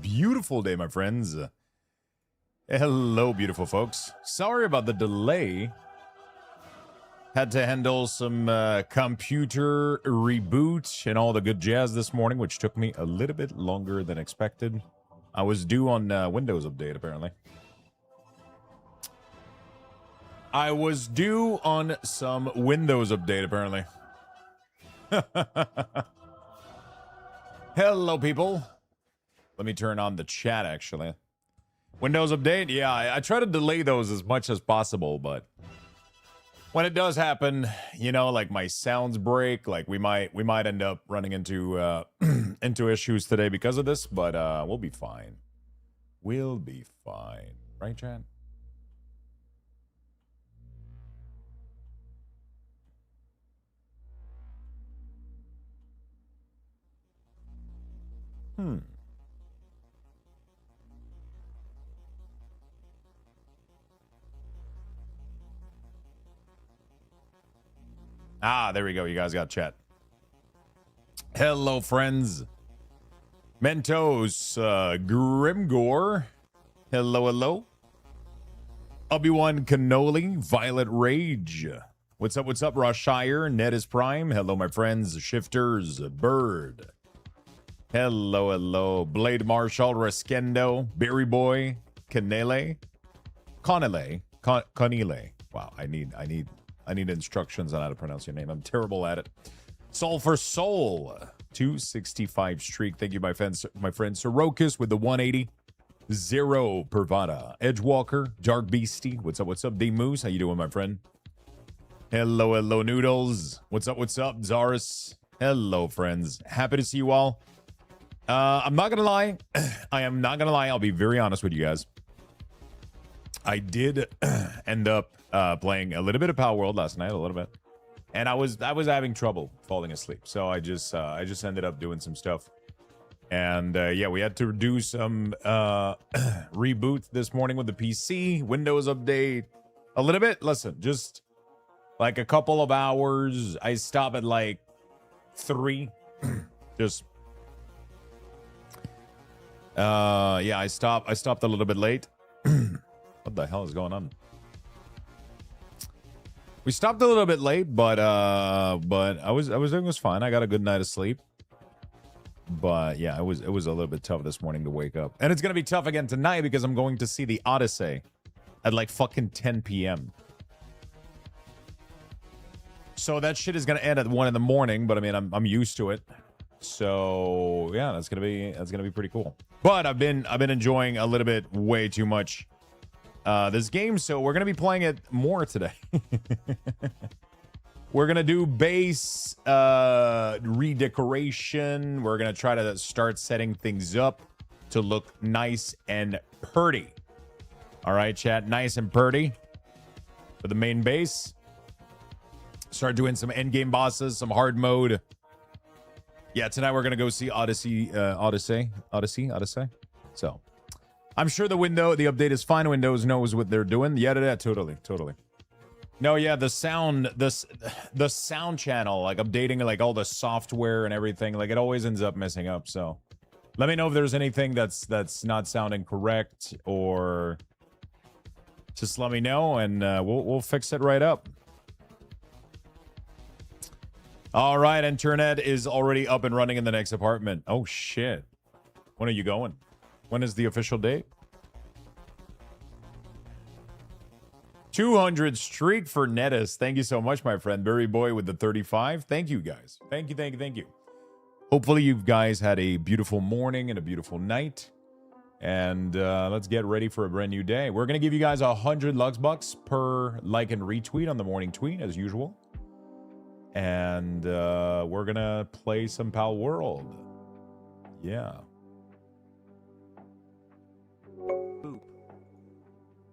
beautiful day, my friends. Hello, beautiful folks. Sorry about the delay. Had to handle some computer reboot and all the good jazz this morning, which took me a little bit longer than expected. I was due on Windows update, apparently. I was due on some Windows update, apparently. Hello, people. Let me turn on the chat, actually. Windows update? Yeah, I try to delay those as much as possible, but when it does happen, you know, like my sounds break, like we might end up running into into issues today because of this, but we'll be fine. We'll be fine. Right, Chad? Ah, there we go. You guys got chat. Hello, friends. Mentos, Grimgore. Hello, hello. Obi-Wan Cannoli, Violet Rage. What's up, Roshire? Ned is Prime. Hello, my friends. Shifters, Bird. Hello, hello. Blade Marshal, Rescendo, Berry Boy, Canele. Conile. Wow, I need instructions on how to pronounce your name. I'm terrible at it. Soul for Soul, 265 streak. Thank you, my friend Sorokas with the 180. Zero Pervada. Edgewalker, Dark Beastie. What's up, D Moose? How you doing, my friend? Hello, hello, Noodles. What's up, Zaris? Hello, friends. Happy to see you all. I'm not gonna lie. I am not gonna lie. I'll be very honest with you guys. I did end up playing a little bit of Palworld last night, a little bit, and I was having trouble falling asleep. So I just ended up doing some stuff, and yeah, we had to do some reboot this morning with the PC, Windows update, a little bit. Listen, just like a couple of hours. I stop at like 3. Just yeah, I stopped a little bit late. What the hell is going on? We stopped a little bit late, but I was fine. I got a good night of sleep. But yeah, it was a little bit tough this morning to wake up. And it's gonna be tough again tonight because I'm going to see the Odyssey at like fucking 10 p.m. So that shit is gonna end at 1 in the morning, but I mean I'm used to it. So yeah, that's gonna be pretty cool. But I've been enjoying a little bit way too much this game, so we're gonna be playing it more today. We're gonna do base redecoration. We're gonna try to start setting things up to look nice and purty. All right, chat, nice and purty for the main base. Start doing some end game bosses, some hard mode. Yeah, tonight we're gonna go see Odyssey. So I'm sure the update is fine. Windows knows what they're doing. Yeah, totally. No, yeah, the sound channel, like updating like all the software and everything, like it always ends up messing up. So let me know if there's anything that's not sounding correct, or just let me know and we'll fix it right up. All right, internet is already up and running in the next apartment. Oh shit. When are you going? When is the official date? 200 streak for Nettis. Thank you so much, my friend. Berry Boy with the 35. Thank you, guys. Thank you. Hopefully you guys had a beautiful morning and a beautiful night. And let's get ready for a brand new day. We're going to give you guys 100 Lux Bucks per like and retweet on the morning tweet, as usual. And we're going to play some Palworld. Yeah.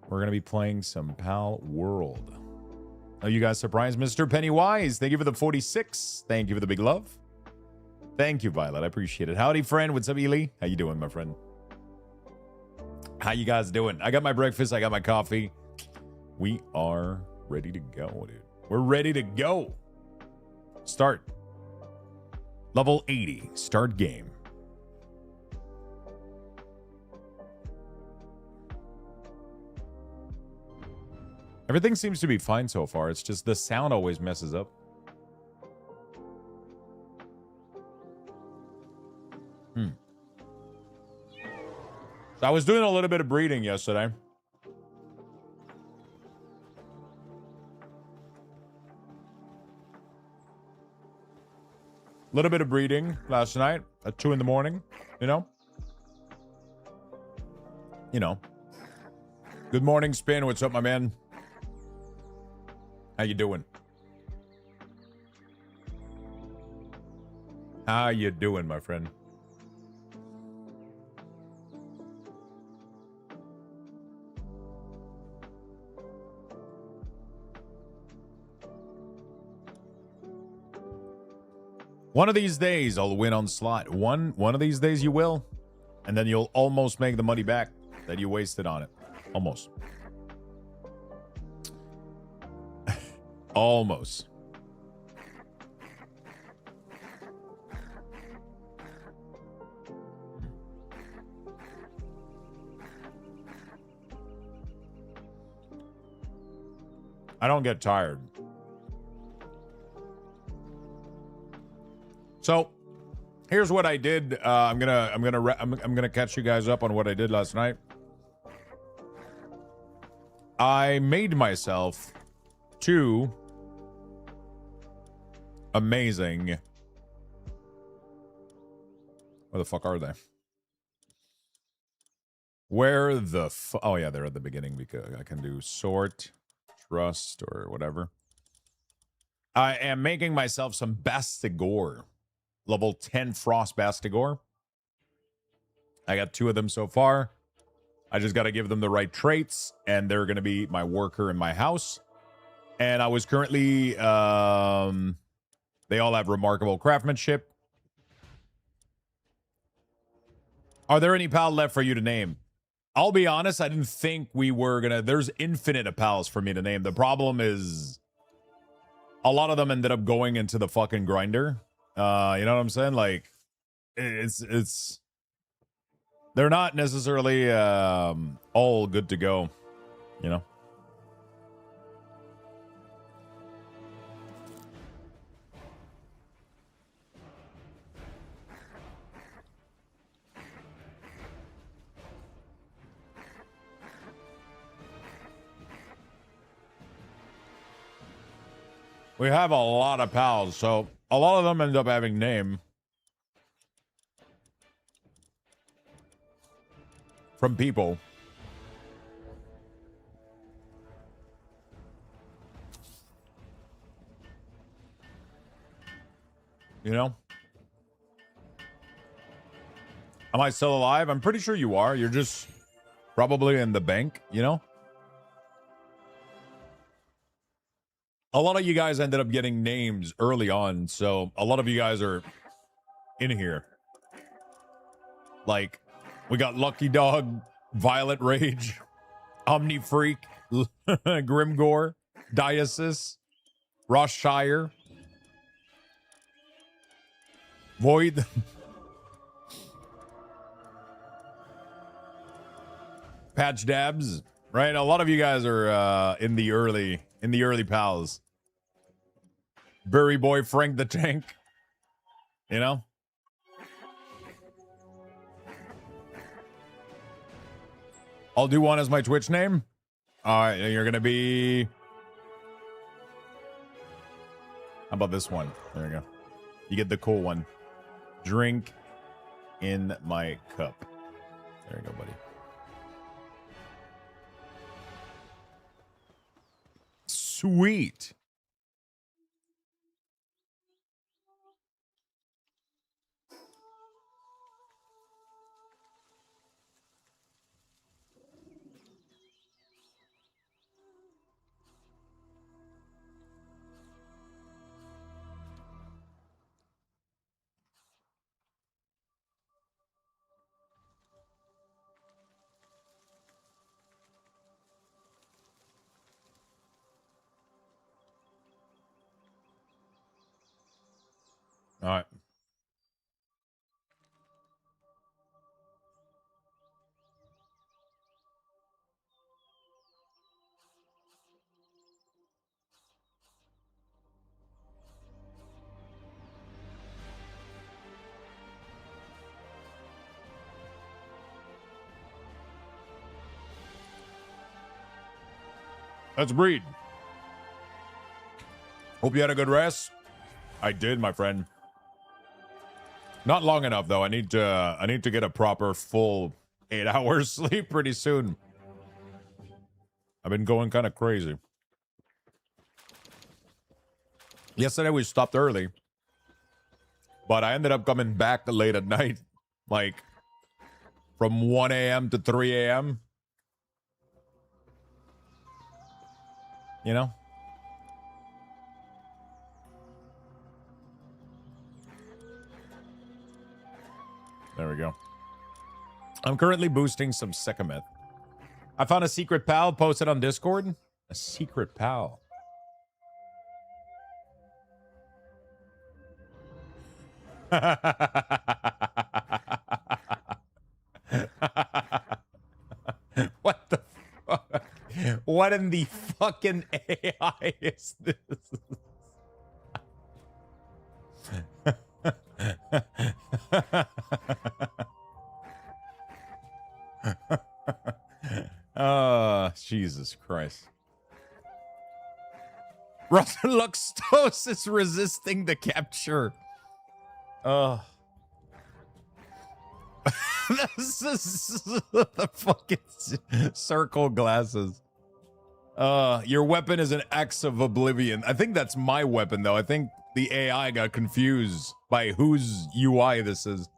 We're going to be playing some Palworld. Are you guys surprised? Mr. Pennywise, thank you for the 46. Thank you for the big love. Thank you, Violet. I appreciate it. Howdy, friend. What's up, Ely? How you doing, my friend? How you guys doing? I got my breakfast. I got my coffee. We are ready to go, dude. We're ready to go. Start. Level 80. Start game. Everything seems to be fine so far. It's just the sound always messes up. So I was doing a little bit of breeding yesterday. A little bit of breeding last night at 2 in the morning, you know? You know. Good morning, Spin. What's up, my man? How you doing? How you doing, my friend? One of these days, I'll win on slot. One of these days you will. And then you'll almost make the money back that you wasted on it. Almost. Almost. I don't get tired. So, here's what I did. I'm gonna catch you guys up on what I did last night. I made myself 2 amazing. Where the fuck are they? Where the oh yeah, they're at the beginning because I can do sort, trust, or whatever. I am making myself some Bastigore. Level 10 Frost Bastigore. I got 2 of them so far. I just got to give them the right traits, and they're going to be my worker in my house. And I was currently, they all have remarkable craftsmanship. Are there any pals left for you to name? I'll be honest, I didn't think we were going to, there's infinite pals for me to name. The problem is a lot of them ended up going into the fucking grinder. You know what I'm saying? Like, it's they're not necessarily all good to go, you know? We have a lot of pals, so a lot of them end up having name from people. You know? Am I still alive? I'm pretty sure you are. You're just probably in the bank, you know? A lot of you guys ended up getting names early on, so a lot of you guys are in here. Like, we got Lucky Dog, Violet Rage, Omni Freak, Grimgore, Diocese, Rossshire, Void, Patch Dabs, right? A lot of you guys are in the early pals. Burry Boy Frank the Tank, you know? I'll do one as my Twitch name. All right, you're gonna be. How about this one? There you go. You get the cool one. Drink in my cup. There you go, buddy. Sweet. All right. Let's breed. Hope you had a good rest. I did, my friend. Not long enough though. I need to get a proper full 8 hours sleep pretty soon. I've been going kind of crazy. Yesterday we stopped early, but I ended up coming back late at night, like from 1 a.m. to 3 a.m. You know? There we go. I'm currently boosting some Sekhmet. I found a secret pal posted on Discord. A secret pal. What the fuck? What in the fucking AI is this? Jesus Christ. Luxtos is resisting the capture. This is the fucking circle glasses. Your weapon is an axe of oblivion. I think that's my weapon, though. I think the AI got confused by whose UI this is.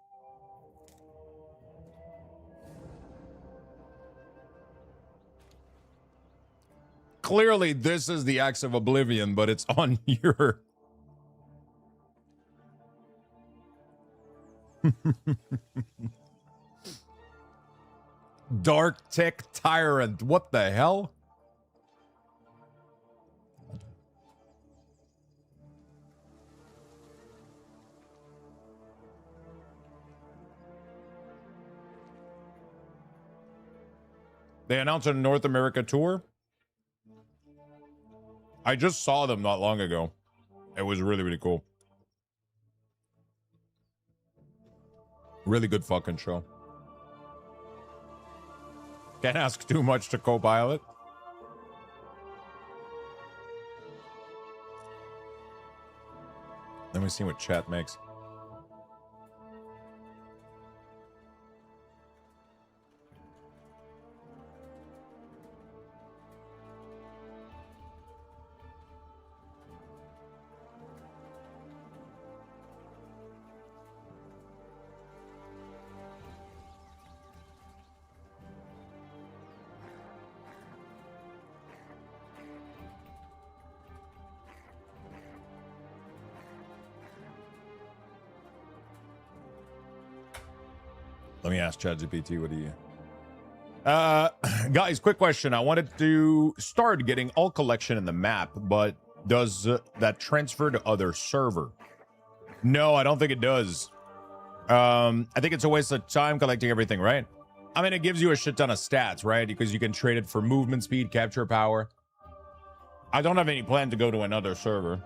Clearly, this is the axe of oblivion, but it's on your... Dark Tech Tyrant. What the hell? They announced a North America tour. I just saw them not long ago. It was really, really cool. Really good fucking show. Can't ask too much to Copilot. Let me see what chat makes. Let me ask ChatGPT, what do you... Guys, quick question. I wanted to start getting all collection in the map, but does that transfer to other server? No, I don't think it does. I think it's a waste of time collecting everything, right? I mean, it gives you a shit ton of stats, right? Because you can trade it for movement speed, capture power. I don't have any plan to go to another server.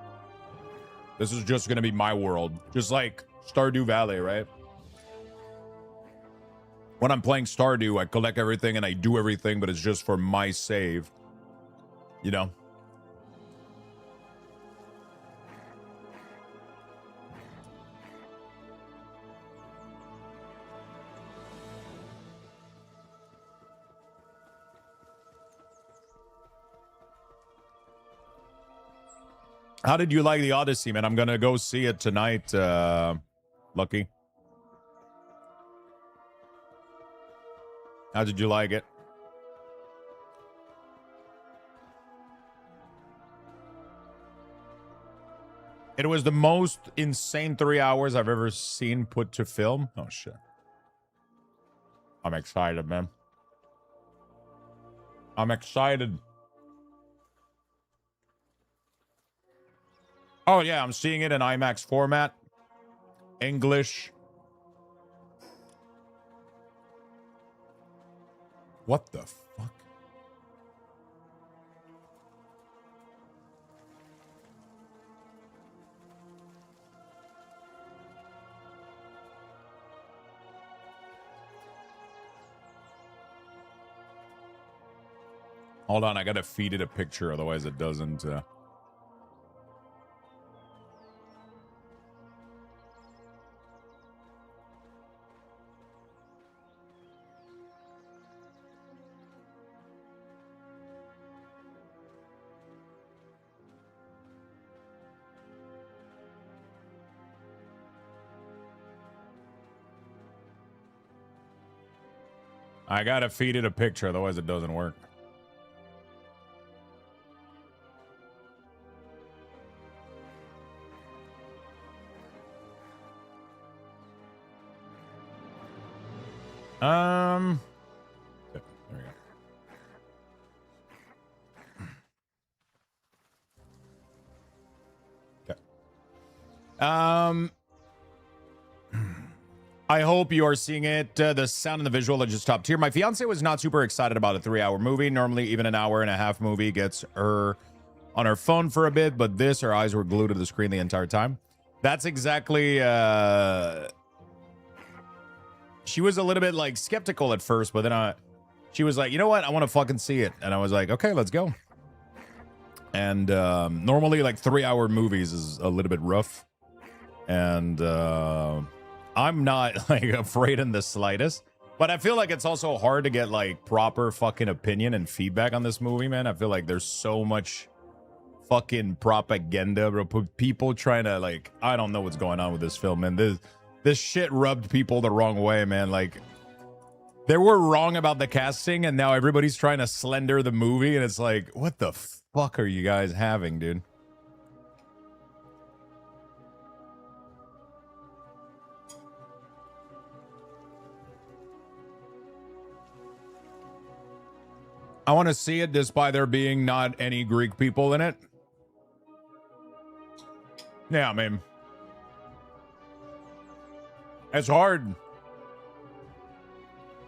This is just going to be my world. Just like Stardew Valley, right? When I'm playing Stardew, I collect everything and I do everything, but it's just for my save. You know? How did you like the Odyssey, man? I'm gonna go see it tonight, Lucky. How did you like it? It was the most insane 3 hours I've ever seen put to film. Oh, shit. I'm excited, man. I'm excited. Oh, yeah, I'm seeing it in IMAX format. English. What the fuck? Hold on, I gotta feed it a picture, otherwise it doesn't. I gotta feed it a picture, otherwise it doesn't work. Okay, there we go. Okay. I hope you are seeing it. The sound and the visual are just top tier. My fiance was not super excited about a 3-hour movie. Normally, even an hour and a half movie gets her on her phone for a bit, but this, her eyes were glued to the screen the entire time. That's exactly. She was a little bit like skeptical at first, but then she was like, you know what? I want to fucking see it. And I was like, okay, let's go. And normally, like 3-hour movies is a little bit rough. And I'm not like afraid in the slightest, but I feel like it's also hard to get like proper fucking opinion and feedback on this movie, man. I feel like there's so much fucking propaganda, bro. People trying to like, I don't know what's going on with this film, man. This shit rubbed people the wrong way, man. Like, they were wrong about the casting, and now everybody's trying to slender the movie, and it's like, what the fuck are you guys having, dude? I want to see it despite there being not any Greek people in it. Yeah, I mean, it's hard.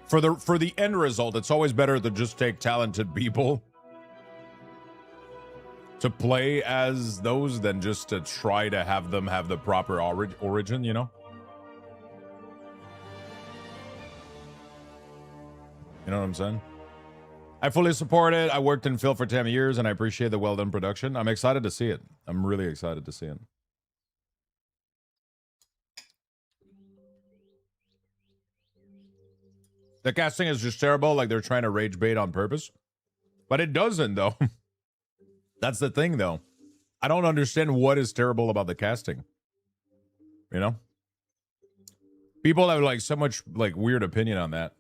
For the end result, it's always better to just take talented people to play as those than just to try to have them have the proper origin, you know? You know what I'm saying? I fully support it. I worked in film for 10 years, and I appreciate the well-done production. I'm excited to see it. I'm really excited to see it. The casting is just terrible, like they're trying to rage bait on purpose. But it doesn't, though. That's the thing, though. I don't understand what is terrible about the casting. You know? People have, like, so much, like, weird opinion on that.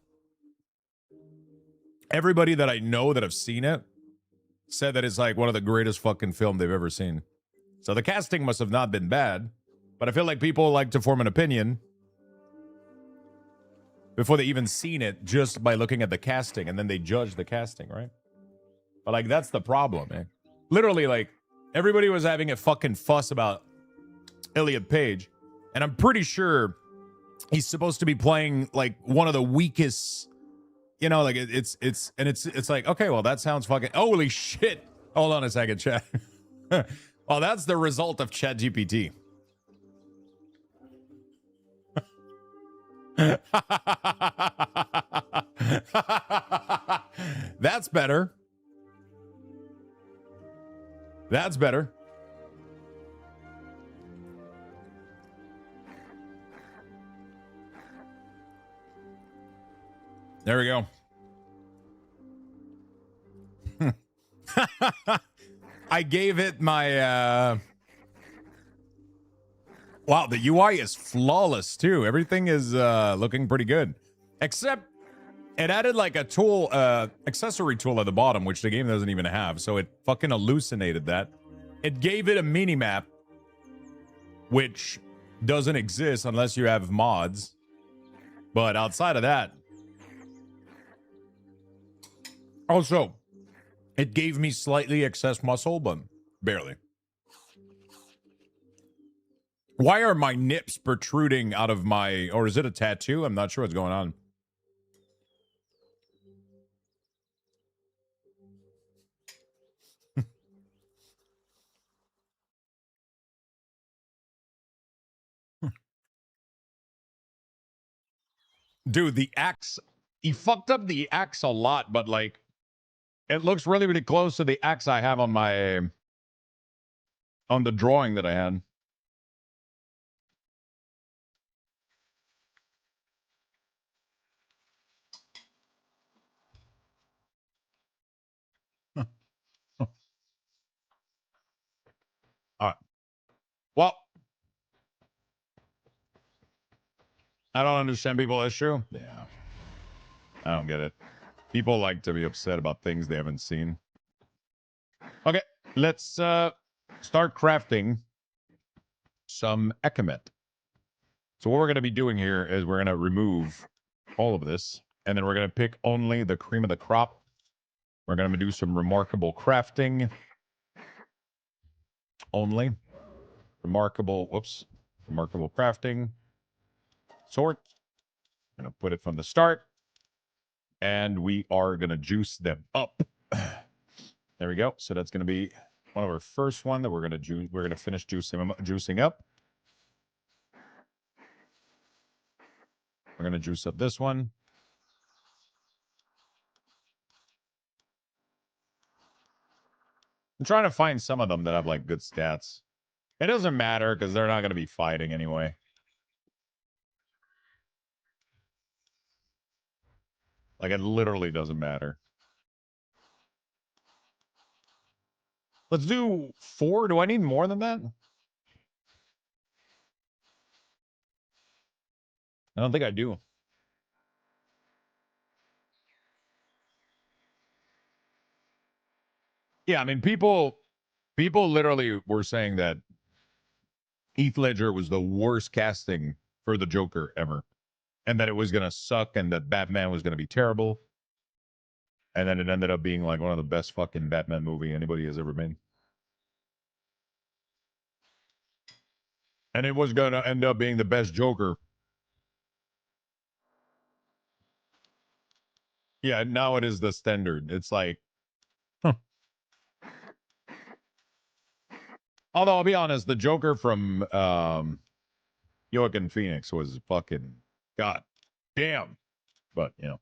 Everybody that I know that have seen it said that it's, like, one of the greatest fucking film they've ever seen. So the casting must have not been bad. But I feel like people like to form an opinion before they even seen it just by looking at the casting, and then they judge the casting, right? But like, that's the problem, man. Literally, like, everybody was having a fucking fuss about Elliot Page, and I'm pretty sure he's supposed to be playing like one of the weakest, you know, like it's like, okay, well, that sounds fucking, holy shit. Hold on a second, chat. Well, that's the result of ChatGPT. That's better. That's better. There we go. I gave it my wow, the UI is flawless too. Everything is looking pretty good. Except it added like a tool, accessory tool at the bottom, which the game doesn't even have. So it fucking hallucinated that. It gave it a mini map, which doesn't exist unless you have mods. But outside of that, also, it gave me slightly excess muscle, but barely. Why are my nips protruding out of my, or is it a tattoo? I'm not sure what's going on. Dude, the axe, he fucked up the axe a lot, but like, It looks really, really close to the axe I have on the drawing that I had. All right. Well, I don't understand people. That's true. Yeah. I don't get it. People like to be upset about things they haven't seen. Okay, let's start crafting some Ecomet. So what we're going to be doing here is we're going to remove all of this, and then we're going to pick only the cream of the crop. We're going to do some remarkable crafting only. Remarkable crafting. Sort. I'm going to put it from the start. And we are going to juice them up. There we go. So that's going to be one of our first one that we're going to finish juicing up. We're going to juice up this one. I'm trying to find some of them that have like good stats. It doesn't matter because they're not going to be fighting anyway. Like it literally doesn't matter. Let's do 4. Do I need more than that? I don't think I do. Yeah, I mean, people literally were saying that Heath Ledger was the worst casting for the Joker ever, and that it was gonna suck, and that Batman was gonna be terrible, and then it ended up being like one of the best fucking Batman movie anybody has ever made. And it was gonna end up being the best Joker. Yeah, now it is the standard. It's like, huh. Although I'll be honest, the Joker from Joaquin Phoenix was fucking god damn. But you know,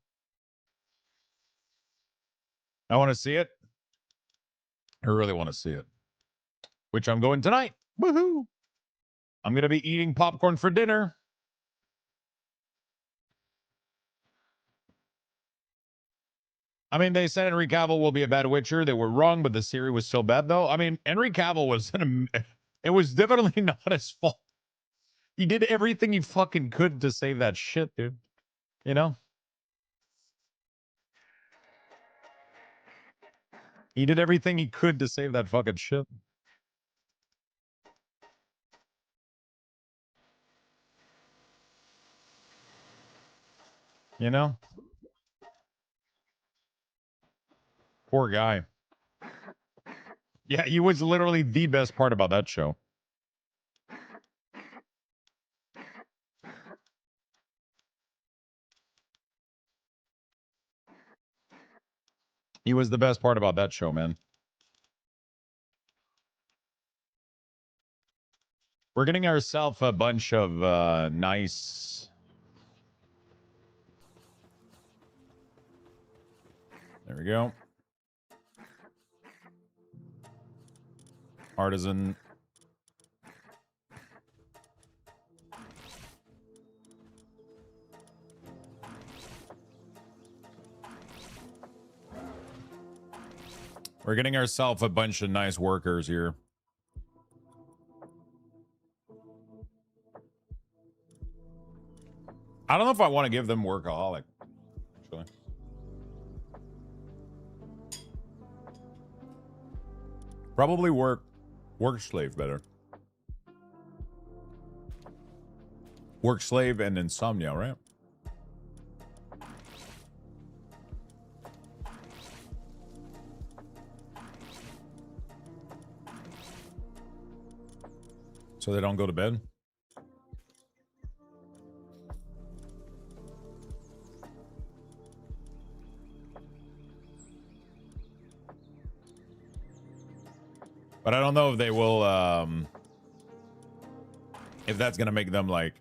I want to see it. I really want to see it. Which I'm going tonight. Woohoo! I'm gonna be eating popcorn for dinner. I mean, they said Henry Cavill will be a bad Witcher. They were wrong, but the series was still bad, though. I mean, Henry Cavill was it was definitely not his fault. He did everything he fucking could to save that shit, dude. You know? He did everything he could to save that fucking shit. You know? Poor guy. Yeah, he was literally the best part about that show. He was the best part about that show, man. We're getting ourselves a bunch of nice... There we go. Artisan. We're getting ourselves a bunch of nice workers here. I don't know if I want to give them workaholic, actually. Probably work slave better. Work slave and insomnia, right? So they don't go to bed? But I don't know if they will, if that's going to make them, like,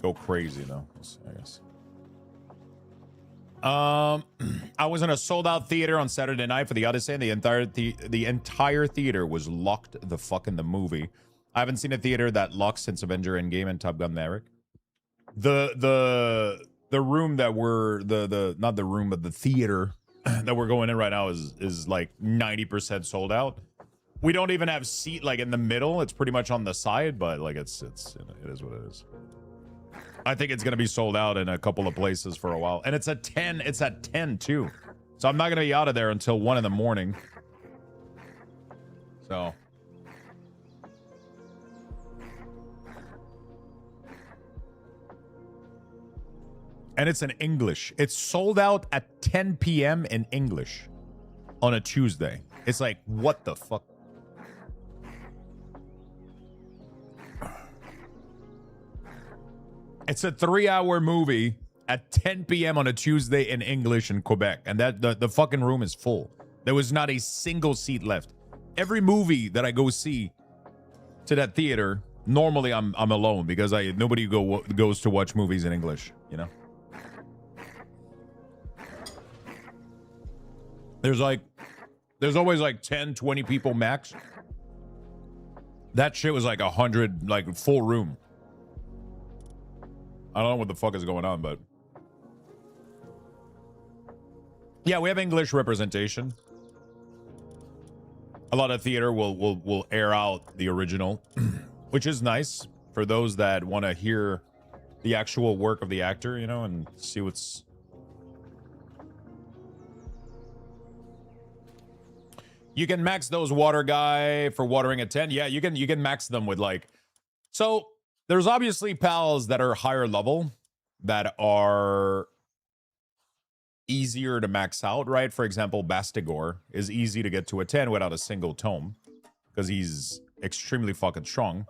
go crazy, though, I guess. I was in a sold-out theater on Saturday night for the Odyssey, and the entire theater was locked the fuck in the movie. I haven't seen a theater that locked since Avenger Endgame and Top Gun Maverick. The room that we're not the room, but the theater that we're going in right now is like 90% sold out. We don't even have seat like in the middle. It's pretty much on the side, but like it is what it is. I think it's gonna be sold out in a couple of places for a while, and it's at 10. It's at 10 too, so I'm not gonna be out of there until 1 in the morning. So. And it's in English. It's sold out at 10 p.m. in English on a Tuesday. It's like, what the fuck? It's a 3-hour movie at 10 p.m. on a Tuesday in English in Quebec. And that the fucking room is full. There was not a single seat left. Every movie that I go see to that theater, normally I'm alone because nobody goes to watch movies in English, you know? There's always like 10, 20 people max. That shit was like 100, like full room. I don't know what the fuck is going on, but yeah, we have English representation. A lot of theater will air out the original, which is nice for those that want to hear the actual work of the actor, you know, and see what's. You can max those water guy for watering at 10. Yeah, you can max them with like. So there's obviously pals that are higher level that are easier to max out, right? For example, Bastigor is easy to get to a 10 without a single tome because he's extremely fucking strong.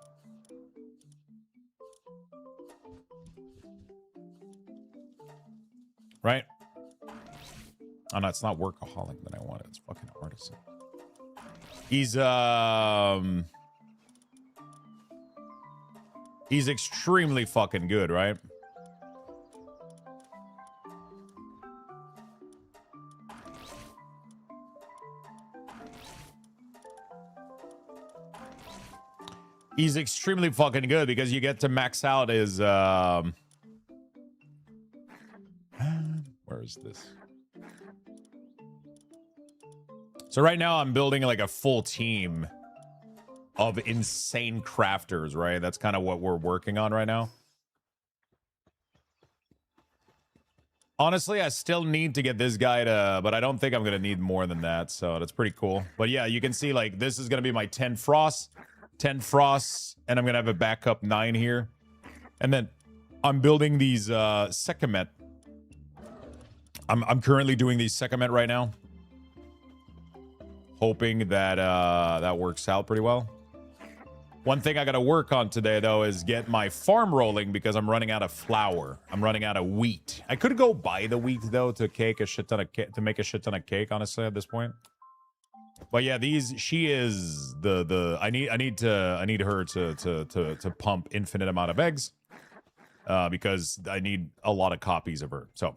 Right? Oh no, it's not workaholic that I want. It's fucking artisan. He's extremely fucking good, right? He's extremely fucking good because you get to max out his where is this? So right now I'm building like a full team of insane crafters, right? That's kind of what we're working on right now. Honestly, I still need to get this guy to, but I don't think I'm going to need more than that. So that's pretty cool. But yeah, you can see like this is going to be my 10 frosts, and I'm going to have a backup 9 here. And then I'm building these Sekhmet. I'm currently doing these Sekhmet right now. Hoping that that works out pretty well. One thing I got to work on today, though, is get my farm rolling because I'm running out of flour. I'm running out of wheat. I could go buy the wheat, though, to make a shit ton of cake, honestly, at this point. But yeah, she is I need her to pump infinite amount of eggs because I need a lot of copies of her. So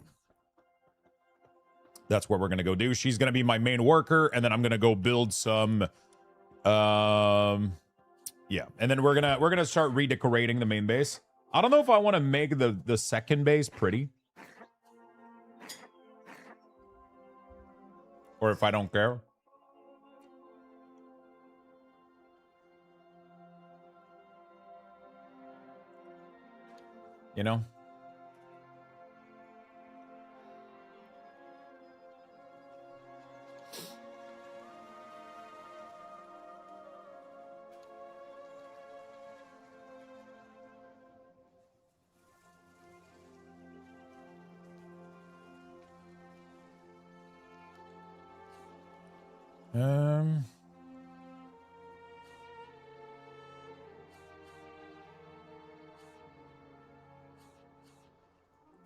that's what we're gonna go do. She's gonna be my main worker, and then I'm gonna go build some. Yeah, and then we're gonna start redecorating the main base. I don't know if I want to make the second base pretty, or if I don't care. You know.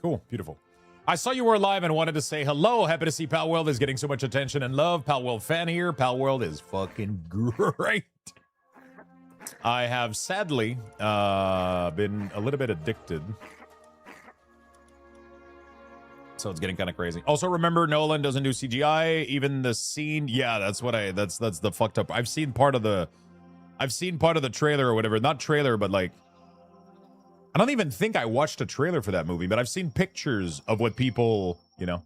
Cool, beautiful. I saw you were live and wanted to say hello. Happy to see Palworld is getting so much attention and love. Palworld fan here. Palworld is fucking great. I have sadly been a little bit addicted So it's getting kind of crazy. Also, remember, Nolan doesn't do CGI. Even the scene, yeah, that's the fucked up. I've seen part of the trailer or whatever. Not trailer, but like, I don't even think I watched a trailer for that movie, but I've seen pictures of what people, you know.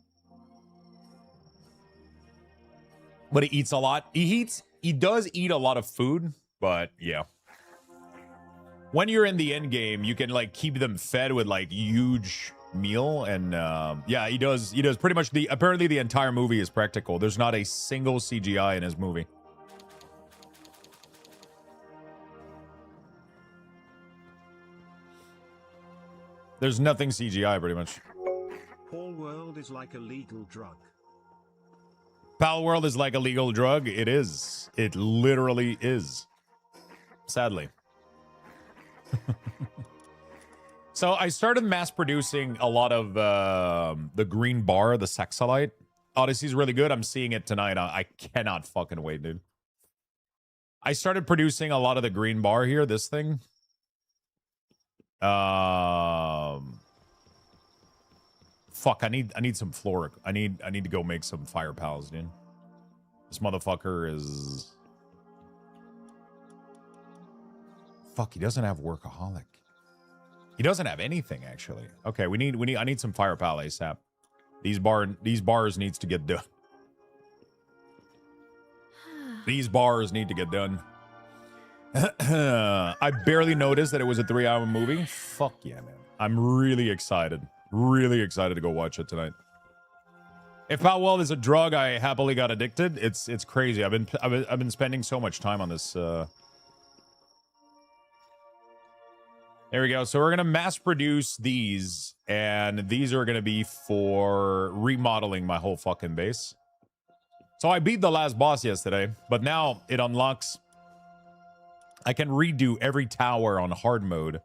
But he eats a lot. He does eat a lot of food, but yeah. When you're in the end game, you can like keep them fed with like huge meal, and yeah, he does pretty much apparently the entire movie is practical. There's not a single CGI in his movie. There's nothing CGI pretty much. Palworld is like a legal drug. Palworld is like a legal drug. It is. It literally is. Sadly. So I started mass producing a lot of the green bar, the Saxolite. Odyssey's really good. I'm seeing it tonight. I cannot fucking wait, dude. I started producing a lot of the green bar here, this thing. Fuck, I need some floric. I need to go make some fire pals, dude. This motherfucker is... Fuck, he doesn't have workaholic. He doesn't have anything, actually. Okay, I need some fire pal ASAP. These bars needs to get done. These bars need to get done. I barely noticed that it was a 3-hour movie. Fuck yeah, man. I'm really excited. Really excited to go watch it tonight. If Palworld is a drug, I happily got addicted. It's crazy. I've been spending so much time on this. There we go. So we're gonna mass produce these, and these are gonna be for remodeling my whole fucking base. So I beat the last boss yesterday, but now it unlocks. I can redo every tower on hard mode,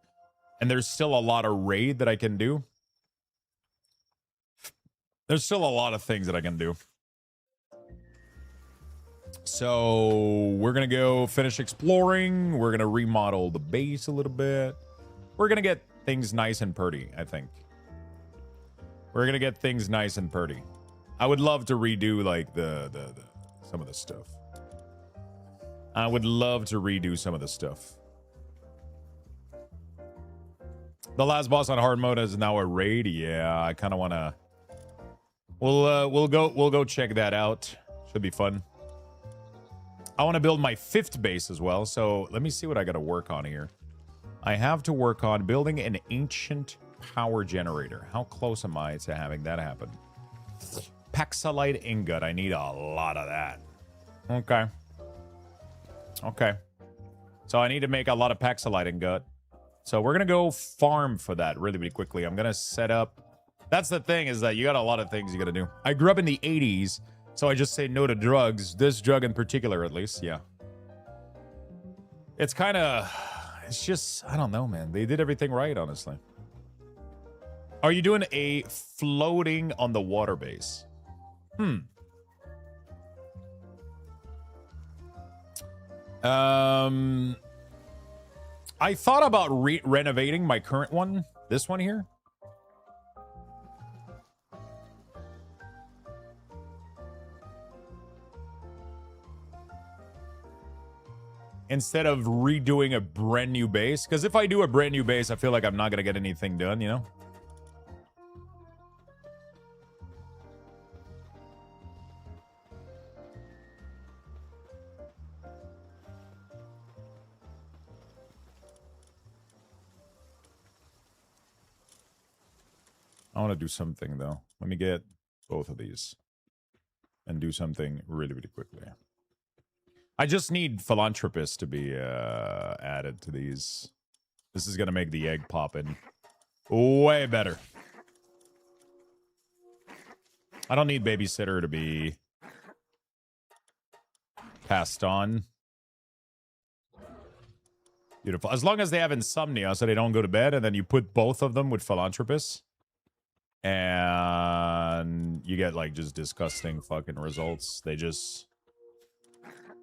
and there's still a lot of raid that I can do. There's still a lot of things that I can do. So we're gonna go finish exploring. We're gonna remodel the base a little bit. We're gonna get things nice and pretty, I think. We're gonna get things nice and pretty. I would love to redo like the some of the stuff. I would love to redo some of the stuff. The last boss on hard mode is now a raid. Yeah, I kind of want to. We'll go check that out. Should be fun. I want to build my 5th base as well. So let me see what I got to work on here. I have to work on building an ancient power generator. How close am I to having that happen? Paxolite ingot. I need a lot of that. Okay. Okay. So I need to make a lot of Paxolite ingot. So we're going to go farm for that really, really quickly. I'm going to set up... That's the thing, is that you got a lot of things you got to do. I grew up in the 80s, so I just say no to drugs. This drug in particular, at least. Yeah. It's kind of... It's just... I don't know, man. They did everything right, honestly. Are you doing a floating on the water base? I thought about renovating my current one. This one here. Instead of redoing a brand new base. Because if I do a brand new base, I feel like I'm not going to get anything done, you know? I want to do something, though. Let me get both of these. And do something really, really quickly. I just need philanthropists to be added to these. This is going to make the egg pop in way better. I don't need babysitter to be passed on. Beautiful. As long as they have insomnia so they don't go to bed, and then you put both of them with philanthropists. And you get like just disgusting fucking results. They just...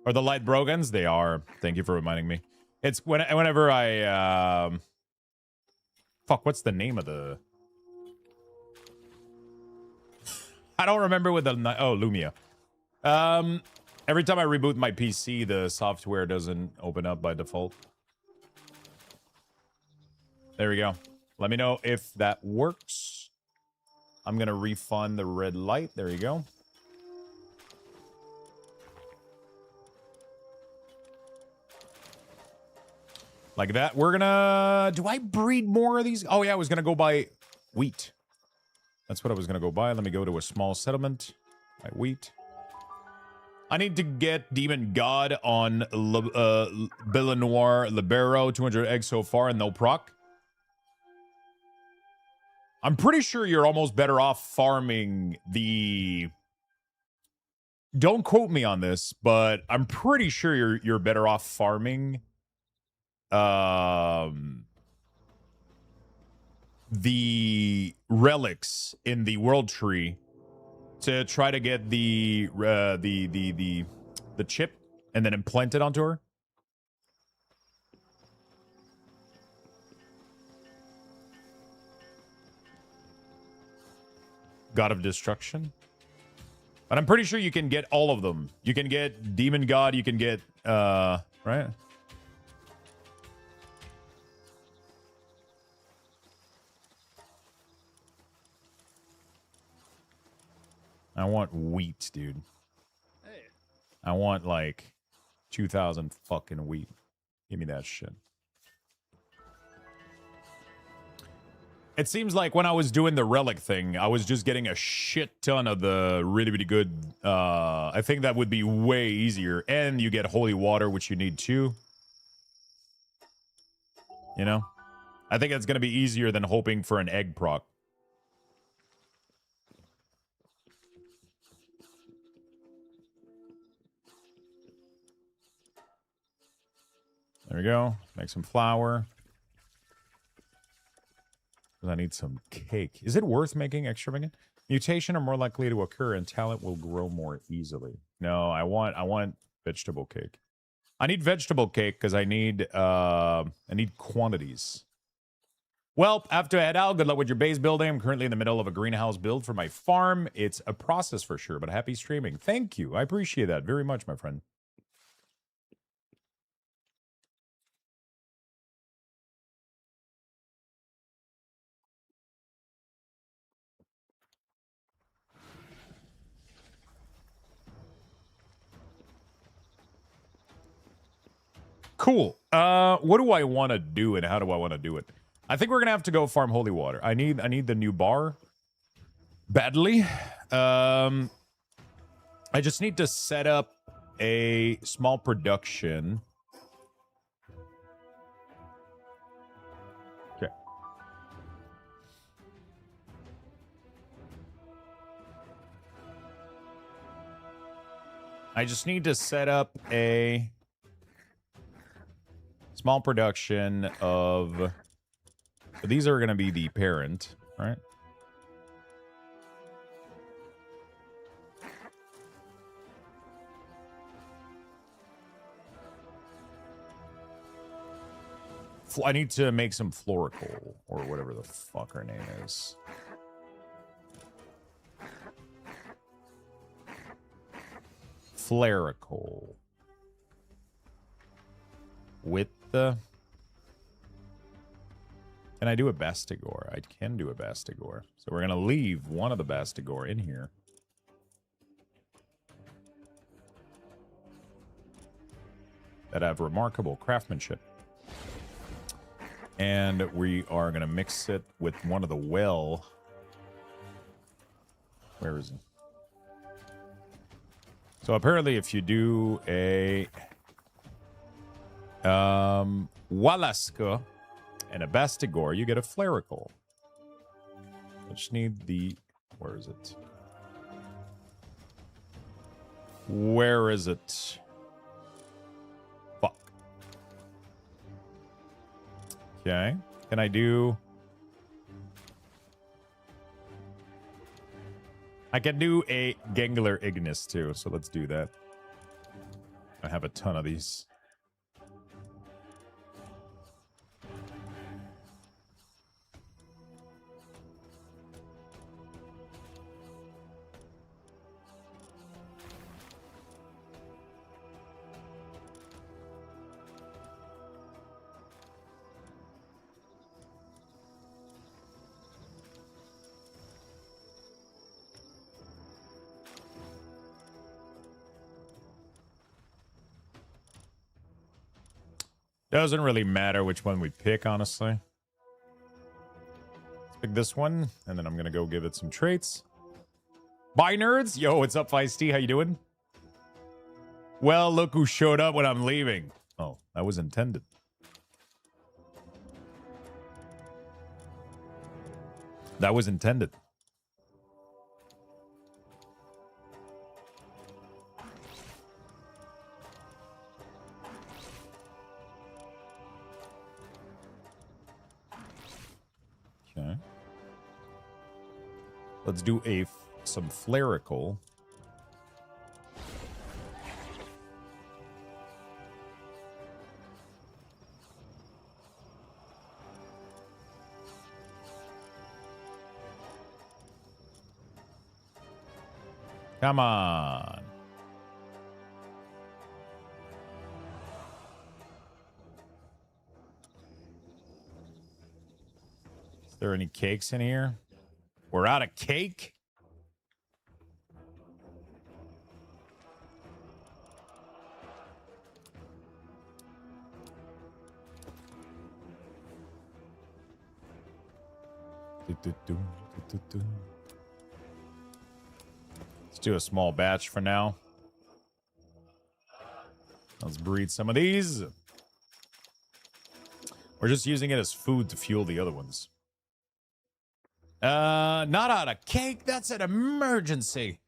Are the light brogans? They are. Thank you for reminding me. It's whenever I fuck, what's the name of the... I don't remember with the... Oh, Lumia. Every time I reboot my PC, the software doesn't open up by default. There we go. Let me know if that works. I'm going to refund the red light. There you go. Like that. We're going to... Do I breed more of these? Oh, yeah. I was going to go buy wheat. That's what I was going to go buy. Let me go to a small settlement. Buy wheat. I need to get Demon God on Billenoir Libero. 200 eggs so far and no proc. I'm pretty sure you're almost better off farming the... Don't quote me on this, but I'm pretty sure you're better off farming the relics in the world tree to try to get the chip and then implant it onto her. God of Destruction. But I'm pretty sure you can get all of them. You can get Demon God, you can get right? I want wheat, dude. Hey. I want like 2,000 fucking wheat. Give me that shit. It seems like when I was doing the relic thing, I was just getting a shit ton of the really, really good. I think that would be way easier. And you get holy water, which you need too. You know? I think it's going to be easier than hoping for an egg proc. There we go. Make some flour. I need some cake. Is it worth making extravagant? Mutation are more likely to occur and talent will grow more easily. No, I want vegetable cake. I need vegetable cake because I need quantities. Well, I have to head out. Good luck with your base building. I'm currently in the middle of a greenhouse build for my farm. It's a process for sure, but happy streaming. Thank you. I appreciate that very much, my friend. Cool. What do I want to do and how do I want to do it? I think we're gonna have to go farm holy water. I need the new bar badly. I just need to set up a small production. Okay. I just need to set up a small production of... These are going to be the parent, right? I need to make some Florical, or whatever the fuck her name is. Florical. With the... Can I do a Bastigor? I can do a Bastigor. So we're going to leave one of the Bastigor in here. That have remarkable craftsmanship. And we are going to mix it with one of the well. Where is it? So apparently if you do a... Walaska and a Bastigor, you get a Florical. I just need the... Where is it? Where is it? Fuck. Okay. Can I do... I can do a Gangler Ignis too, so let's do that. I have a ton of these. Doesn't really matter which one we pick, honestly. Let's pick this one, and then I'm gonna go give it some traits. Bye, nerds. Yo, what's up, Feisty? How you doing? Well, look who showed up when I'm leaving. Oh, that was intended. That was intended. Okay. Let's do some flerical. Come on. Is there any cakes in here? We're out of cake? Let's do a small batch for now. Let's breed some of these. We're just using it as food to fuel the other ones. Not out of cake. That's an emergency.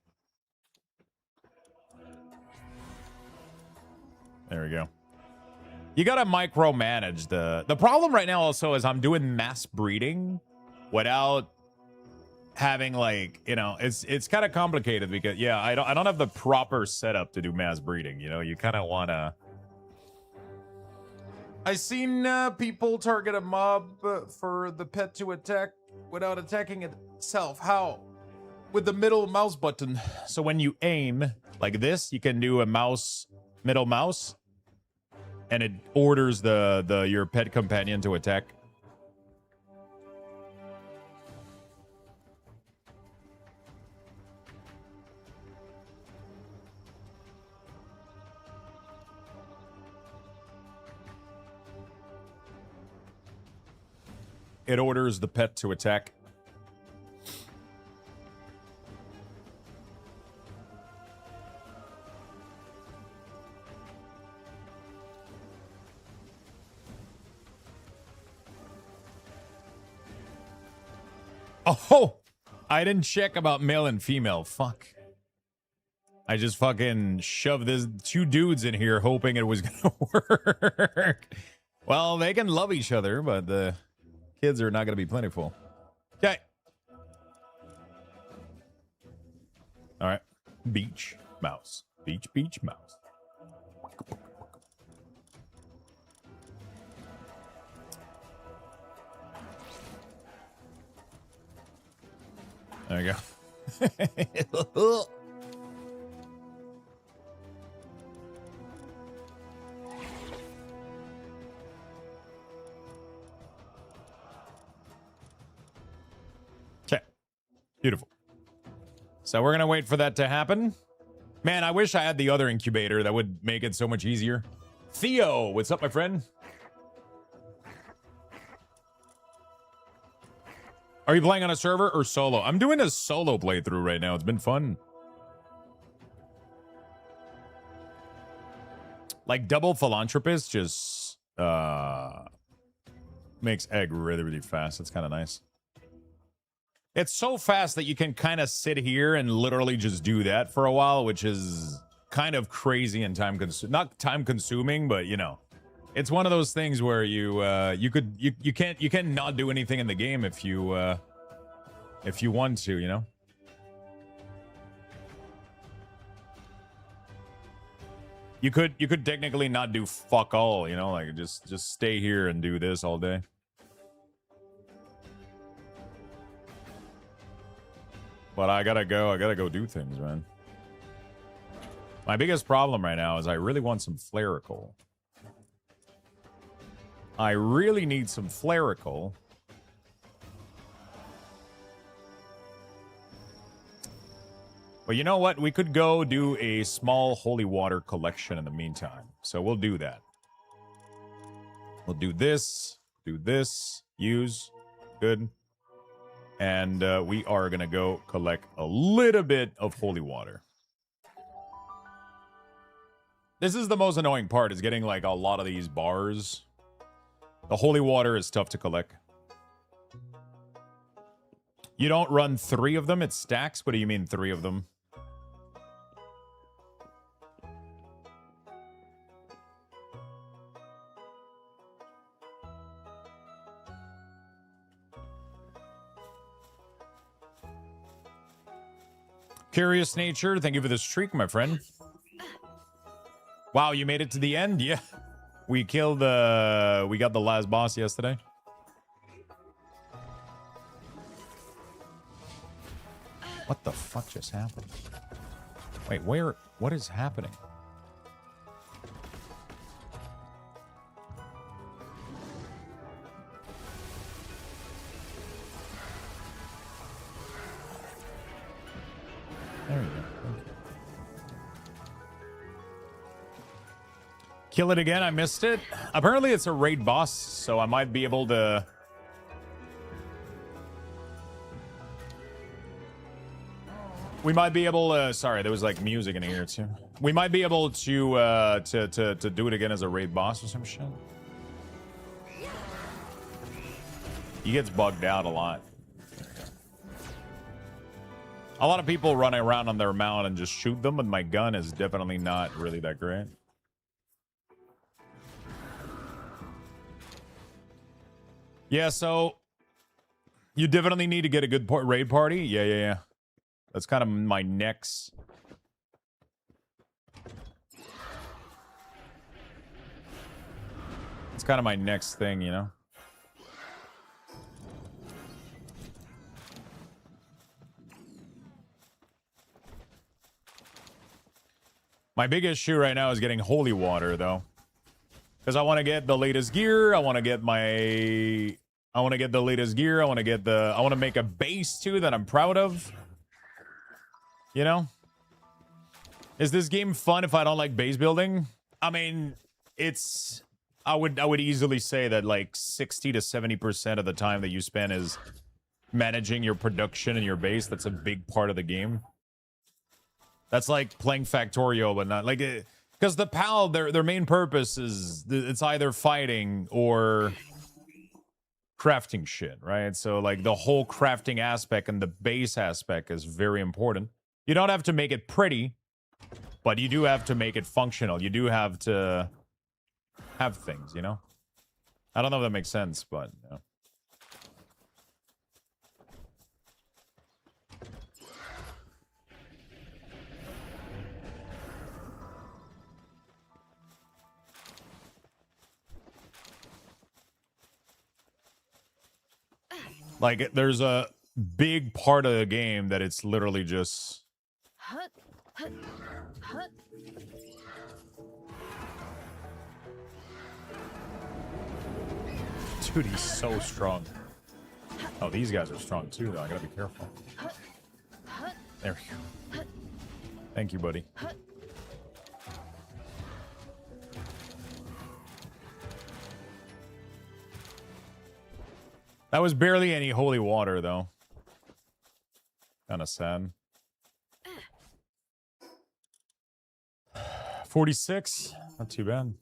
There we go. You gotta micromanage the problem right now also is I'm doing mass breeding without having, like, you know, it's kind of complicated because yeah, I don't have the proper setup to do mass breeding, you know. You kind of wanna I seen people target a mob for the pet to attack without attacking itself. How? With the middle mouse button. So when you aim like this, you can do a middle mouse, and it orders your pet companion to attack. It orders the pet to attack. Oh, I didn't check about male and female. Fuck. I just fucking shoved this 2 dudes in here hoping it was gonna work. Well, they can love each other, but the kids are not gonna be plentiful. Okay. All right. Beach mouse. Beach mouse. There you go. Okay. Beautiful. So we're going to wait for that to happen. Man, I wish I had the other incubator. That would make it so much easier. Theo, what's up, my friend? Are you playing on a server or solo? I'm doing a solo playthrough right now. It's been fun. Like double philanthropist just makes egg really, really fast. It's kind of nice. It's so fast that you can kind of sit here and literally just do that for a while, which is kind of crazy and not time consuming, but you know, it's one of those things where you can't not do anything in the game if you want to, you know. You could technically not do fuck all, you know, like just stay here and do this all day. But I gotta go do things, man. My biggest problem right now is I really want some flerical. I really need some flerical. But you know what? We could go do a small holy water collection in the meantime. So we'll do that. We'll do this, use, good. And we are going to go collect a little bit of holy water. This is the most annoying part, is getting like a lot of these bars. The holy water is tough to collect. You don't run 3 of them, it stacks. What do you mean 3 of them? Curious Nature, thank you for this streak, my friend. Wow, you made it to the end? Yeah. We killed we got the last boss yesterday. What the fuck just happened? Wait, what is happening? There you go. Kill it again. I missed it. Apparently it's a raid boss, so I might be able to... We might be able to... Sorry, there was like music in here too. We might be able to do it again as a raid boss or some shit. He gets bugged out a lot. A lot of people run around on their mount and just shoot them, but my gun is definitely not really that great. Yeah, so you definitely need to get a good raid party. Yeah. That's kind of my next. It's kind of my next thing, you know? My big issue right now is getting holy water, though. Because I want to get the latest gear. I want to get the latest gear. I want to make a base too that I'm proud of. You know? Is this game fun if I don't like base building? I mean, I would easily say that like 60 to 70% of the time that you spend is managing your production and your base. That's a big part of the game. That's like playing Factorio, but not like it. Because the PAL, their main purpose is it's either fighting or crafting shit, right? So like the whole crafting aspect and the base aspect is very important. You don't have to make it pretty, but you do have to make it functional. You do have to have things, you know? I don't know if that makes sense, but you know. Like, there's a big part of the game that it's literally just... Dude, he's so strong. Oh, these guys are strong too, though. I gotta be careful. There we go. Thank you, buddy. That was barely any holy water, though. Kind of sad. 46? Not too bad.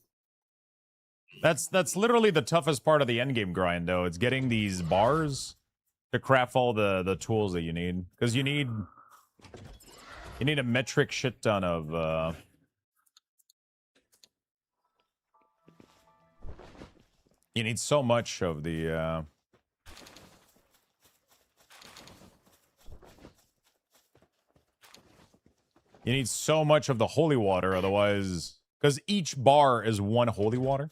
That's literally the toughest part of the endgame grind, though. It's getting these bars to craft all the tools that you need. Because you need a metric shit ton of... You need so much of the... You need so much of the holy water, otherwise, because each bar is one holy water.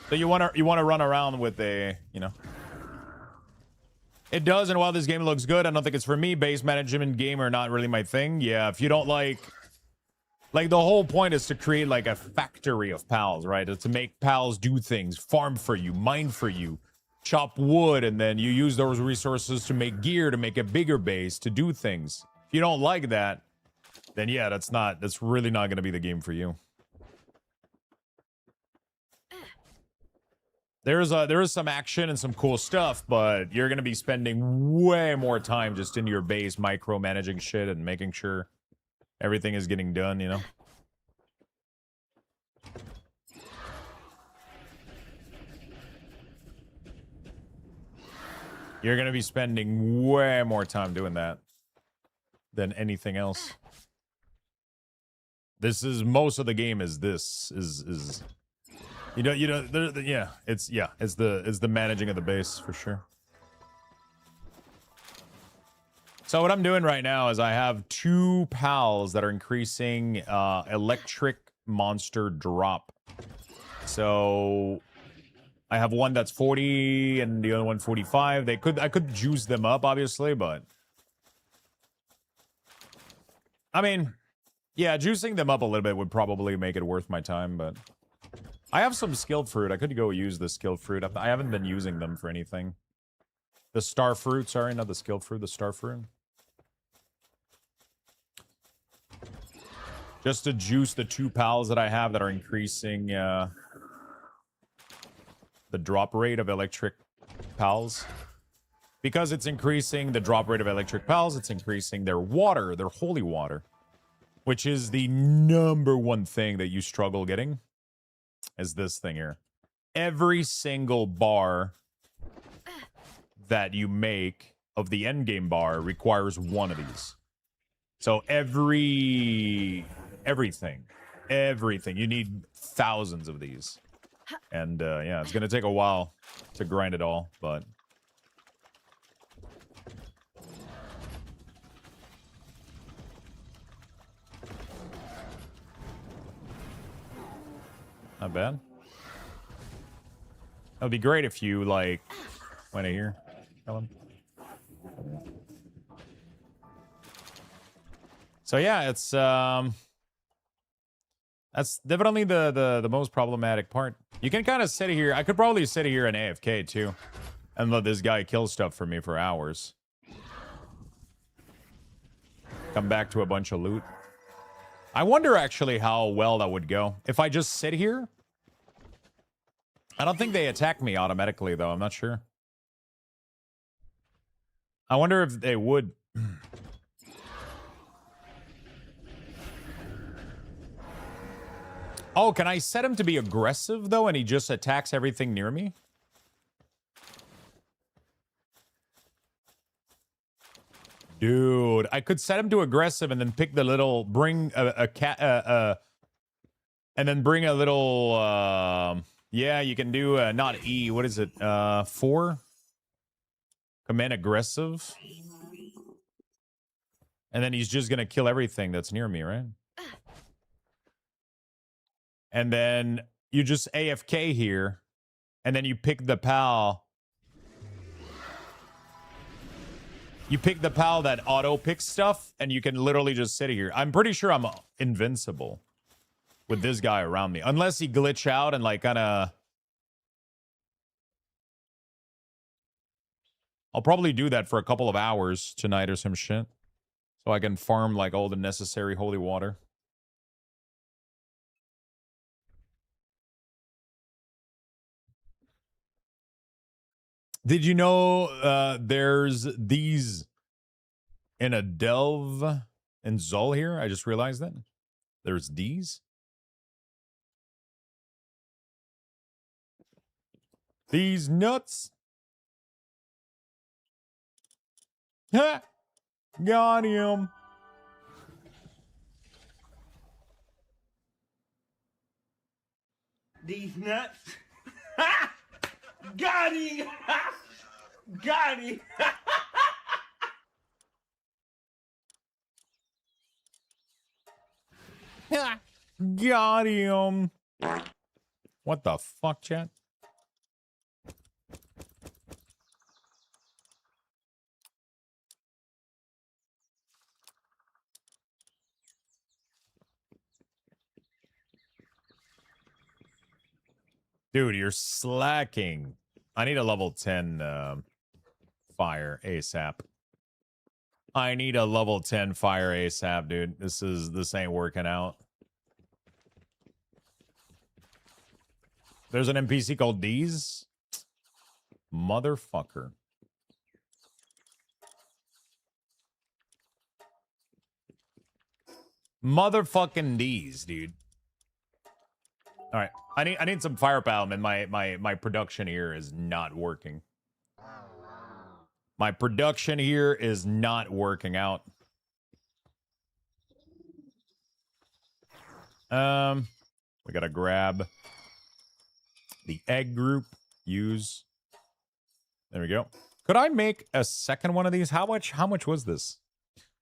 So you want to run around with a, you know. It does, and while this game looks good, I don't think it's for me. Base management game are not really my thing. Yeah, if you don't like the whole point is to create like a factory of pals, right? To make pals do things, farm for you, mine for you, chop wood, and then you use those resources to make gear, to make a bigger base, to do things. If you don't like that, then yeah, that's really not going to be the game for you. there is some action and some cool stuff, but you're gonna be spending way more time just in your base micromanaging shit and making sure everything is getting done, you know? You're gonna be spending way more time doing that than anything else. This is most of the game is it's the managing of the base for sure. So what I'm doing right now is I have 2 pals that are increasing electric monster drop. So I have one that's 40 and the other one 45. I could juice them up obviously, but I mean, yeah, juicing them up a little bit would probably make it worth my time, but I have some skilled fruit. I could go use the skilled fruit. I haven't been using them for anything. The star fruit, sorry, not the skilled fruit, the star fruit. Just to juice the 2 pals that I have that are increasing the drop rate of electric pals. Because it's increasing the drop rate of electric pals, it's increasing their water, their holy water. Which is the #1 thing that you struggle getting. Is this thing here. Every single bar that you make of the endgame bar requires 1 of these. So everything. You need thousands of these. And yeah, it's going to take a while to grind it all, but... Not bad. That would be great if you, like, went in here. Tell him. So yeah, it's that's definitely the most problematic part. You can kind of sit here. I could probably sit here and AFK too, and let this guy kill stuff for me for hours. Come back to a bunch of loot. I wonder actually how well that would go. If I just sit here? I don't think they attack me automatically, though. I'm not sure. I wonder if they would. Oh, can I set him to be aggressive, though, and he just attacks everything near me? Dude, I could set him to aggressive and then pick the little, bring a cat, and then bring a little, yeah, you can do, not E, what is it, 4? Command aggressive. And then he's just gonna kill everything that's near me, right? And then you just AFK here, and then you pick the pal. You pick the pal that auto picks stuff, and you can literally just sit here. I'm pretty sure I'm invincible with this guy around me. Unless he glitch out and like kind of... I'll probably do that for a couple of hours tonight or some shit. So I can farm like all the necessary holy water. Did you know there's these in a delve in Zol here? I just realized that. There's these. These nuts. Ha! Got him. These nuts. Ha! Got him. Got him. Got him. What the fuck, chat? Dude, you're slacking. I need a level 10 fire ASAP. I need a level 10 fire ASAP, dude. This ain't working out. There's an NPC called D's. Motherfucker. Motherfucking D's, dude. All right. I need some firepower, man. My production here is not working. My production here is not working out. We gotta grab the egg group. Use. There we go. Could I make a second one of these? How much was this?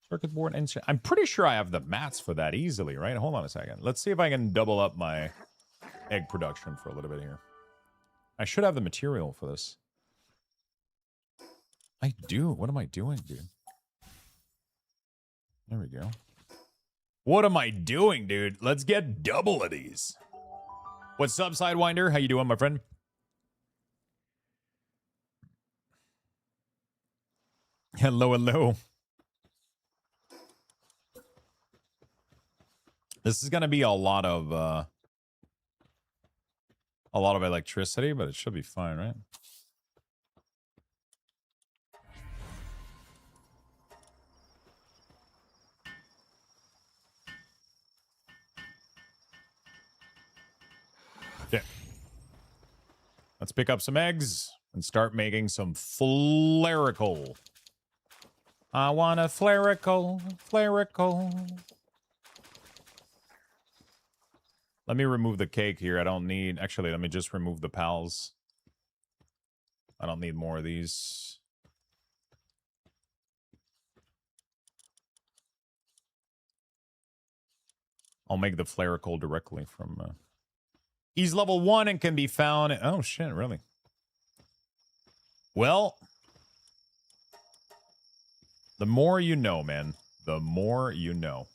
Circuit board and I'm pretty sure I have the mats for that easily, right? Hold on a second. Let's see if I can double up my egg production for a little bit here. I should have the material for this. I do. What am I doing, dude? There we go. What am I doing, dude? Let's get double of these. What's up, Sidewinder? How you doing, my friend? Hello, hello. This is going to be a lot of electricity, but it should be fine, right? Okay. Let's pick up some eggs and start making some flarical. I want a flarical. Let me remove the cake here. I don't need... Actually, let me just remove the pals. I don't need more of these. I'll make the flarical directly from... He's level 1 and can be found... Oh, shit, really? Well... The more you know, man. The more you know.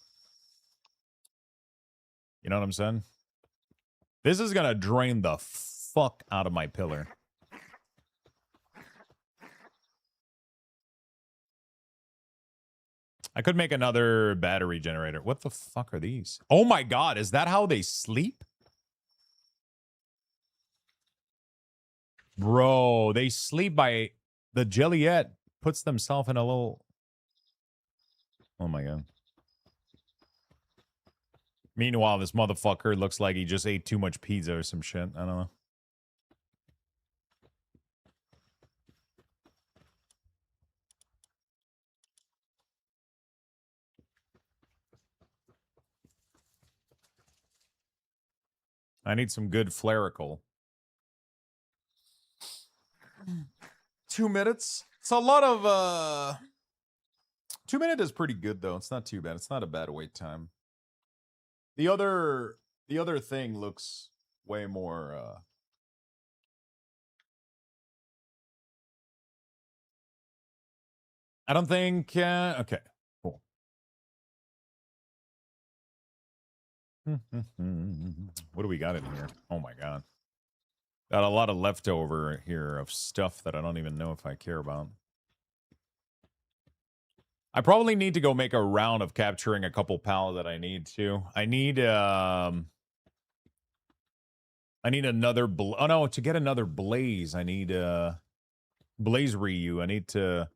You know what I'm saying? This is gonna drain the fuck out of my pillar. I could make another battery generator. What the fuck are these? Oh my god, is that how they sleep? Bro, they sleep by... The Jelliet puts themselves in a little... Oh my god. Meanwhile, this motherfucker looks like he just ate too much pizza or some shit. I don't know. I need some good flarical. 2 minutes? It's a lot of, 2 minutes is pretty good, though. It's not too bad. It's not a bad wait time. The other thing looks way more, I don't think, okay, cool. What do we got in here? Oh my god. Got a lot of leftover here of stuff that I don't even know if I care about. I probably need to go make a round of capturing a couple pal that I need to. I need another oh no, to get another blaze, I need blaze Ryu. I need to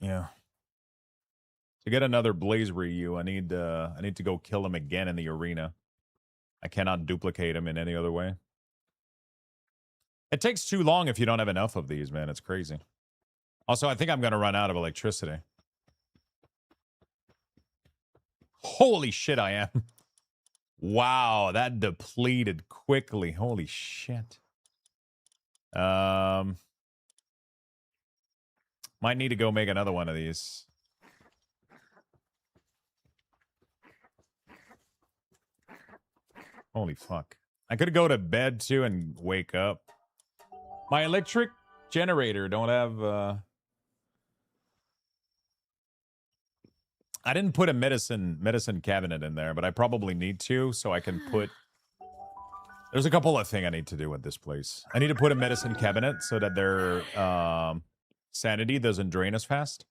to get another blaze Ryu, I need to go kill him again in the arena. I cannot duplicate him in any other way. It takes too long if you don't have enough of these, man. It's crazy. Also, I think I'm going to run out of electricity. Holy shit, I am. Wow, that depleted quickly. Holy shit. Might need to go make another one of these. Holy fuck. I could go to bed too and wake up. My electric generator don't have I didn't put a medicine cabinet in there, but I probably need to, so I can put... There's a couple of things I need to do with this place. I need to put a medicine cabinet so that their sanity doesn't drain as fast.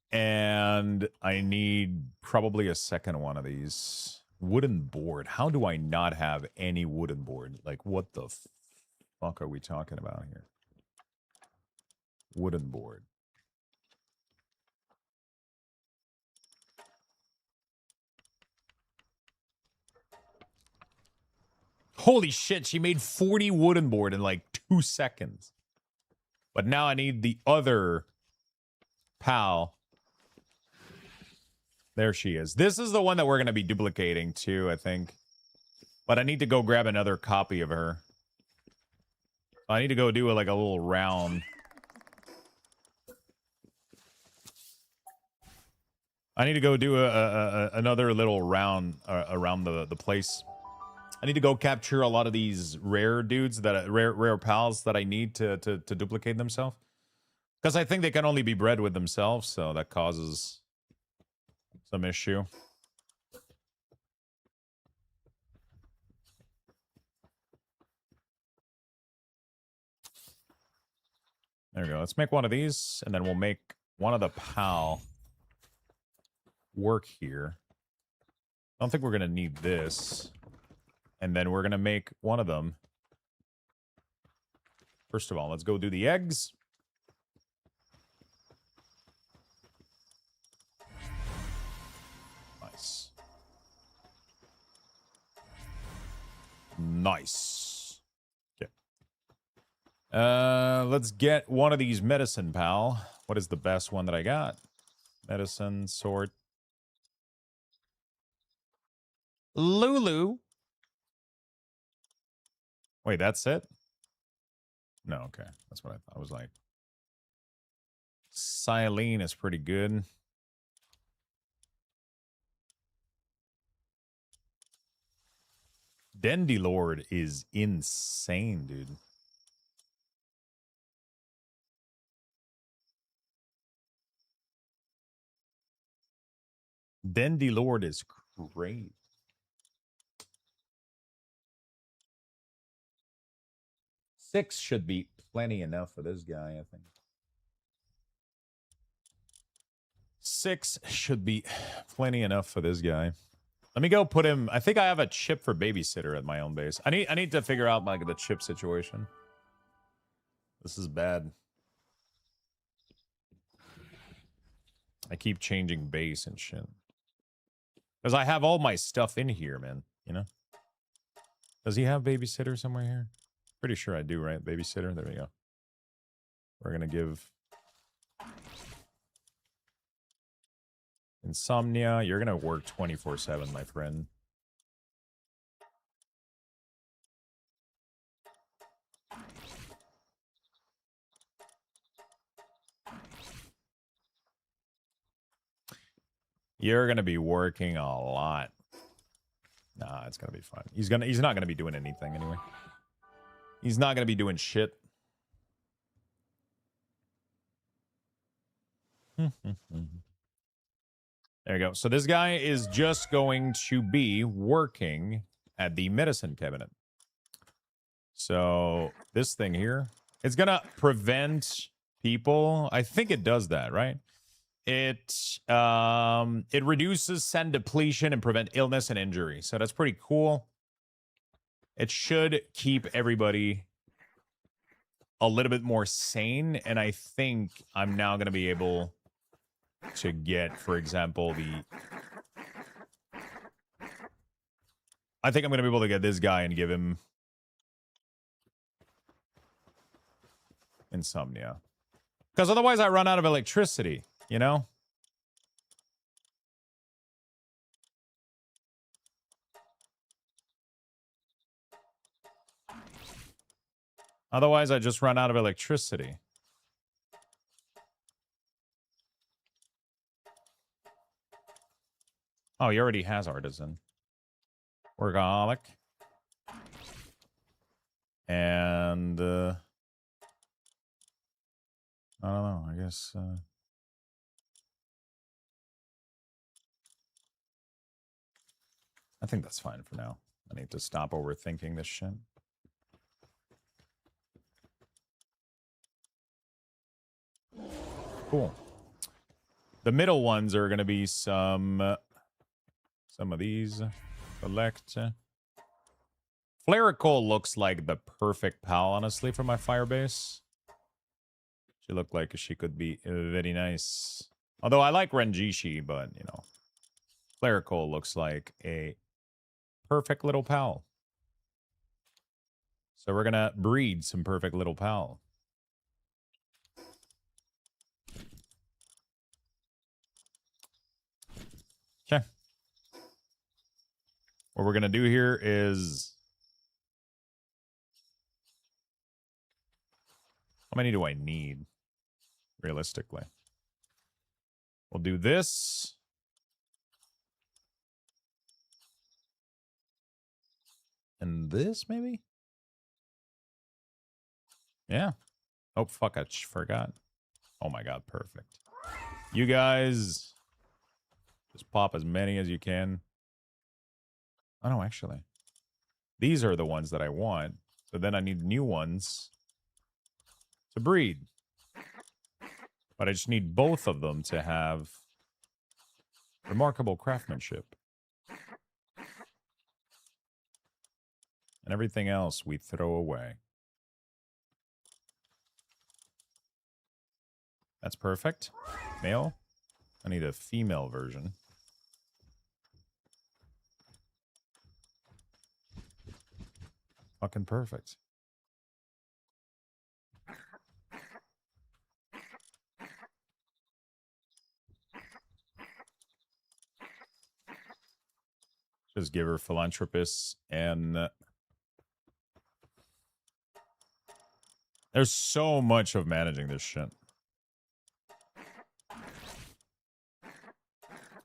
And I need probably a second one of these. Wooden board. How do I not have any wooden board? Like, what the fuck are we talking about here? Wooden board. Holy shit, she made 40 wooden board in like 2 seconds. But now I need the other pal. There she is. This is the one that we're going to be duplicating too, I think. But I need to go grab another copy of her. I need to go do like a little round. I need to go do another little round around the place. I need to go capture a lot of these rare dudes that rare pals that I need to duplicate themselves. Because I think they can only be bred with themselves, so that causes some issue. There we go. Let's make one of these, and then we'll make one of the pal work here. I don't think we're going to need this. And then we're going to make one of them. First of all, let's go do the eggs. Nice. Nice. Okay. Let's get one of these medicine, pal. What is the best one that I got? Medicine, sword. Lulu. Wait, that's it? No, okay. That's what I thought. I was like, Silene is pretty good. Dendy Lord is insane, dude. Dendy Lord is great. Six should be plenty enough for this guy, I think. 6 should be plenty enough for this guy. Let me go put him. I think I have a chip for babysitter at my own base. I need to figure out like the chip situation. This is bad. I keep changing base and shit. Because I have all my stuff in here, man. You know? Does he have babysitter somewhere here? Pretty sure I do, right? Babysitter. There we go. We're going to give Insomnia. You're going to work 24/7, my friend. You're going to be working a lot. Nah, it's going to be fine. He's not going to be doing anything anyway. He's not going to be doing shit. There you go. So this guy is just going to be working at the medicine cabinet. So this thing here, it's going to prevent people. I think it does that, right? It reduces send depletion and prevent illness and injury. So that's pretty cool. It should keep everybody a little bit more sane. And I think I'm now going to be able to get, for example, I think I'm going to be able to get this guy and give him insomnia. Because otherwise I run out of electricity, you know? Otherwise I just run out of electricity. Oh, he already has artisan. Workaholic. And, I don't know, I guess, I think that's fine for now. I need to stop overthinking this shit. Cool. The middle ones are going to be some of these. Select. Flarical looks like the perfect pal, honestly, for my Firebase. She looked like she could be very nice. Although I like Renjishi, but, you know, Flarical looks like a perfect little pal. So we're going to breed some perfect little pal. Okay. What we're going to do here is... How many do I need, realistically? We'll do this. And this, maybe? Yeah. Oh, fuck, I forgot. Oh my god, perfect. You guys... Just pop as many as you can. Oh, no, actually. These are the ones that I want. So then I need new ones to breed. But I just need both of them to have remarkable craftsmanship. And everything else we throw away. That's perfect. Male. I need a female version. Fucking perfect. Just give her philanthropists and... there's so much of managing this shit.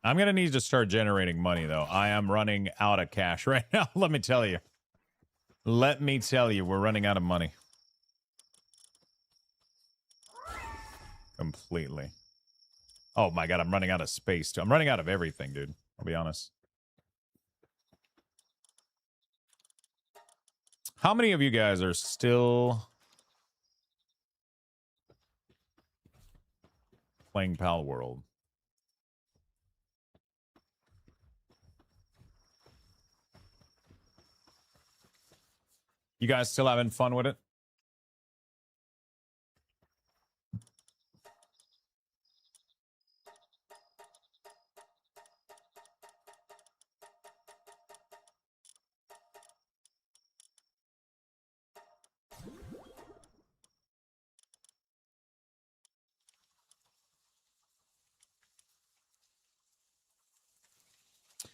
I'm going to need to start generating money, though. I am running out of cash right now. Let me tell you. Let me tell you, we're running out of money. Completely. Oh my god, I'm running out of space, too. I'm running out of everything, dude. I'll be honest. How many of you guys are still playing Palworld? You guys still having fun with it?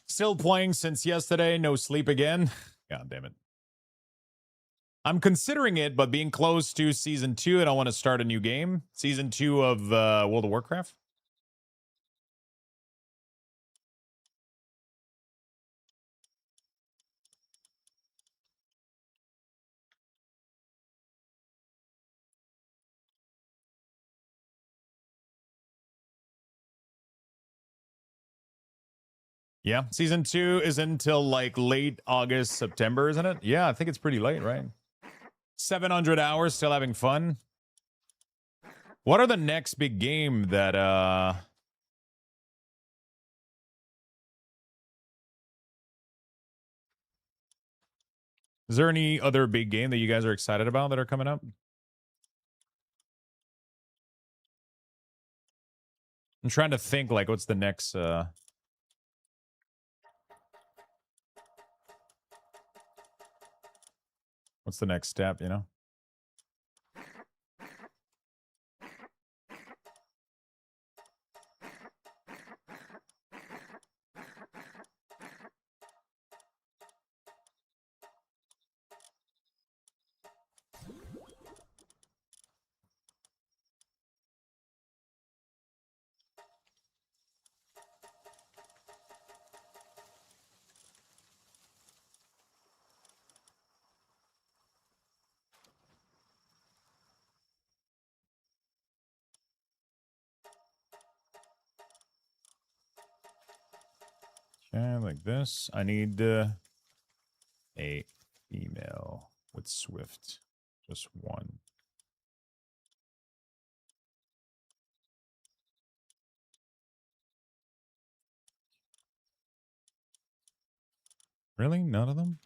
Still playing since yesterday. No sleep again. God damn it. I'm considering it, but being close to season 2, and I want to start a new game. Season 2 of World of Warcraft. Yeah, season 2 is until like late August, September, isn't it? Yeah, I think it's pretty late, right? 700 hours, still having fun. What are the next big game that is there any other big game that you guys are excited about that are coming up? I'm trying to think like what's the next what's the next step, you know? Okay, like this. I need a female with Swift. Just one. Really? None of them?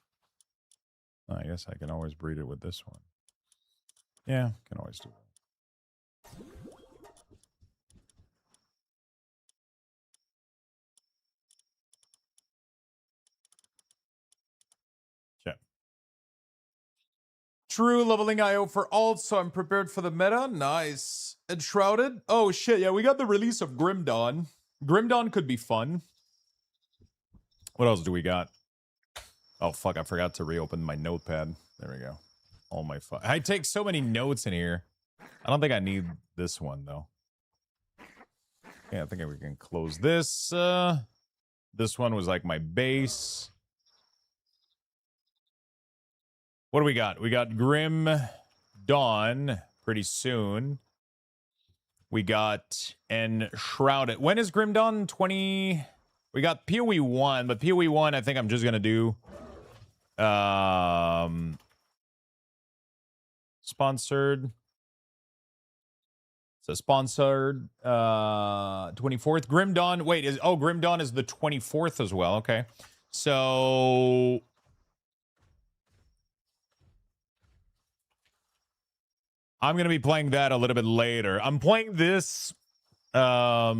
I guess I can always breed it with this one. Yeah, can always do that. Okay. True leveling IO for alt, so I'm prepared for the meta. Nice. Enshrouded. Oh shit, yeah, we got the release of Grim Dawn. Grim Dawn could be fun. What else do we got? Oh fuck, I forgot to reopen my notepad. There we go. All my fun. I take so many notes in here. I don't think I need this one though. Yeah, I think we can close this. This one was like my base. What do we got? We got Grim Dawn pretty soon. We got Enshrouded. When is Grim Dawn? 20... We got PoE 1, but PoE 1 I think I'm just going to do... Sponsored. So sponsored 24th. Grim Dawn. Wait, Grim Dawn is the 24th as well. Okay. So I'm going to be playing that a little bit later. I'm playing this a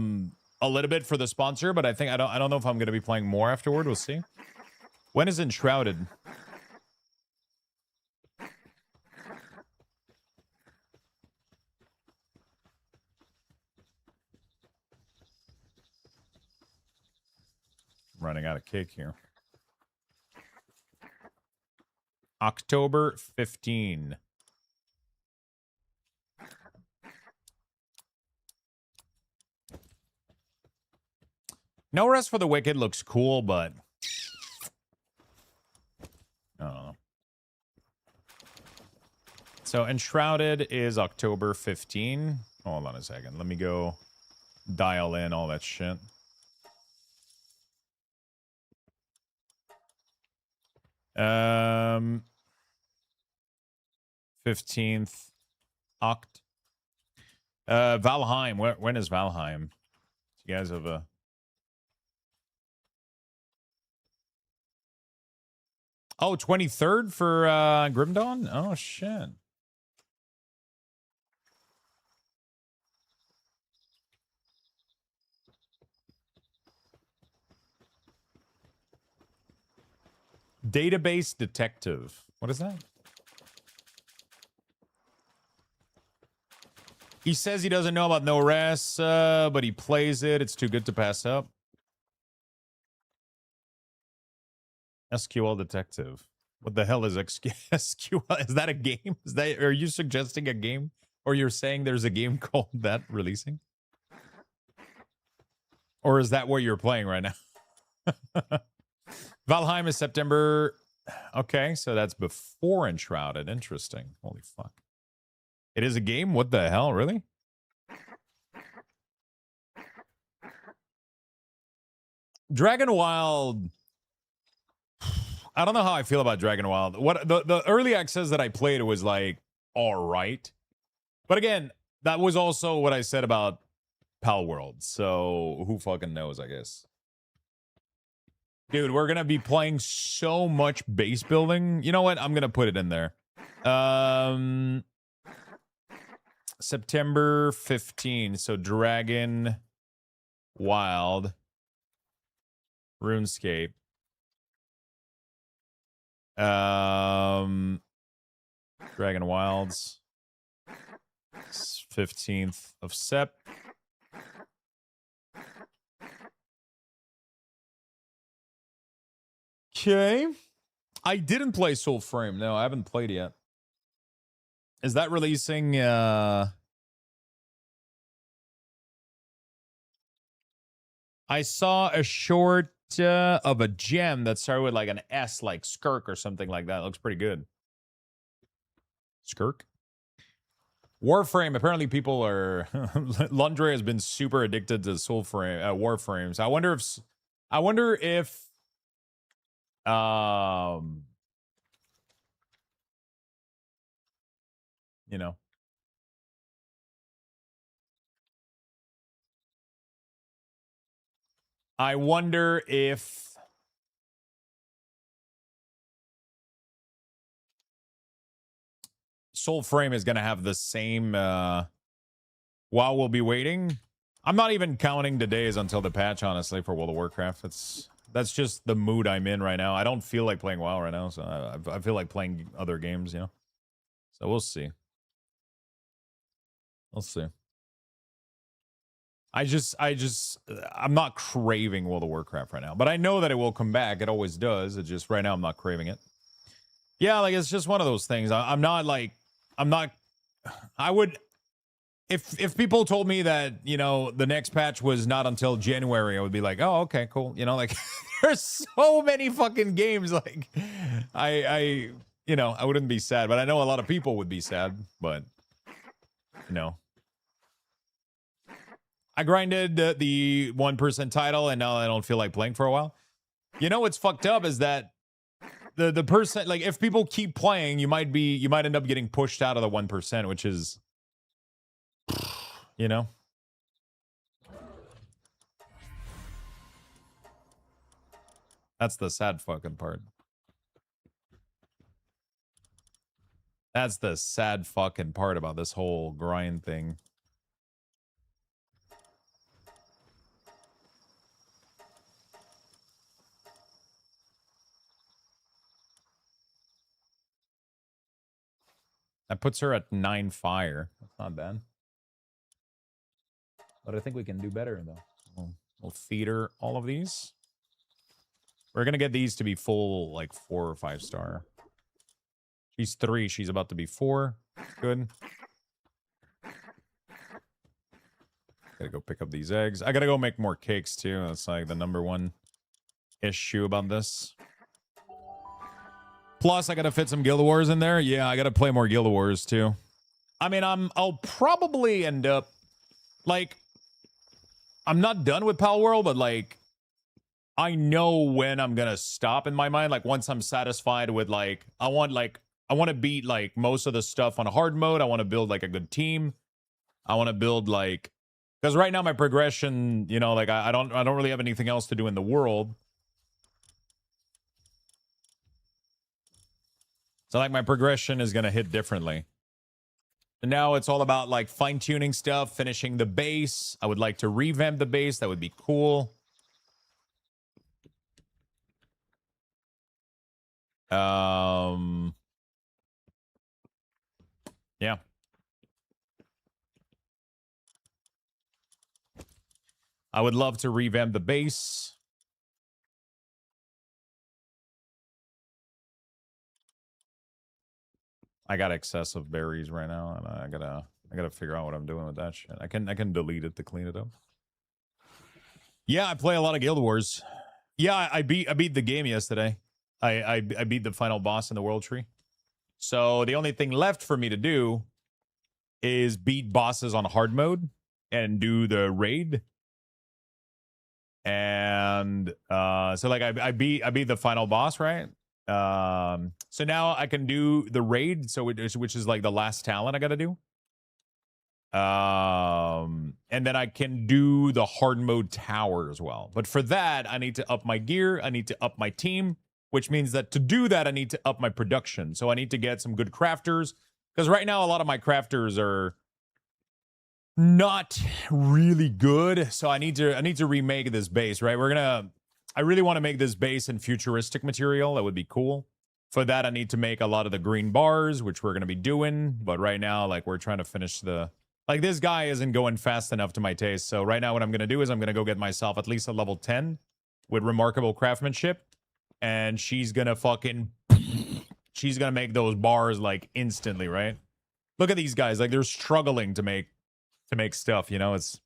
little bit for the sponsor, but I don't know if I'm going to be playing more afterward. We'll see. When is Enshrouded? Running out of cake here. October 15. No Rest for the Wicked looks cool, but I don't know. So Enshrouded is October 15. Hold on a second. Let me go dial in all that shit. Um, 15th Oct. Valheim. When is Valheim? You guys have a... Oh, 23rd for Grim Dawn? Oh, shit. Database Detective. What is that? He says he doesn't know about No Rest, but he plays it. It's too good to pass up. SQL Detective. What the hell is SQL? Is that a game? Are you suggesting a game? Or you're saying there's a game called that releasing? Or is that what you're playing right now? Valheim is September. Okay, so that's before Enshrouded. Interesting. Holy fuck. It is a game? What the hell? Really? Dragon Wild. I don't know how I feel about Dragon Wild. What the early access that I played was like all right. But again, that was also what I said about Palworld. So who fucking knows, I guess. Dude, we're going to be playing so much base building. You know what? I'm going to put it in there. September 15. So Dragon Wild. RuneScape. Dragon Wilds. 15th of Sep. Okay. I didn't play Soul Frame. No, I haven't played yet. Is that releasing I saw a short of a gem that started with like an S, like Skirk or something like that. It looks pretty good. Skirk? Warframe. Apparently people are... Lundre has been super addicted to Soulframe, Warframes. I wonder if... You know. I wonder if Soul Frame is gonna have the same while we'll be waiting. I'm not even counting the days until the patch, honestly, for World of Warcraft. That's just the mood I'm in right now. I don't feel like playing WoW right now, so I feel like playing other games, you know? So we'll see. We'll see. I'm not craving World of Warcraft right now, but I know that it will come back. It always does. It's just right now I'm not craving it. Yeah, like it's just one of those things. I would, if people told me that, you know, the next patch was not until January, I would be like, oh, okay, cool. You know, like there's so many fucking games. Like I, you know, I wouldn't be sad, but I know a lot of people would be sad, but you know. I grinded the 1% title, and now I don't feel like playing for a while. You know what's fucked up is that the person, like, if people keep playing, you might end up getting pushed out of the 1%, which is, you know. That's the sad fucking part. That's the sad fucking part about this whole grind thing. That puts her at 9 fire. That's not bad. But I think we can do better, though. We'll feed her all of these. We're going to get these to be full, like, 4 or 5 star. She's 3. She's about to be 4. Good. Gotta go pick up these eggs. I gotta go make more cakes, too. That's, like, the #1 issue about this. Plus, I gotta fit some Guild Wars in there. Yeah, I gotta play more Guild Wars, too. I mean, I'll probably end up... Like, I'm not done with Palworld, but, like... I know when I'm gonna stop in my mind. Like, once I'm satisfied with, like... I want to beat, like, most of the stuff on a hard mode. I want to build, like, a good team. I want to build, like... Because right now, my progression, you know, like, I don't really have anything else to do in the world. So, like, my progression is going to hit differently. And now it's all about, like, fine-tuning stuff, finishing the base. I would like to revamp the base. That would be cool. Yeah. I would love to revamp the base. I got excessive berries right now, and I gotta figure out what I'm doing with that shit. I can delete it to clean it up. Yeah, I play a lot of Guild Wars. Yeah, I beat the game yesterday. I beat the final boss in the World Tree. So the only thing left for me to do is beat bosses on hard mode and do the raid. And so like I beat the final boss, right? So now I can do the raid, so which is like the last talent I gotta do. And then I can do the hard mode tower as well. But for that, I need to up my gear, I need to up my team, which means that to do that, I need to up my production. So I need to get some good crafters, because right now a lot of my crafters are not really good. So I need to remake this base, right? I really want to make this base in futuristic material. That would be cool. For that, I need to make a lot of the green bars, which we're going to be doing. But right now, like, we're trying to finish the... Like, this guy isn't going fast enough to my taste. So right now, what I'm going to do is I'm going to go get myself at least a level 10 with remarkable craftsmanship. And she's going to fucking... She's going to make those bars, like, instantly, right? Look at these guys. Like, they're struggling to make stuff, you know? It's...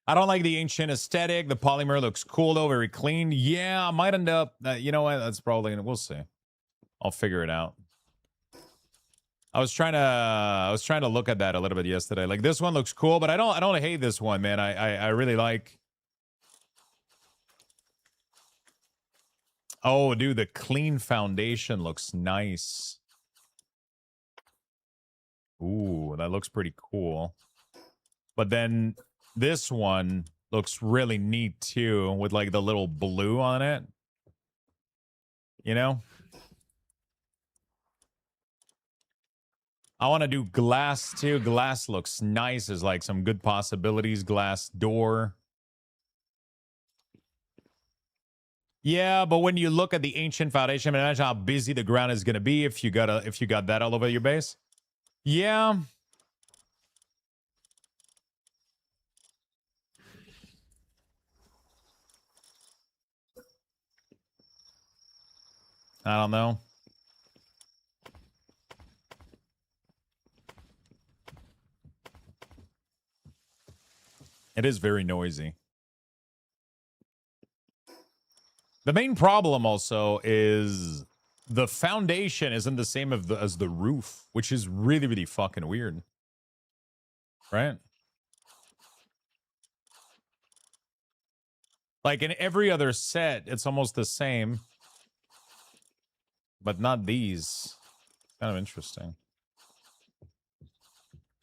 I don't like the ancient aesthetic. The polymer looks cool, though. Very clean. Yeah, I might end up... you know what? That's probably... We'll see. I'll figure it out. I was trying to look at that a little bit yesterday. Like, this one looks cool, but I don't hate this one, man. I really like... Oh, dude, the clean foundation looks nice. Ooh, that looks pretty cool. But then this one looks really neat too, with like the little blue on it. You know? I want to do glass too. Glass looks nice. There's like some good possibilities. Glass door. Yeah, but when you look at the ancient foundation, imagine how busy the ground is gonna be if you got that all over your base. Yeah. I don't know. It is very noisy. The main problem also is the foundation isn't the same as the roof, which is really, really fucking weird. Right? Like in every other set, it's almost the same. But not these. Kind of interesting.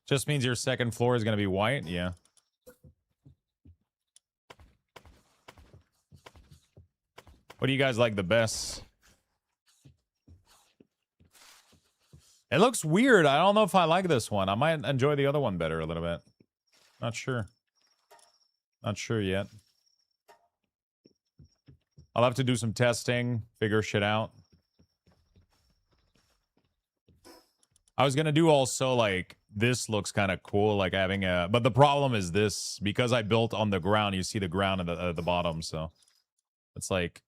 Just means your second floor is going to be white? Yeah. What do you guys like the best? It looks weird. I don't know if I like this one. I might enjoy the other one better a little bit. Not sure. Not sure yet. I'll have to do some testing, figure shit out. I was gonna do also like this looks kind of cool, like having a. But the problem is this, because I built on the ground. You see the ground at the bottom, so it's like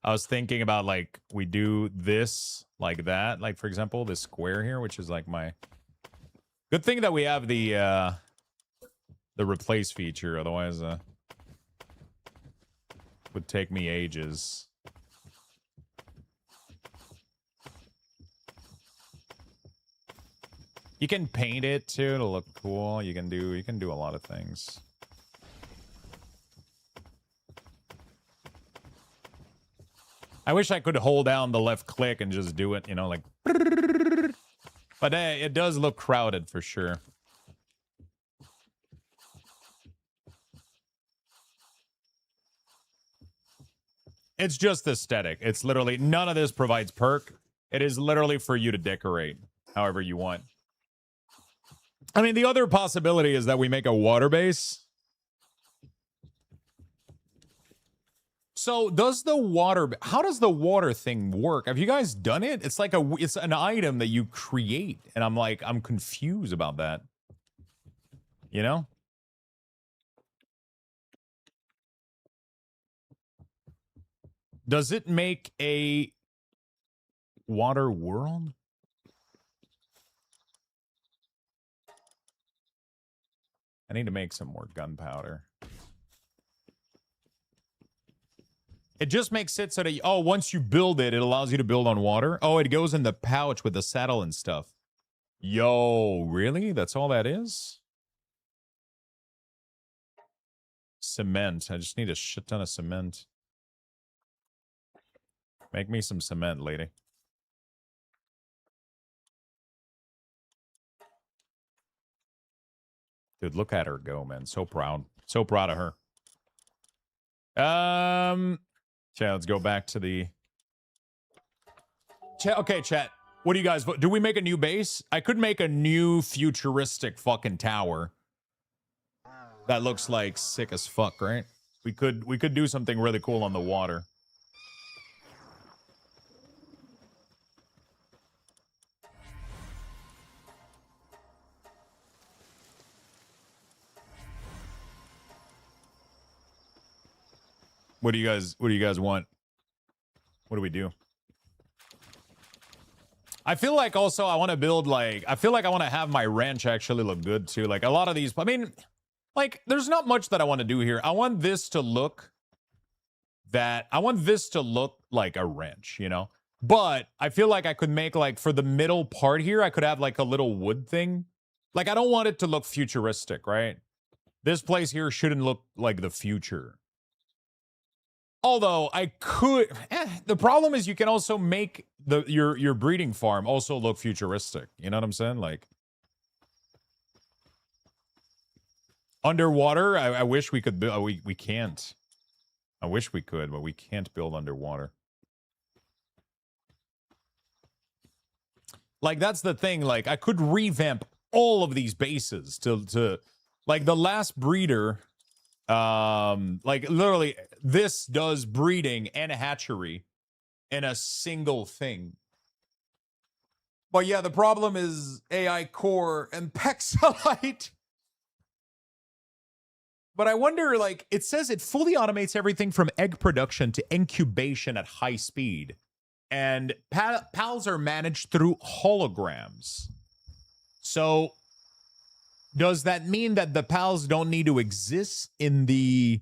I was thinking about like we do this like that, like for example this square here, which is like my. Good thing that we have the replace feature, otherwise would take me ages. You can paint it too to look cool. You can do a lot of things. I wish I could hold down the left click and just do it, you know, like. But it does look crowded for sure. It's just aesthetic. It's literally none of this provides perk. It is literally for you to decorate however you want. I mean, the other possibility is that we make a water base. So does the water, how does the water thing work? Have you guys done it? It's like it's an item that you create. And I'm confused about that. You know? Does it make a water world? I need to make some more gunpowder. It just makes it so that, oh, once you build it, it allows you to build on water. Oh, it goes in the pouch with the saddle and stuff. Yo, really? That's all that is? Cement. I just need a shit ton of cement. Make me some cement, lady. Dude, look at her go, man. So proud. So proud of her. Chat, let's go back to the... Chat, okay, chat. What do you guys... Do we make a new base? I could make a new futuristic fucking tower. That looks like sick as fuck, right? We could do something really cool on the water. What do you guys want? What do we do? I feel like also I want to build like, I feel like I want to have my ranch actually look good too. Like a lot of these, I mean, like there's not much that I want to do here. I want this to look like a ranch, you know? But I feel like I could make like for the middle part here, I could have like a little wood thing. Like I don't want it to look futuristic, right? This place here shouldn't look like the future. Although I could, the problem is you can also make your breeding farm also look futuristic. You know what I'm saying? Like underwater. I wish we could build. We can't. I wish we could, but we can't build underwater. Like, that's the thing. Like, I could revamp all of these bases to like the last breeder. Like literally, this does breeding and hatchery in a single thing. But yeah, the problem is AI core and Pexelite. But I wonder, like, it says it fully automates everything from egg production to incubation at high speed. And pals are managed through holograms. So does that mean that the pals don't need to exist in the...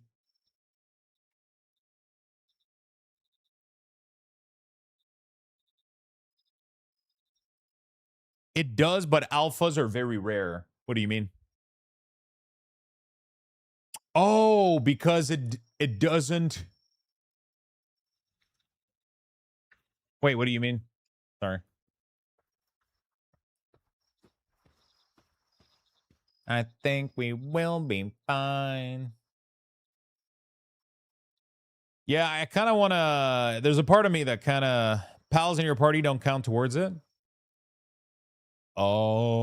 It does, but alphas are very rare. What do you mean? Oh, because it doesn't... Wait, what do you mean? Sorry. I think we will be fine. Yeah, I kind of want to... There's a part of me that kind of... Pals in your party don't count towards it. Oh.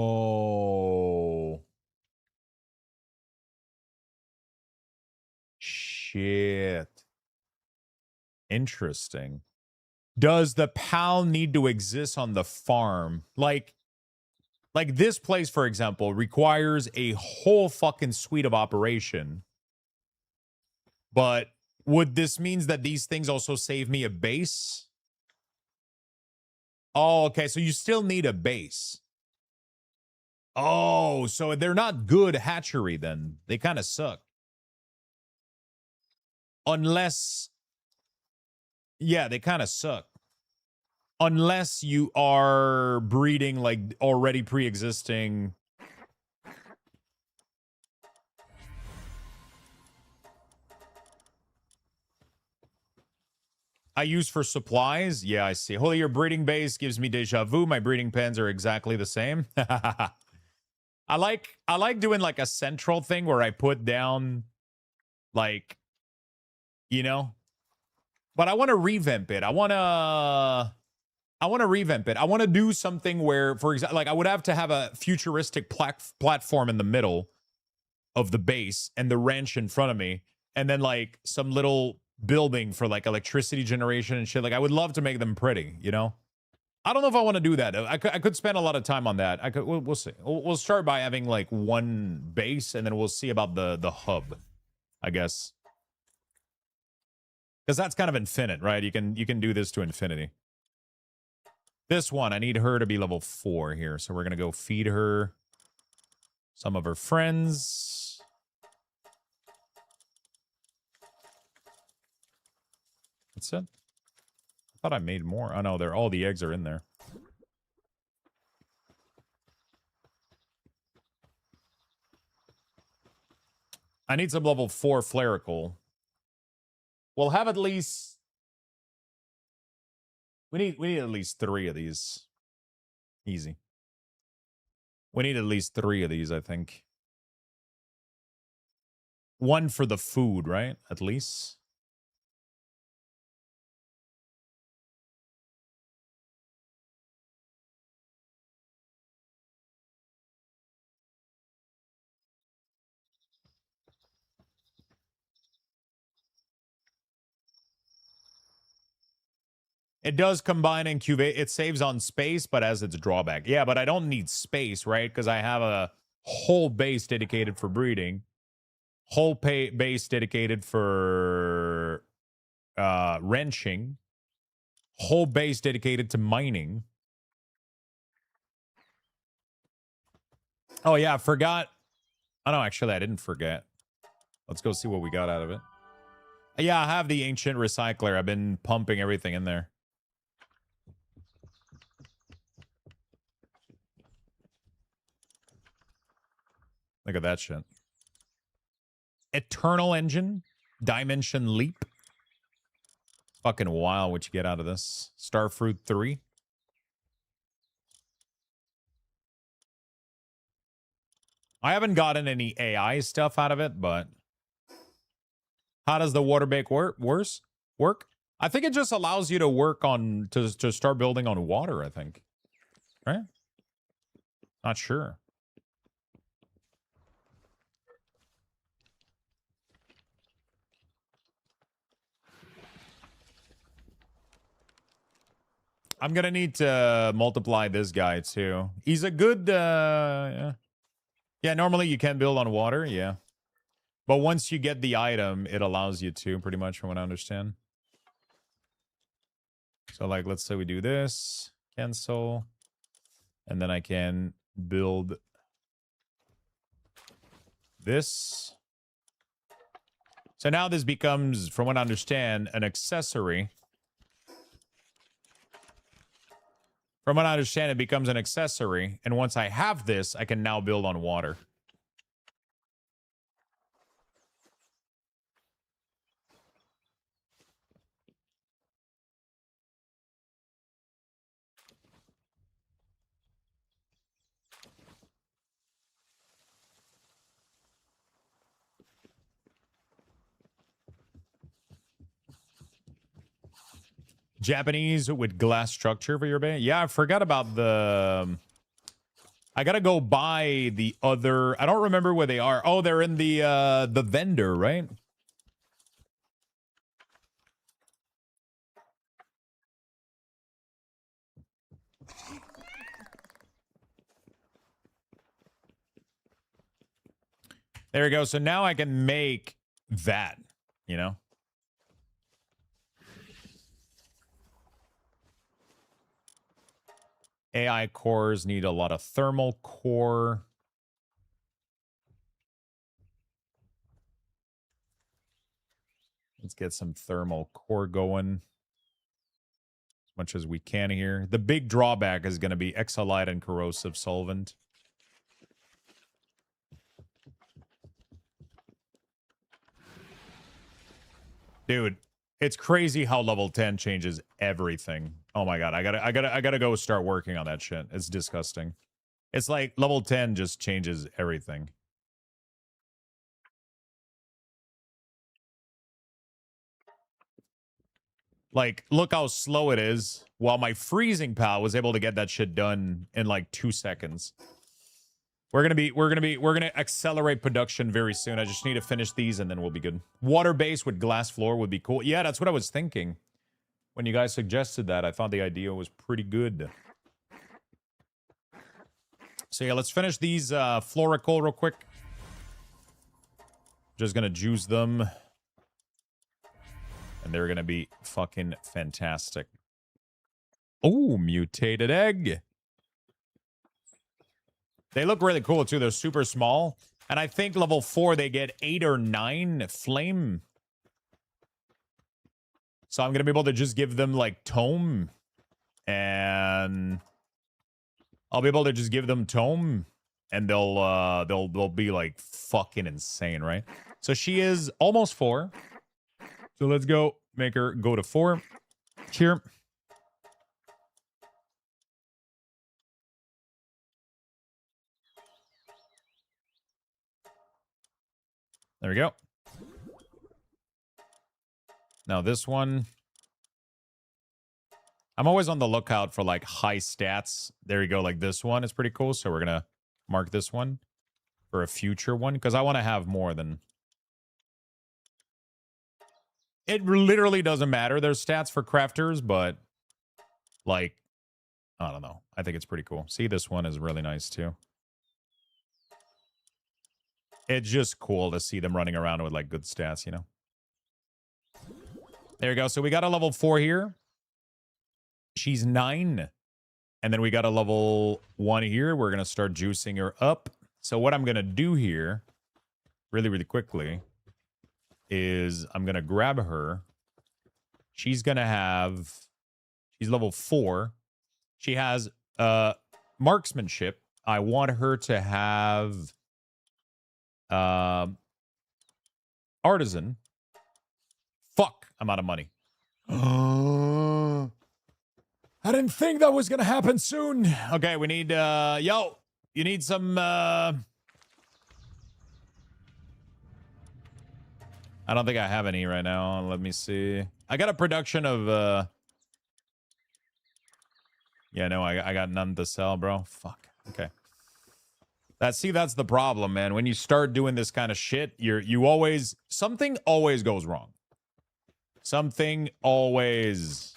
Shit. Interesting. Does the pal need to exist on the farm? Like this place, for example, requires a whole fucking suite of operation. But would this means that these things also save me a base? Oh, okay. So you still need a base. Oh, so they're not good hatchery then. They kind of suck. Unless, yeah, they kind of suck. Unless you are breeding like already pre-existing. I use for supplies. Yeah, I see. Holy, your breeding base gives me deja vu. My breeding pens are exactly the same. I like doing like a central thing where I put down like, you know, but I want to revamp it. I want to revamp it. I want to do something where, for example, like I would have to have a futuristic platform in the middle of the base and the ranch in front of me. And then like some little building for like electricity generation and shit. Like I would love to make them pretty, you know? I don't know if I want to do that. I could spend a lot of time on that. We'll see. We'll start by having like one base and then we'll see about the hub, I guess. Because that's kind of infinite, right? You can do this to infinity. This one, I need her to be level 4 here. So we're going to go feed her some of her friends. That's it. I thought I made more. Oh, no, all the eggs are in there. I need some level 4 Flerical. We'll have at least... We need at least 3 of these. Easy. We need at least 3 of these, I think. 1 for the food, right? At least. It does combine and incubate. It saves on space, but has its drawback. Yeah, but I don't need space, right? Because I have a whole base dedicated for breeding. Whole base dedicated for wrenching. Whole base dedicated to mining. Oh, yeah, I forgot. Oh, no, actually, I didn't forget. Let's go see what we got out of it. Yeah, I have the ancient recycler. I've been pumping everything in there. Look at that shit. Eternal engine. Dimension leap. Fucking wild what you get out of this. Starfruit 3. I haven't gotten any AI stuff out of it, but... How does the water bake work? I think it just allows you to work on... To start building on water, I think. right? Not sure. I'm gonna need to multiply this guy too. He's a good yeah, normally you can build on water, yeah. But once you get the item, it allows you to, pretty much from what I understand. So like let's say we do this, cancel, and then I can build this. So now this becomes, from what I understand, an accessory. From what I understand, it becomes an accessory. And once I have this, I can now build on water. Japanese with glass structure for your bay. Yeah, I forgot about the... I gotta go buy the other... I don't remember where they are. Oh, they're in the vendor, right? There we go. So now I can make that, you know? AI cores need a lot of thermal core. Let's get some thermal core going as much as we can here. The big drawback is going to be exolite and corrosive solvent. Dude, it's crazy how level 10 changes everything. Oh my god, I gotta go start working on that shit. It's disgusting. It's like level 10 just changes everything. Like, look how slow it is, while my freezing pal was able to get that shit done in like 2 seconds. We're gonna accelerate production very soon. I just need to finish these and then we'll be good. Water base with glass floor would be cool. Yeah, that's what I was thinking. When you guys suggested that, I thought the idea was pretty good. So yeah, let's finish these floricle real quick. Just gonna juice them. And they're gonna be fucking fantastic. Oh, mutated egg. They look really cool too. They're super small. And I think level 4 they get 8 or 9 flame. So I'm gonna be able to just give them like tome. And I'll be able to just give them tome. And they'll be like fucking insane, right? So she is almost 4. So let's go make her go to 4. Here. There we go. Now this one. I'm always on the lookout for like high stats. There you go. Like this one is pretty cool. So we're going to mark this one for a future one because I want to have more than... It literally doesn't matter. There's stats for crafters, but like, I don't know. I think it's pretty cool. See, this one is really nice too. It's just cool to see them running around with like good stats, you know? There you go. So we got a level 4 here. She's 9. And then we got a level 1 here. We're going to start juicing her up. So what I'm going to do here really, really quickly is I'm going to grab her. She's going to have... She's level 4. She has marksmanship. I want her to have artisan. Fuck, I'm out of money. I didn't think that was going to happen soon. Okay, we need... yo, you need some... I don't think I have any right now. Let me see. I got a production of... Yeah, no, I got none to sell, bro. Fuck. Okay. That's the problem, man. When you start doing this kind of shit, something always goes wrong. Something always,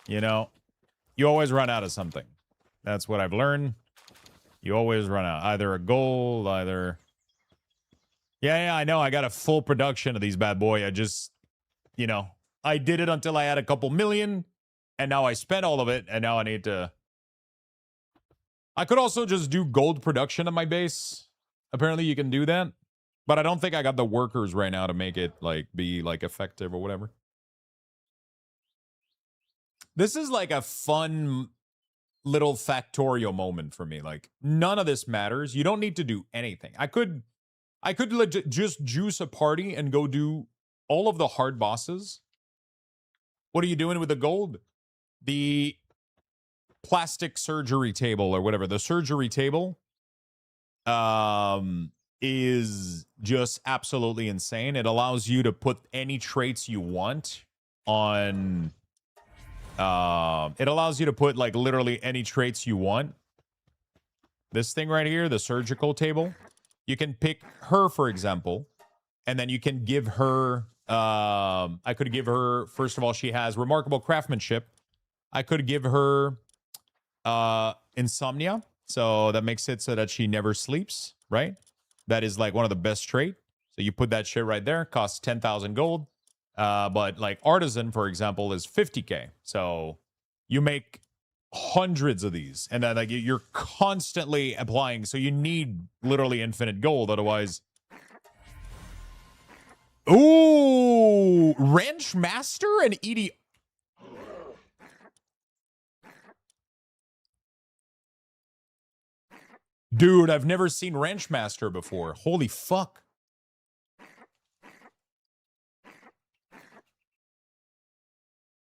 you always run out of something. That's what I've learned. You always run out. Either a gold, either... Yeah, I know. I got a full production of these bad boy. I just, I did it until I had a couple million, and now I spent all of it, and now I need to... I could also just do gold production on my base. Apparently you can do that. But I don't think I got the workers right now to make it, be, effective or whatever. This is, a fun little factorial moment for me. None of this matters. You don't need to do anything. I could legit just juice a party and go do all of the hard bosses. What are you doing with the gold? The plastic surgery table or whatever. The surgery table is just absolutely insane. It allows you to put any traits you want on... it allows you to put, literally any traits you want. This thing right here, the surgical table. You can pick her, for example, and then you can give her... I could give her... First of all, she has remarkable craftsmanship. I could give her insomnia. So that makes it so that she never sleeps, right? That is, one of the best trait. So you put that shit right there. Costs 10,000 gold. But artisan, for example, is 50k. So you make hundreds of these, and then you're constantly applying. So you need literally infinite gold, otherwise. Ooh, wrench master and ED. Dude, I've never seen wrench master before. Holy fuck.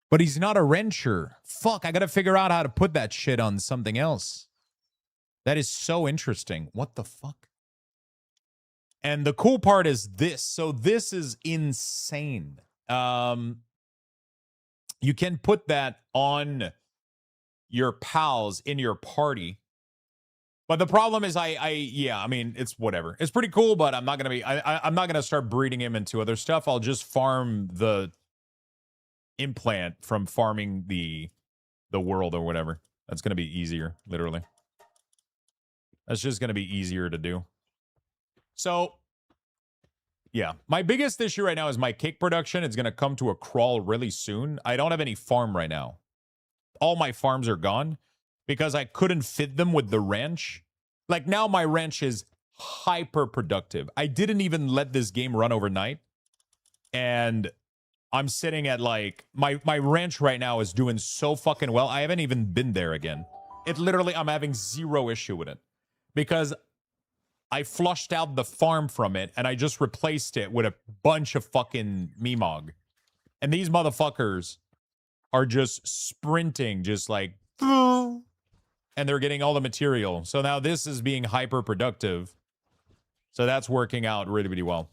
But he's not a wrencher. Fuck, I gotta figure out how to put that shit on something else. That is so interesting. What the fuck? And the cool part is this. So this is insane. You can put that on your pals in your party. But the problem is I mean, it's whatever. It's pretty cool, but I'm not going to be, I'm not going to start breeding him into other stuff. I'll just farm the implant from farming the world or whatever. That's going to be easier, literally. That's just going to be easier to do. So, yeah. My biggest issue right now is my cake production. It's going to come to a crawl really soon. I don't have any farm right now. All my farms are gone because I couldn't fit them with the ranch. Now my ranch is hyper productive. I didn't even let this game run overnight. And I'm sitting at my ranch right now is doing so fucking well. I haven't even been there again. It literally, I'm having zero issue with it. Because I flushed out the farm from it and I just replaced it with a bunch of fucking Meemog. And these motherfuckers are just sprinting, just and they're getting all the material. So now this is being hyper productive. So that's working out really, really well.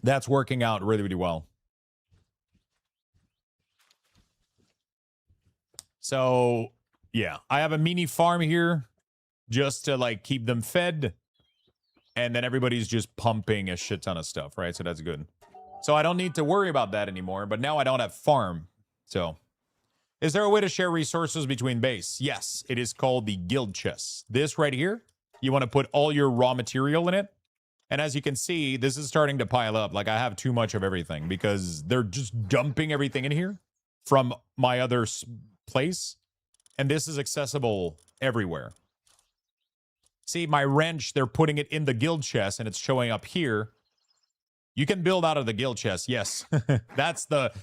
That's working out really, really well. So, yeah, I have a mini farm here just to keep them fed. And then everybody's just pumping a shit ton of stuff, right? So that's good. So I don't need to worry about that anymore. But now I don't have farm. So, is there a way to share resources between base? Yes, it is called the guild chest. This right here, you want to put all your raw material in it. And as you can see, this is starting to pile up. I have too much of everything because they're just dumping everything in here from my other place. And this is accessible everywhere. See, my wrench, they're putting it in the guild chest and it's showing up here. You can build out of the guild chest. Yes,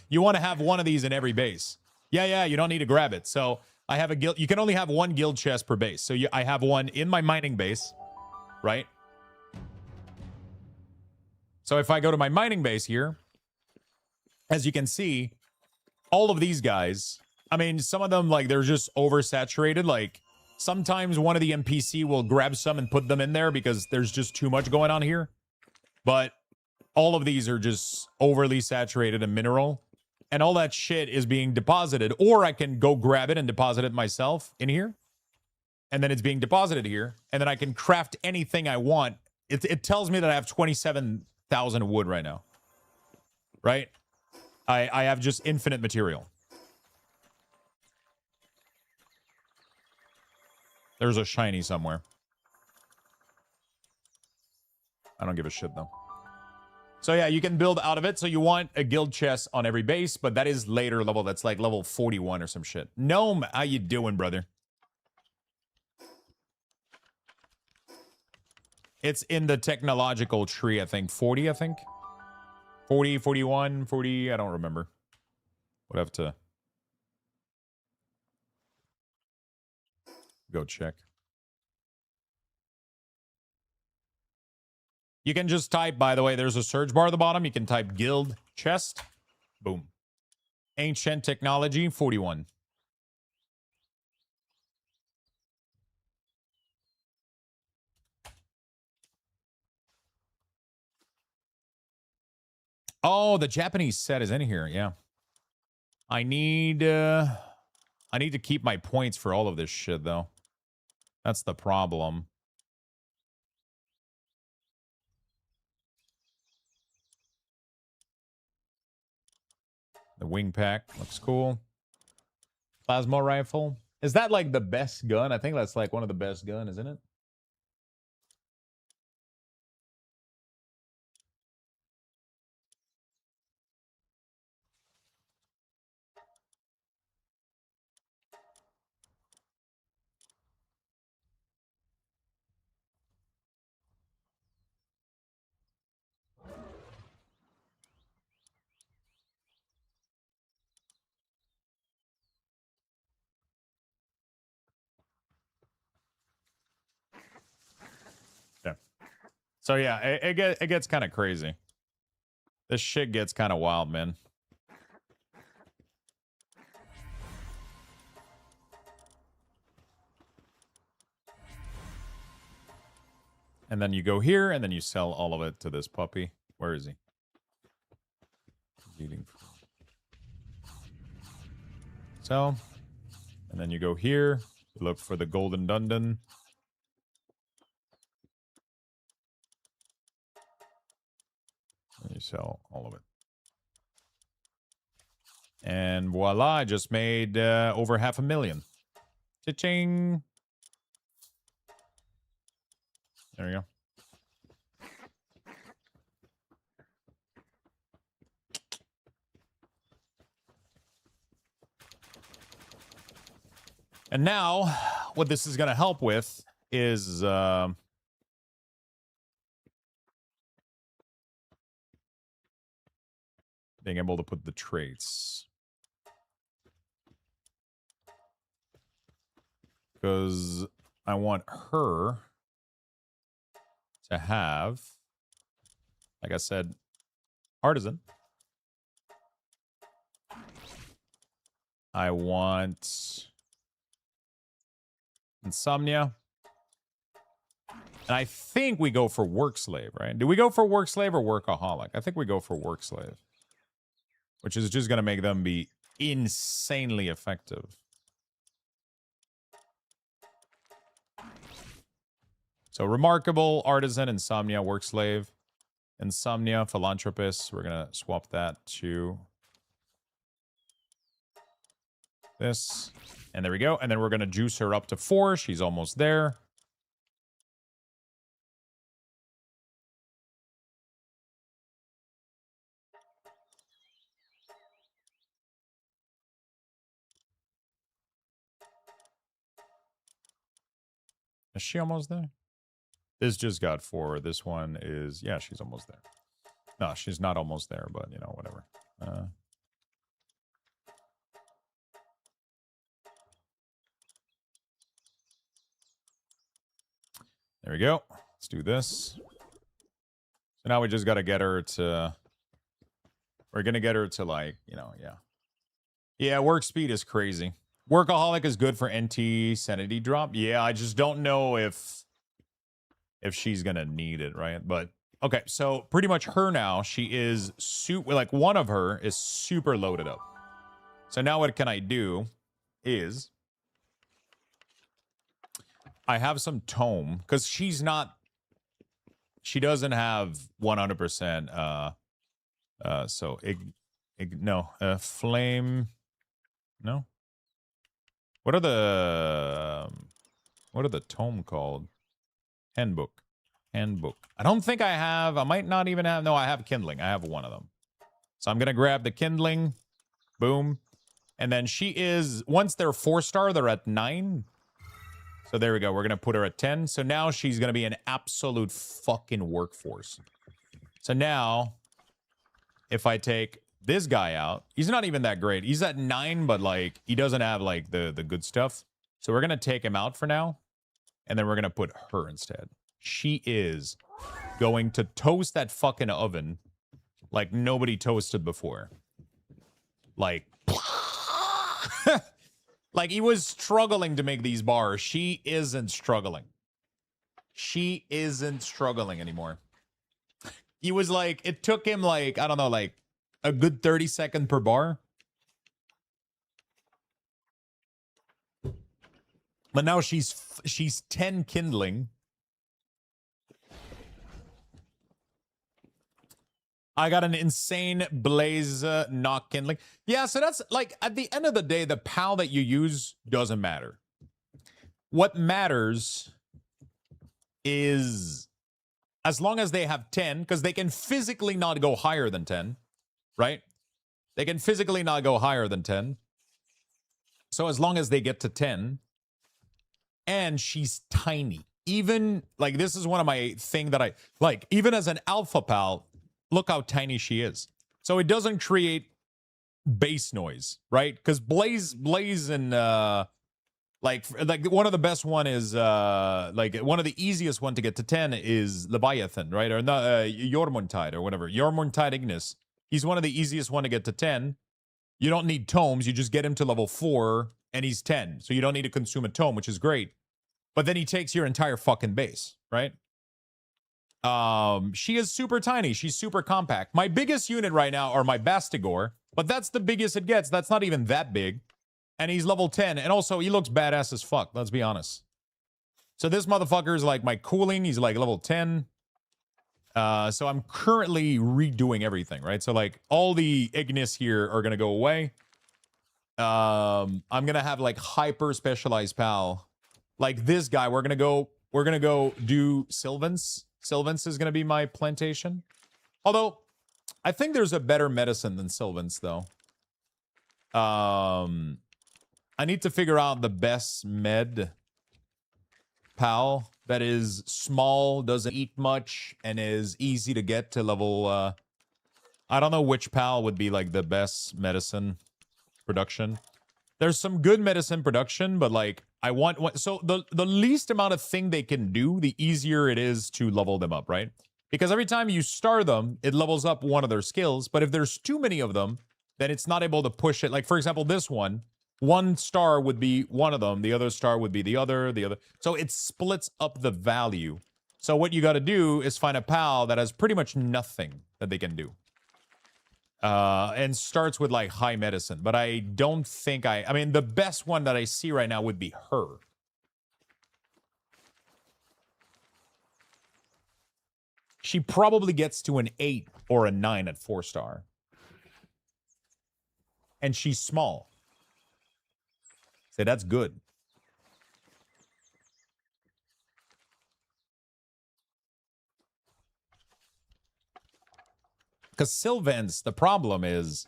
you want to have one of these in every base. Yeah, you don't need to grab it. So I have a guild. You can only have one guild chest per base. So I have one in my mining base, right? So if I go to my mining base here, as you can see, all of these guys, I mean, some of them, they're just oversaturated. Sometimes one of the NPC will grab some and put them in there because there's just too much going on here. But all of these are just overly saturated in mineral. And all that shit is being deposited. Or I can go grab it and deposit it myself in here. And then it's being deposited here. And then I can craft anything I want. It tells me that I have 27,000 wood right now. Right? I have just infinite material. There's a shiny somewhere. I don't give a shit, though. So yeah, you can build out of it. So you want a guild chest on every base, but that is later level. That's like level 41 or some shit. Gnome, how you doing, brother? It's in the technological tree, I think. 40, I think. 40, 41, 40, I don't remember. Would have to go check. You can just type, by the way, there's a search bar at the bottom. You can type guild chest. Boom. Ancient technology, 41. Oh, the Japanese set is in here. Yeah. I need to keep my points for all of this shit, though. That's the problem. The wing pack looks cool. Plasma rifle. Is that like the best gun? I think that's like one of the best gun, isn't it? Yeah. So yeah, it gets kind of crazy. This shit gets kind of wild, man. And then you go here, and then you sell all of it to this puppy. Where is he? He's eating. Sell. And then you go here. Look for the golden dundon. And you sell all of it. And voila, I just made over 500,000. Cha-ching. There we go. And now, what this is going to help with is being able to put the traits. Because I want her to have, like I said, artisan. I want insomnia. And I think we go for work slave, right? Do we go for work slave or workaholic? I think we go for work slave, which is just going to make them be insanely effective. So remarkable, artisan, insomnia, work slave, insomnia, philanthropist. We're going to swap that to this. And there we go. And then we're going to juice her up to 4. She's almost there. Is she almost there? This just got 4. This one is, yeah, she's almost there. No, she's not almost there, but, you know, whatever. There we go. Let's do this. So now we just got to get her to... We're going to get her to, like, you know, yeah. Yeah, work speed is crazy. Workaholic is good for NT sanity drop. Yeah, I just don't know if she's going to need it, right? But Okay, so pretty much her now, she is like one of her is super loaded up. So now what can I do is I have some tome because she doesn't have 100% so no flame, no. What are the tome called? Handbook. I don't think I have. I might not even have. No, I have kindling. I have one of them. So I'm gonna grab the kindling. Boom. And then she is, once they're 4-star, they're at 9. So there we go. We're gonna put her at 10. So now she's gonna be an absolute fucking workforce. So now, if I take this guy out, he's not even that great. He's at 9, but like he doesn't have like the good stuff. So we're gonna take him out for now, and then we're gonna put her instead. She is going to toast that fucking oven like nobody toasted before. Like, like he was struggling to make these bars. She isn't struggling. She isn't struggling anymore. He was like, it took him like, I don't know, like a good 30 seconds per bar. But now she's 10 kindling. I got an insane blaze knock kindling. Yeah, so that's like at the end of the day, the PAL that you use doesn't matter. What matters is as long as they have 10, because they can physically not go higher than 10, right? They can physically not go higher than 10. So as long as they get to 10, and she's tiny. Even like this is one of my thing that I like, even as an alpha PAL. Look how tiny she is. So it doesn't create bass noise, right? Because Blaze and like one of the best one is like one of the easiest one to get to 10 is Leviathan, right? Or Jormuntide or whatever. Jormuntide Ignis. He's one of the easiest one to get to 10. You don't need tomes. You just get him to level 4 and he's 10. So you don't need to consume a tome, which is great. But then he takes your entire fucking base, right? She is super tiny. She's super compact. My biggest unit right now are my Bastigor, but that's the biggest it gets. That's not even that big. And he's level 10. And also, he looks badass as fuck. Let's be honest. So this motherfucker is like my cooling. He's like level 10. So I'm currently redoing everything, right? So like all the Ignis here are going to go away. I'm going to have like hyper specialized PAL. Like this guy, we're going to go do Sylvans. Sylvans is going to be my plantation. Although, I think there's a better medicine than Sylvans, though. I need to figure out the best med PAL that is small, doesn't eat much, and is easy to get to level... I don't know which PAL would be, like, the best medicine production. There's some good medicine production, but, like, I want... So, the least amount of thing they can do, the easier it is to level them up, right? Because every time you star them, it levels up one of their skills, but if there's too many of them, then it's not able to push it. Like, for example, this one star would be one of them, the other star would be the other. So it splits up the value. So what you got to do is find a PAL that has pretty much nothing that they can do. And starts with like high medicine, but I don't think I mean, the best one that I see right now would be her. She probably gets to an 8 or a 9 at 4-star. And she's small. So that's good. Because Sylvans, the problem is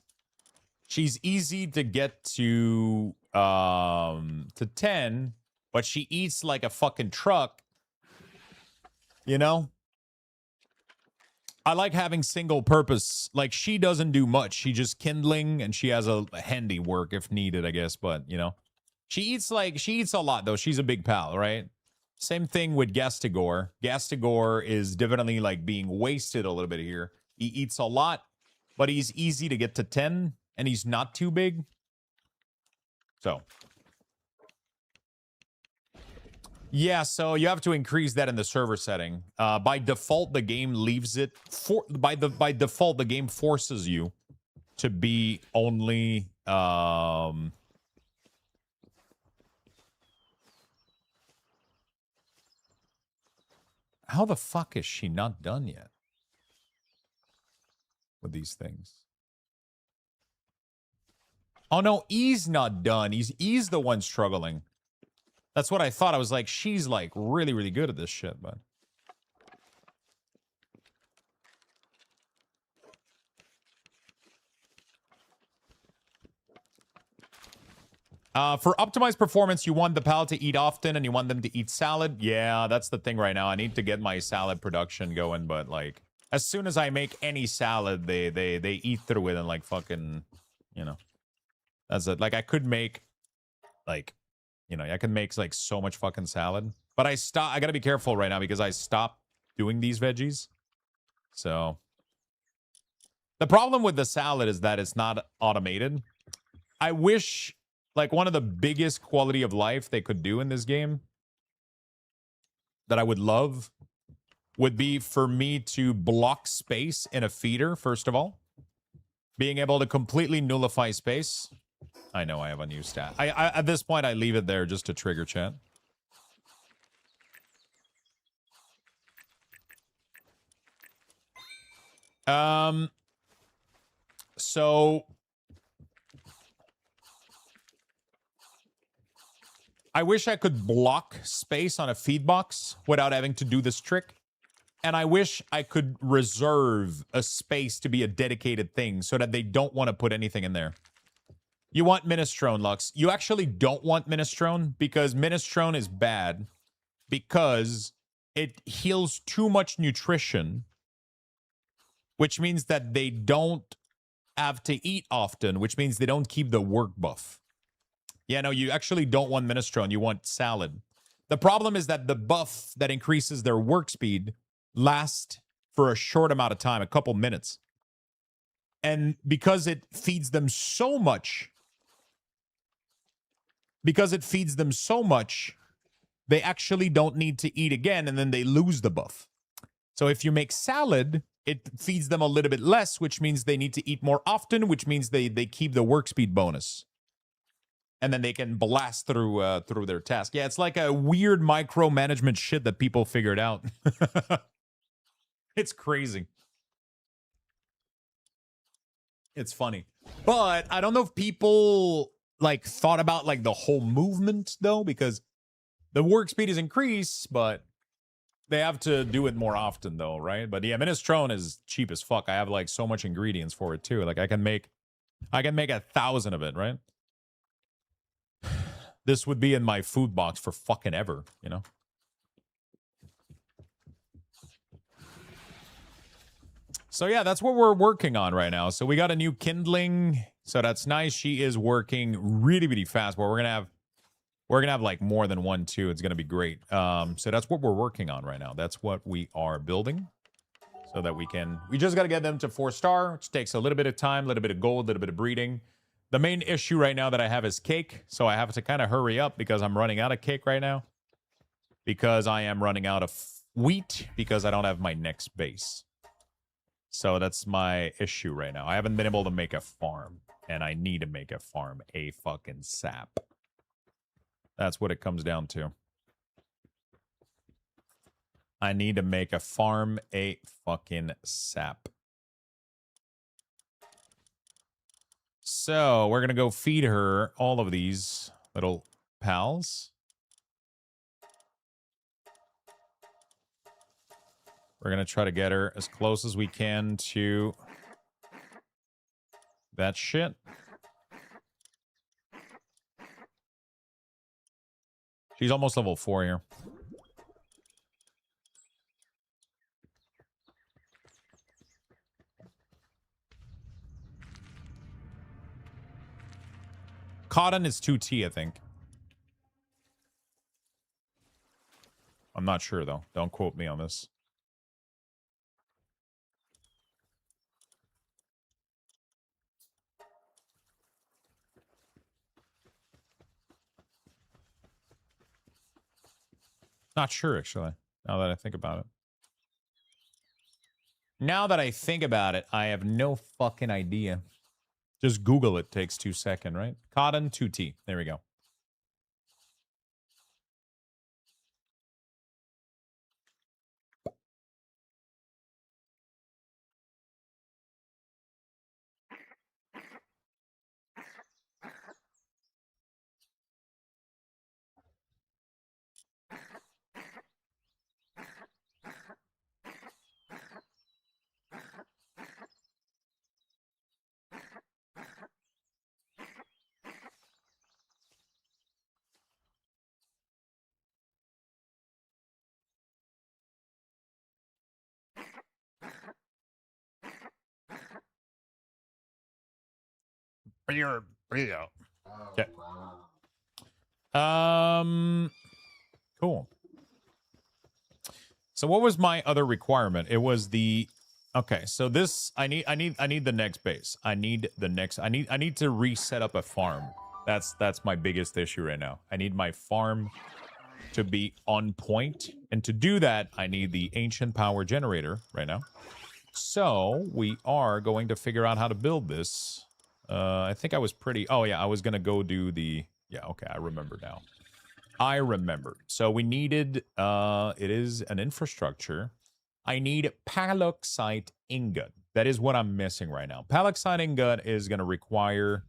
she's easy to get to 10, but she eats like a fucking truck. You know? I like having single purpose. Like, she doesn't do much. She just kindling, and she has a handiwork if needed, I guess. But, you know, she eats a lot, though. She's a big pal, right? Same thing with Gastigor. Gastigor is definitely, like, being wasted a little bit here. He eats a lot, but he's easy to get to 10, and he's not too big. So. Yeah, so you have to increase that in the server setting. By default, the game leaves it by default the game forces you to be only how the fuck is she not done yet with these things? Oh no, E's not done. E's the one struggling. That's what I thought. I was like, she's like really, really good at this shit, but for optimized performance, you want the pal to eat often and you want them to eat salad. Yeah, that's the thing right now. I need to get my salad production going, but like as soon as I make any salad, they eat through it and like fucking, you know. That's it. Like I could make like, you know, I can make like so much fucking salad. But I gotta be careful right now because I stopped doing these veggies. So the problem with the salad is that it's not automated. I wish like one of the biggest quality of life they could do in this game that I would love would be for me to block space in a feeder, first of all. Being able to completely nullify space. I know I have a new stat. I at this point, I leave it there just to trigger chat. So I wish I could block space on a feed box without having to do this trick. And I wish I could reserve a space to be a dedicated thing so that they don't want to put anything in there. You want minestrone, Lux. You actually don't want minestrone because minestrone is bad because it heals too much nutrition, which means that they don't have to eat often, which means they don't keep the work buff. Yeah, no, you actually don't want minestrone. You want salad. The problem is that the buff that increases their work speed lasts for a short amount of time, a couple minutes. And because it feeds them so much, they actually don't need to eat again, and then they lose the buff. So if you make salad, it feeds them a little bit less, which means they need to eat more often, which means they keep the work speed bonus. And then they can blast through their task. Yeah, it's like a weird micromanagement shit that people figured out. It's crazy. It's funny. But I don't know if people like thought about like the whole movement though, because the work speed is increased, but they have to do it more often though, right? But yeah, minestrone is cheap as fuck. I have like so much ingredients for it too. Like I can make 1,000 of it, right? This would be in my food box for fucking ever, you know? So yeah, that's what we're working on right now. So we got a new kindling, so that's nice. She is working really, really fast. But we're gonna have like more than one too. It's gonna be great. So that's what we're working on right now. That's what we are building, so that we just gotta get them to 4-star, which takes a little bit of time, a little bit of gold, a little bit of breeding. The main issue right now that I have is cake, so I have to kind of hurry up because I'm running out of cake right now. Because I am running out of wheat because I don't have my next base. So that's my issue right now. I haven't been able to make a farm, and I need to make a farm a fucking sap. That's what it comes down to. I need to make a farm a fucking sap. So we're going to go feed her all of these little pals. We're going to try to get her as close as we can to that shit. She's almost level 4 here. Cotton is 2T, I think. I'm not sure, though. Don't quote me on this. Not sure, actually, now that I think about it. Now that I think about it, I have no fucking idea. Just Google it. Takes 2 seconds, right? Cotton 2T. There we go. Okay. Cool. So what was my other requirement? It was the okay, so this I need the next base. I need to reset up a farm. That's my biggest issue right now. I need my farm to be on point. And to do that, I need the ancient power generator right now. So we are going to figure out how to build this. I think I was pretty... Oh, yeah, I was going to go do the... Yeah, okay, I remember now. I remember. So we needed... it is an infrastructure. I need paloxite ingot. That is what I'm missing right now. Paloxite ingot is going to require...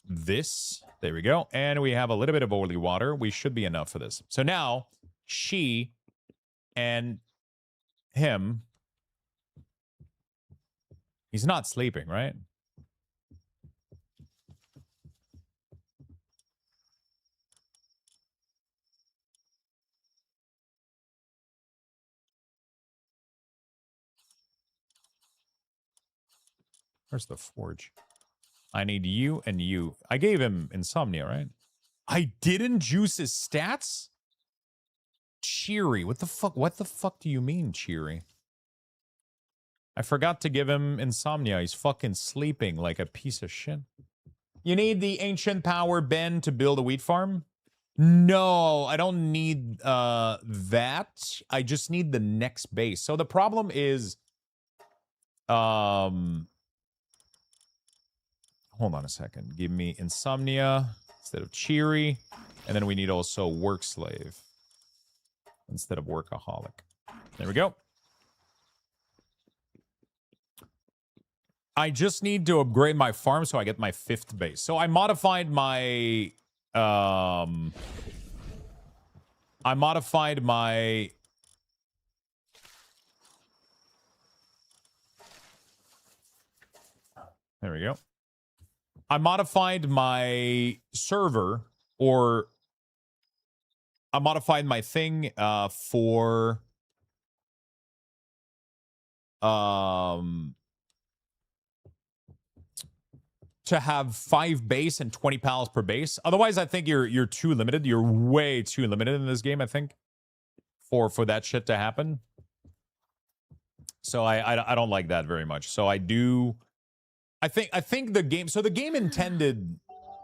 this. There we go. And we have a little bit of holy water. We should be enough for this. So now, she and him... He's not sleeping, right? Where's the forge? I need you and you. I gave him insomnia, right? I didn't juice his stats? Cheery. What the fuck? What the fuck do you mean, Cheery? I forgot to give him insomnia. He's fucking sleeping like a piece of shit. You need the ancient power Ben to build a wheat farm? No, I don't need that. I just need the next base. So the problem is hold on a second. Give me insomnia instead of cheery. And then we need also work slave instead of workaholic. There we go. I just need to upgrade my farm so I get my 5th base. So I modified my... There we go. I modified my server, or I modified my thing for to have 5 base and 20 pals per base. Otherwise, I think you're too limited. You're way too limited in this game, I think, for that shit to happen. So I don't like that very much. So I do. I think the game. So the game intended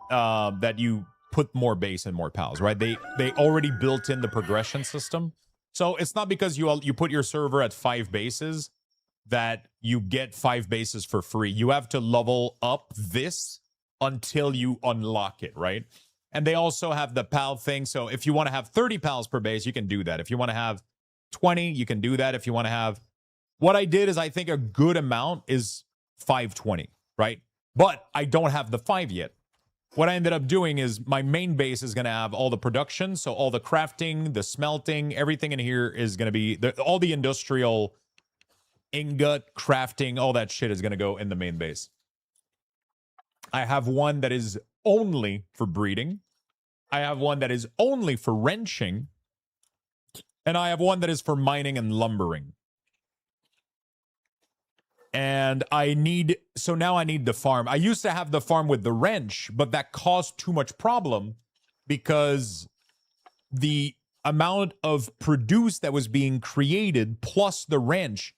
that you put more base and more pals, right? They already built in the progression system. So it's not because you put your server at 5 bases that you get 5 bases for free. You have to level up this until you unlock it, right? And they also have the pal thing. So if you want to have 30 pals per base, you can do that. If you want to have 20, you can do that. If you want to have... What I did is I think a good amount is 520, right? But I don't have the 5 yet. What I ended up doing is my main base is going to have all the production. So all the crafting, the smelting, everything in here is going to be... all the industrial... ingot, crafting, all that shit is going to go in the main base. I have one that is only for breeding. I have one that is only for wrenching. And I have one that is for mining and lumbering. And so now I need the farm. I used to have the farm with the wrench, but that caused too much problem because the amount of produce that was being created plus the wrench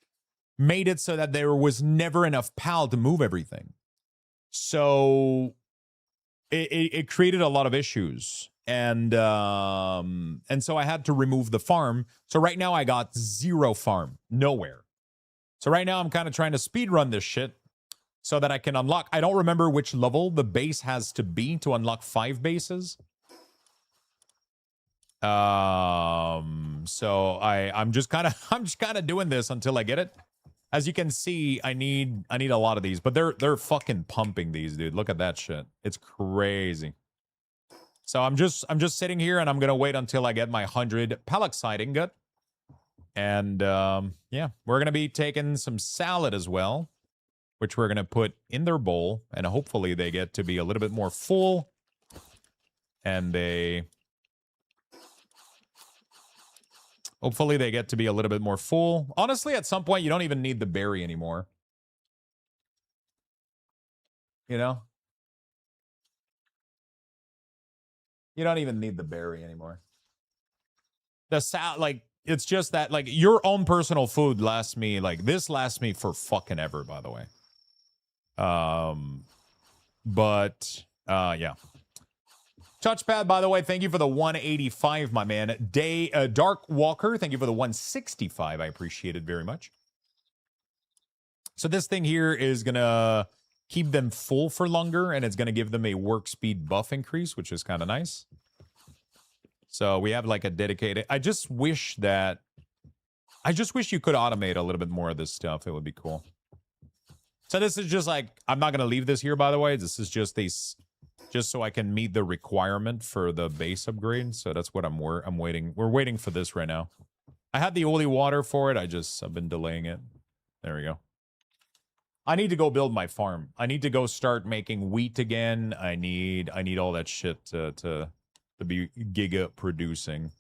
made it so that there was never enough pal to move everything. So it created a lot of issues. And so I had to remove the farm. So right now I got 0 farm, nowhere. So right now I'm kind of trying to speed run this shit so that I can unlock. I don't remember which level the base has to be to unlock 5 bases. So I'm just kind of doing this until I get it. As you can see, I need a lot of these, but they're fucking pumping these, dude. Look at that shit. It's crazy. So I'm just sitting here and I'm gonna wait until I get my 100 palaxite ingot. And yeah, we're gonna be taking some salad as well, which we're gonna put in their bowl, and hopefully they get to be a little bit more full. And hopefully they get to be a little bit more full. Honestly, at some point you don't even need the berry anymore. You know? You don't even need the berry anymore. The salad, like, it's just that, like, your own personal food lasts me, like, this lasts me for fucking ever, by the way. But yeah. Touchpad, by the way, thank you for the 185, my man. Dark Walker, thank you for the 165. I appreciate it very much. So this thing here is gonna keep them full for longer, and it's gonna give them a work speed buff increase, which is kind of nice. So we have like a dedicated. I just wish you could automate a little bit more of this stuff. It would be cool. So this is just like, I'm not gonna leave this here, by the way. This is just just so I can meet the requirement for the base upgrade. So that's what I'm waiting. We're waiting for this right now. I had the holy water for it. I've been delaying it. There we go. I need to go build my farm. I need to go start making wheat again. I need all that shit to be giga producing.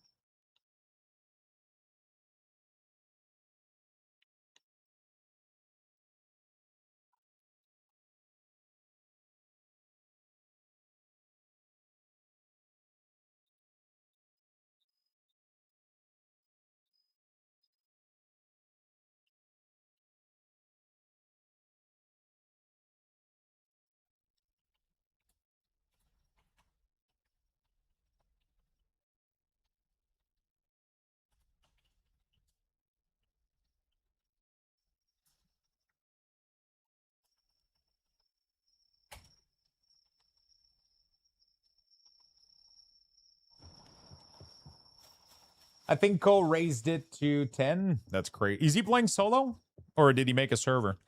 I think Cole raised it to 10. That's great. Is he playing solo? Or did he make a server?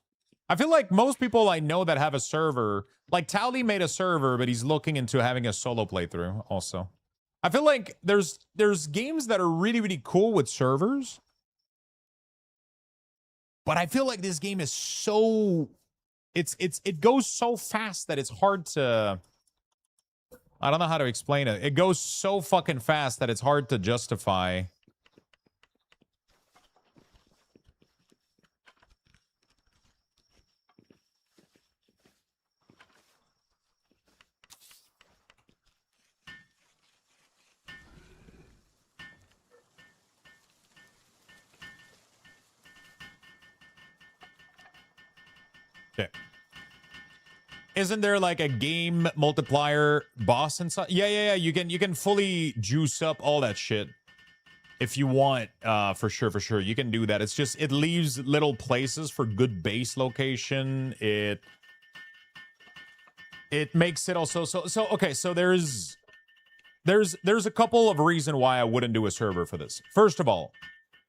I feel like most people I know that have a server, like Tally made a server, but he's looking into having a solo playthrough also. I feel like there's games that are really, really cool with servers. But I feel like this game is so... It goes so fast that it's hard to... I don't know how to explain it. It goes so fucking fast that it's hard to justify. Okay. Isn't there like a game multiplier boss and stuff? Yeah. You can fully juice up all that shit if you want. For sure. You can do that. It's just it leaves little places for good base location. It makes it also so okay. So there's a couple of reasons why I wouldn't do a server for this. First of all,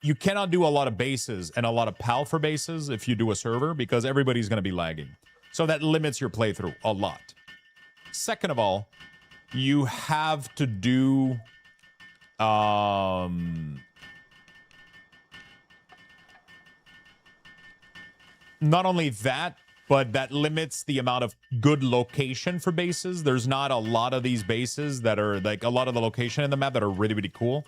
you cannot do a lot of bases and a lot of PAL for bases if you do a server because everybody's going to be lagging. So that limits your playthrough a lot. Second of all, you have to do not only that, but that limits the amount of good location for bases. There's not a lot of these bases that are like a lot of the location in the map that are really, really cool.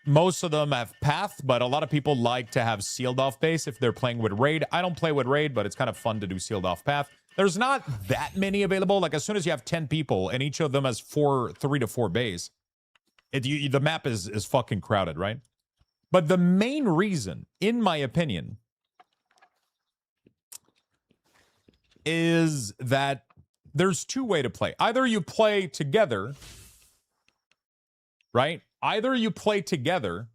Most of them have path, but a lot of people like to have sealed off base if they're playing with raid. I don't play with raid, but it's kind of fun to do sealed off path. There's not that many available. Like as soon as you have 10 people and each of them has 3 to 4 base, the map is fucking crowded, right? But the main reason, in my opinion, is that there's 2 ways to play. Either you play together right? Either you play together.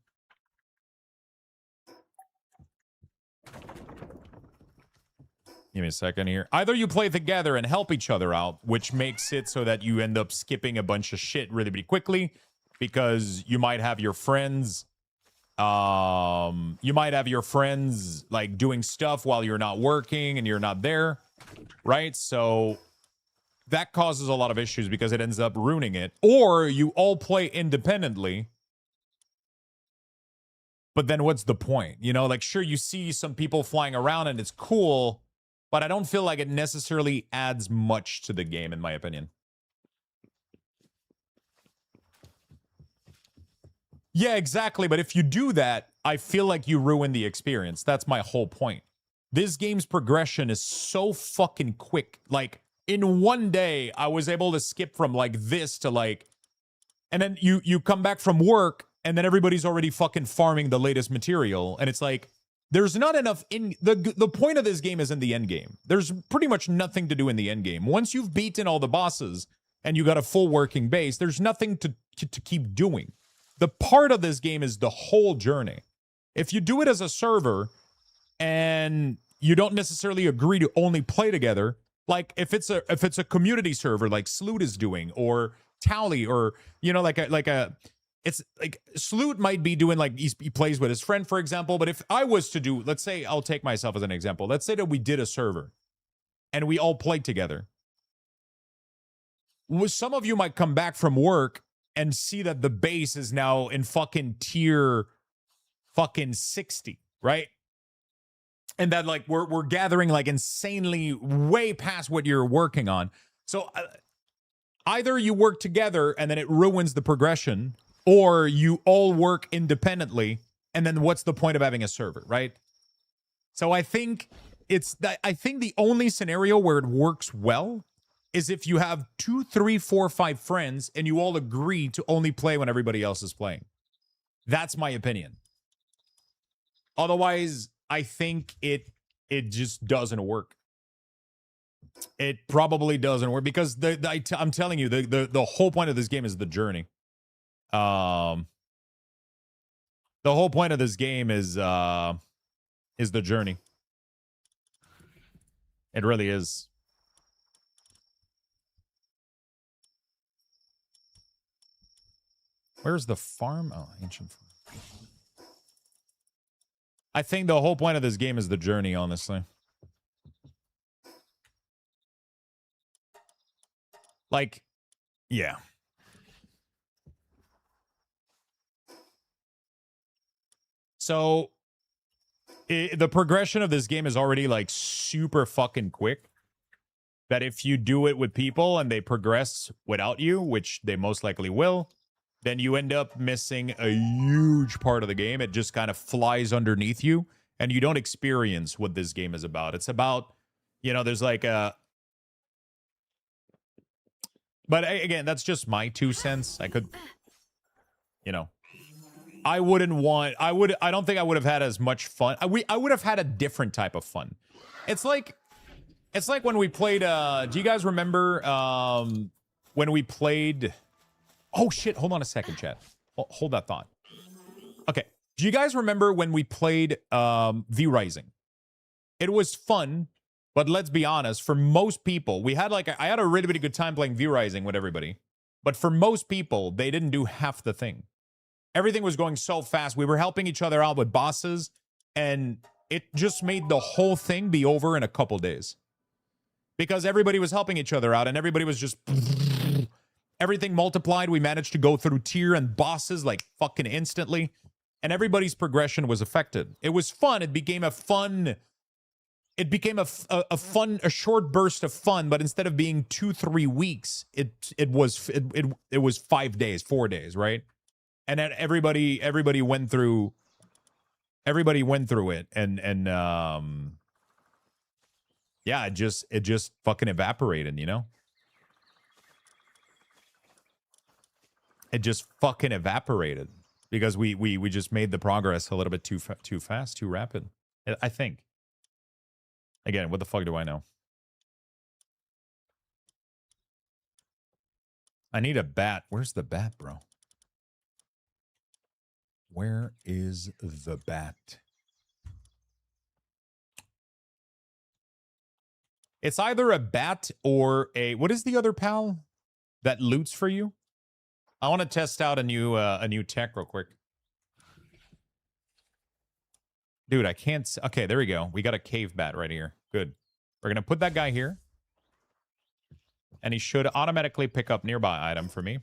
Give me a second here. Either you play together and help each other out, which makes it so that you end up skipping a bunch of shit really, really quickly, because you might have your friends, like doing stuff while you're not working and you're not there, right? So that causes a lot of issues because it ends up ruining it. Or you all play independently, but then what's the point? You know, like, sure, you see some people flying around and it's cool, but I don't feel like it necessarily adds much to the game, in my opinion. Yeah, exactly. But if you do that, I feel like you ruin the experience. That's my whole point. This game's progression is so fucking quick. Like, in one day, I was able to skip from like this to like, and then you come back from work, and then everybody's already fucking farming the latest material, and it's like, there's not enough in the point of this game is in the end game. There's pretty much nothing to do in the end game. Once you've beaten all the bosses and you got a full working base, there's nothing to keep doing. The part of this game is the whole journey. If you do it as a server and you don't necessarily agree to only play together, like if it's a community server like Sloot is doing, or Tally, or you know, it's like Sloot might be doing, like he plays with his friend, for example. But if I was to do, let's say, I'll take myself as an example. Let's say that we did a server and we all played together. Some of you might come back from work and see that the base is now in fucking tier fucking 60, right? And that like we're gathering like insanely way past what you're working on. So either you work together and then it ruins the progression, or you all work independently, and then what's the point of having a server, right? So I think the only scenario where it works well is if you have 2, 3, 4, 5 friends and you all agree to only play when everybody else is playing. That's my opinion. Otherwise, I think it just doesn't work. It probably doesn't work because I'm telling you, the whole point of this game is the journey. The whole point of this game is the journey. It really is. Where's the farm? Oh, ancient farm. I think the whole point of this game is the journey, honestly. Like, yeah. So, the progression of this game is already, like, super fucking quick. That if you do it with people and they progress without you, which they most likely will, then you end up missing a huge part of the game. It just kind of flies underneath you, and you don't experience what this game is about. It's about, you know, there's like a... But again, that's just my 2 cents. I could, you know, I don't think I would have had as much fun. I would have had a different type of fun. It's like when we played, do you guys remember when we played... Oh shit, hold on a second, chat. Hold that thought. Okay. Do you guys remember when we played V Rising? It was fun, but let's be honest, for most people, I had a really, really good time playing V Rising with everybody. But for most people, they didn't do half the thing. Everything was going so fast. We were helping each other out with bosses, and it just made the whole thing be over in a couple days. Because everybody was helping each other out, and everybody was just... Everything multiplied. We managed to go through tier and bosses like fucking instantly. And everybody's progression was affected. It was fun. It became a fun... It became a short burst of fun, but instead of being 2-3 weeks, it was 5 days, 4 days, right? And then everybody went through it, and yeah, it just fucking evaporated, you know? It just fucking evaporated because we just made the progress a little bit too fast, too rapid. I think. Again, what the fuck do I know? I need a bat. Where's the bat, bro? Where is the bat? It's either a bat or a, what is the other pal that loots for you? I want to test out a new tech real quick. Dude, I can't. Okay, there we go. We got a cave bat right here. Good. We're gonna put that guy here, and he should automatically pick up nearby item for me.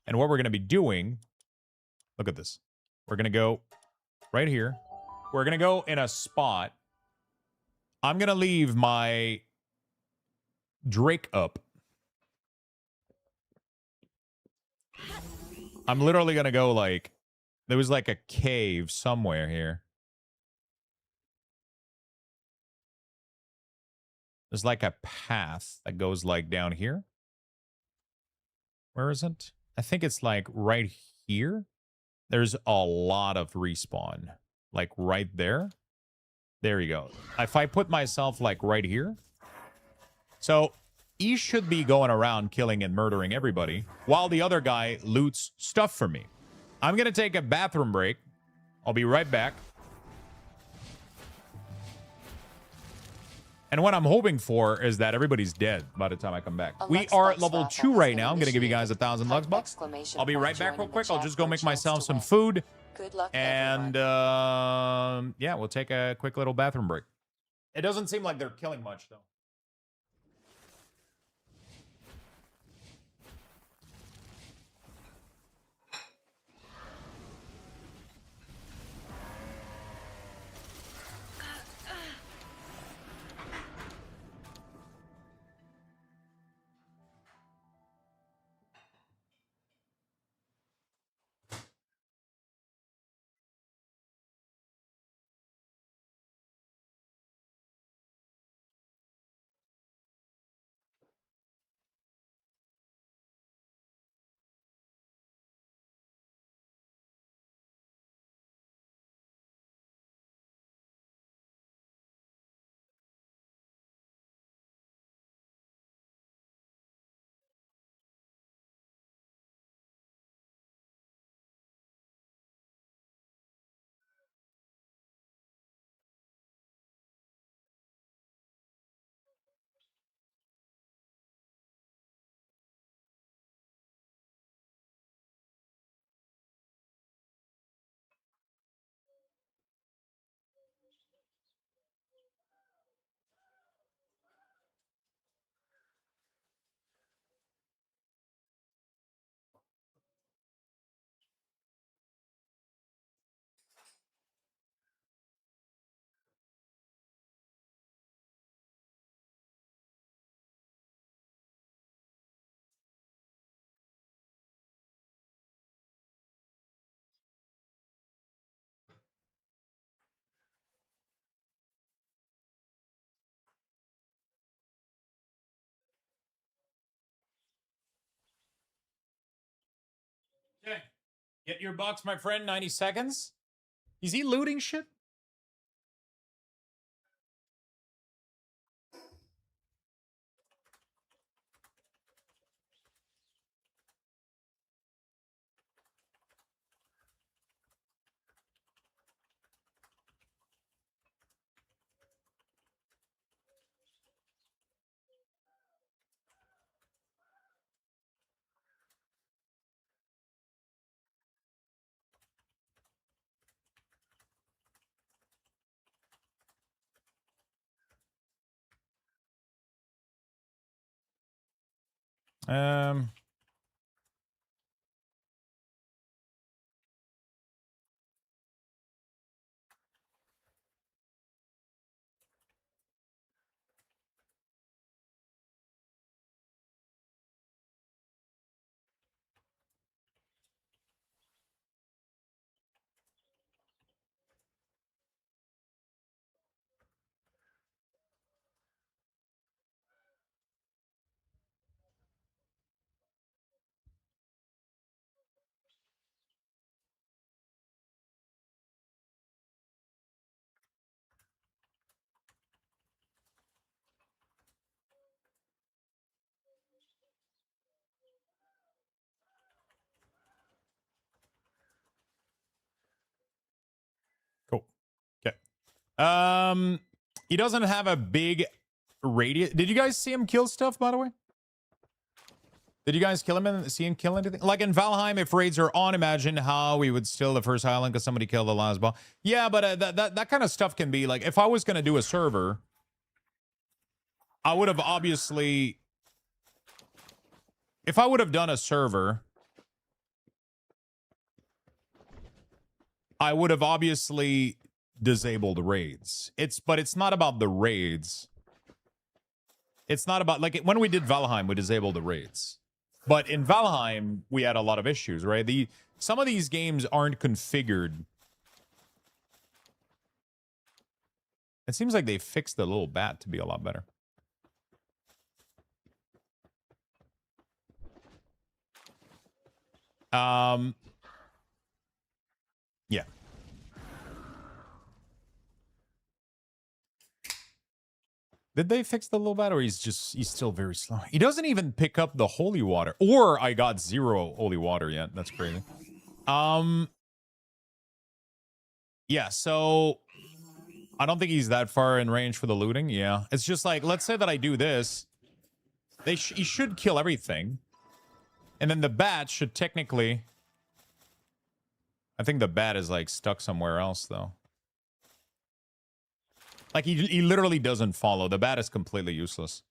And what we're gonna be doing, look at this. We're gonna go right here. We're gonna go in a spot. I'm gonna leave my Drake up. I'm literally gonna go like, there was like a cave somewhere here. There's like a path that goes like down here. Where is it? I think it's like right here. There's a lot of respawn. Like right there. There you go. If I put myself like right here. So he should be going around killing and murdering everybody while the other guy loots stuff for me. I'm going to take a bathroom break. I'll be right back. And what I'm hoping for is that everybody's dead by the time I come back. We are at level 2 right now. I'm going to give you guys 1,000 Lux bucks. I'll be right back real quick. I'll just go make myself some food. Good luck, and yeah, we'll take a quick little bathroom break. It doesn't seem like they're killing much, though. Okay. Get your bucks, my friend. 90 seconds. Is he looting shit? Um... He doesn't have a big radius. Did you guys see him kill stuff, by the way? Did you guys kill him and see him kill anything? Like in Valheim, if raids are on, imagine how we would steal the first island because somebody killed the last boss. Yeah, but that kind of stuff can be like, if I was going to do a server, I would have obviously, if I would have done a server, I would have obviously disabled raids. But it's not about the raids. It's not about, like, when we did Valheim, we disabled the raids. But in Valheim, we had a lot of issues, right? Some of these games aren't configured. It seems like they fixed the little bat to be a lot better. Yeah. Did they fix the little bat, or he's still very slow? He doesn't even pick up the holy water. Or I got 0 holy water yet. That's crazy. Yeah, so I don't think he's that far in range for the looting. Yeah. It's just like, let's say that I do this. He should kill everything. And then the bat should technically... I think the bat is like stuck somewhere else though. Like he literally doesn't follow. The bat is completely useless.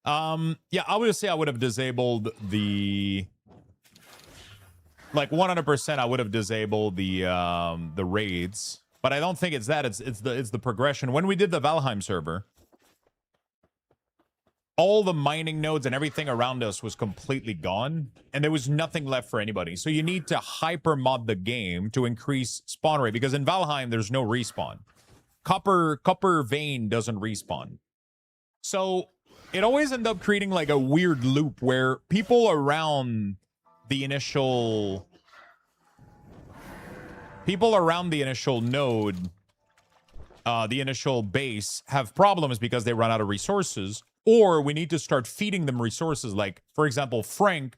Yeah, I would say I would have disabled the, like 100%. I would have disabled the raids, but I don't think it's that. It's the progression. When we did the Valheim server, all the mining nodes and everything around us was completely gone, and there was nothing left for anybody. So you need to hyper mod the game to increase spawn rate, because in Valheim there's no respawn. Copper vein doesn't respawn. So it always ends up creating like a weird loop where people around the initial node, the initial base, have problems because they run out of resources, or we need to start feeding them resources. Like, for example, Frank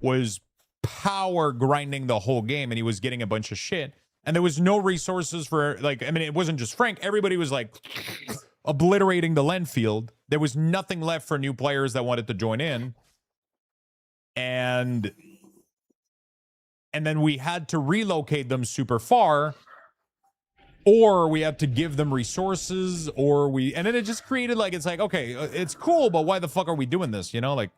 was power grinding the whole game and he was getting a bunch of shit. And there was no resources for, like, I mean, it wasn't just Frank. Everybody was, like, obliterating the land field. There was nothing left for new players that wanted to join in. And then we had to relocate them super far. Or we had to give them resources. And then it just created, like, it's like, okay, it's cool, but why the fuck are we doing this? You know, like...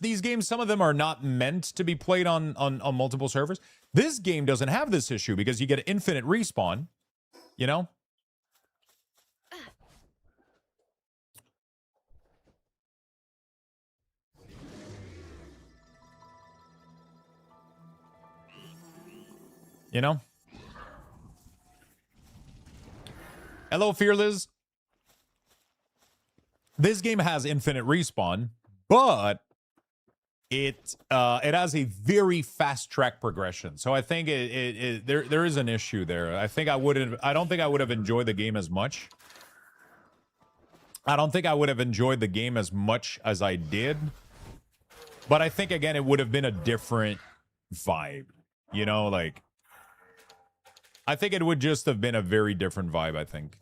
These games, some of them are not meant to be played on multiple servers. This game doesn't have this issue because you get infinite respawn, you know? You know? Hello, Fearless. This game has infinite respawn, but it has a very fast track progression. So I think there is an issue there. I don't think I would have enjoyed the game as much. I don't think I would have enjoyed the game as much as I did. But I think, again, it would have been a different vibe. You know, like, I think it would just have been a very different vibe, I think.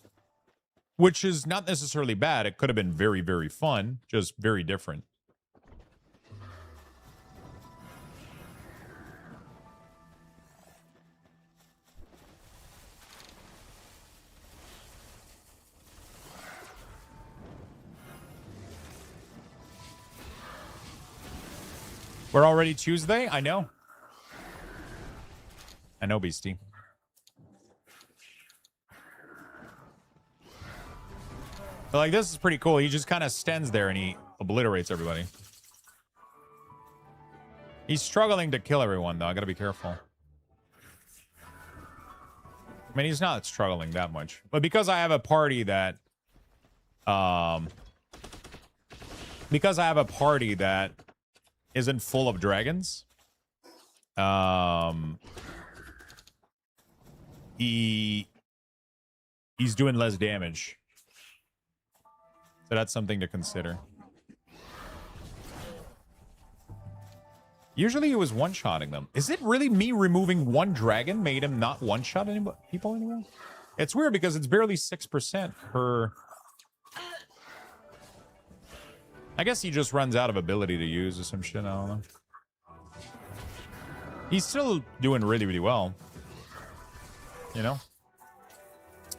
Which is not necessarily bad. It could have been very, very fun, just very different. We're already Tuesday? I know. I know, Beastie. But, like, this is pretty cool. He just kind of stands there and he obliterates everybody. He's struggling to kill everyone, though. I gotta be careful. I mean, he's not struggling that much. But because I have a party that... because I have a party that isn't full of dragons, he's doing less damage. So that's something to consider. Usually he was one-shotting them. Is it really me removing one dragon made him not one-shot any people anymore? It's weird because it's barely 6% per... I guess he just runs out of ability to use or some shit. I don't know. He's still doing really, really well. You know?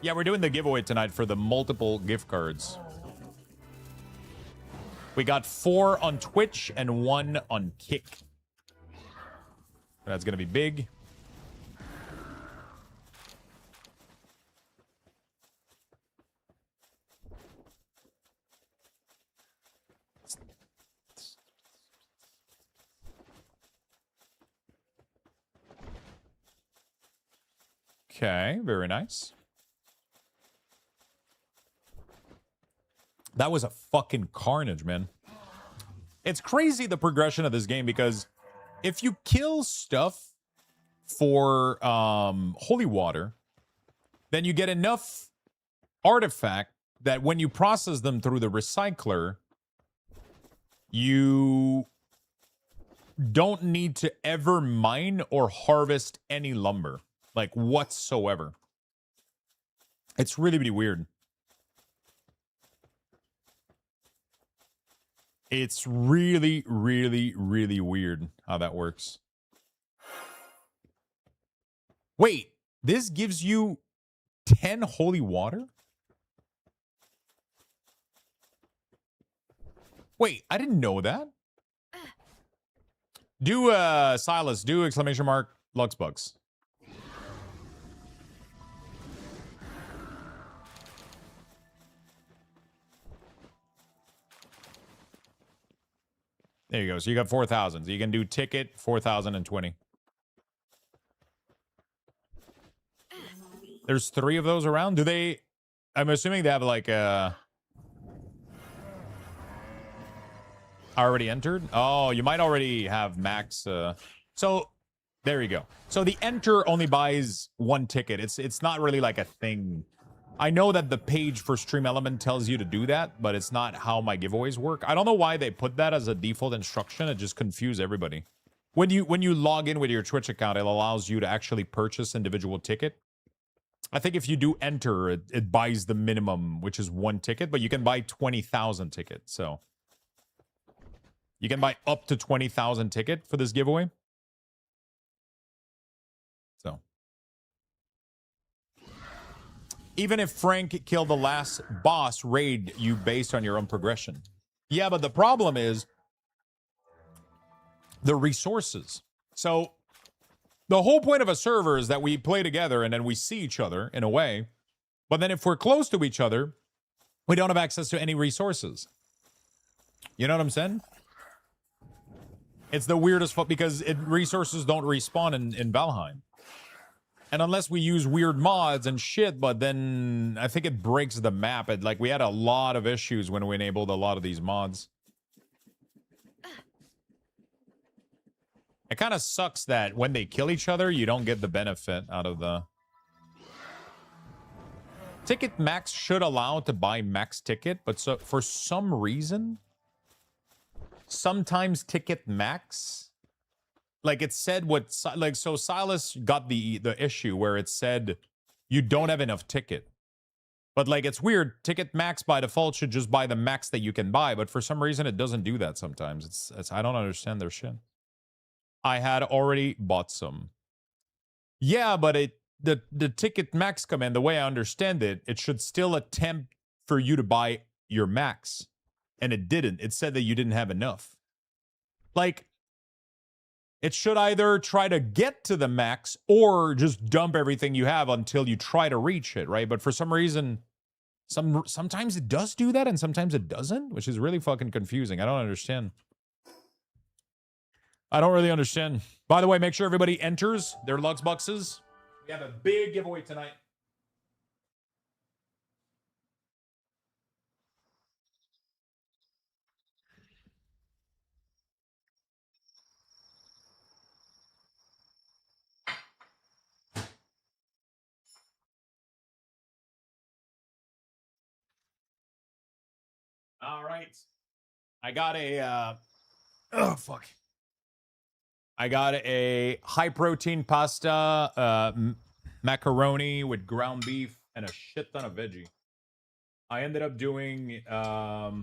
Yeah, we're doing the giveaway tonight for the multiple gift cards. We got 4 on Twitch and 1 on Kick. That's going to be big. Okay, very nice. That was a fucking carnage, man. It's crazy the progression of this game because if you kill stuff for holy water, then you get enough artifact that when you process them through the recycler, you don't need to ever mine or harvest any lumber, like whatsoever. It's really, really weird. It's really, really, really weird how that works. Wait, this gives you 10 holy water? Wait, I didn't know that. Do, Silas, do exclamation mark Luxbucks. There you go. So you got 4,000. So you can do ticket 4,020. There's 3 of those around. Do they? I'm assuming they have like already entered. Oh, you might already have max. So there you go. So the enter only buys 1 ticket. It's not really like a thing. I know that the page for Stream Element tells you to do that, but it's not how my giveaways work. I don't know why they put that as a default instruction. It just confused everybody. When you log in with your Twitch account, it allows you to actually purchase individual ticket. I think if you do enter, it buys the minimum, which is 1 ticket, but you can buy 20,000 tickets. So you can buy up to 20,000 ticket for this giveaway. So even if Frank killed the last boss, raid you based on your own progression. Yeah, but the problem is the resources. So the whole point of a server is that we play together and then we see each other in a way. But then if we're close to each other, we don't have access to any resources. You know what I'm saying? It's the weirdest because resources don't respawn in Valheim. And unless we use weird mods and shit, but then I think it breaks the map. Like, we had a lot of issues when we enabled a lot of these mods. It kind of sucks that when they kill each other, you don't get the benefit out of the... Ticket max should allow to buy max ticket, but so for some reason, sometimes ticket max... Like it said what, like, so Silas got the issue where it said you don't have enough ticket. But like, it's weird. Ticket max by default should just buy the max that you can buy. But for some reason, it doesn't do that sometimes. It's I don't understand their shit. I had already bought some. Yeah, but the ticket max command, the way I understand it, it should still attempt for you to buy your max. And it didn't. It said that you didn't have enough. Like, it should either try to get to the max or just dump everything you have until you try to reach it, right? But for some reason, sometimes it does do that and sometimes it doesn't, which is really fucking confusing. I don't understand. I don't really understand. By the way, make sure everybody enters their Lux Boxes. We have a big giveaway tonight. All right. I got a, oh, fuck. I got a high protein pasta, macaroni with ground beef, and a shit ton of veggie. I ended up doing a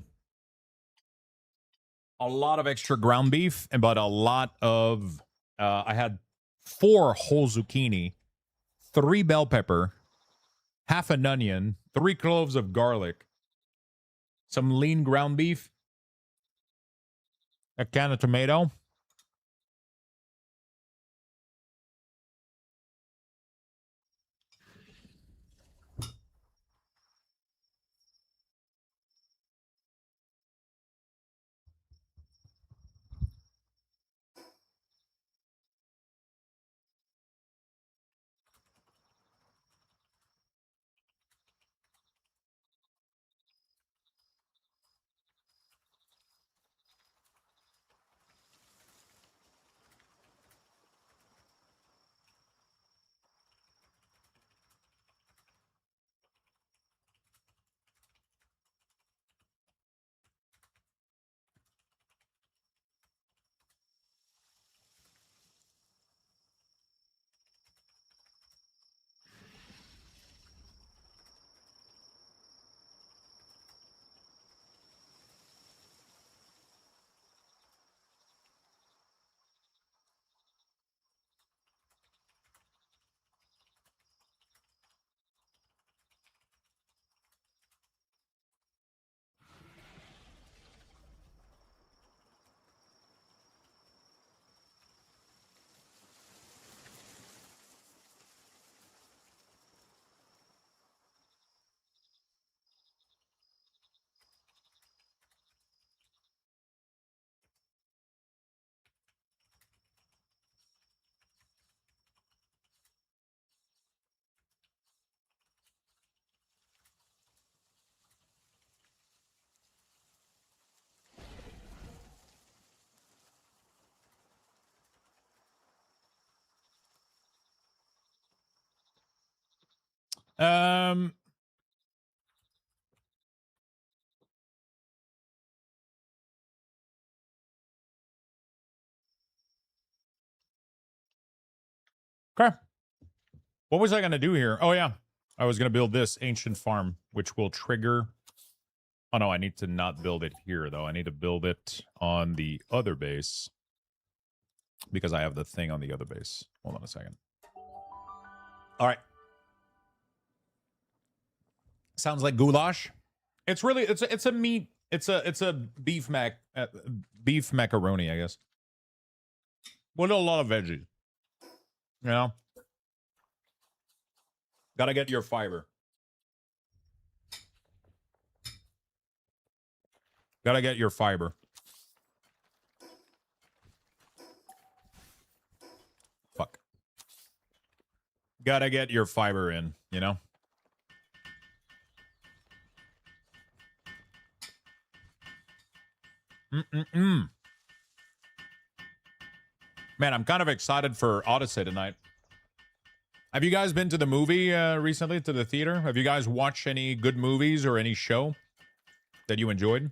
lot of extra ground beef, but a lot of I had 4 whole zucchini, 3 bell pepper, half an onion, 3 cloves of garlic, some lean ground beef, a can of tomato. Um, okay. What was I going to do here? Oh, yeah. I was going to build this ancient farm, which will trigger. Oh, no, I need to not build it here, though. I need to build it on the other base because I have the thing on the other base. Hold on a second. All right. Sounds like goulash. It's really it's a meat. It's a beef macaroni, I guess. With a lot of veggies. You know? Gotta get your fiber. Gotta get your fiber. Fuck. Gotta get your fiber in, you know? Mm-mm-mm. Man, I'm kind of excited for Odyssey tonight. Have you guys been to the movie recently, to the theater? Have you guys watched any good movies or any show that you enjoyed?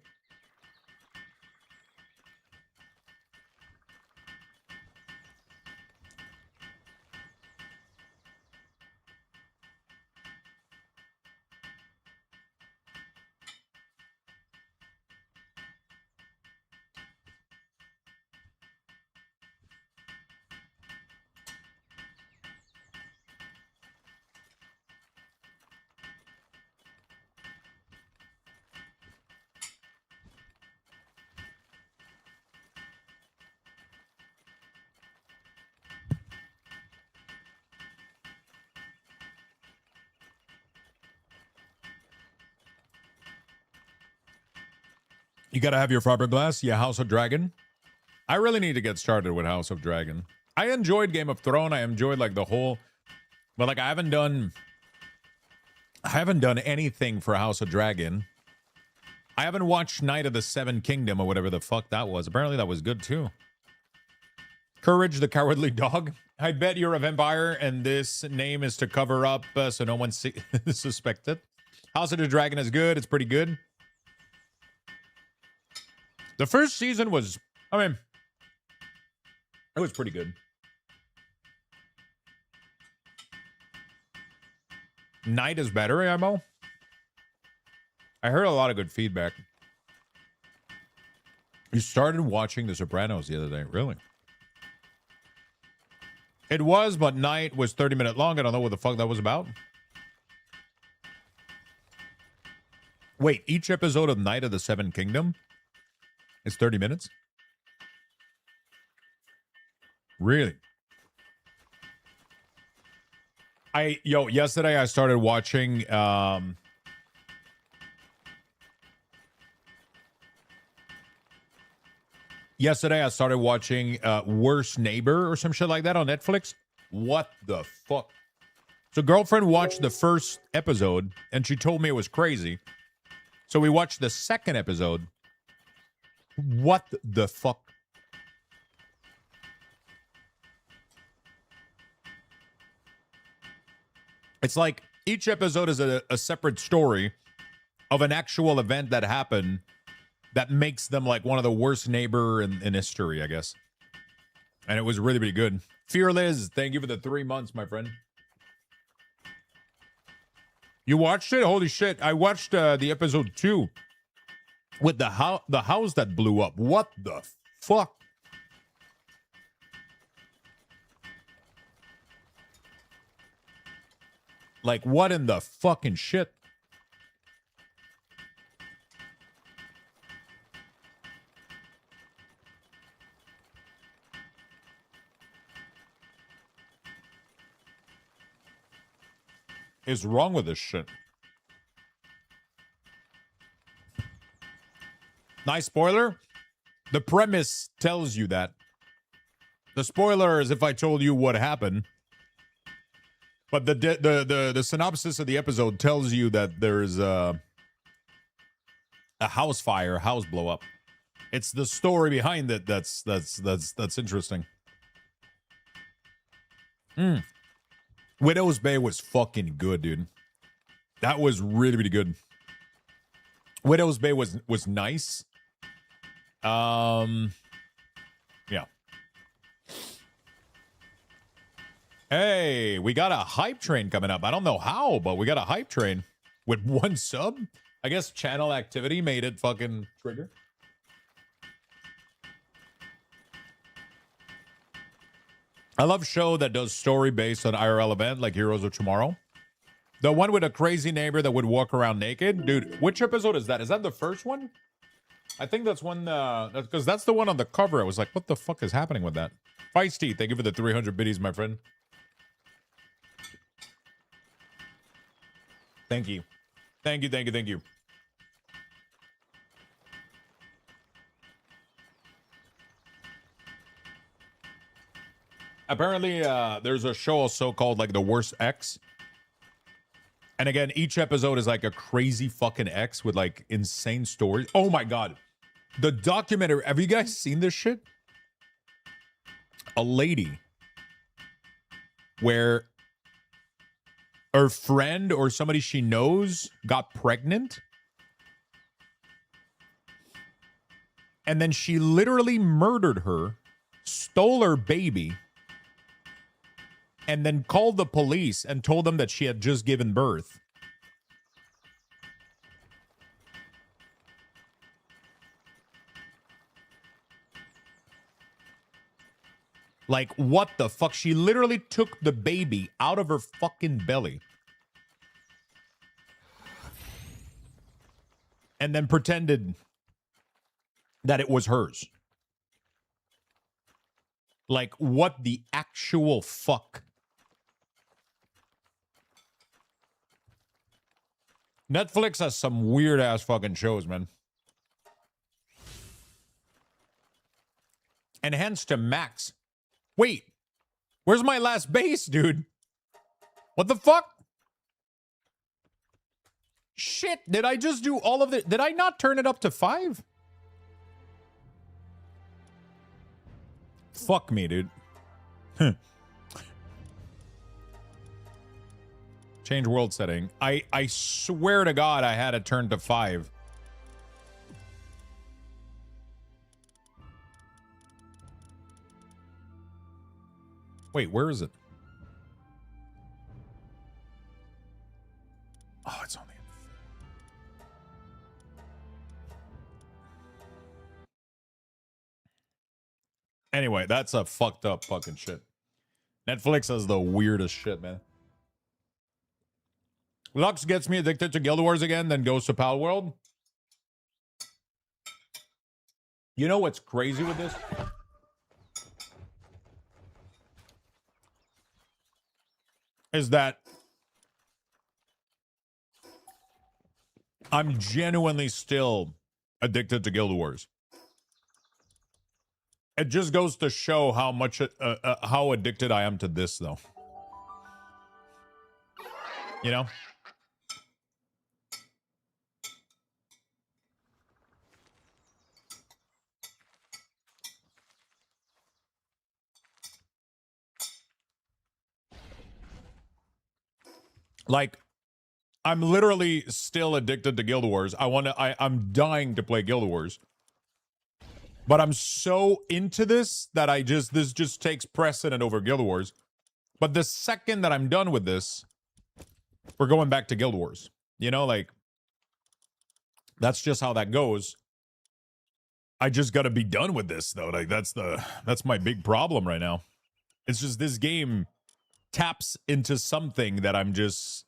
You gotta have your fiberglass. Yeah, House of Dragon. I really need to get started with House of Dragon. I enjoyed Game of Thrones. I enjoyed like the whole, but like I haven't done anything for House of Dragon. I haven't watched Night of the Seven Kingdom or whatever the fuck that was. Apparently that was good too. Courage the Cowardly Dog. I bet you're a vampire and this name is to cover up so no one suspected. House of the Dragon is good. It's pretty good. The first season was, I mean, It was pretty good. Night is better, Ammo. I heard a lot of good feedback. You started watching The Sopranos the other day, really? It was, but Night was 30-minute long. I don't know what the fuck that was about. Wait, each episode of Night of the Seven Kingdom is 30 minutes? Really? Yesterday I started watching Worst Neighbor or some shit like that on Netflix. What the fuck? So girlfriend watched the first episode and she told me it was crazy. So we watched the second episode. What the fuck? It's like each episode is a separate story of an actual event that happened that makes them like one of the worst neighbor in history, I guess. And it was really, really good. Fearless, thank you for the 3 months, my friend. You watched it? Holy shit. I watched the episode 2 with the house that blew up. What the fuck? Like, what in the fucking shit? Is wrong with this shit? Nice spoiler. The premise tells you that. The spoiler is if I told you what happened. But the synopsis of the episode tells you that there's a house fire, house blow up. It's the story behind it that's interesting. Widow's Bay was fucking good, dude. That was really, really good. Widow's Bay was nice. Yeah. Hey, we got a hype train coming up. I don't know how, but we got a hype train with 1 sub. I guess channel activity made it fucking trigger. I love show that does story based on IRL event like Heroes of Tomorrow. The one with a crazy neighbor that would walk around naked. Dude, which episode is that? Is that the first one? I think that's one, because that's the one on the cover. I was like, what the fuck is happening with that? Feisty, thank you for the 300 biddies, my friend. Thank you. Thank you, thank you, thank you. Apparently, there's a show also called like The Worst X. And again, each episode is like a crazy fucking X with like insane stories. Oh my God. The documentary. Have you guys seen this shit? A lady where her friend or somebody she knows got pregnant. And then she literally murdered her, stole her baby, and then called the police and told them that she had just given birth. Like, what the fuck? She literally took the baby out of her fucking belly. And then pretended that it was hers. Like, what the actual fuck? Netflix has some weird ass fucking shows, man. Enhanced to max. Wait, where's my last base, dude? What the fuck? Shit, did I just do all of it? Did I not turn it up to 5? Fuck me, dude. Change world setting. I swear to God I had it turned to 5. Wait, where is it? Oh, it's only. Anyway, that's a fucked up fucking shit. Netflix has the weirdest shit, man. Lux gets me addicted to Guild Wars again, then goes to Palworld. You know what's crazy with this? Is that I'm genuinely still addicted to Guild Wars. It just goes to show how much, how addicted I am to this, though. You know? Like, I'm literally still addicted to Guild Wars. I'm dying to play Guild Wars. But I'm so into this that this just takes precedent over Guild Wars. But the second that I'm done with this, we're going back to Guild Wars. You know, like, that's just how that goes. I just got to be done with this, though. Like, that's my big problem right now. It's just this game taps into something that I just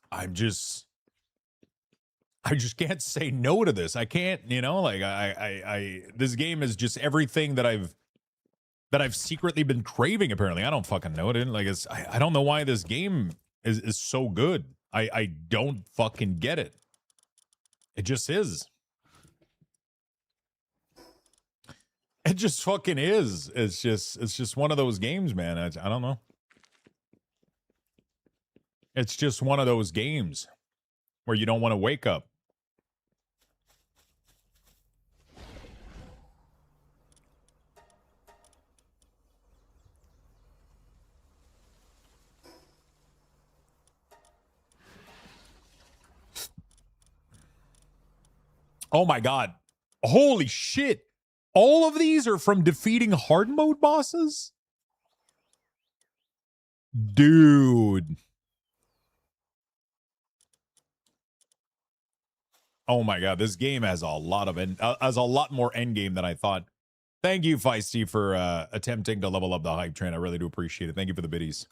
can't say no to this. I can't, you know, like this game is just everything that I've secretly been craving. Apparently, I don't fucking know it. Like, I don't know why this game is so good. I don't fucking get it. It just is. It just fucking is. It's just one of those games, man. I don't know. It's just one of those games where you don't want to wake up. Oh my god. Holy shit. All of these are from defeating hard mode bosses? Dude. Oh my god, this game has a lot more end game than I thought. Thank you, Feisty, for attempting to level up the hype train. I really do appreciate it. Thank you for the biddies.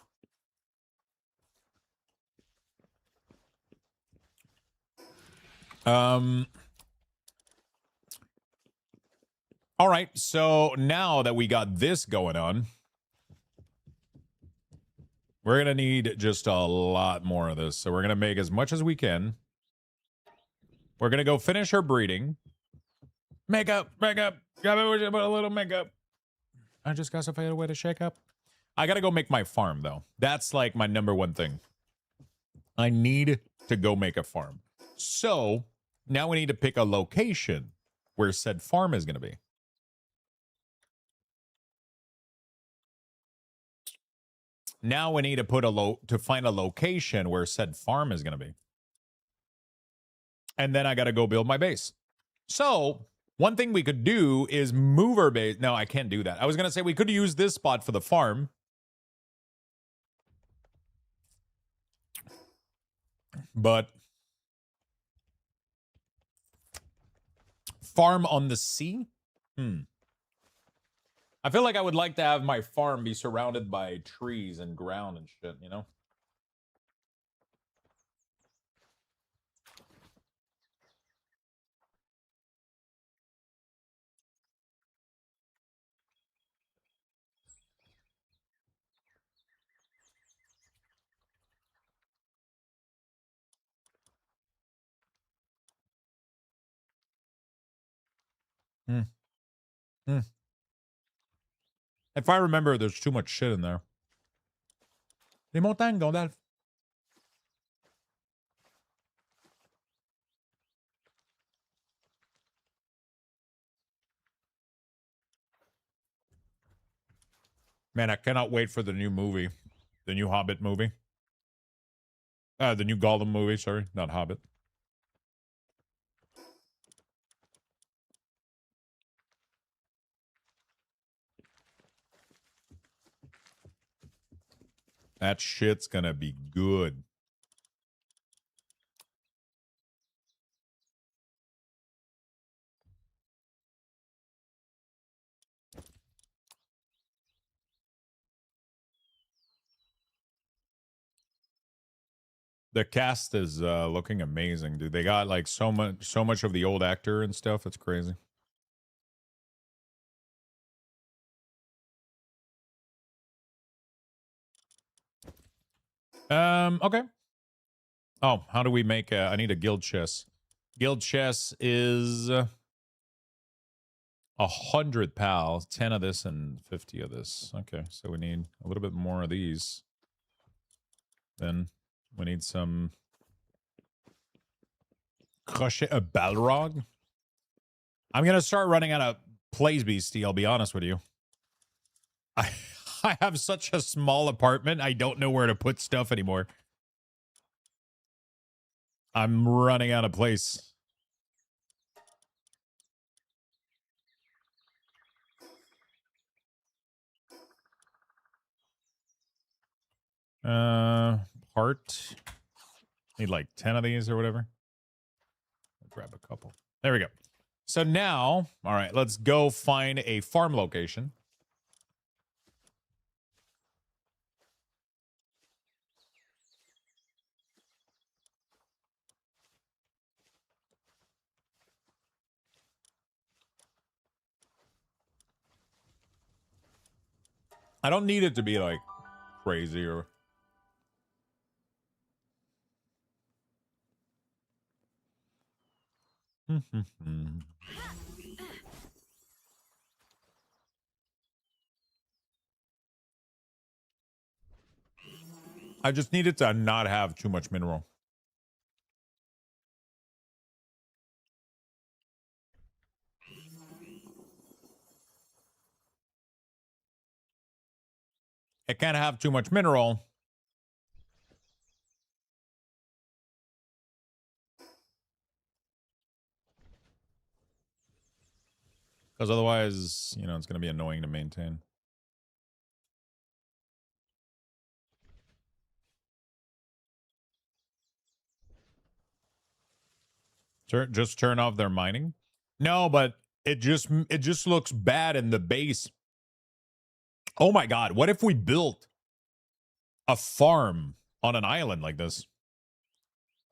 All right, so now that we got this going on, we're gonna need just a lot more of this. So we're gonna make as much as we can. We're gonna go finish her breeding. Makeup. Gotta put a little makeup. I just gotta find a way to shake up. I gotta go make my farm, though. That's like my number one thing. I need to go make a farm. So now we need to pick a location where said farm is gonna be. Now we need to put to find a location where said farm is gonna be. And then I gotta go build my base. So one thing we could do is move our base. No, I can't do that. I was going to say we could use this spot for the farm. But farm on the sea? I feel like I would like to have my farm be surrounded by trees and ground and shit, you know? If I remember, there's too much shit in there. Les montagnes, Gandalf. Man, I cannot wait for the new movie. The new Hobbit movie. The new Gollum movie, sorry. Not Hobbit. That shit's gonna be good. The cast is looking amazing, dude. They got like so much of the old actor and stuff. It's crazy. Okay. Oh, how do we make I need a guild chess. Guild chess is 100 pals, 10 of this and 50 of this. Okay, so we need a little bit more of these. Then we need some crochet a balrog. I'm gonna start running out of plays beastie, I'll be honest with you. I have such a small apartment, I don't know where to put stuff anymore. I'm running out of place. Part. Need like 10 of these or whatever. I'll grab a couple. There we go. So now, all right, let's go find a farm location. I don't need it to be like crazy or I just need it to not have too much mineral. It can't have too much mineral. Because otherwise, you know, it's going to be annoying to maintain. Just turn off their mining? No, but it just looks bad in the base. Oh my god, what if we built a farm on an island like this?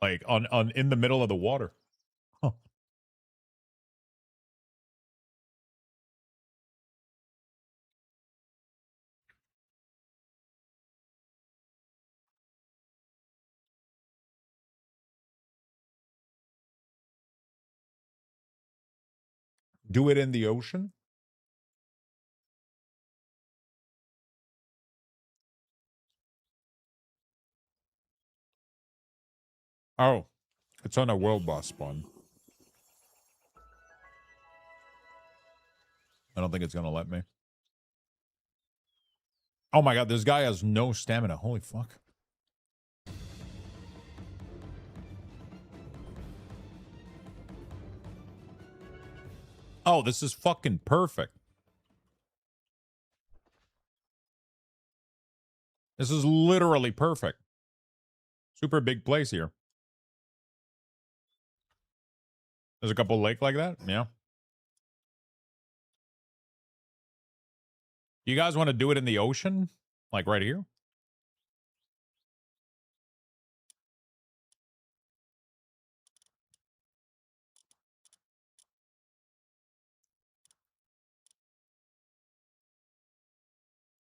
Like on in the middle of the water. Huh. Do it in the ocean? Oh, it's on a world boss spawn. I don't think it's going to let me. Oh my god, this guy has no stamina. Holy fuck. Oh, this is fucking perfect. This is literally perfect. Super big place here. There's a couple lake like that. Yeah. You guys want to do it in the ocean? Like right here?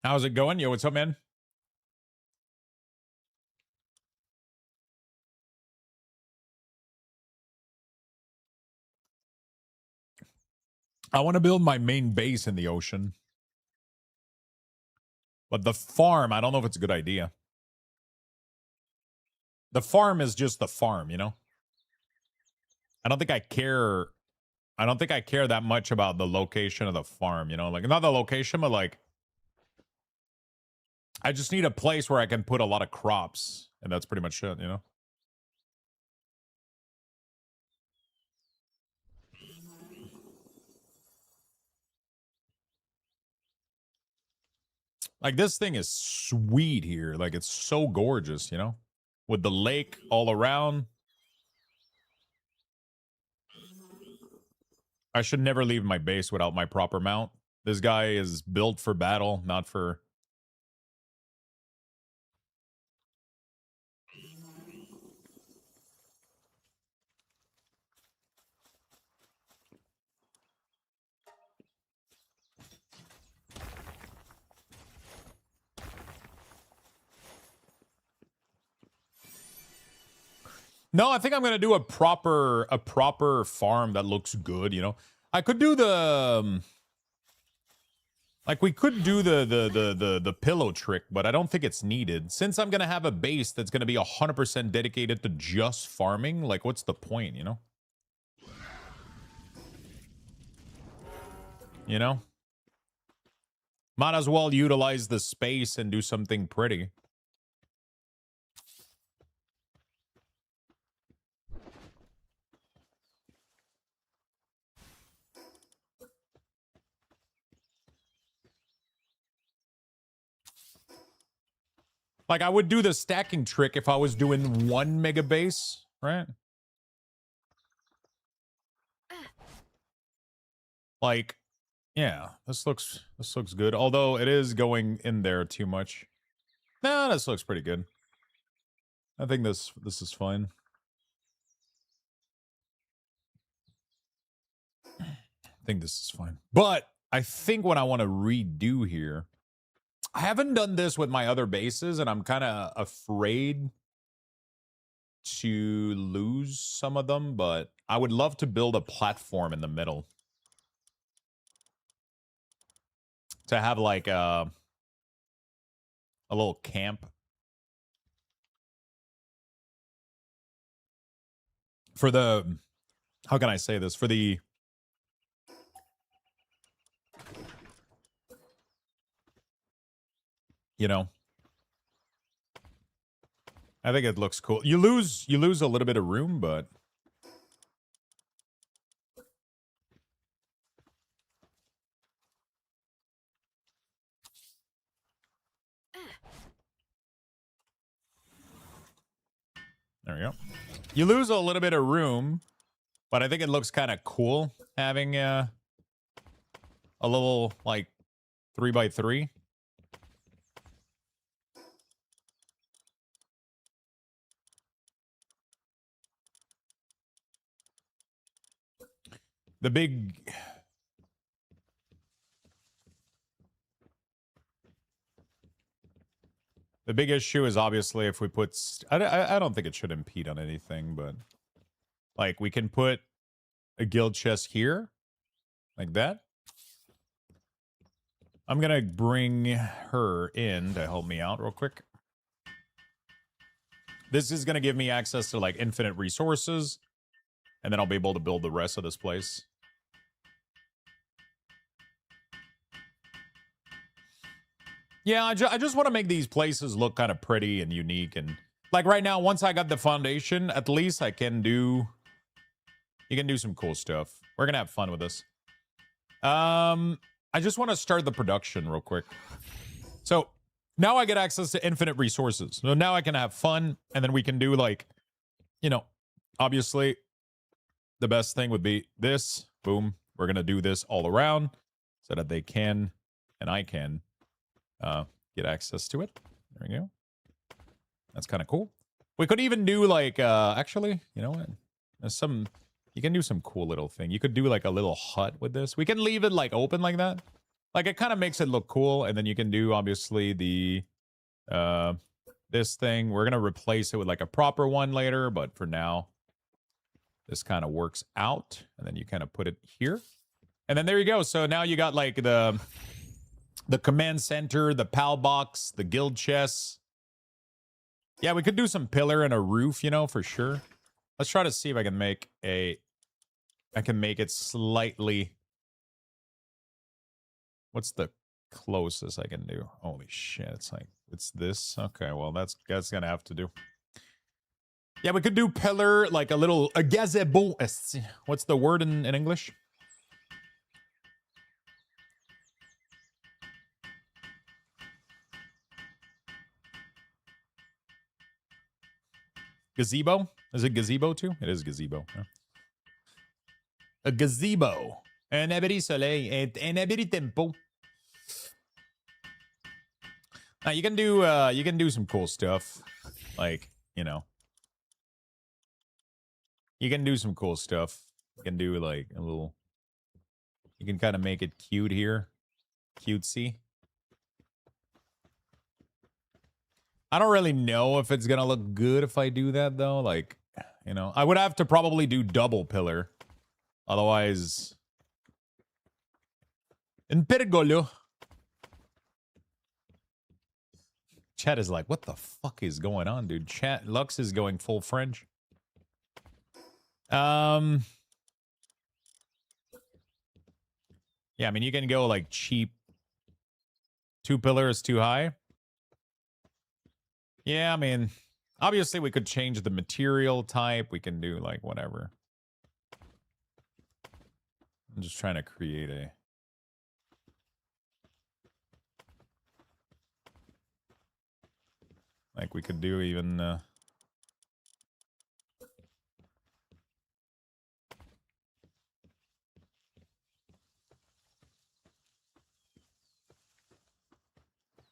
How's it going? Yo, what's up, man? I want to build my main base in the ocean. But the farm, I don't know if it's a good idea. The farm is just the farm, you know? I don't think I care. I don't think I care that much about the location of the farm, you know? Like, not the location, but like, I just need a place where I can put a lot of crops. And that's pretty much it, you know? Like, this thing is sweet here. Like, it's so gorgeous, you know? With the lake all around. I should never leave my base without my proper mount. This guy is built for battle, not for... No, I think I'm gonna do a proper farm that looks good, you know. I could do the like we could do the pillow trick, but I don't think it's needed. Since I'm gonna have a base that's gonna be 100% dedicated to just farming, like what's the point, you know? You know? Might as well utilize the space and do something pretty. Like, I would do the stacking trick if I was doing 1 mega base, right? Like, yeah, this looks good. Although it is going in there too much. Nah, this looks pretty good. I think this is fine. I think this is fine. But I think what I want to redo here, I haven't done this with my other bases, and I'm kind of afraid to lose some of them, but I would love to build a platform in the middle. To have like a little camp. For the, how can I say this? For the, you know, I think it looks cool. You lose a little bit of room, but there we go. You lose a little bit of room, but I think it looks kind of cool having a little like 3x3. The big issue is obviously if we put... I don't think it should impede on anything, but... Like, we can put a guild chest here. Like that. I'm gonna bring her in to help me out real quick. This is gonna give me access to, like, infinite resources. And then I'll be able to build the rest of this place. Yeah, I just want to make these places look kind of pretty and unique. And like right now, once I got the foundation, at least I can do... You can do some cool stuff. We're going to have fun with this. I just want to start the production real quick. So now I get access to infinite resources. So now I can have fun. And then we can do like, you know, obviously the best thing would be this. Boom. We're going to do this all around so that they can and I can get access to it. There we go. That's kind of cool. We could even do like actually, you know what? There's some, you can do some cool little thing. You could do like a little hut with this. We can leave it like open like that. Like it kind of makes it look cool. And then you can do obviously the this thing. We're gonna replace it with like a proper one later, but for now this kind of works out. And then you kind of put it here. And then there you go. So now you got like the command center, the PAL box, the guild chests. Yeah, we could do some pillar and a roof, you know, for sure. Let's try to see if I can make a... I can make it slightly... What's the closest I can do? Holy shit, it's like... It's this? Okay, well, that's gonna have to do. Yeah, we could do pillar, like a little... A gazebo... What's the word in English? Gazebo? Is it gazebo too? It is gazebo. Yeah. A gazebo. Un abri soleil. Un abri tempo. Now you can do some cool stuff. Like, you know. You can do some cool stuff. You can do like a little, you can kind of make it cute here. Cutesy. I don't really know if it's gonna look good if I do that though. Like, you know, I would have to probably do double pillar. Otherwise. In pergolo. Chat is like, what the fuck is going on, dude? Chat Lux is going full French. Yeah, I mean you can go like cheap. 2 pillars too high. Yeah, I mean, obviously we could change the material type. We can do like whatever. I'm just trying to create a... Like we could do even...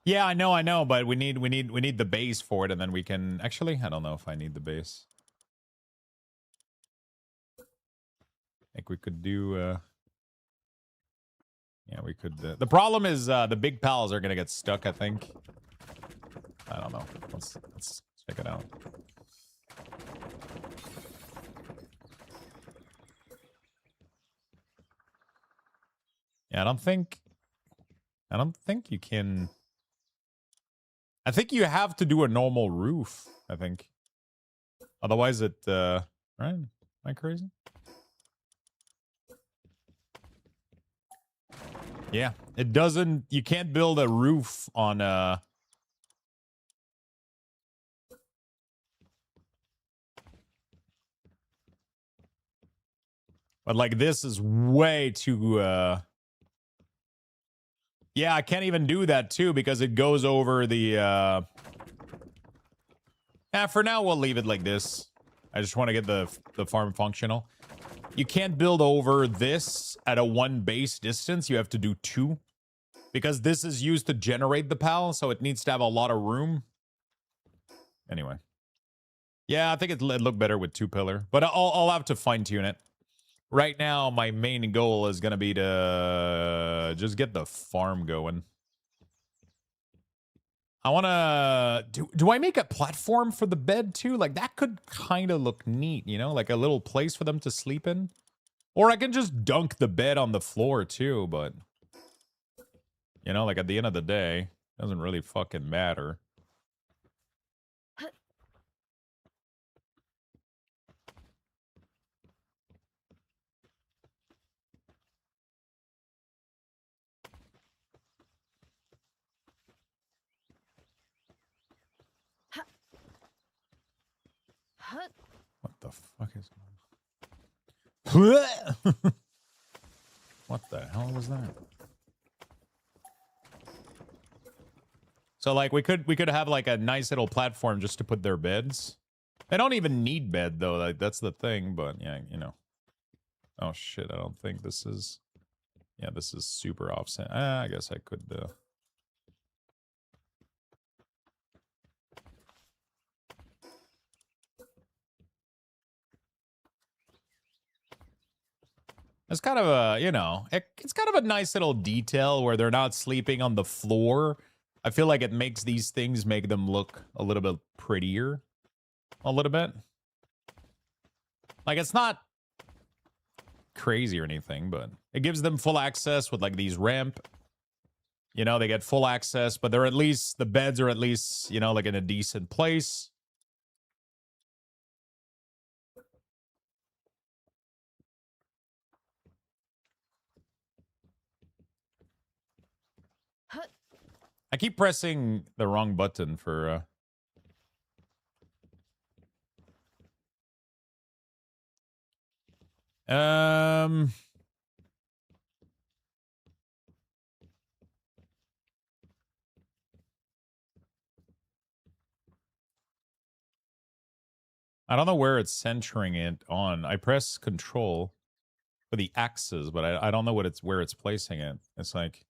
Yeah, I know, but we need the base for it, and then we can... Actually, I don't know if I need the base. Like we could do... Yeah, we could... The problem is the big pals are gonna get stuck, I think. I don't know. Let's check it out. Yeah, I don't think you can... I think you have to do a normal roof, I think. Otherwise it, right? Am I crazy? Yeah, it doesn't... You can't build a roof on But like this is way too Yeah, I can't even do that too because it goes over the Yeah, for now we'll leave it like this. I just want to get the farm functional. You can't build over this at a 1 base distance. You have to do 2. Because this is used to generate the PAL, so it needs to have a lot of room. Anyway. Yeah, I think it'd look better with 2 pillar. But I'll have to fine-tune it. Right now, my main goal is going to be to just get the farm going. I want to... Do I make a platform for the bed, too? Like, that could kind of look neat, you know? Like a little place for them to sleep in. Or I can just dunk the bed on the floor, too, but... You know, like, at the end of the day, it doesn't really fucking matter. What the fuck is going on? What the hell was that? So like we could have like a nice little platform just to put their beds. They don't even need bed though. Like that's the thing, but yeah, you know. Oh shit, I don't think this is... Yeah, this is super offset. I guess I could It's kind of a, you know, it's kind of a nice little detail where they're not sleeping on the floor. I feel like it makes these things make them look a little bit prettier. A little bit. Like, it's not crazy or anything, but it gives them full access with, like, these ramp. You know, they get full access, but they're at least, the beds are at least, you know, like in a decent place. I keep pressing the wrong button for I don't know where it's centering it on. I press control for the axes, but I don't know where it's placing it. It's like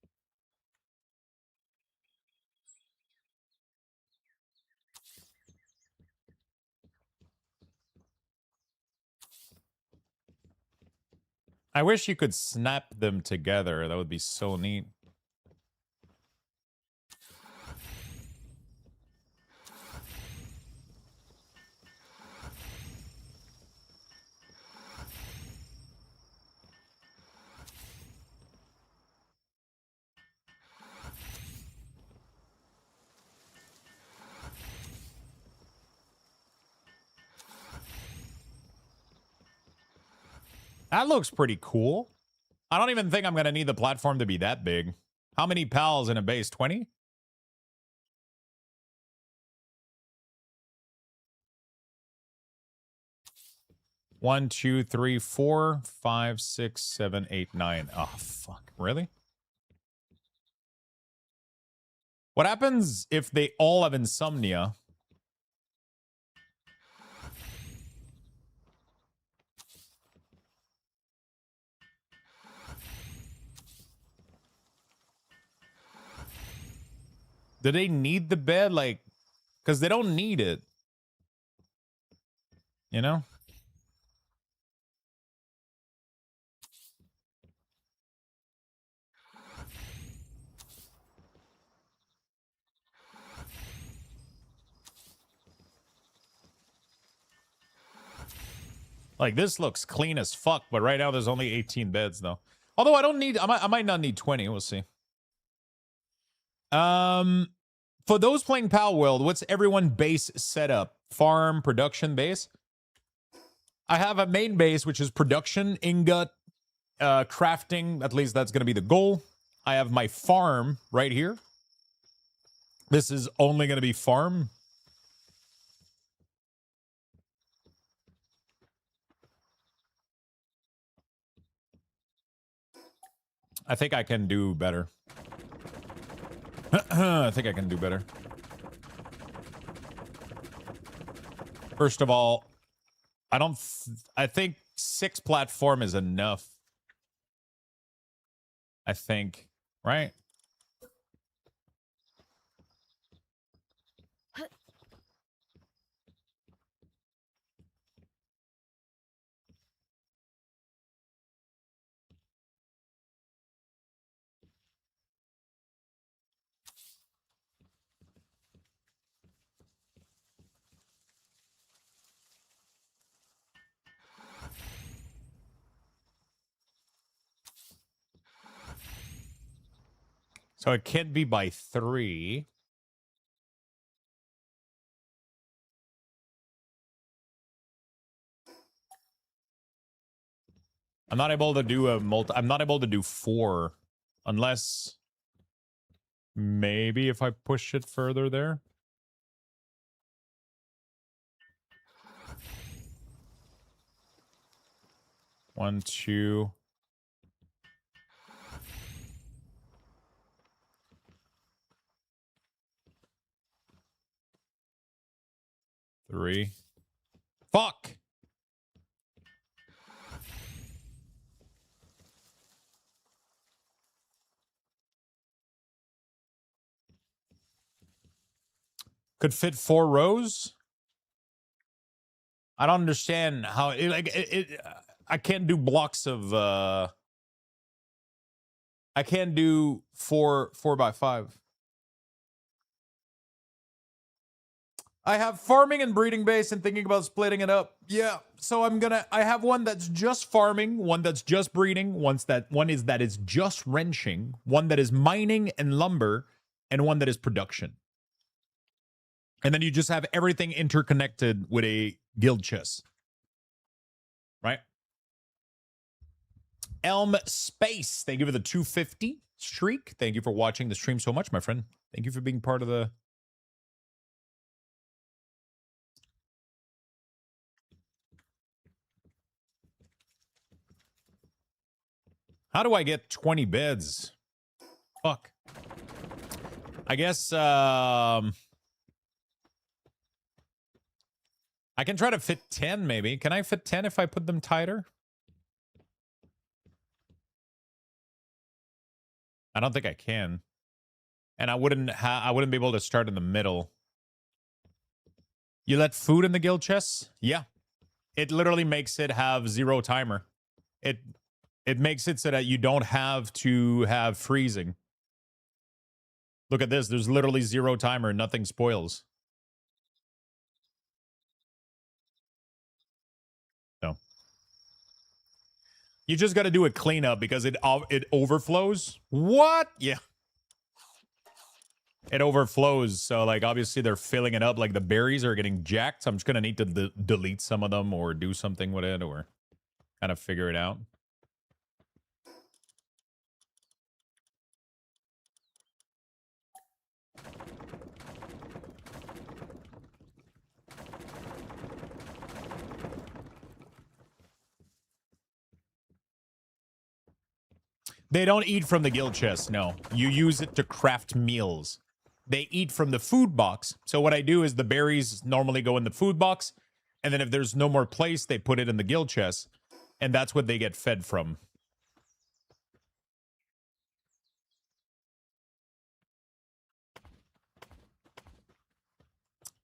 I wish you could snap them together. That would be so neat. That looks pretty cool. I don't even think I'm going to need the platform to be that big. How many pals in a base? 20? One, two, three, 4, 5, 6, 7, 8, 9. Oh, fuck. Really? What happens if they all have insomnia? Do they need the bed? Like, because they don't need it. You know? Like, this looks clean as fuck, but right now there's only 18 beds, though. Although I might not need 20. We'll see. For those playing Palworld, what's everyone base setup? Farm, production, base? I have a main base, which is production, ingot, crafting. At least that's going to be the goal. I have my farm right here. This is only going to be farm. I think I can do better. I think I can do better. First of all, I think 6 platform is enough. I think, right? So it can be by 3. I'm not able to do I'm not able to do 4 unless maybe if I push it further there. One, 2. Three. Fuck! Could fit 4 rows? I don't understand how I can't do blocks of I can't do 4 by 5. I have farming and breeding base and thinking about splitting it up. Yeah, so I have one that's just farming, one that's just breeding, one that is just wrenching, one that is mining and lumber, and one that is production. And then you just have everything interconnected with a guild chest. Right? Elm Space, thank you for the 250 streak. Thank you for watching the stream so much, my friend. Thank you for being part of the... How do I get 20 beds? Fuck. I guess, I can try to fit 10 maybe. Can I fit 10 if I put them tighter? I don't think I can. And I wouldn't be able to start in the middle. You let food in the guild chests? Yeah. It literally makes it have 0 timer. It makes it so that you don't have to have freezing. Look at this. There's literally 0 timer. Nothing spoils. No. You just got to do a cleanup because it overflows. What? Yeah. It overflows. So, like, obviously they're filling it up. Like, the berries are getting jacked. So I'm just going to need to delete some of them or do something with it or kind of figure it out. They don't eat from the guild chest, no. You use it to craft meals. They eat from the food box. So what I do is the berries normally go in the food box, and then if there's no more place, they put it in the guild chest, and that's what they get fed from.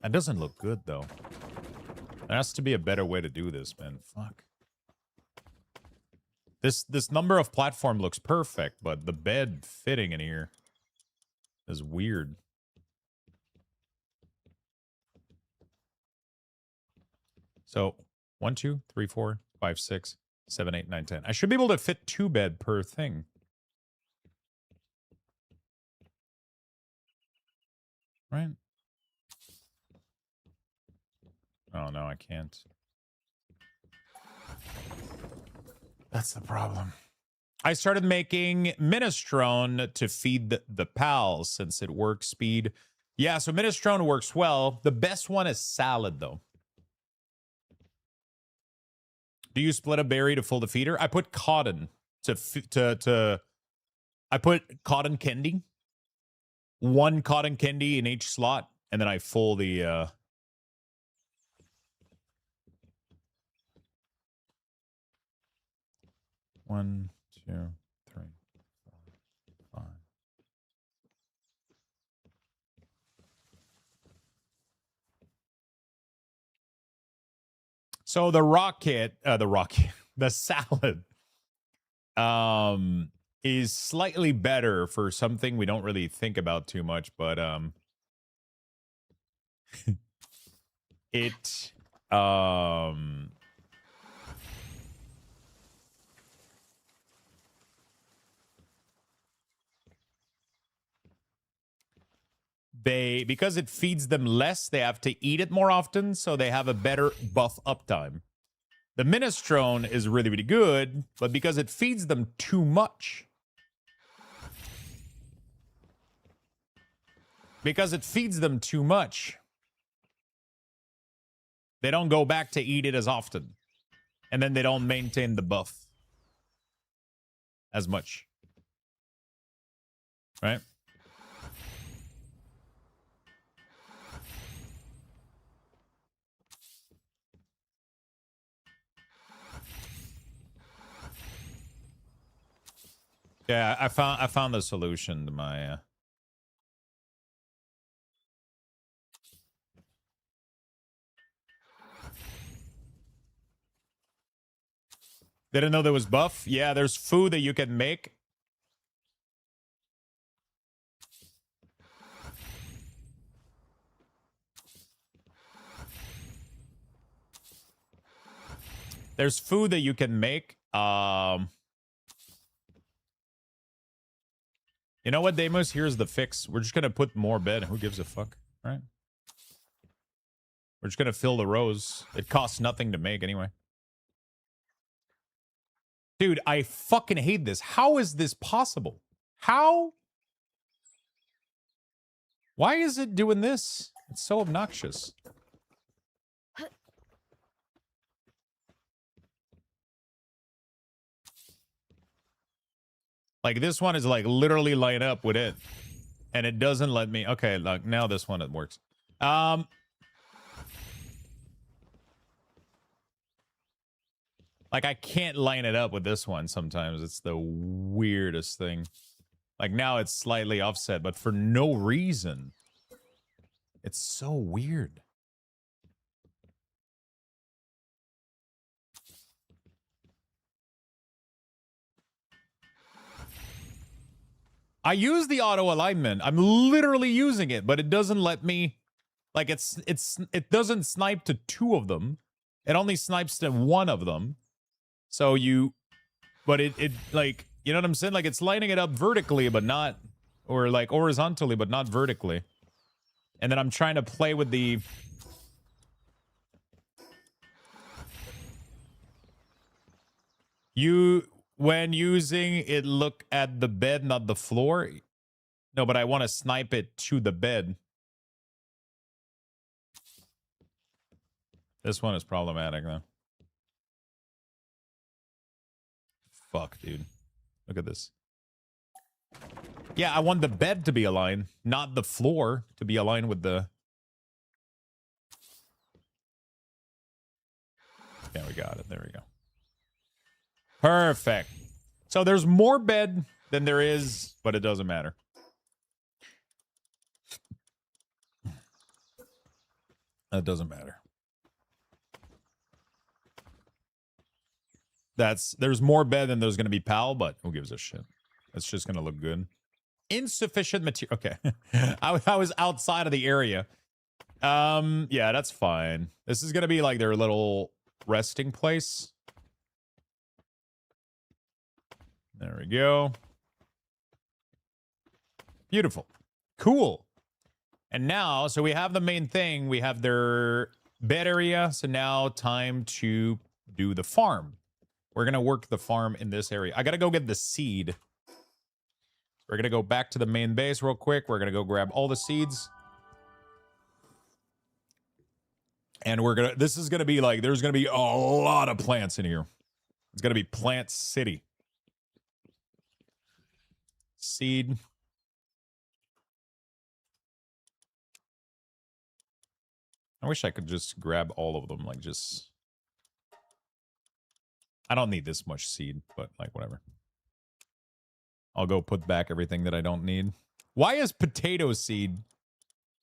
That doesn't look good, though. There has to be a better way to do this, man. Fuck. This number of platform looks perfect, but the bed fitting in here is weird. So 1, 2, 3, 4, 5, 6, 7, 8, 9, 10. I should be able to fit 2 bed per thing. Right? Oh no, I can't. That's the problem. I started making minestrone to feed the pals since it works speed. Yeah, so minestrone works well. The best one is salad, though. Do you split a berry to fill the feeder? I put cotton I put cotton candy. 1 cotton candy in each slot, and then I full the 1, 2, 3, 4, 5. So the the salad, is slightly better for something we don't really think about too much, but it because it feeds them less, they have to eat it more often, so they have a better buff uptime. The minestrone is really, really good, but because it feeds them too much. Because it feeds them too much, they don't go back to eat it as often. And then they don't maintain the buff as much. Right? Yeah, I found the solution to my Didn't know there was buff. Yeah, there's food that you can make. There's food that you can make. You know what, Deimos? Here's the fix. We're just gonna put more bed. Who gives a fuck, right? We're just gonna fill the rows. It costs nothing to make anyway. Dude, I fucking hate this. How is this possible? How? Why is it doing this? It's so obnoxious. Like, this one is, like, literally line up with it. And it doesn't let me... Okay, look, now this one, it works. Like, I can't line it up with this one sometimes. It's the weirdest thing. Like, now it's slightly offset, but for no reason. It's so weird. I use the auto alignment. I'm literally using it, but it doesn't let me. Like, it doesn't snipe to 2 of them. It only snipes to 1 of them. So but it like, you know what I'm saying? Like, it's lining it up vertically, but not, or like horizontally, but not vertically. And then I'm trying to play with the. When using it, look at the bed, not the floor. No, but I want to snipe it to the bed. This one is problematic, though. Fuck, dude. Look at this. Yeah, I want the bed to be aligned, not the floor to be aligned with the... Yeah, we got it. There we go. Perfect. So there's more bed than there is, but it doesn't matter. That doesn't matter. There's more bed than there's going to be PAL, but who gives a shit? It's just going to look good. Insufficient material. Okay. I was outside of the area. Yeah, that's fine. This is going to be like their little resting place. There we go. Beautiful. Cool. And now, so we have the main thing. We have their bed area. So now time to do the farm. We're going to work the farm in this area. I got to go get the seed. We're going to go back to the main base real quick. We're going to go grab all the seeds. And we're going to, this is going to be like, there's going to be a lot of plants in here. It's going to be Plant City. Seed. I wish I could just grab all of them, like just... I don't need this much seed, but like whatever. I'll go put back everything that I don't need. Why is potato seed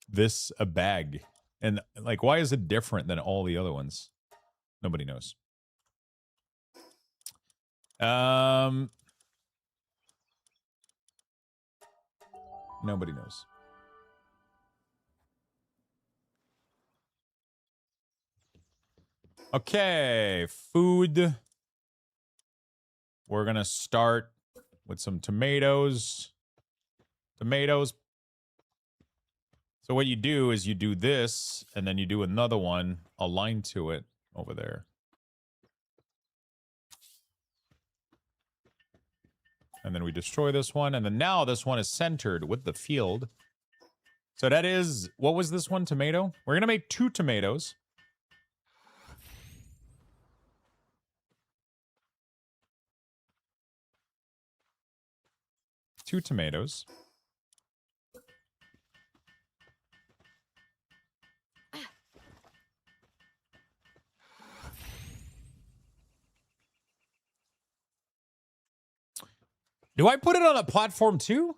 this a bag? And like, why is it different than all the other ones? Nobody knows. Nobody knows. Okay, food. We're gonna start with some tomatoes. Tomatoes. So what you do is you do this, and then you do another one aligned to it over there. And then we destroy this one, and then now this one is centered with the field. So that is, what was this one? Tomato? We're gonna make 2 tomatoes. Two tomatoes. Do I put it on a platform too?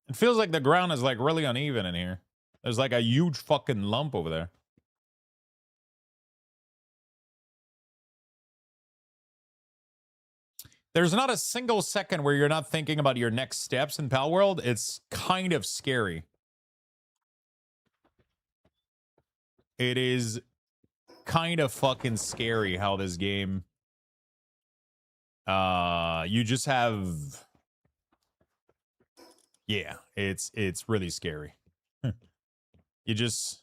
It feels like the ground is like really uneven in here. There's like a huge fucking lump over there. There's not a single second where you're not thinking about your next steps in Palworld. It's kind of scary. It is kind of fucking scary how this game... you just have... Yeah, it's really scary. You just...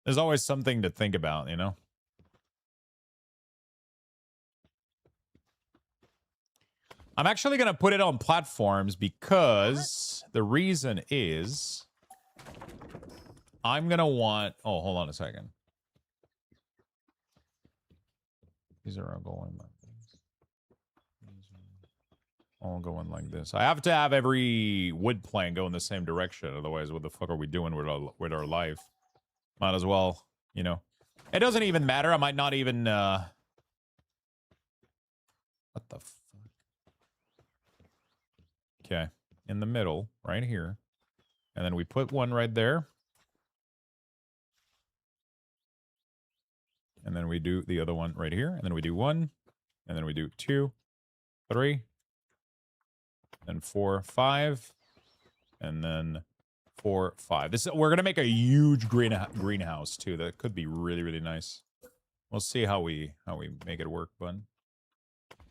There's always something to think about, you know? I'm actually going to put it on platforms because the reason is I'm going to want... Oh, hold on a second. These are all going... all going like this. I have to have every wood plank go in the same direction. Otherwise, what the fuck are we doing with our life? Might as well, you know. It doesn't even matter. I might not even... What the fuck? Okay. In the middle, right here. And then we put one right there. And then we do the other one right here. And then we do 1. And then we do 2, 3. And 4, 5. And then 4, 5. We're gonna make a huge greenhouse too. That could be really, really nice. We'll see how we make it work, bud.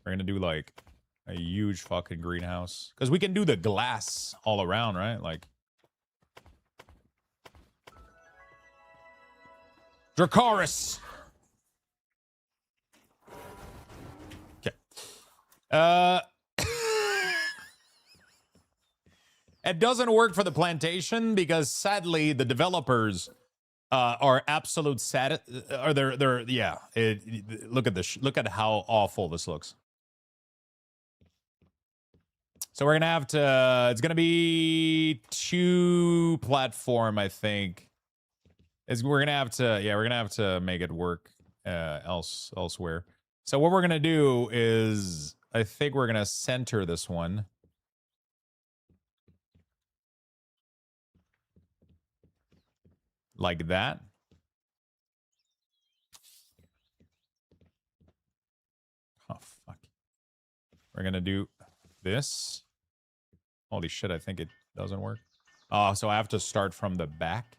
We're gonna do like a huge fucking greenhouse. Because we can do the glass all around, right? Like Dracarys. Okay. It doesn't work for the plantation because sadly the developers are absolute sad. Or they're yeah. Look at this. Look at how awful this looks. So we're gonna have to. It's gonna be 2 platform, I think. We're gonna have to. Yeah, we're gonna have to make it work elsewhere. So what we're gonna do is, I think we're gonna center this one. Like that. Oh, fuck. We're going to do this. Holy shit, I think it doesn't work. Oh, so I have to start from the back.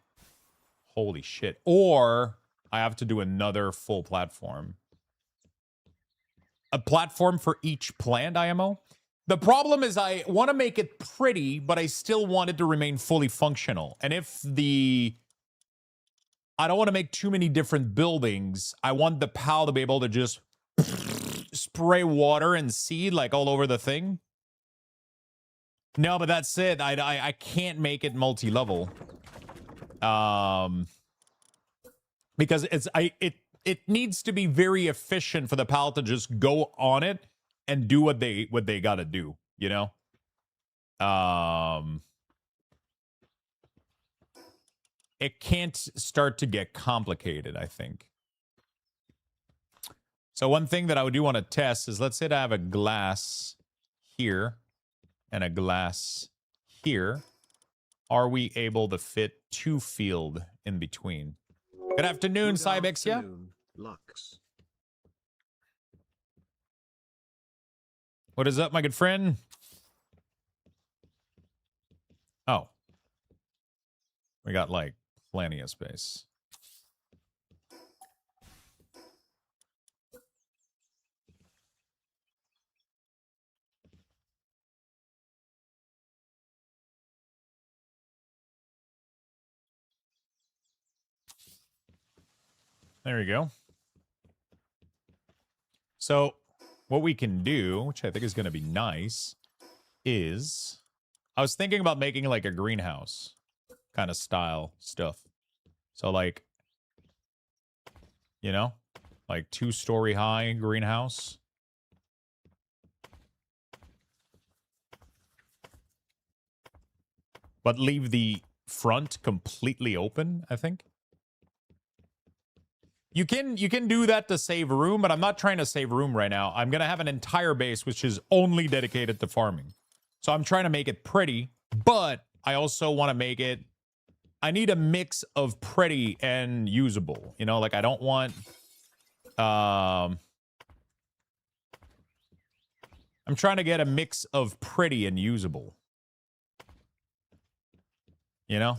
Holy shit. Or I have to do another full platform. A platform for each planned IMO? The problem is I want to make it pretty, but I still want it to remain fully functional. And if I don't want to make too many different buildings. I want the PAL to be able to just spray water and seed like all over the thing. No, but that's it. I can't make it multi-level. Because it needs to be very efficient for the PAL to just go on it and do what they got to do, you know? It can't start to get complicated, I think. So one thing that I do want to test is, let's say that I have a glass here and a glass here. Are we able to fit 2 field in between? Good afternoon, Cybexia. Lux. What is up, my good friend? Oh. We got, like, plenty of space. There you go. So, what we can do, which I think is going to be nice, is... I was thinking about making, like, a greenhouse kind of style stuff. So, like, you know, like 2-story high greenhouse. But leave the front completely open, I think. You can do that to save room, but I'm not trying to save room right now. I'm going to have an entire base which is only dedicated to farming. So I'm trying to make it pretty, but I also want to make it... I need a mix of pretty and usable. You know, like I don't want... I'm trying to get a mix of pretty and usable. You know?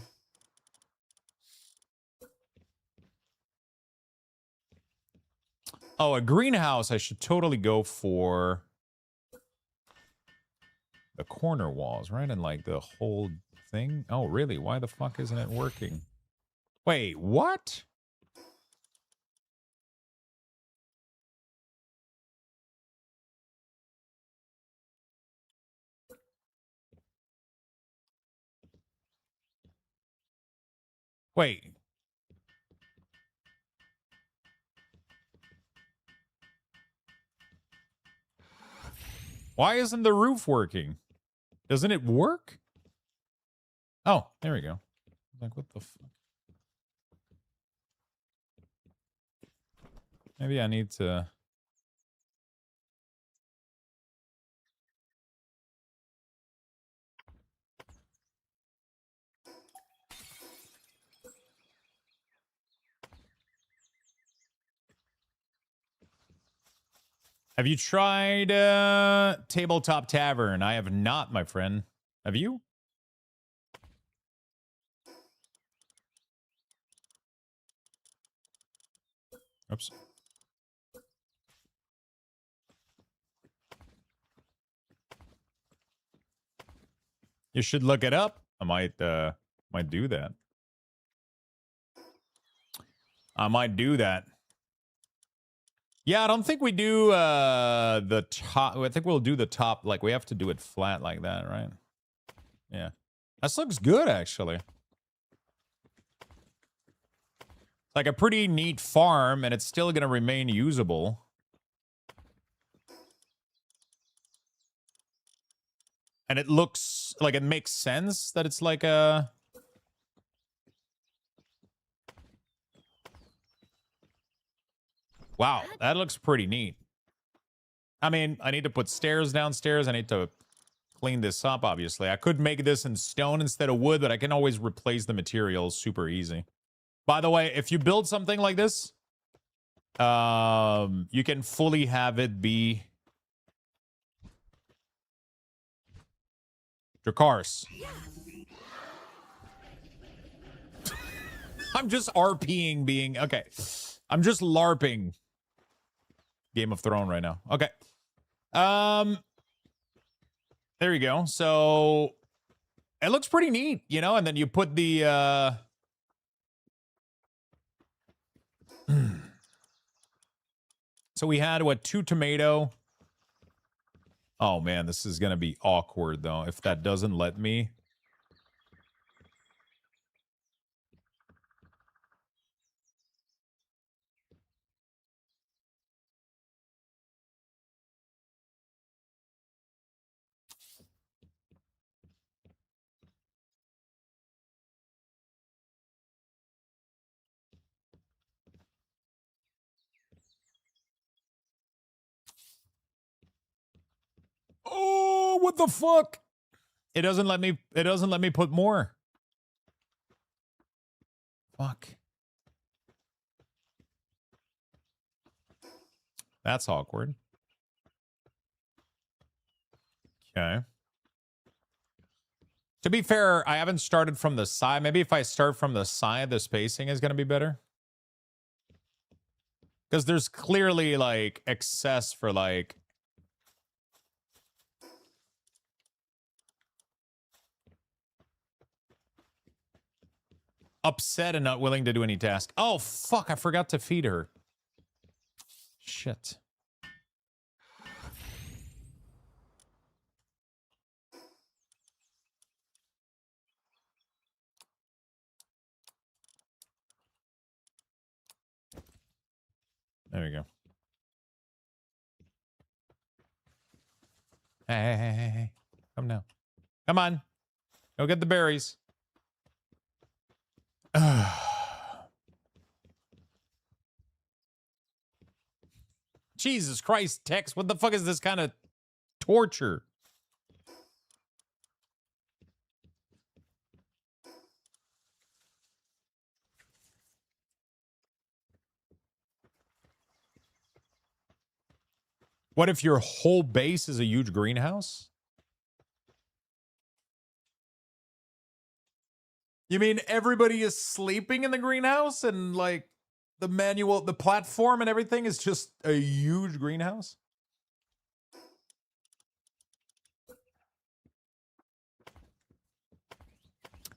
Oh, a greenhouse, I should totally go for the corner walls, right? And like the whole thing. Oh, really? Why the fuck isn't it working? Wait, what? Wait. Why isn't the roof working? Doesn't it work? Oh, there we go. Like, what the fuck? Maybe I need to... Have you tried Tabletop Tavern? I have not, my friend. Have you? Oops. You should look it up. I might do that. I might do that. Yeah, I don't think we do the top. I think we'll do the top. Like, we have to do it flat like that, right? Yeah. This looks good, actually. Like a pretty neat farm, and it's still going to remain usable. And it looks like it makes sense that it's like a... Wow, that looks pretty neat. I mean, I need to put stairs downstairs. I need to clean this up, obviously. I could make this in stone instead of wood, but I can always replace the materials super easy. By the way, if you build something like this, you can fully have it be your cars. I'm just RPing being... Okay. I'm just LARPing Game of Thrones right now. Okay. There you go. So it looks pretty neat, you know, and then you put the so we had what, 2 tomato. Oh man, this is gonna be awkward though if that doesn't let me. Oh, what the fuck? It doesn't let me put more. Fuck. That's awkward. Okay. To be fair, I haven't started from the side. Maybe if I start from the side, the spacing is going to be better. Because there's clearly, like, excess for, like... upset and not willing to do any task. Oh, fuck, I forgot to feed her. Shit. There we go. Hey. Come now. Come on. Go get the berries. Jesus Christ, Tex. What the fuck is this kind of torture? What if your whole base is a huge greenhouse? You mean everybody is sleeping in the greenhouse and like the platform and everything is just a huge greenhouse?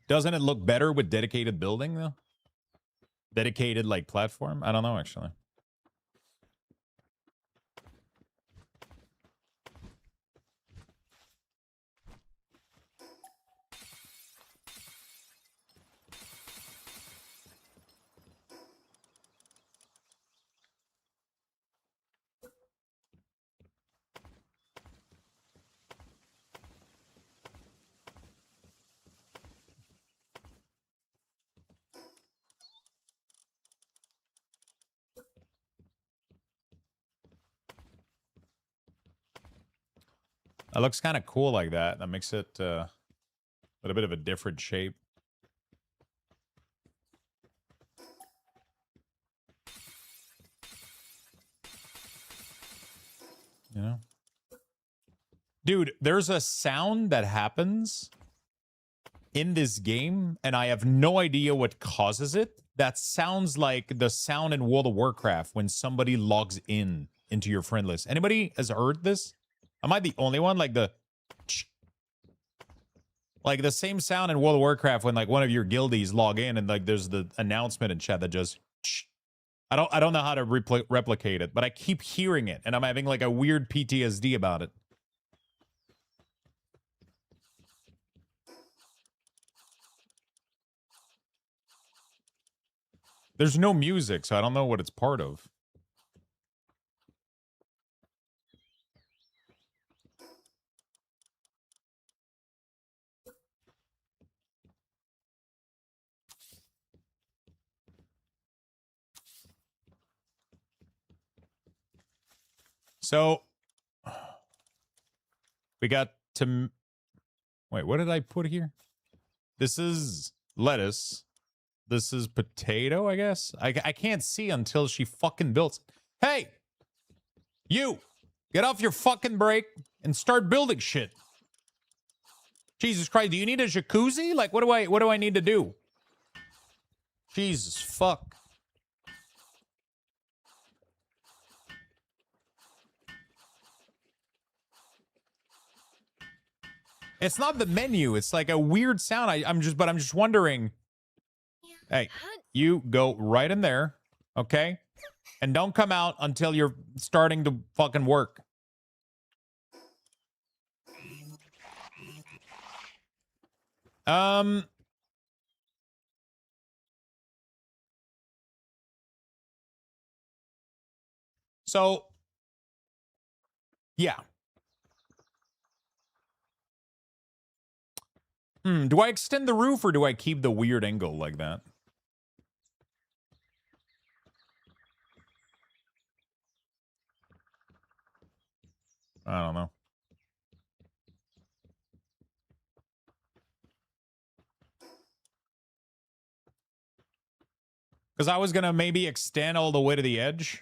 Doesn't it look better with dedicated building though? Dedicated like platform? I don't know actually. It looks kind of cool like that. That makes it a bit of a different shape. You know? Dude, there's a sound that happens in this game, and I have no idea what causes it. That sounds like the sound in World of Warcraft when somebody logs in into your friend list. Anybody has heard this? Am I the only one? Like the same sound in World of Warcraft when like one of your guildies log in and like there's the announcement in chat that just I don't know how to replicate it, but I keep hearing it and I'm having like a weird PTSD about it. There's no music, so I don't know what it's part of. So we got to wait, what did I put here? This is lettuce. This is potato, I guess. I can't see until she fucking builds it. Hey, you get off your fucking break and start building shit. Jesus Christ, do you need a jacuzzi? Like, what do I need to do? Jesus fuck. It's not the menu. It's like a weird sound. I'm just wondering. Hey, you go right in there, okay? And don't come out until you're starting to fucking work. So, yeah. Do I extend the roof or do I keep the weird angle like that? I don't know. Because I was going to maybe extend all the way to the edge,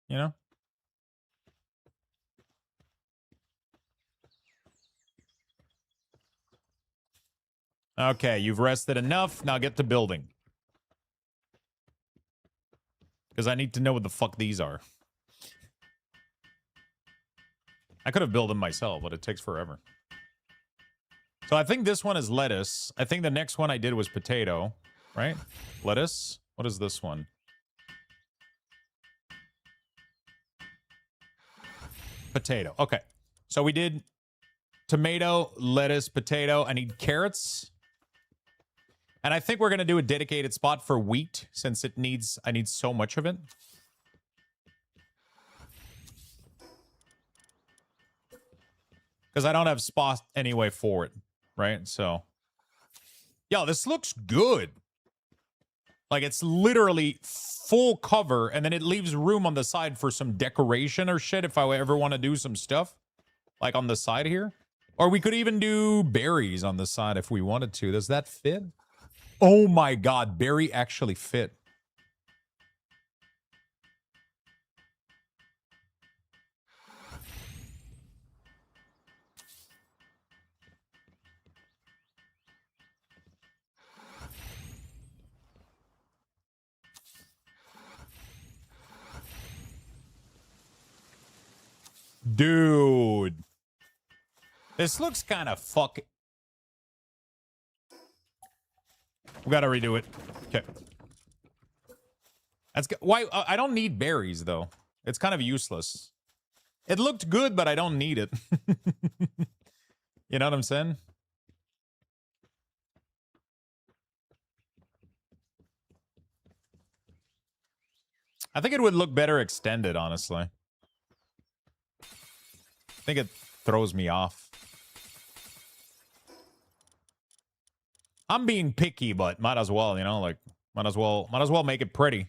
you know? Okay, you've rested enough. Now get to building. Because I need to know what the fuck these are. I could have built them myself, but it takes forever. So I think this one is lettuce. I think the next one I did was potato, right? Lettuce. What is this one? Potato. Okay. So we did tomato, lettuce, potato. I need carrots. And I think we're going to do a dedicated spot for wheat since I need so much of it. Because I don't have spot anyway for it, right? So, yo, this looks good. Like, it's literally full cover, and then it leaves room on the side for some decoration or shit if I ever want to do some stuff. Like, on the side here. Or we could even do berries on the side if we wanted to. Does that fit? Oh my god, berry actually fit. Dude. This looks kind of fuck. We gotta redo it. Okay. That's why I don't need berries though. It's kind of useless. It looked good, but I don't need it. You know what I'm saying? I think it would look better extended, honestly. I think it throws me off. I'm being picky, but might as well, you know, like might as well make it pretty.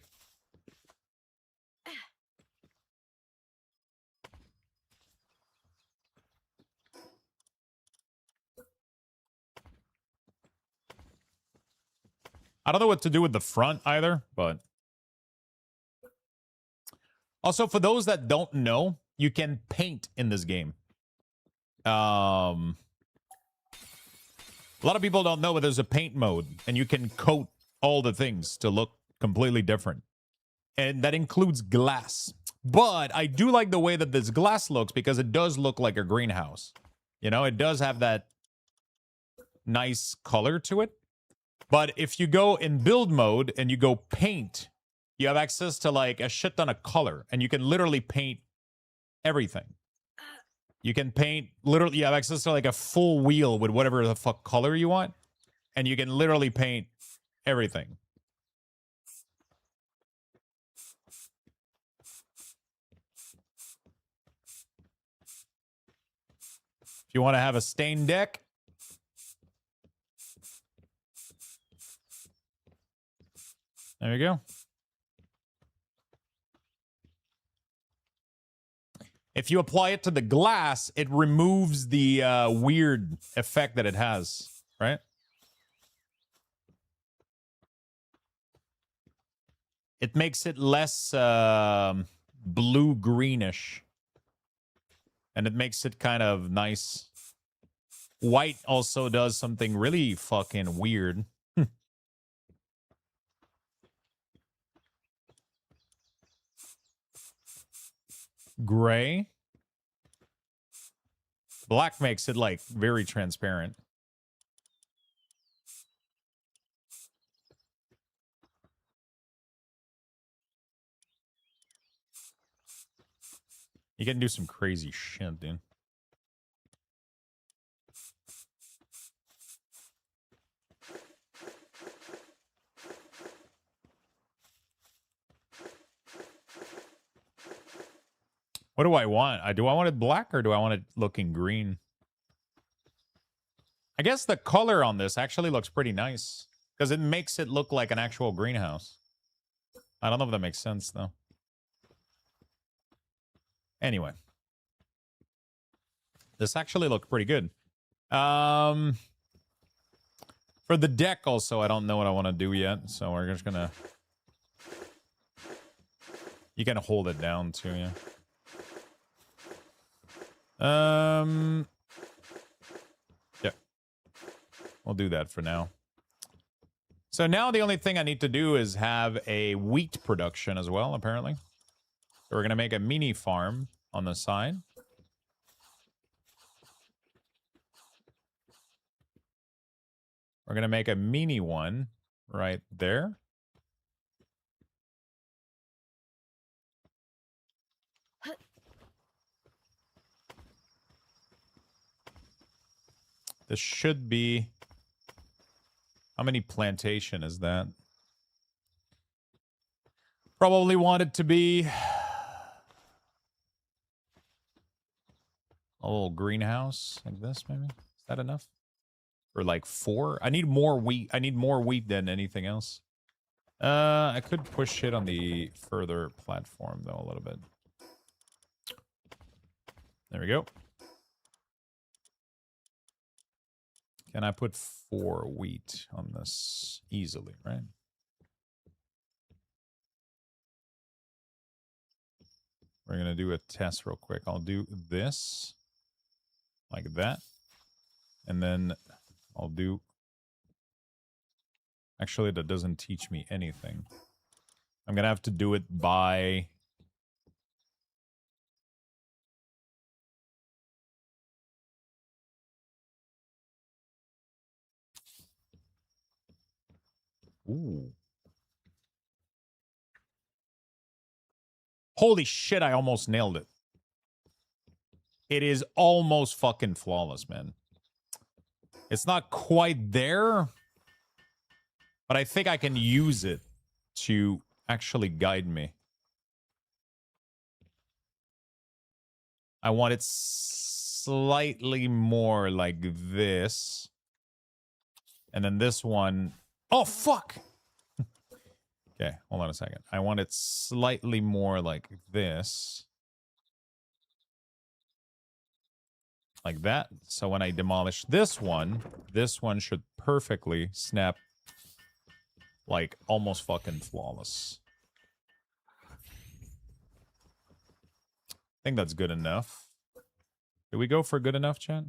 I don't know what to do with the front either, but... Also, for those that don't know, you can paint in this game. A lot of people don't know, but there's a paint mode, and you can coat all the things to look completely different. And that includes glass. But I do like the way that this glass looks because it does look like a greenhouse. You know, it does have that nice color to it. But if you go in build mode and you go paint, you have access to like a shit ton of color, and you can literally paint everything. You can paint, literally, you have access to like a full wheel with whatever the fuck color you want, and you can literally paint everything. If you want to have a stained deck, there you go. If you apply it to the glass, it removes the weird effect that it has, right? It makes it less blue-greenish. And it makes it kind of nice. White also does something really fucking weird. Gray. Black makes it like very transparent. You can do some crazy shit, dude. What do I want? Do I want it black or do I want it looking green? I guess the color on this actually looks pretty nice because it makes it look like an actual greenhouse. I don't know if that makes sense, though. Anyway. This actually looked pretty good. For the deck also, I don't know what I want to do yet, so we're just gonna... You can hold it down, too, yeah. Yeah. We'll do that for now. So now the only thing I need to do is have a wheat production as well, apparently. So we're going to make a mini farm on the side. We're going to make a mini one right there. This should be... How many plantation is that? Probably want it to be... a little greenhouse like this, maybe? Is that enough? Or like 4? I need more wheat. I need more wheat than anything else. I could push it on the further platform, though, a little bit. There we go. Can I put 4 wheat on this easily, right? We're going to do a test real quick. I'll do this like that. And then I'll do... Actually, that doesn't teach me anything. I'm going to have to do it by... Ooh. Holy shit, I almost nailed it. It is almost fucking flawless, man. It's not quite there, but I think I can use it to actually guide me. I want it slightly more like this. And then this one... Oh, fuck! Okay, hold on a second. I want it slightly more like this. Like that. So when I demolish this one should perfectly snap Like, almost fucking flawless. I think that's good enough. Did we go for good enough, chat?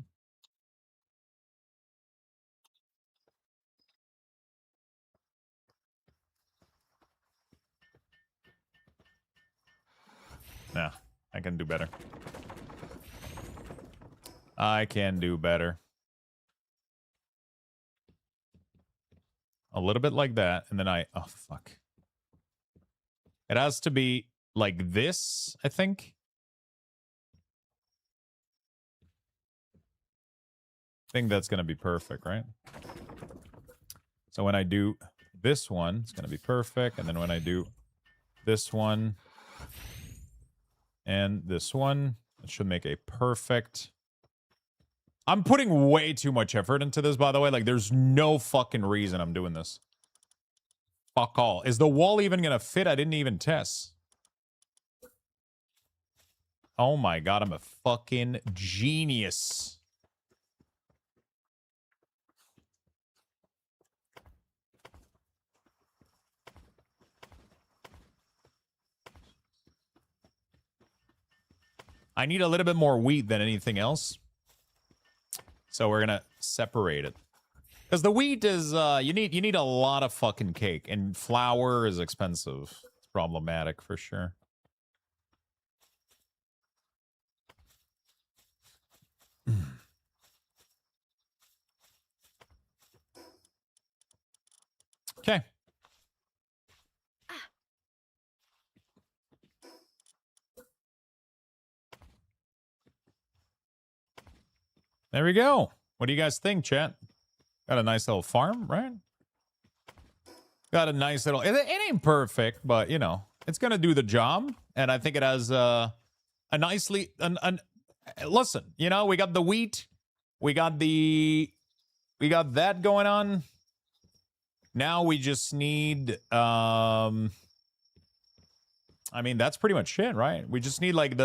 Nah, I can do better. I can do better. A little bit like that, and then oh, fuck. It has to be like this, I think. I think that's going to be perfect, right? So when I do this one, it's going to be perfect. And then when I do this one and this one, it should make a perfect... I'm putting way too much effort into this, by the way. Like, there's no fucking reason I'm doing this. Fuck all. Is the wall even going to fit? I didn't even test. Oh my god, I'm a fucking genius. I need a little bit more wheat than anything else. So we're gonna separate it. Because the wheat is you need a lot of fucking cake, and flour is expensive. It's problematic for sure. Okay. There we go. What do you guys think, chat? Got a nice little farm, right? Got a nice little... It ain't perfect, but, you know, it's going to do the job. And I think it has a nicely... Listen, you know, we got the wheat. We got that going on. Now we just need... I mean, that's pretty much it, right? We just need, like,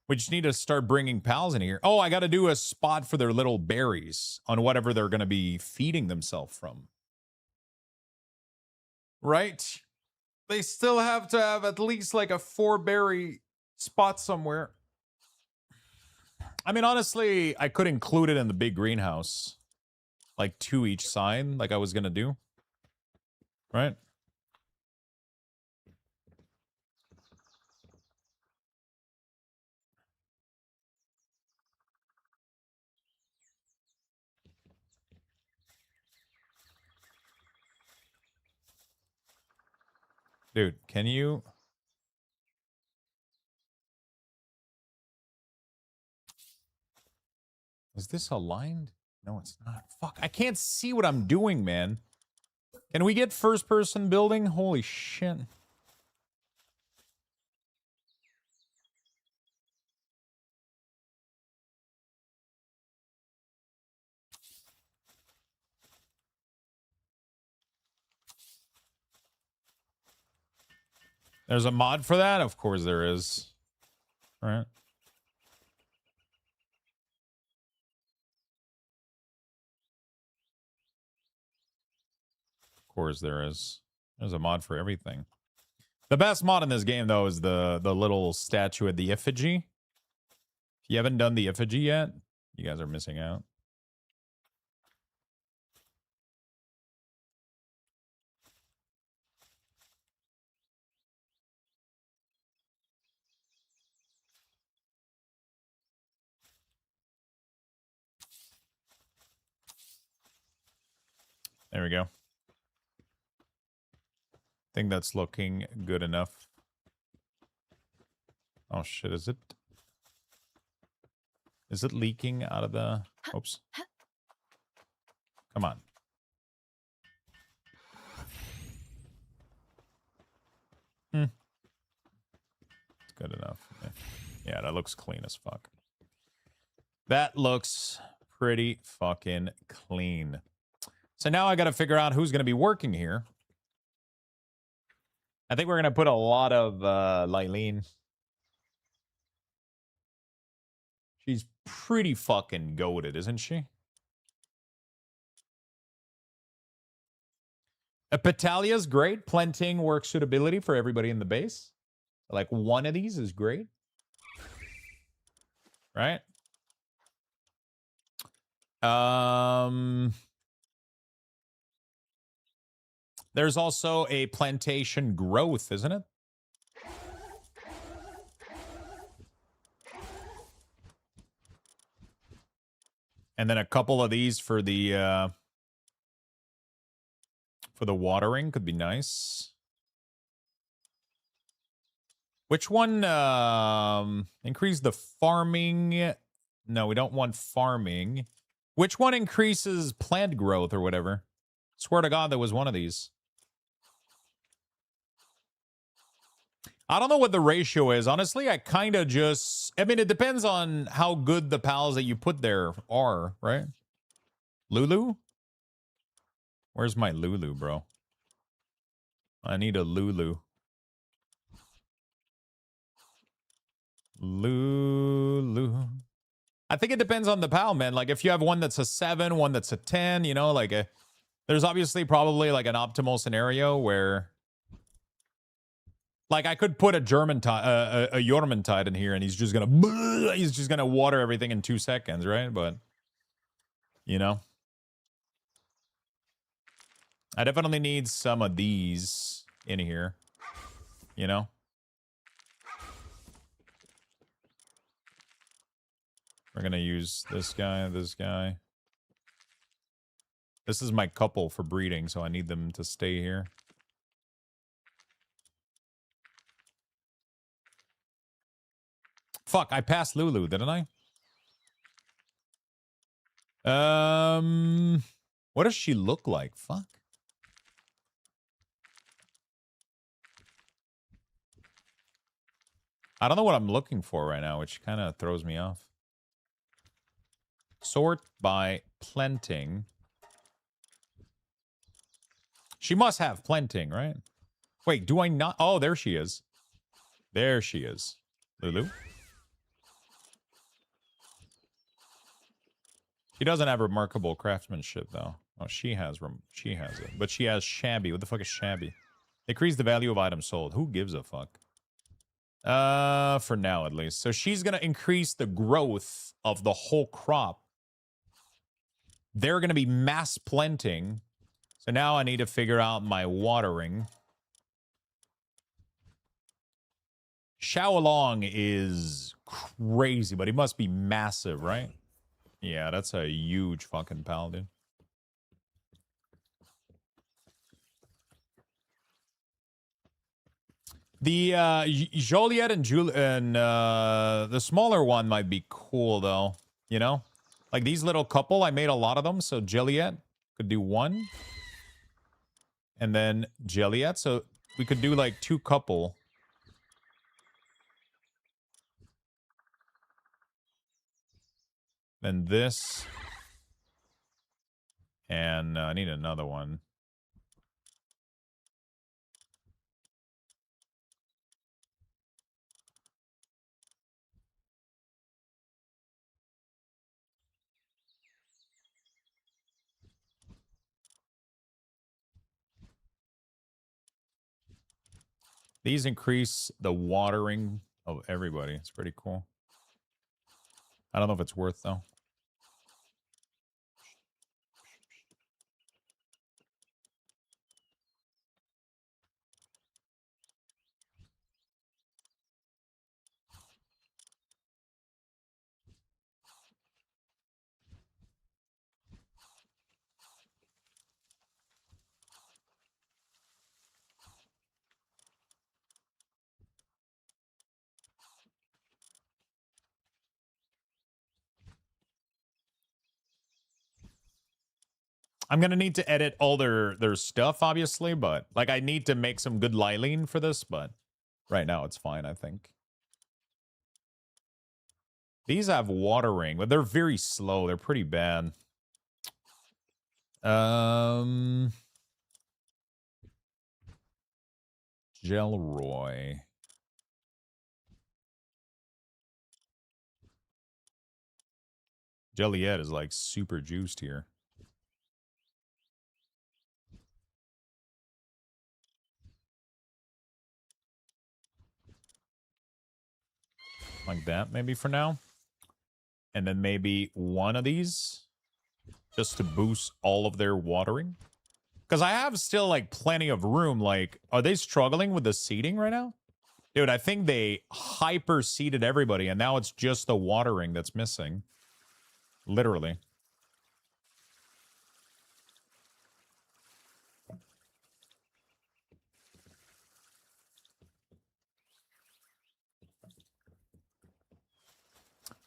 we just need to start bringing pals in here. Oh, I got to do a spot for their little berries on whatever they're going to be feeding themselves from. Right? They still have to have at least like a 4-berry spot somewhere. I mean, honestly, I could include it in the big greenhouse. Like 2 each side, like I was going to do. Right? Dude, can you... Is this aligned? No, it's not. Fuck, I can't see what I'm doing, man. Can we get first-person building? Holy shit. There's a mod for that? Of course there is. Right? Of course there is. There's a mod for everything. The best mod in this game, though, is the little statue at the effigy. If you haven't done the effigy yet, you guys are missing out. There we go. I think that's looking good enough. Oh shit, is it? Is it leaking out of the... Oops. Come on. It's good enough. Yeah, that looks clean as fuck. That looks pretty fucking clean. So now I got to figure out who's going to be working here. I think we're going to put a lot of Lylene. She's pretty fucking goated, isn't she? Petalia's great. Planting work suitability for everybody in the base. Like one of these is great. Right? There's also a plantation growth, isn't it? And then a couple of these for the watering could be nice. Which one increase the farming? No, we don't want farming. Which one increases plant growth or whatever? Swear to God, there was one of these. I don't know what the ratio is. Honestly, I kind of just... I mean, it depends on how good the pals that you put there are, right? Lulu? Where's my Lulu, bro? I need a Lulu. Lulu. I think it depends on the pal, man. Like, if you have one that's a 7, one that's a 10, you know, like there's obviously probably like an optimal scenario where... Like, I could put a Jormungandr in here, and he's just gonna water everything in 2 seconds, right? But, you know, I definitely need some of these in here, you know? We're gonna use this guy, this guy. This is my couple for breeding, so I need them to stay here. Fuck, I passed Lulu, didn't I? What does she look like? Fuck. I don't know what I'm looking for right now, which kind of throws me off. Sort by planting. She must have planting, right? Wait, do I not? Oh, there she is. There she is. Lulu. She doesn't have remarkable craftsmanship, though. Oh, she has it. But she has shabby. What the fuck is shabby? Decrease the value of items sold. Who gives a fuck? For now, at least. So she's going to increase the growth of the whole crop. They're going to be mass planting. So now I need to figure out my watering. Xiaolong is crazy, but he must be massive, right? Yeah, that's a huge fucking pal, dude. The Joliet and the smaller one might be cool, though. You know? Like these little couple, I made a lot of them. So Joliet could do 1. And then Joliet. So we could do like 2 couple. Then this. And I need another one. These increase the watering of everybody. It's pretty cool. I don't know if it's worth, though. I'm gonna need to edit all their stuff, obviously, but like I need to make some good Lylene for this, but right now it's fine, I think. These have watering, but they're very slow. They're pretty bad. Gelroy. Joliet is like super juiced here. like that maybe for now. And then maybe one of these just to boost all of their watering. Because I have still like plenty of room. Like, are they struggling with the seeding right now? Dude, I think they hyper seeded everybody and now it's just the watering that's missing. Literally.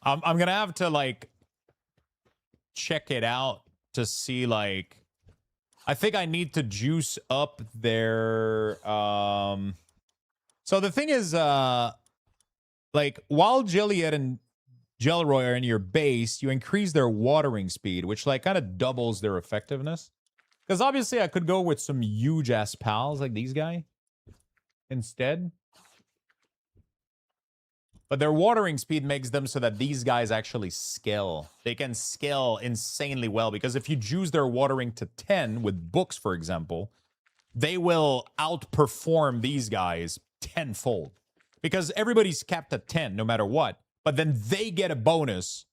I'm gonna have to like check it out to see like I think I need to juice up their so the thing is like while Jilliet and Gelroy are in your base, you increase their watering speed, which like kind of doubles their effectiveness. Because obviously I could go with some huge ass pals like these guys instead. But their watering speed makes them so that these guys actually scale. They can scale insanely well because if you juice their watering to 10 with books, for example, they will outperform these guys tenfold. Because everybody's capped at 10 no matter what. But then they get a bonus.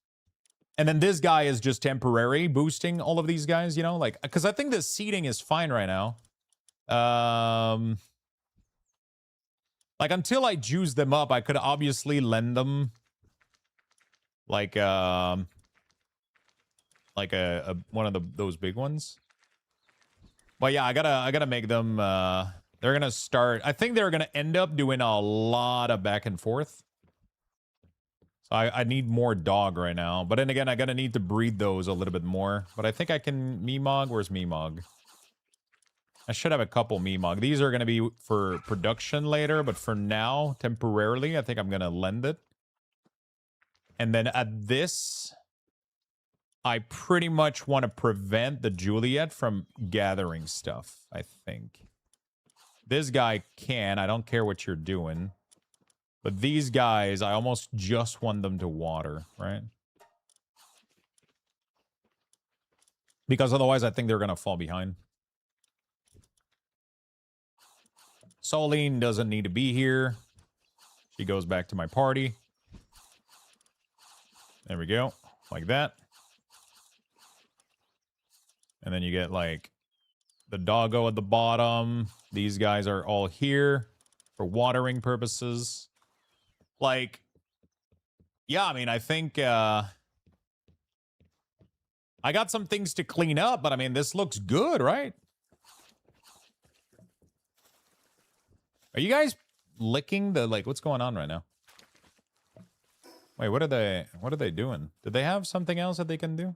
And then this guy is just temporary boosting all of these guys, you know? Like, because I think the seeding is fine right now. Like, until I juice them up, I could obviously lend them like a one of those big ones. But yeah, I gotta make them they're gonna start. I think they're gonna end up doing a lot of back and forth. So I need more dog right now. But then again, I gotta need to breed those a little bit more. But I think I can Meemog. Where's Meemog? I should have a couple Meemog. These are going to be for production later, but for now, temporarily, I think I'm going to lend it. And then at this, I pretty much want to prevent the Juliet from gathering stuff, I think. This guy can. I don't care what you're doing. But these guys, I almost just want them to water, right? Because otherwise, I think they're going to fall behind. Soline doesn't need to be here. She goes back to my party. There we go. Like that. And then you get like the doggo at the bottom. These guys are all here for watering purposes. Like, yeah, I mean, I think I got some things to clean up, but I mean, this looks good, right? Are you guys licking the, like, what's going on right now? Wait, what are they doing? Did they have something else that they can do?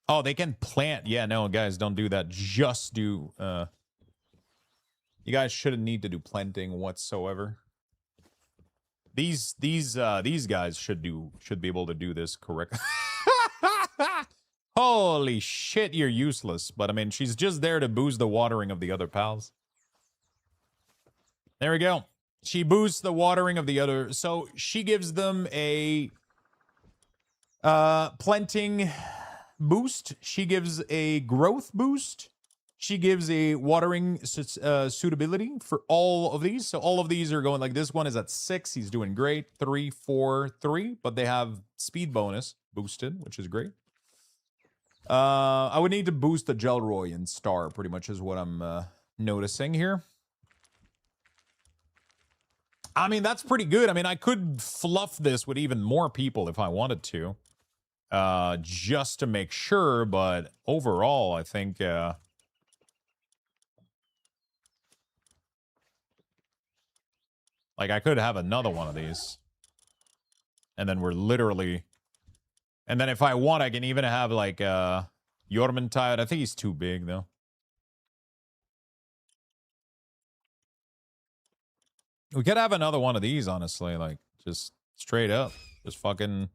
Oh, they can plant. Yeah, no, guys, don't do that. Just do, you guys shouldn't need to do planting whatsoever. These guys should be able to do this correctly. Holy shit, you're useless. But I mean, she's just there to boost the watering of the other pals. There we go. She boosts the watering of the other. So she gives them a planting boost. She gives a growth boost. She gives a watering suitability for all of these. So all of these are going, like, this one is at 6. He's doing great. 3, 4, 3. But they have speed bonus boosted, which is great. I would need to boost the Gelroy and Star, pretty much is what I'm noticing here. I mean, that's pretty good. I mean, I could fluff this with even more people if I wanted to. Just to make sure, but overall, I think... like, I could have another one of these. And then we're literally... And then if I want, I can even have, like, Jormungand. I think he's too big, though. We could have another one of these, honestly. Like, just straight up. Just fucking...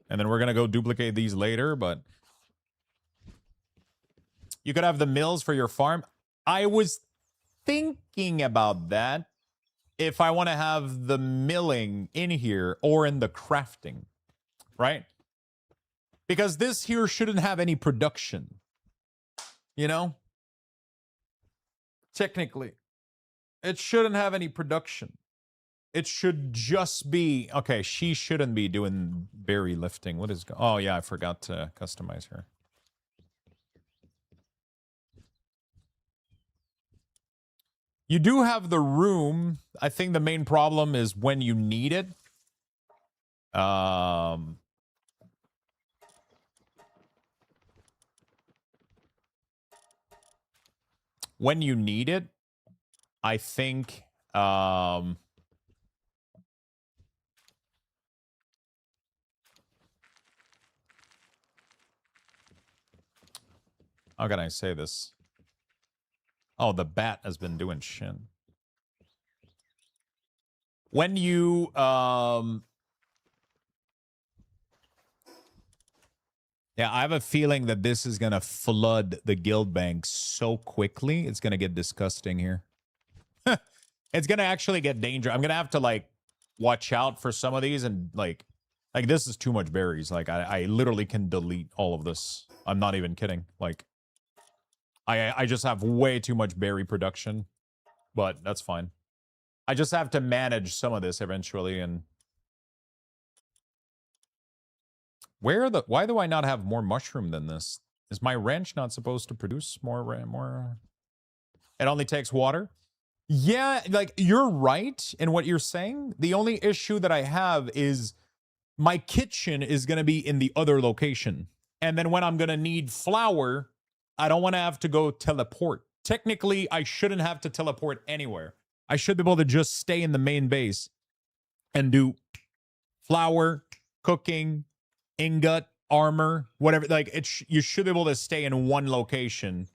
And then we're gonna go duplicate these later, but... You could have the mills for your farm. I was thinking about that. If I want to have the milling in here or in the crafting, right? Because this here shouldn't have any production, you know? Technically, it shouldn't have any production. It should just be okay. She shouldn't be doing berry lifting. What is? Oh yeah, I forgot to customize her. You do have the room. I think the main problem is when you need it. When you need it, I think how can I say this? Oh, the bat has been doing shit. When you yeah, I have a feeling that this is gonna flood the guild bank so quickly. It's gonna get disgusting here. It's gonna actually get dangerous. I'm gonna have to like watch out for some of these and like this is too much berries. Like I literally can delete all of this. I'm not even kidding. Like I just have way too much berry production, but that's fine. I just have to manage some of this eventually. And why do I not have more mushroom than this? Is my ranch not supposed to produce more? It only takes water. Yeah, like you're right in what you're saying. The only issue that I have is my kitchen is going to be in the other location. And then when I'm going to need flour, I don't want to have to go teleport. Technically, I shouldn't have to teleport anywhere. I should be able to just stay in the main base and do flour, cooking, ingot, armor, whatever. Like you should be able to stay in one location.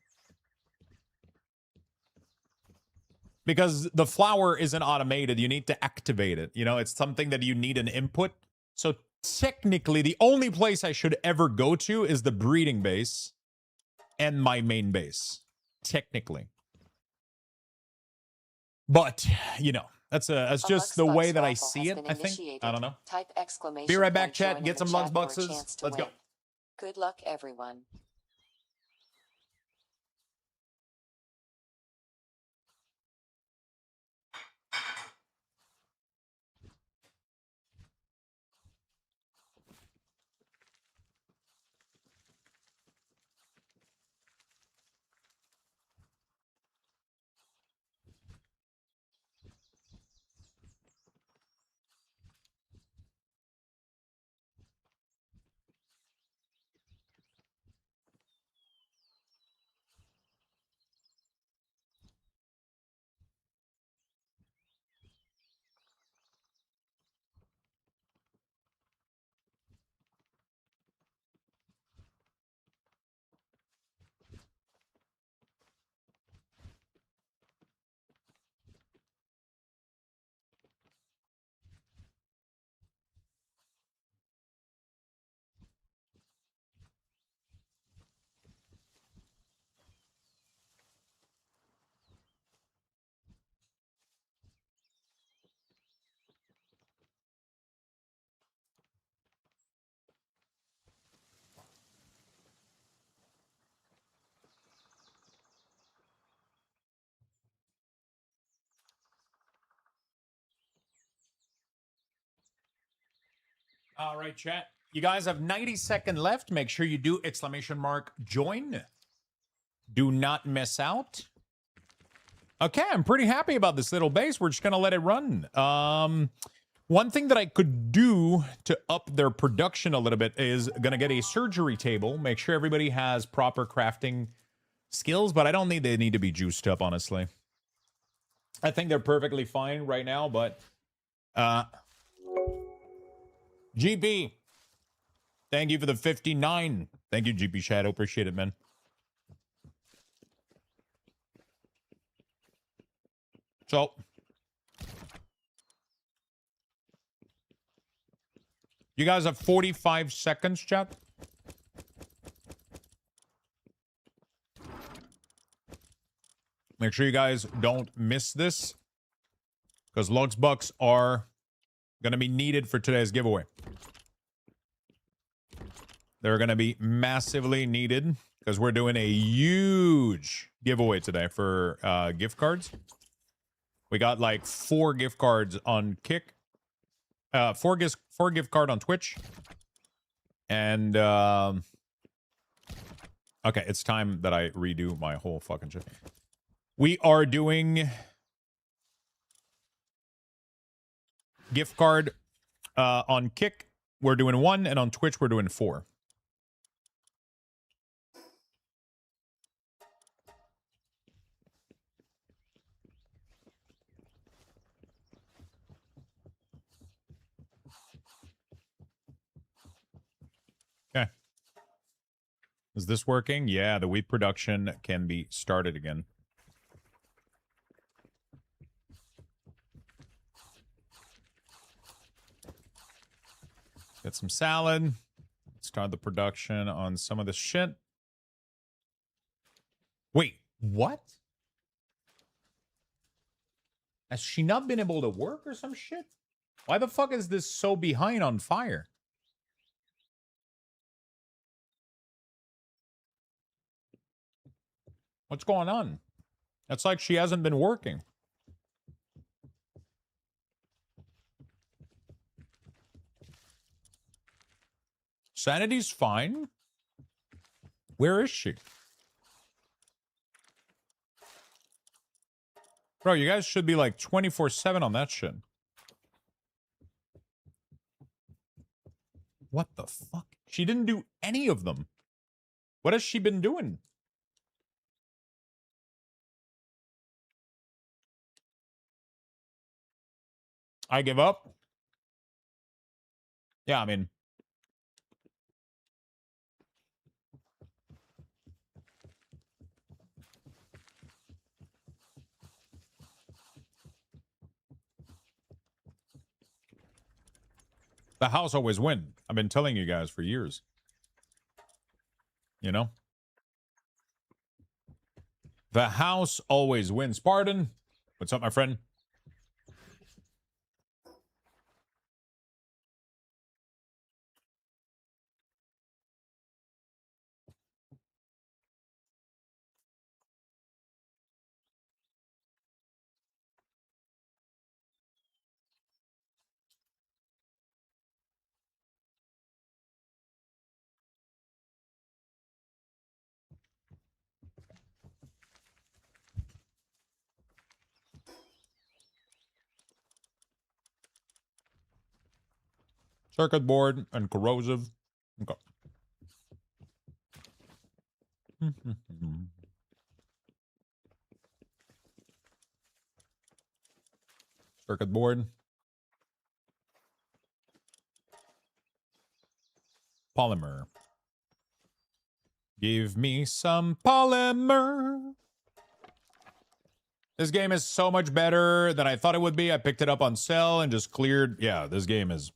Because the flour isn't automated. You need to activate it. You know, it's something that you need an input. So technically, the only place I should ever go to is the breeding base and my main base. Technically. But, you know, that's just the way that I see it, I think. I don't know. Type exclamation. Be right back, chat. Get some Lux Boxes. Let's go. Good luck, everyone. All right, chat. You guys have 90 seconds left. Make sure you do !join. Do not miss out. Okay, I'm pretty happy about this little base. We're just going to let it run. One thing that I could do to up their production a little bit is going to get a surgery table. Make sure everybody has proper crafting skills, but I don't think they need to be juiced up, honestly. I think they're perfectly fine right now, but... GP, thank you for the 59. Thank you, GP Shadow. Appreciate it, man. So, you guys have 45 seconds, chat. Make sure you guys don't miss this, because Lux Bucks are going to be needed for today's giveaway. They're going to be massively needed. because we're doing a huge giveaway today for gift cards. We got like 4 gift cards on Kick, 4 gift card on Twitch, and okay, it's time that I redo my whole fucking shit. We are doing gift card on Kick. We're doing 1, and on Twitch we're doing 4. Okay. Is this working? Yeah, the wheat production can be started again. Get some salad. Start the production on some of the shit. Wait, what? Has she not been able to work or some shit? Why the fuck is this so behind on fire? What's going on? It's like she hasn't been working. Sanity's fine. Where is she? Bro, you guys should be like 24/7 on that shit. What the fuck? She didn't do any of them. What has she been doing? I give up. Yeah, I mean, the house always win. I've been telling you guys for years. You know? The house always wins. Pardon? What's up, my friend? Circuit board and corrosive. Okay. Circuit board. Polymer. Give me some polymer. This game is so much better than I thought it would be. I picked it up on sale and just cleared. Yeah, this game is...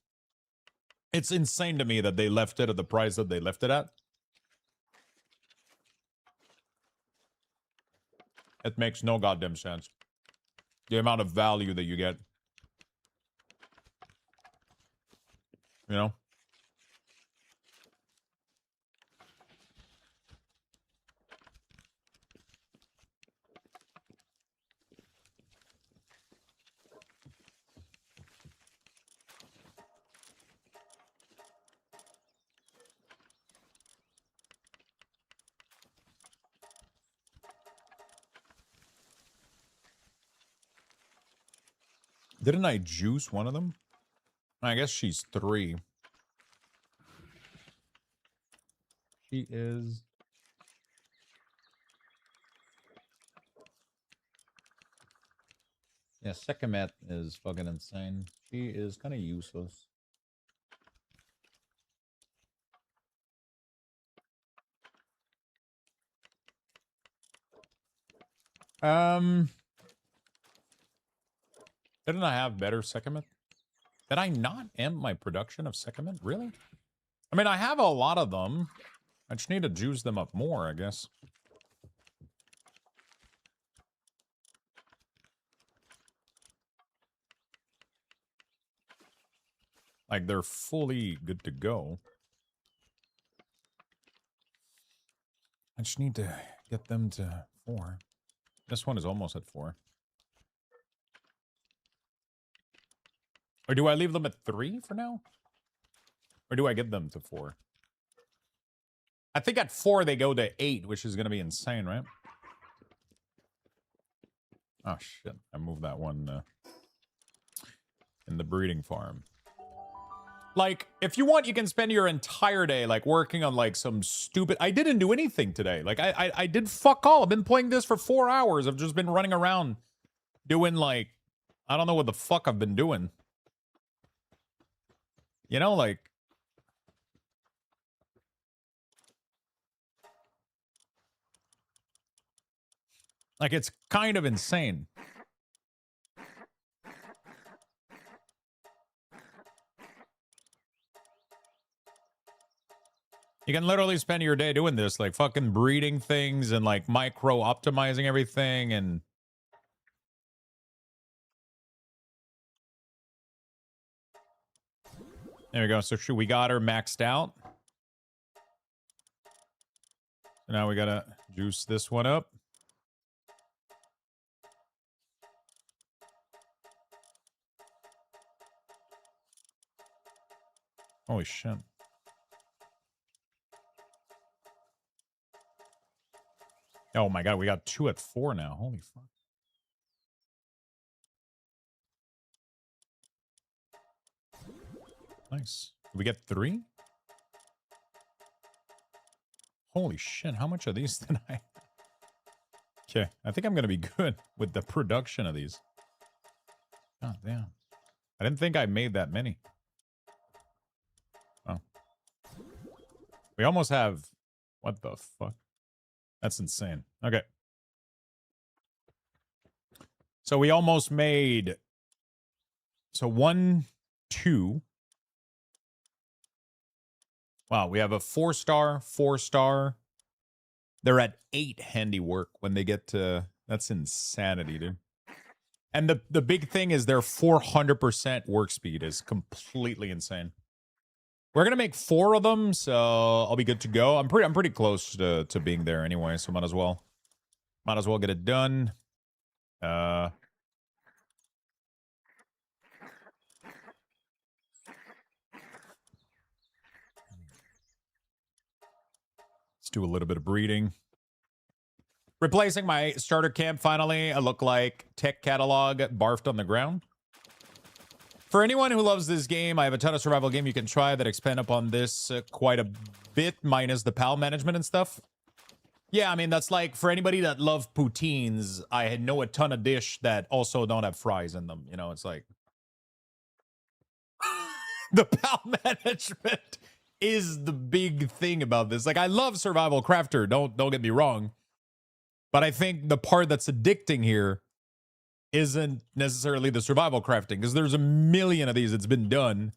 It's insane to me that they left it at the price that they left it at. It makes no goddamn sense. The amount of value that you get. You know? Didn't I juice one of them? I guess she's 3. She is... Yeah, Sekhmet is fucking insane. She is kind of useless. Didn't I have better Sekhmet? Did I not end my production of Sekhmet? Really? I mean, I have a lot of them. I just need to juice them up more, I guess. Like, they're fully good to go. I just need to get them to 4. This one is almost at 4. Or do I leave them at 3 for now? Or do I get them to 4? I think at 4 they go to 8, which is going to be insane, right? Oh, shit. I moved that one in the breeding farm. Like, if you want, you can spend your entire day, like, working on, like, some stupid... I didn't do anything today. Like, I did fuck all. I've been playing this for 4 hours. I've just been running around doing, like... I don't know what the fuck I've been doing. You know, like... Like, it's kind of insane. You can literally spend your day doing this, like fucking breeding things and like micro optimizing everything and there we go. So we got her maxed out. So now we gotta juice this one up. Holy shit. Oh my god, we got 2 at 4 now. Holy fuck. Nice. Did we get 3? Holy shit, how much of these did I... Okay, I think I'm gonna be good with the production of these. God damn. I didn't think I made that many. Oh. We almost have... What the fuck? That's insane. Okay. So we almost made... So 1, 2... Wow, we have a 4-star, 4-star. They're at 8 handiwork when they get to... That's insanity, dude. And the big thing is their 400% work speed is completely insane. We're gonna make 4 of them, so I'll be good to go. I'm pretty close to being there anyway, so might as well get it done. Let's do a little bit of breeding. Replacing my starter camp finally. I look like tech catalog barfed on the ground. For anyone who loves this game, I have a ton of survival game you can try that expand upon this quite a bit, minus the PAL management and stuff. Yeah, I mean, that's like, for anybody that loves poutines, I know a ton of dish that also don't have fries in them. You know, it's like... the PAL management is the big thing about this. Like, I love Survival Crafter, don't get me wrong. But I think the part that's addicting here isn't necessarily the survival crafting, because there's a million of these that's been done.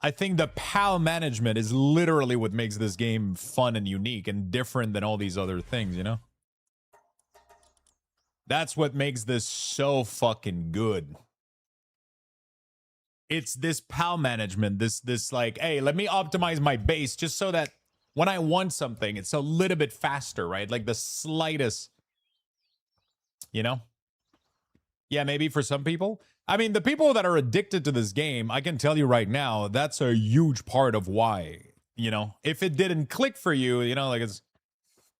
I think the PAL management is literally what makes this game fun and unique and different than all these other things, you know? That's what makes this so fucking good. It's this PAL management, this like, hey, let me optimize my base just so that when I want something, it's a little bit faster, right? Like the slightest, you know? Yeah, maybe for some people. I mean, the people that are addicted to this game, I can tell you right now, that's a huge part of why, you know? If it didn't click for you, you know, like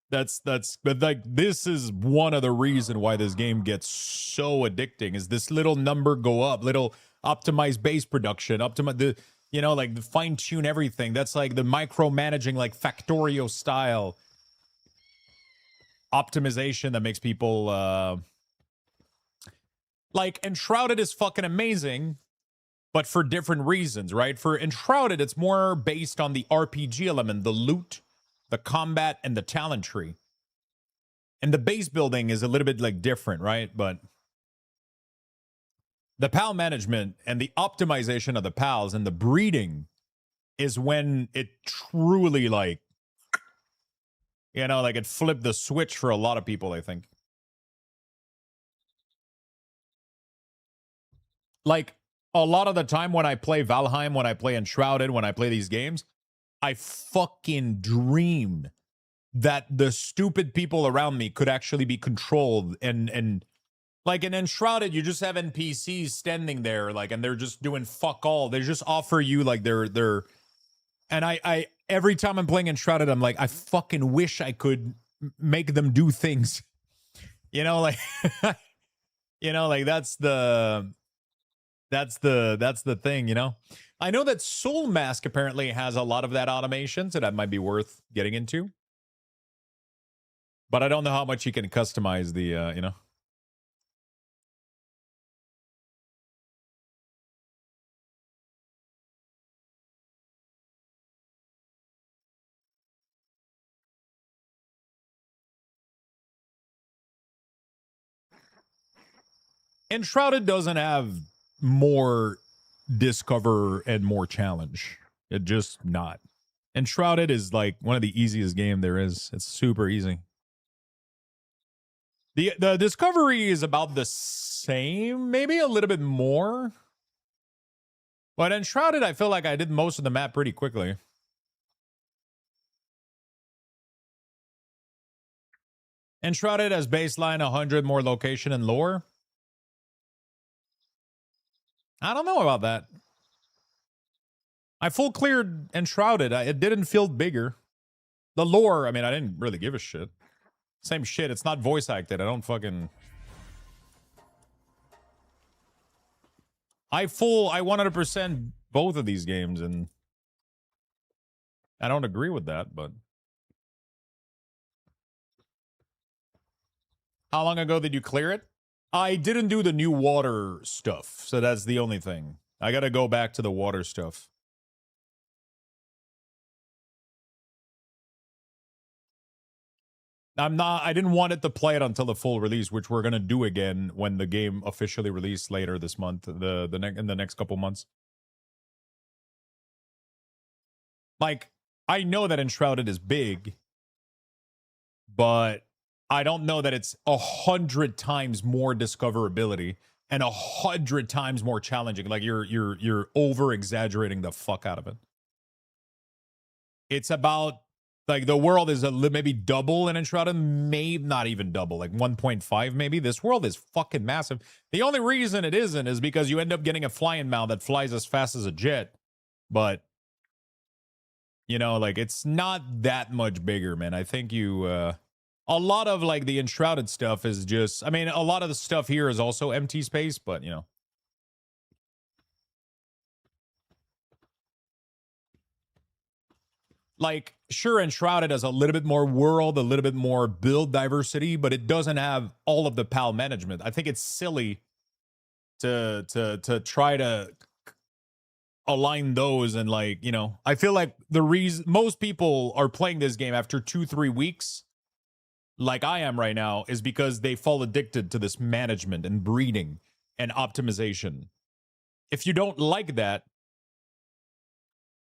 but like, this is one of the reason why this game gets so addicting, is this little number go up, little optimize base production, optimize the, you know, like the fine tune everything. That's like the micromanaging, like Factorio style optimization that makes people, like, Enshrouded is fucking amazing, but for different reasons, right? For Enshrouded, it's more based on the RPG element, the loot, the combat, and the talent tree. And the base building is a little bit, like, different, right? But the PAL management and the optimization of the PALs and the breeding is when it truly, like, you know, like, it flipped the switch for a lot of people, I think. Like, a lot of the time when I play Valheim, when I play Enshrouded, when I play these games, I fucking dream that the stupid people around me could actually be controlled, and like in Enshrouded, you just have NPCs standing there, like, and they're just doing fuck all. They just offer you like their and I every time I'm playing Enshrouded, I'm like, I fucking wish I could make them do things. You know, like like that's the thing, you know? I know that Soul Mask apparently has a lot of that automation, so that might be worth getting into. But I don't know how much you can customize the, you know? Enshrouded doesn't have more discover and more challenge. It just not. Enshrouded is like one of the easiest game there is. It's super easy. The discovery is about the same, maybe a little bit more. But Enshrouded, I feel like I did most of the map pretty quickly. Enshrouded has baseline 100 more location and lore. I don't know about that. I full cleared Enshrouded. It didn't feel bigger. The lore, I mean, I didn't really give a shit. Same shit. It's not voice acted. I don't fucking... I 100% both of these games, and I don't agree with that, but... How long ago did you clear it? I didn't do the new water stuff, so that's the only thing. I gotta go back to the water stuff. I didn't want it to play it until the full release, which we're gonna do again when the game officially released later this month, in the next couple months. Like, I know that Enshrouded is big, but I don't know that it's 100 times more discoverability and 100 times more challenging. Like, you're over exaggerating the fuck out of it. It's about, like, the world is maybe double in Enshrouded, maybe not even double, like 1.5 maybe. This world is fucking massive. The only reason it isn't is because you end up getting a flying mount that flies as fast as a jet. But, you know, like, it's not that much bigger, man. I think you, a lot of, like, the Enshrouded stuff is just, I mean, a lot of the stuff here is also empty space, but, you know. Like, sure, Enshrouded has a little bit more world, a little bit more build diversity, but it doesn't have all of the PAL management. I think it's silly to try to align those, and, like, you know, I feel like the reason most people are playing this game after 2-3 weeks, like I am right now, is because they fall addicted to this management and breeding and optimization. If you don't like that,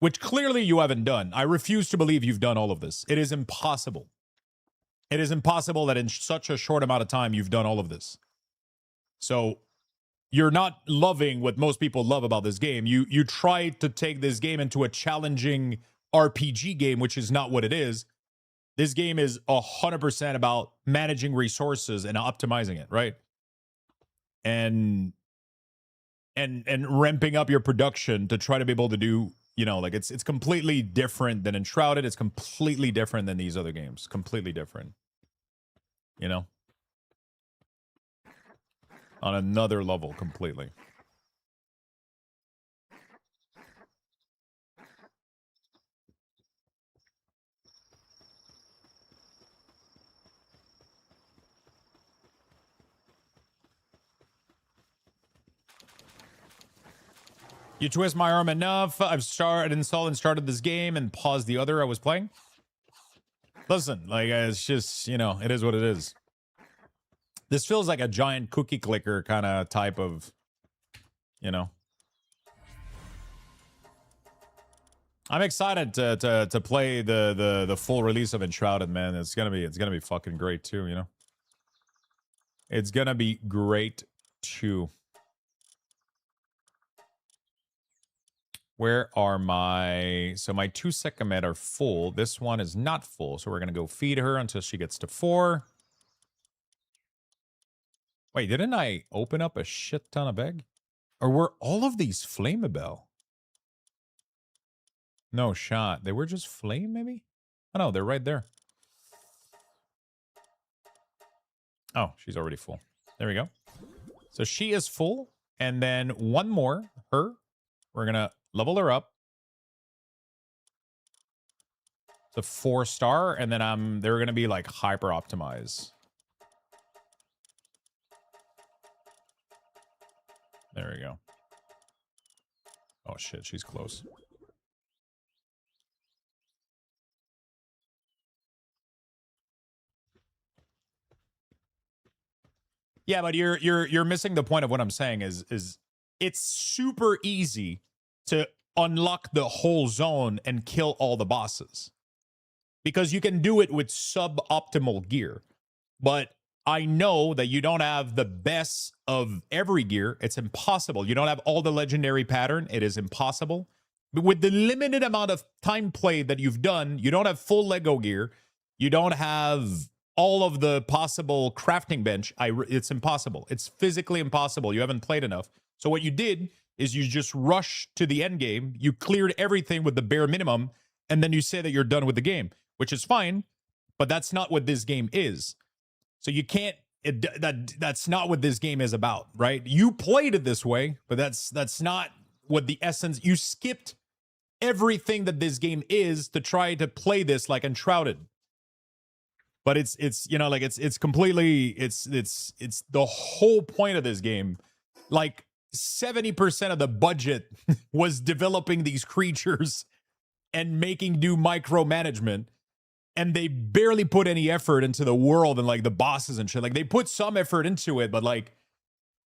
which clearly you haven't done, I refuse to believe you've done all of this. It is impossible. It is impossible that in such a short amount of time you've done all of this. So you're not loving what most people love about this game. You try to take this game into a challenging RPG game, which is not what it is. This game is 100% about managing resources and optimizing it, right? And ramping up your production to try to be able to do, you know, like, it's completely different than Enshrouded. It's completely different than these other games. Completely different. You know? On another level, completely. You twist my arm enough. I've installed and started this game and paused the other I was playing. Listen, like, it's just, you know, it is what it is. This feels like a giant cookie clicker kind of type of, you know. I'm excited to play the full release of Enshrouded, man. It's gonna be fucking great too, you know. It's gonna be great too. Where are my... So my 2 Sekhmet are full. This one is not full. So we're going to go feed her until she gets to 4. Wait, didn't I open up a shit ton of egg? Or were all of these flammable? No shot. They were just flame, maybe? Oh, no, they're right there. Oh, she's already full. There we go. So she is full. And then one more, her. We're going to level her up. It's a 4-star. And then they're going to be like hyper optimized. There we go. Oh, shit. She's close. Yeah, but you're missing the point of what I'm saying is it's super easy to unlock the whole zone and kill all the bosses. Because you can do it with suboptimal gear. But I know that you don't have the best of every gear. It's impossible. You don't have all the legendary pattern. It is impossible. But with the limited amount of time played that you've done, you don't have full Lego gear. You don't have all of the possible crafting bench. It's impossible. It's physically impossible. You haven't played enough. So what you did is you just rushed to the end game. You cleared everything with the bare minimum, and then you say that you're done with the game, which is fine, but that's not what this game is. So you can't, that's not what this game is about, right? You played it this way, but that's not what the essence, you skipped everything that this game is to try to play this like Enshrouded. But it's you know, like it's completely, it's the whole point of this game. Like 70% of the budget was developing these creatures and making do micromanagement. And they barely put any effort into the world and like the bosses and shit. Like they put some effort into it, but like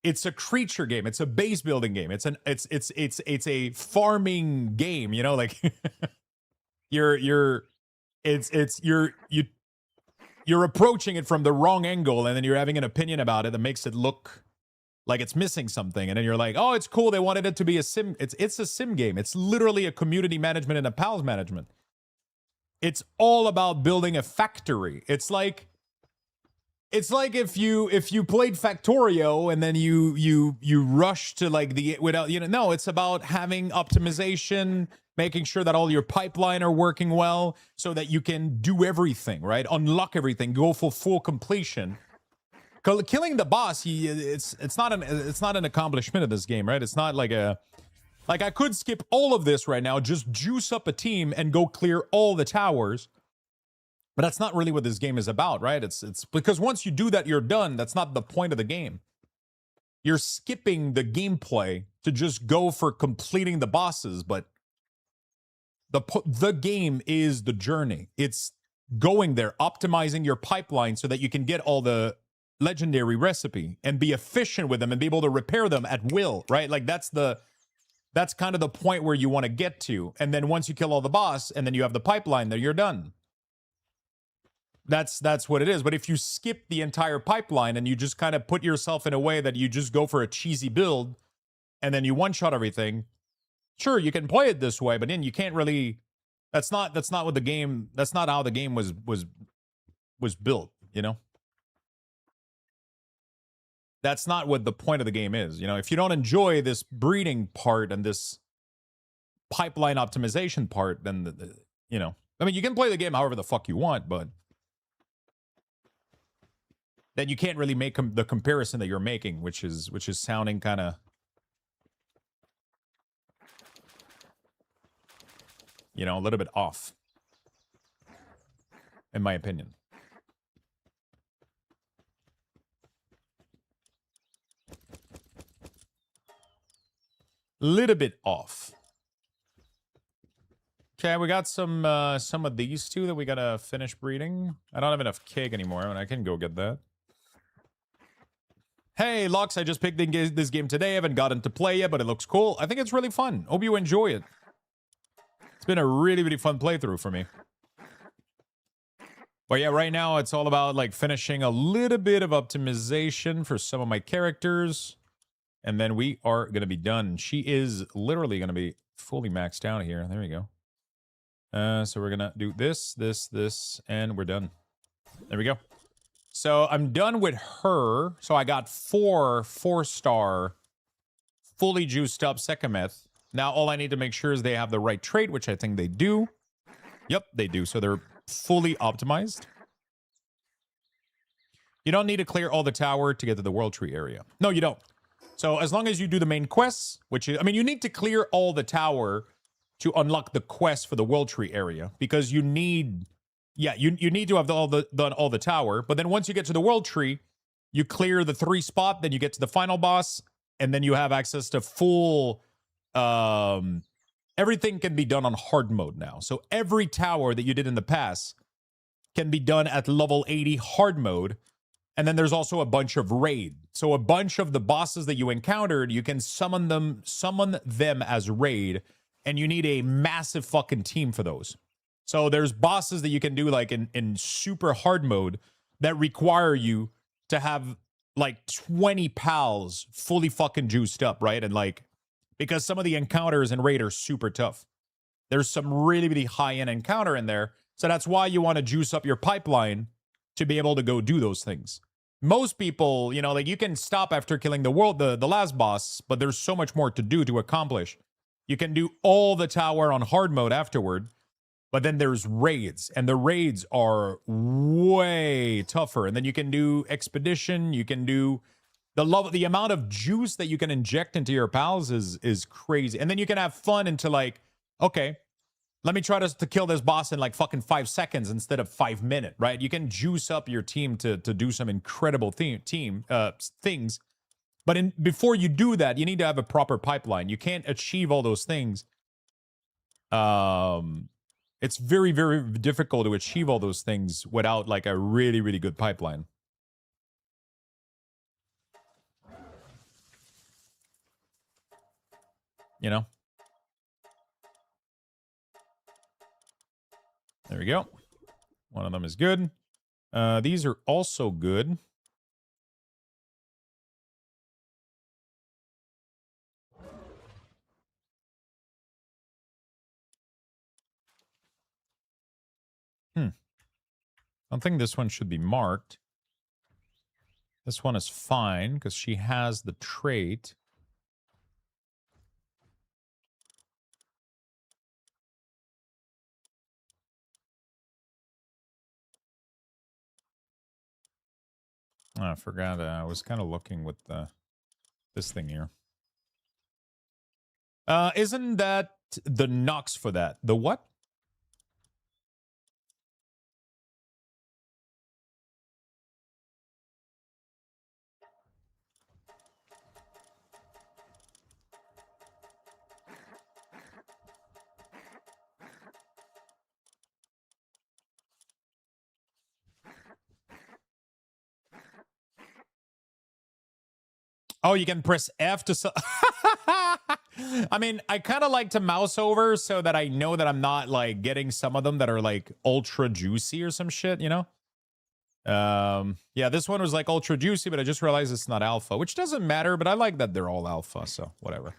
it's a creature game. It's a base building game. It's a farming game, you know, like you're approaching it from the wrong angle, and then you're having an opinion about it that makes it look like it's missing something. And then you're like, oh, it's cool. They wanted it to be a sim. It's a sim game. It's literally a community management and a pals management. It's all about building a factory. It's like if you played Factorio and then you rush to like the without, you know, no, it's about having optimization, making sure that all your pipeline are working well so that you can do everything, right? Unlock everything, go for full completion. Killing the boss, it's not an accomplishment of this game, right? It's not like I could skip all of this right now, just juice up a team and go clear all the towers. But that's not really what this game is about, right? It's because once you do that, you're done. That's not the point of the game. You're skipping the gameplay to just go for completing the bosses, but the game is the journey. It's going there, optimizing your pipeline so that you can get all the legendary recipe and be efficient with them and be able to repair them at will, right? Like that's kind of the point where you want to get to. And then once you kill all the boss and then you have the pipeline there, you're done. That's what it is. But if you skip the entire pipeline and you just kind of put yourself in a way that you just go for a cheesy build and then you one-shot everything, sure, you can play it this way, but then you can't really, that's not what the game, that's not how the game was built, you know? That's not what the point of the game is. You know, if you don't enjoy this breeding part and this pipeline optimization part, then, you know, I mean, you can play the game however the fuck you want, but then you can't really make the comparison that you're making, which is sounding kind of, you know, a little bit off, in my opinion. Little bit off. Okay, we got some of these two that we gotta finish breeding. I don't have enough cake anymore, and I can go get that. Hey, Lux, I just picked this game today. I haven't gotten to play yet, but it looks cool. I think it's really fun. Hope you enjoy it. It's been a really, really fun playthrough for me. But yeah, right now it's all about like finishing a little bit of optimization for some of my characters. And then we are going to be done. She is literally going to be fully maxed out here. There we go. So we're gonna do this, and we're done. There we go. So I'm done with her. So I got 4-star, fully juiced up Sekhmet. Now all I need to make sure is they have the right trait, which I think they do. Yep, they do. So they're fully optimized. You don't need to clear all the tower to get to the World Tree area. No, you don't. So as long as you do the main quests, which is, I mean, you need to clear all the tower to unlock the quest for the World Tree area, because you need, yeah, you need to have done all the tower. But then once you get to the World Tree, you clear the 3 spot, then you get to the final boss, and then you have access to full, everything can be done on hard mode now. So every tower that you did in the past can be done at level 80 hard mode. And then there's also a bunch of raid. So a bunch of the bosses that you encountered, you can summon them as raid, and you need a massive fucking team for those. So there's bosses that you can do like in super hard mode that require you to have like 20 pals fully fucking juiced up, right? And like, because some of the encounters in raid are super tough. There's some really, really high-end encounter in there. So that's why you want to juice up your pipeline to be able to go do those things. Most people, you know, like you can stop after killing the last boss, but there's so much more to do to accomplish. You can do all the tower on hard mode afterward, but then there's raids, and the raids are way tougher. And then you can do expedition, you can do the amount of juice that you can inject into your pals is crazy. And then you can have fun into like, okay, let me try to kill this boss in like fucking 5 seconds instead of 5 minutes, right? You can juice up your team to do some incredible things. But before you do that, you need to have a proper pipeline. You can't achieve all those things. It's very, very difficult to achieve all those things without like a really, really good pipeline. You know? There we go. One of them is good. These are also good. I think this one should be marked. This one is fine because she has the trait. Oh, I forgot. I was kind of looking with this thing here. Isn't that the Nox for that? The what? Oh, you can press F to... I mean, I kind of like to mouse over so that I know that I'm not, like, getting some of them that are, like, ultra juicy or some shit, you know? Yeah, this one was, like, ultra juicy, but I just realized it's not alpha, which doesn't matter, but I like that they're all alpha, so whatever.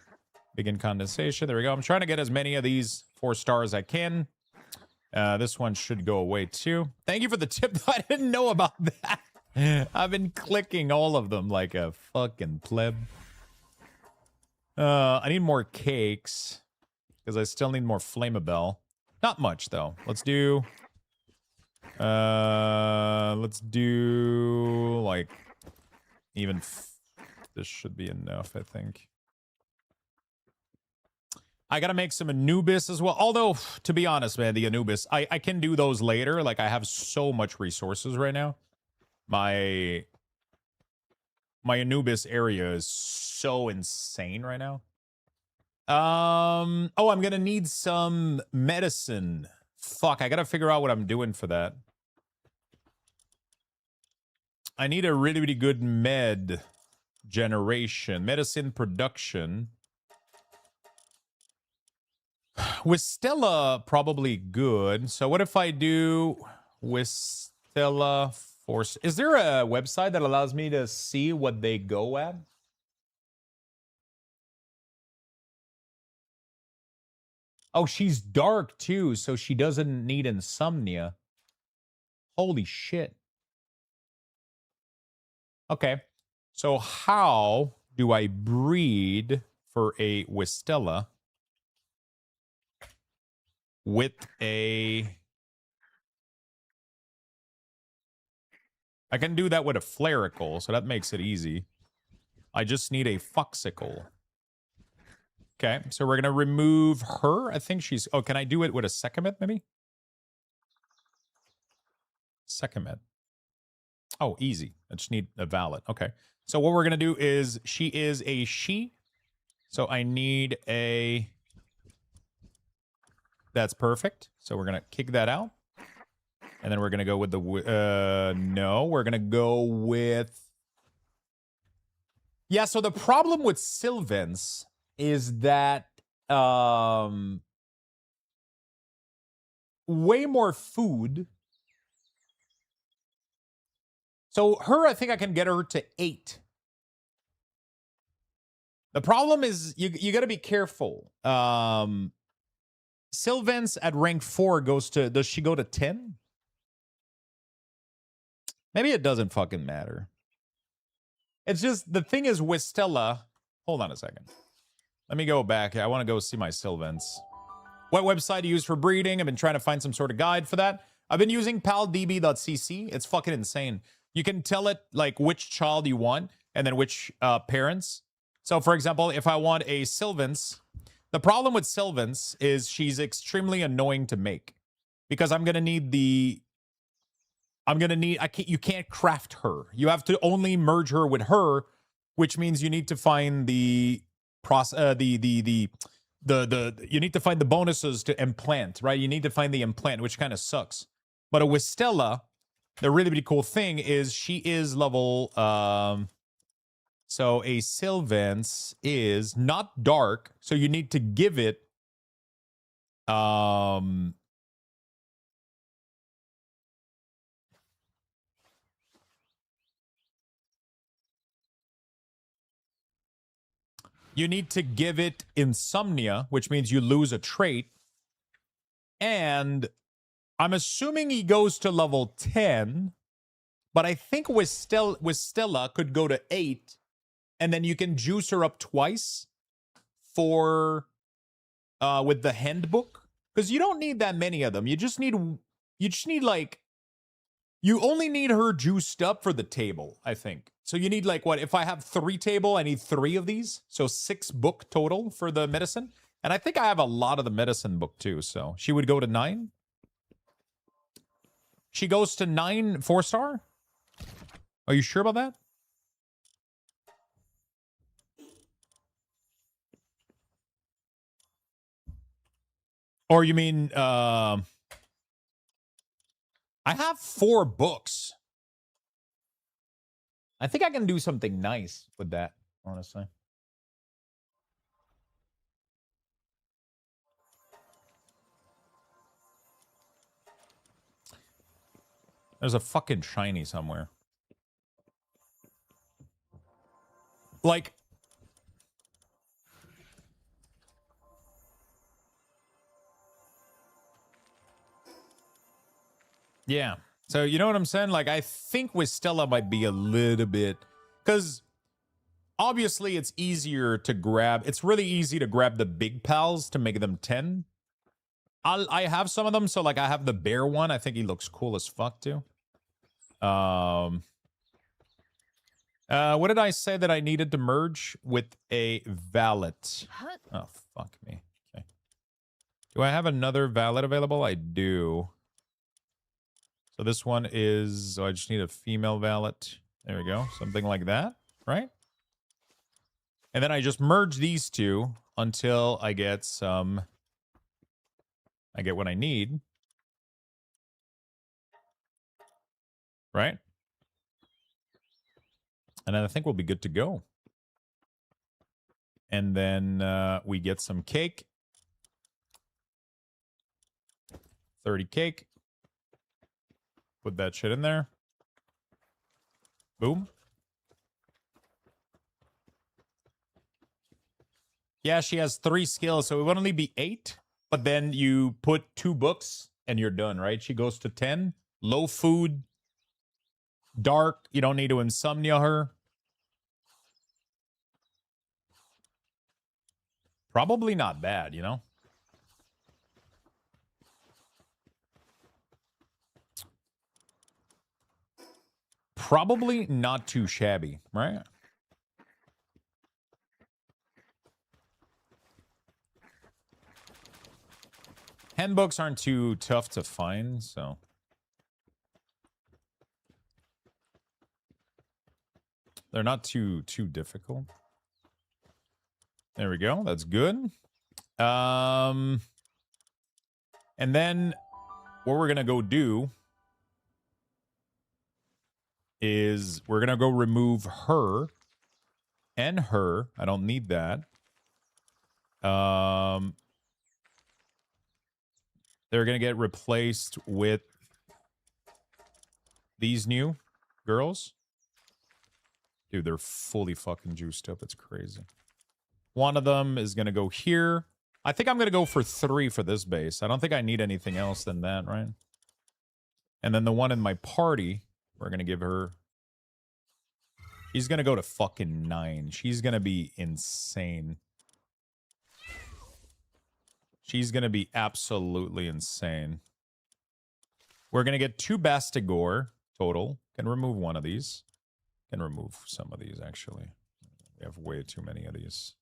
Begin condensation. There we go. I'm trying to get as many of these 4 stars as I can. This one should go away, too. Thank you for the tip. I didn't know about that. I've been clicking all of them like a fucking pleb. I need more cakes because I still need more Flamabelle. Not much though. Let's do like even this should be enough, I think. I gotta make some Anubis as well. Although, to be honest, man, the Anubis, I can do those later. Like I have so much resources right now. My Anubis area is so insane right now. Oh, I'm gonna need some medicine. Fuck, I gotta figure out what I'm doing for that. I need a really, really good med generation. Medicine production. With Stella, probably good. So what if I do with Stella Force? Is there a website that allows me to see what they go at? Oh, she's dark too, so she doesn't need insomnia. Holy shit. Okay. So how do I breed for a Wistella with a... I can do that with a Flaricle, so that makes it easy. I just need a Foxicle. Okay, so we're going to remove her. I think she's... Oh, can I do it with a Sekhmet, maybe? Sekhmet. Oh, easy. I just need a Valet. Okay. So what we're going to do is... She is a she. So I need a... That's perfect. So we're going to kick that out. And then we're going to go with the... no, we're going to go with... Yeah, so the problem with Sylvans is that way more food. So her, I think I can get her to 8. The problem is you got to be careful. Sylvans at rank 4 goes to... Does she go to 10? Maybe it doesn't fucking matter. It's just, the thing is with Stella... Hold on a second. Let me go back. I want to go see my Sylvans. What website to use for breeding? I've been trying to find some sort of guide for that. I've been using paldb.cc. It's fucking insane. You can tell it, like, which child you want, and then which parents. So, for example, if I want a Sylvans... The problem with Sylvans is she's extremely annoying to make. Because I'm going to need the... you can't craft her. You have to only merge her with her, which means you need to find you need to find the bonuses to implant, right? You need to find the implant, which kind of sucks. But with Stella, the really cool thing is she is level, so a Sylvans is not dark, so you need to give it, you need to give it insomnia, which means you lose a trait. And I'm assuming he goes to level 10, but I think with Stella could go to 8, and then you can juice her up twice for with the handbook, because you don't need that many of them. You just need like, you only need her juiced up for the table, I think. So you need like, what, if I have 3 table, I need 3 of these. So 6 book total for the medicine. And I think I have a lot of the medicine book too. So she would go to 9. She goes to 9 4-star? Are you sure about that? Or you mean, I have 4 books. I think I can do something nice with that, honestly. There's a fucking shiny somewhere. Like... Yeah. So, you know what I'm saying? Like, I think with Stella might be a little bit... Because, obviously, it's easier to grab... It's really easy to grab the big pals to make them 10. I have some of them, so, like, I have the bear one. I think he looks cool as fuck, too. What did I say that I needed to merge? With a valet. Oh, fuck me. Okay. Do I have another valet available? I do. So this one is, so I just need a female valet. There we go. Something like that, right? And then I just merge these two until I get what I need. Right? And then I think we'll be good to go. And then we get some cake. 30 cake. Put that shit in there. Boom. Yeah, she has 3 skills, so it would only be 8. but then you put 2 books and you're done, right? She goes to 10. Low food, dark. You don't need to insomnia her. Probably not bad, you know? Probably not too shabby, right? Handbooks aren't too tough to find, so. They're not too difficult. There we go. That's good. And then what we're going to go do is we're going to go remove her and her. I don't need that. They're going to get replaced with these new girls. Dude, they're fully fucking juiced up. It's crazy. One of them is going to go here. I think I'm going to go for 3 for this base. I don't think I need anything else than that, right? And then the one in my party, we're going to give her... She's going to go to fucking 9. She's going to be insane. She's going to be absolutely insane. We're going to get 2 Bastigor total. Can remove one of these. Can remove some of these, actually. We have way too many of these.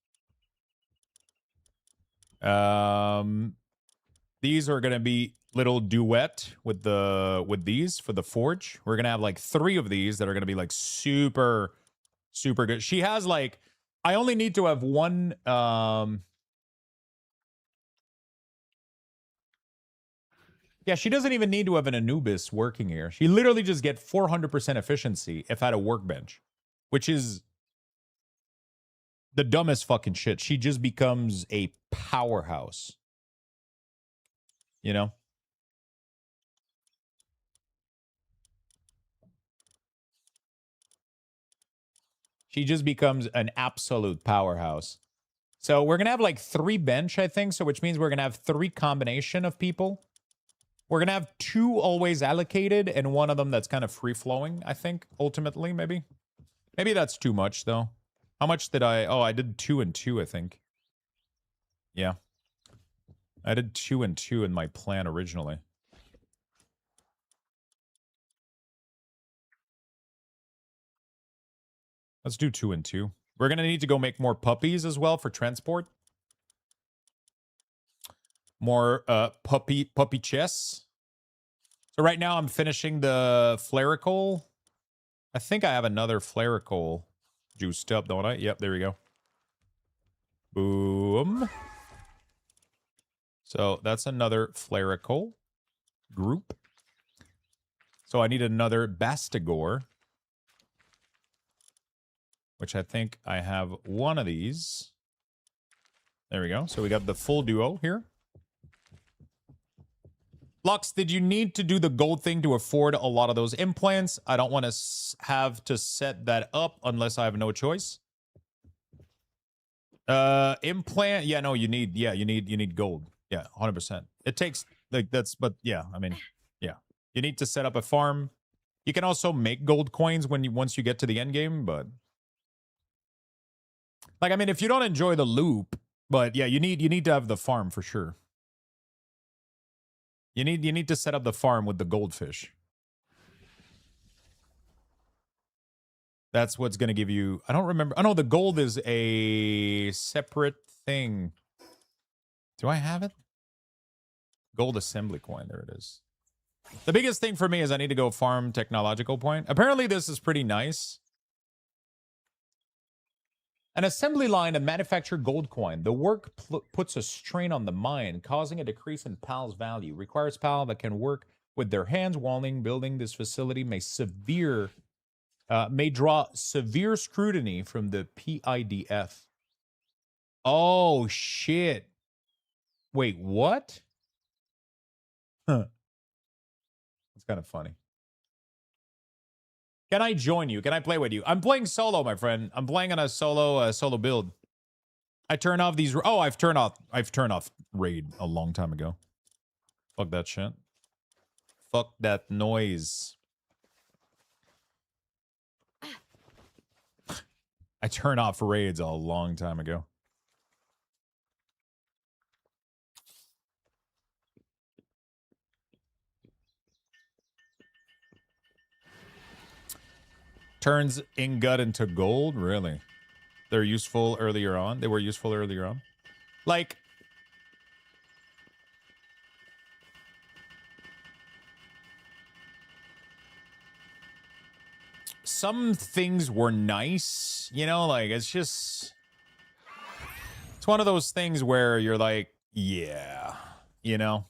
These are going to be little duet with these for the forge. We're going to have like 3 of these that are going to be like super good. She has like, I only need to have one, yeah, she doesn't even need to have an Anubis working here. She literally just get 400% efficiency if at a workbench, which is the dumbest fucking shit. She just becomes a powerhouse. You know? She just becomes an absolute powerhouse. So we're going to have like 3 bench, I think. So which means we're going to have 3 combination of people. We're going to have 2 always allocated and one of them that's kind of free-flowing, I think, ultimately, maybe. Maybe that's too much, though. How much did I... Oh, I did 2 and 2, I think. Yeah. I did 2 and 2 in my plan originally. Let's do 2 and 2. We're going to need to go make more puppies as well for transport. More puppy chests. So right now I'm finishing the Flarical. I think I have another Flarical juiced up, don't I? Yep, there we go. Boom. So that's another Flarical group. So I need another Bastigor, which I think I have one of these. There we go. So we got the full duo here. Lux, did you need to do the gold thing to afford a lot of those implants? I don't want to have to set that up unless I have no choice. Implant, yeah, no, you need gold. Yeah, 100%. It takes like that's, but yeah, I mean, yeah, you need to set up a farm. You can also make gold coins once you get to the end game, but like, I mean, if you don't enjoy the loop, but yeah, you need to have the farm for sure. You need to set up the farm with the goldfish. That's what's going to give you... I don't remember. Oh, no, the gold is a separate thing. Do I have it? Gold assembly coin. There it is. The biggest thing for me is I need to go farm technological point. Apparently, this is pretty nice. An assembly line to manufacture gold coin. The work puts a strain on the mine, causing a decrease in PAL's value. Requires PAL that can work with their hands. Walling building this facility may draw severe scrutiny from the PIDF. Oh, shit. Wait, what? Huh. That's kind of funny. Can I join you? Can I play with you? I'm playing solo, my friend. I'm playing on a solo build. I turn off these. Oh, I've turned off raid a long time ago. Fuck that shit. Fuck that noise. I turned off raids a long time ago. Turns ingot into gold? Really? They're useful earlier on? They were useful earlier on? Like, some things were nice, you know, like it's one of those things where you're like, yeah, you know.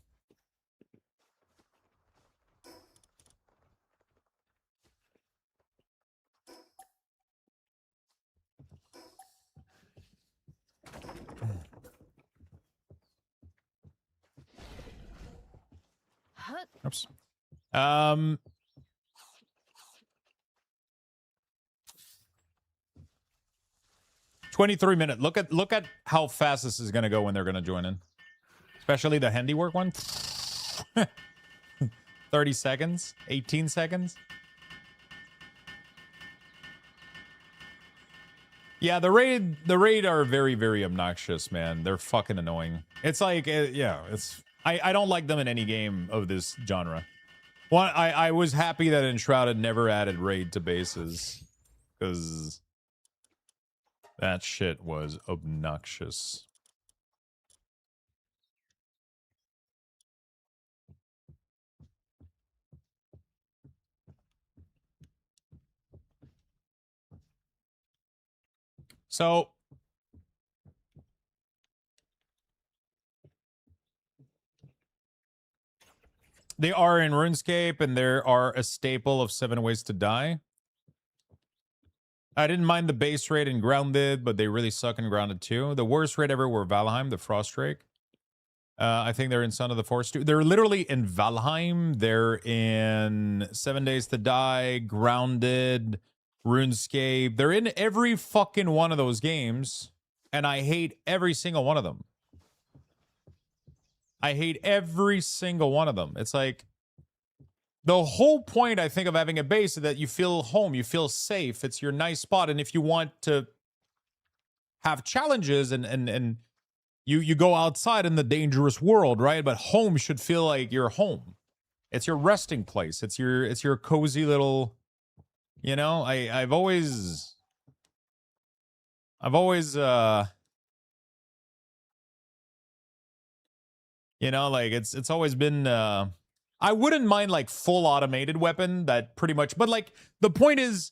Oops. 23 minute. Look at how fast this is gonna go when they're gonna join in. Especially the handiwork one. 30 seconds, 18 seconds. Yeah, the raid are very, very obnoxious, man. They're fucking annoying. It's like, yeah, I don't like them in any game of this genre. Well, I was happy that Enshrouded never added raid to bases, because that shit was obnoxious. So they are in RuneScape, and there are a staple of 7 ways to die. I didn't mind the base raid in Grounded, but they really suck in Grounded too. The worst raid ever were Valheim, the Frost Drake. I think they're in Son of the Forest too. They're literally in Valheim. They're in 7 Days to Die, Grounded, RuneScape. They're in every fucking one of those games, and I hate every single one of them. I hate every single one of them. It's like, the whole point, I think, of having a base is that you feel home, you feel safe. It's your nice spot, and if you want to have challenges and you go outside in the dangerous world, right? But home should feel like your home. It's your resting place. It's your cozy little, you know. I've always you know, like it's always been I wouldn't mind like full automated weapon that pretty much, but like the point is,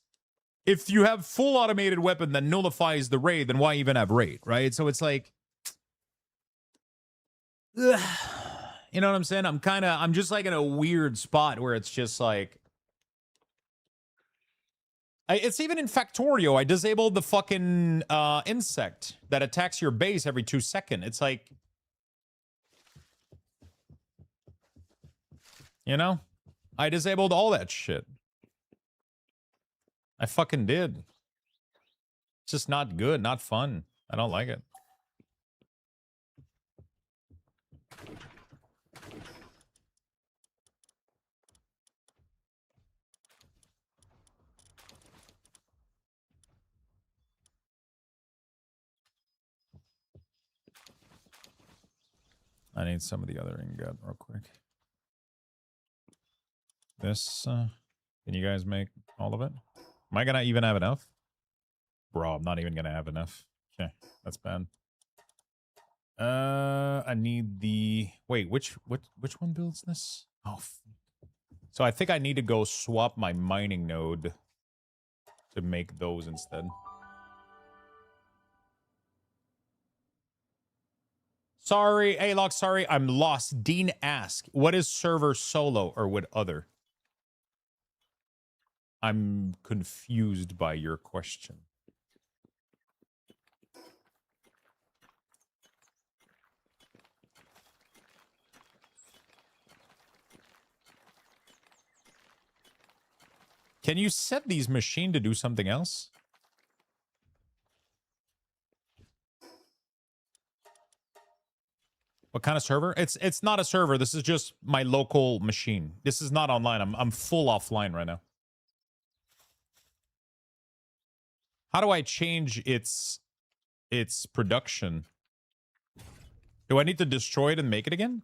if you have full automated weapon that nullifies the raid, then why even have raid, right? So it's like, ugh, you know what I'm saying? I'm just like in a weird spot where it's just like, it's even in Factorio. I disabled the fucking insect that attacks your base every 2 seconds. It's like, you know, I disabled all that shit. I fucking did. It's just not good, not fun. I don't like it. I need some of the other ingot real quick. This, can you guys make all of it? Am I gonna even have enough? Bro, I'm not even gonna have enough. Okay, that's bad. I need the, wait, which one builds this? Oh, so I think I need to go swap my mining node to make those instead. Sorry, Alok, sorry, I'm lost. Dean ask, what is server solo or with other? I'm confused by your question. Can you set these machines to do something else? What kind of server? It's not a server. This is just my local machine. This is not online. I'm full offline right now. How do I change its production? Do I need to destroy it and make it again?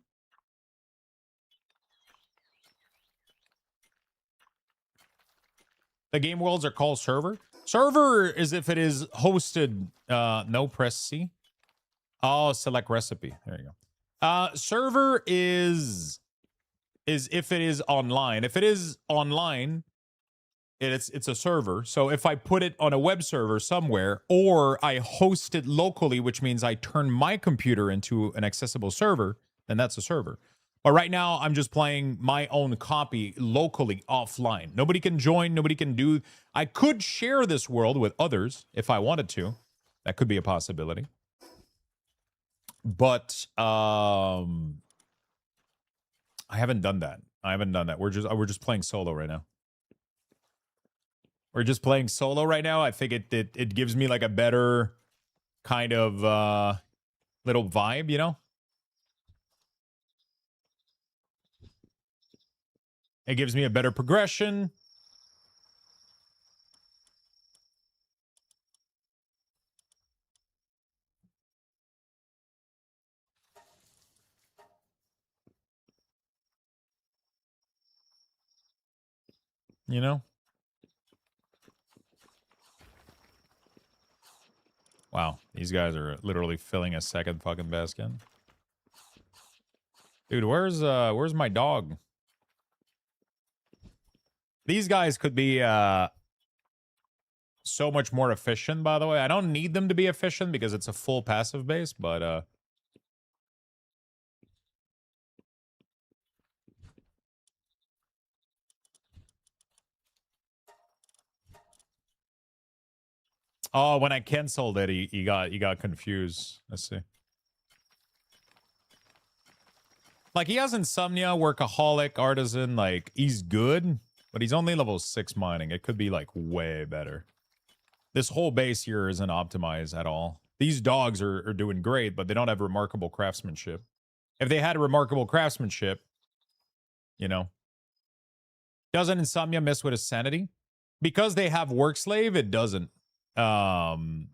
The game worlds are called server. Server is if it is hosted. No, press C. Oh, select recipe. There you go. Server is if it is online. If it is online, it's a server. So if I put it on a web server somewhere, or I host it locally, which means I turn my computer into an accessible server, then that's a server. But right now, I'm just playing my own copy locally offline. Nobody can join. Nobody can do. I could share this world with others if I wanted to. That could be a possibility. But I haven't done that. We're just playing solo right now. We're just playing solo right now. I think it gives me like a better kind of little vibe, you know? It gives me a better progression. You know? Wow, these guys are literally filling a second fucking basket. Dude, where's my dog? These guys could be so much more efficient, by the way. I don't need them to be efficient because it's a full passive base, but oh, when I canceled it, he got confused. Let's see. Like, he has insomnia, workaholic, artisan, like, he's good, but he's only level 6 mining. It could be, like, way better. This whole base here isn't optimized at all. These dogs are doing great, but they don't have remarkable craftsmanship. If they had remarkable craftsmanship, you know. Doesn't insomnia mess with his sanity? Because they have work slave, it doesn't. And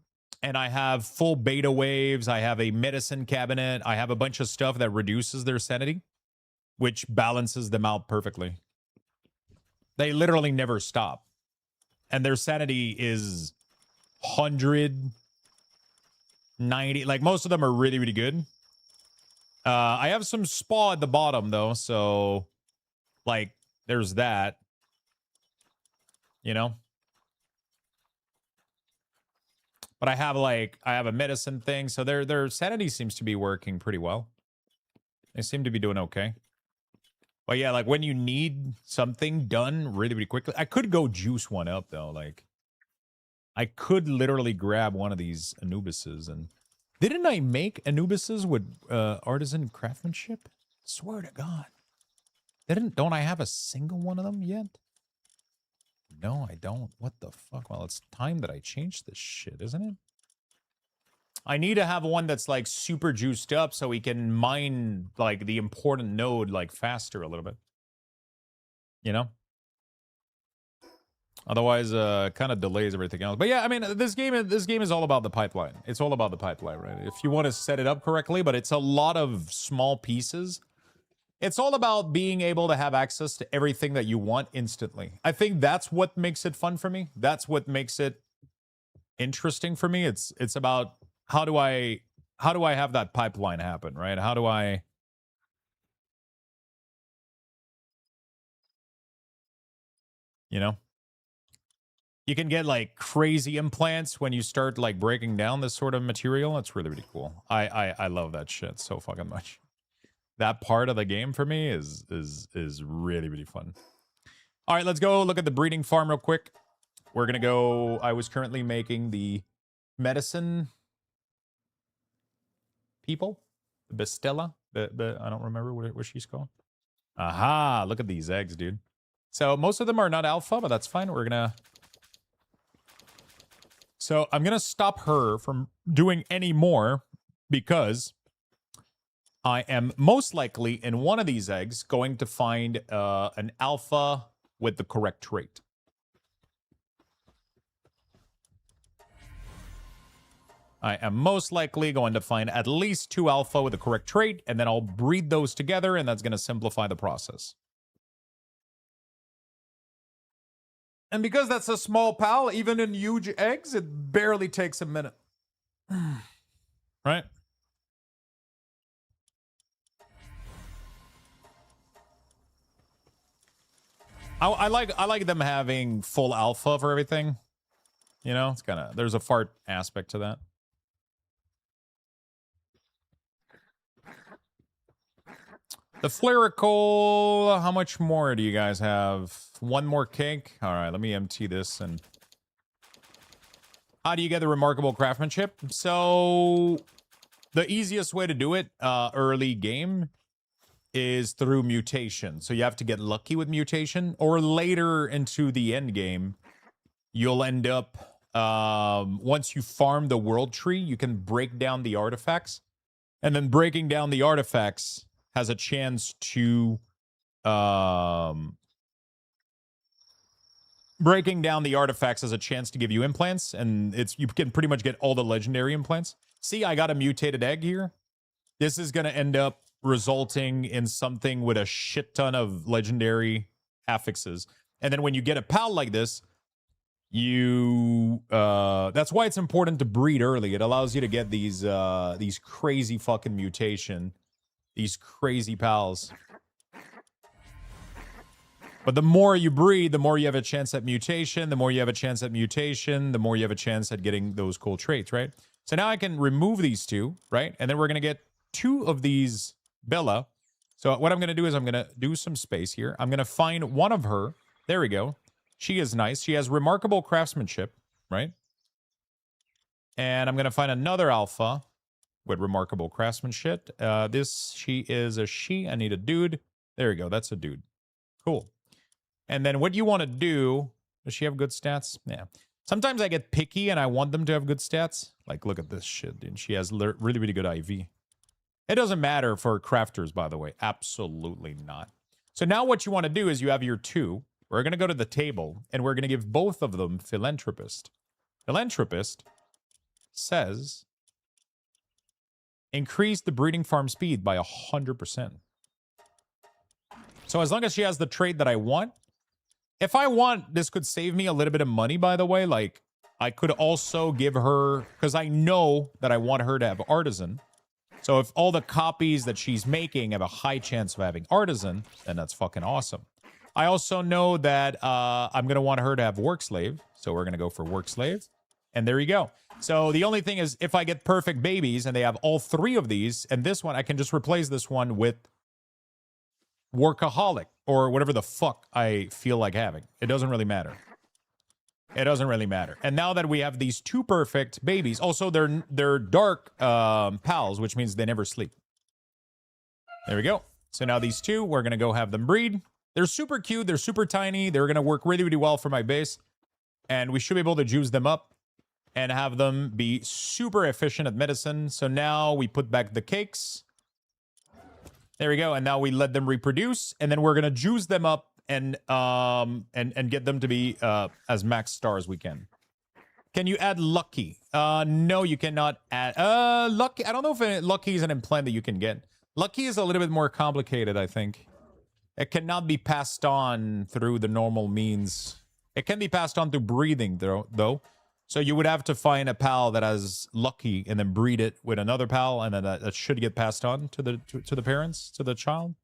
I have full beta waves. I have a medicine cabinet. I have a bunch of stuff that reduces their sanity, which balances them out perfectly. They literally never stop. And their sanity is 190. Like, most of them are really, really good. I have some spa at the bottom, though. So, like, there's that. You know? But I have a medicine thing, so their sanity seems to be working pretty well. They seem to be doing okay. But yeah, like when you need something done really, really quickly, I could go juice one up though. Like, I could literally grab one of these Anubises, and didn't I make Anubises with artisan craftsmanship? Swear to God, don't I have a single one of them yet? No, I don't. What the fuck? Well, it's time that I change this shit, isn't it? I need to have one that's like super juiced up so we can mine like the important node like faster a little bit. You know? Otherwise, kind of delays everything else. But yeah, I mean, this game is all about the pipeline. It's all about the pipeline, right? If you want to set it up correctly, but it's a lot of small pieces. It's all about being able to have access to everything that you want instantly. I think that's what makes it fun for me. That's what makes it interesting for me. It's about how do I have that pipeline happen, right? How do I you know? You can get like crazy implants when you start like breaking down this sort of material. It's really, really cool. I love that shit so fucking much. That part of the game for me is really, really fun. All right, let's go look at the breeding farm real quick. We're gonna go. I was currently making the medicine people, the Bastilla. The I don't remember what she's called. Aha! Look at these eggs, dude. So most of them are not alpha, but that's fine. We're gonna. So I'm gonna stop her from doing any more because I am most likely in one of these eggs going to find an alpha with the correct trait. I am most likely going to find at least 2 alpha with the correct trait, and then I'll breed those together, and that's going to simplify the process. And because that's a small pal, even in huge eggs, it barely takes a minute. Right? I like them having full alpha for everything. You know, it's kind of, there's a fart aspect to that. The Flerical, how much more do you guys have? 1 more cake? All right, let me empty this. And how do you get the remarkable craftsmanship? So the easiest way to do it early game is through mutation. So you have to get lucky with mutation, or later into the end game, you'll end up, once you farm the world tree, you can break down the artifacts. And then breaking down the artifacts has a chance to breaking down the artifacts has a chance to give you implants, and you can pretty much get all the legendary implants. See, I got a mutated egg here. This is going to end up resulting in something with a shit ton of legendary affixes. And then when you get a pal like this, that's why it's important to breed early. It allows you to get these crazy fucking mutation. These crazy pals. But the more you breed, the more you have a chance at mutation. The more you have a chance at mutation, the more you have a chance at getting those cool traits, right? So now I can remove these 2, right? And then we're going to get 2 of these Bella. So what I'm going to do is I'm going to do some space here. I'm going to find one of her. There we go. She is nice. She has remarkable craftsmanship, right? And I'm going to find another alpha with remarkable craftsmanship. She is a she. I need a dude. There we go. That's a dude. Cool. And then what you want to do, does she have good stats? Yeah. Sometimes I get picky and I want them to have good stats. Like, look at this shit, dude. She has really, really good IV. It doesn't matter for crafters, by the way. Absolutely not. So now what you want to do is you have your 2. We're going to go to the table, and we're going to give both of them Philanthropist. Philanthropist says, increase the breeding farm speed by 100%. So as long as she has the trait that I want, if I want, this could save me a little bit of money, by the way. Like, I could also give her, because I know that I want her to have Artisan. So if all the copies that she's making have a high chance of having Artisan, then that's fucking awesome. I also know that I'm going to want her to have Work Slave. So we're going to go for Work Slave. And there you go. So the only thing is, if I get perfect babies and they have all 3 of these, and this one, I can just replace this one with Workaholic or whatever the fuck I feel like having. It doesn't really matter. It doesn't really matter. And now that we have these 2 perfect babies, also they're dark pals, which means they never sleep. There we go. So now these 2, we're going to go have them breed. They're super cute. They're super tiny. They're going to work really, really well for my base. And we should be able to juice them up and have them be super efficient at medicine. So now we put back the cakes. There we go. And now we let them reproduce. And then we're going to juice them up and get them to be as max star as we can. Can you add Lucky? No, you cannot add... Lucky... I don't know if Lucky is an implant that you can get. Lucky is a little bit more complicated, I think. It cannot be passed on through the normal means. It can be passed on through breeding, though. So you would have to find a pal that has Lucky and then breed it with another pal, and then that should get passed on to the parents, to the child.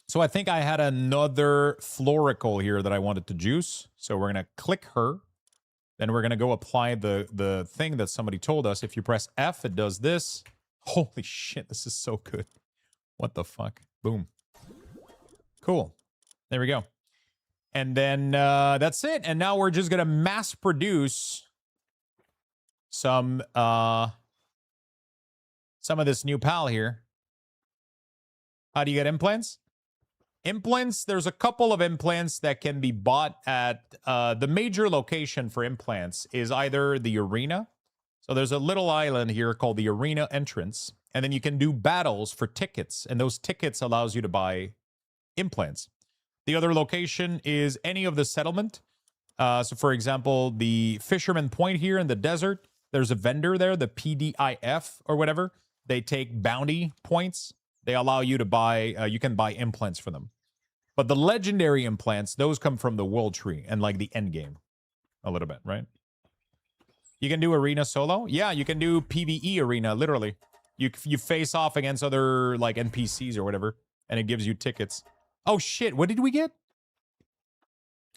So I think I had another Florical here that I wanted to juice. So we're going to click her. Then we're going to go apply the thing that somebody told us. If you press F, it does this. Holy shit, this is so good. What the fuck? Boom. Cool. There we go. And then that's it. And now we're just going to mass produce some of this new pal here. How do you get implants? Implants, there's a couple of implants that can be bought at the major location for implants is either the arena. So there's a little island here called the arena entrance, and then you can do battles for tickets, and those tickets allows you to buy implants. The other location is any of the settlement. So for example, the Fisherman Point here in the desert, there's a vendor there, the PDIF or whatever. They take bounty points. They allow you to buy, you can buy implants for them. But the legendary implants, those come from the world tree and like the end game a little bit, right? You can do arena solo. Yeah, you can do PvE arena, literally. You face off against other like NPCs or whatever, and it gives you tickets. Oh shit, what did we get?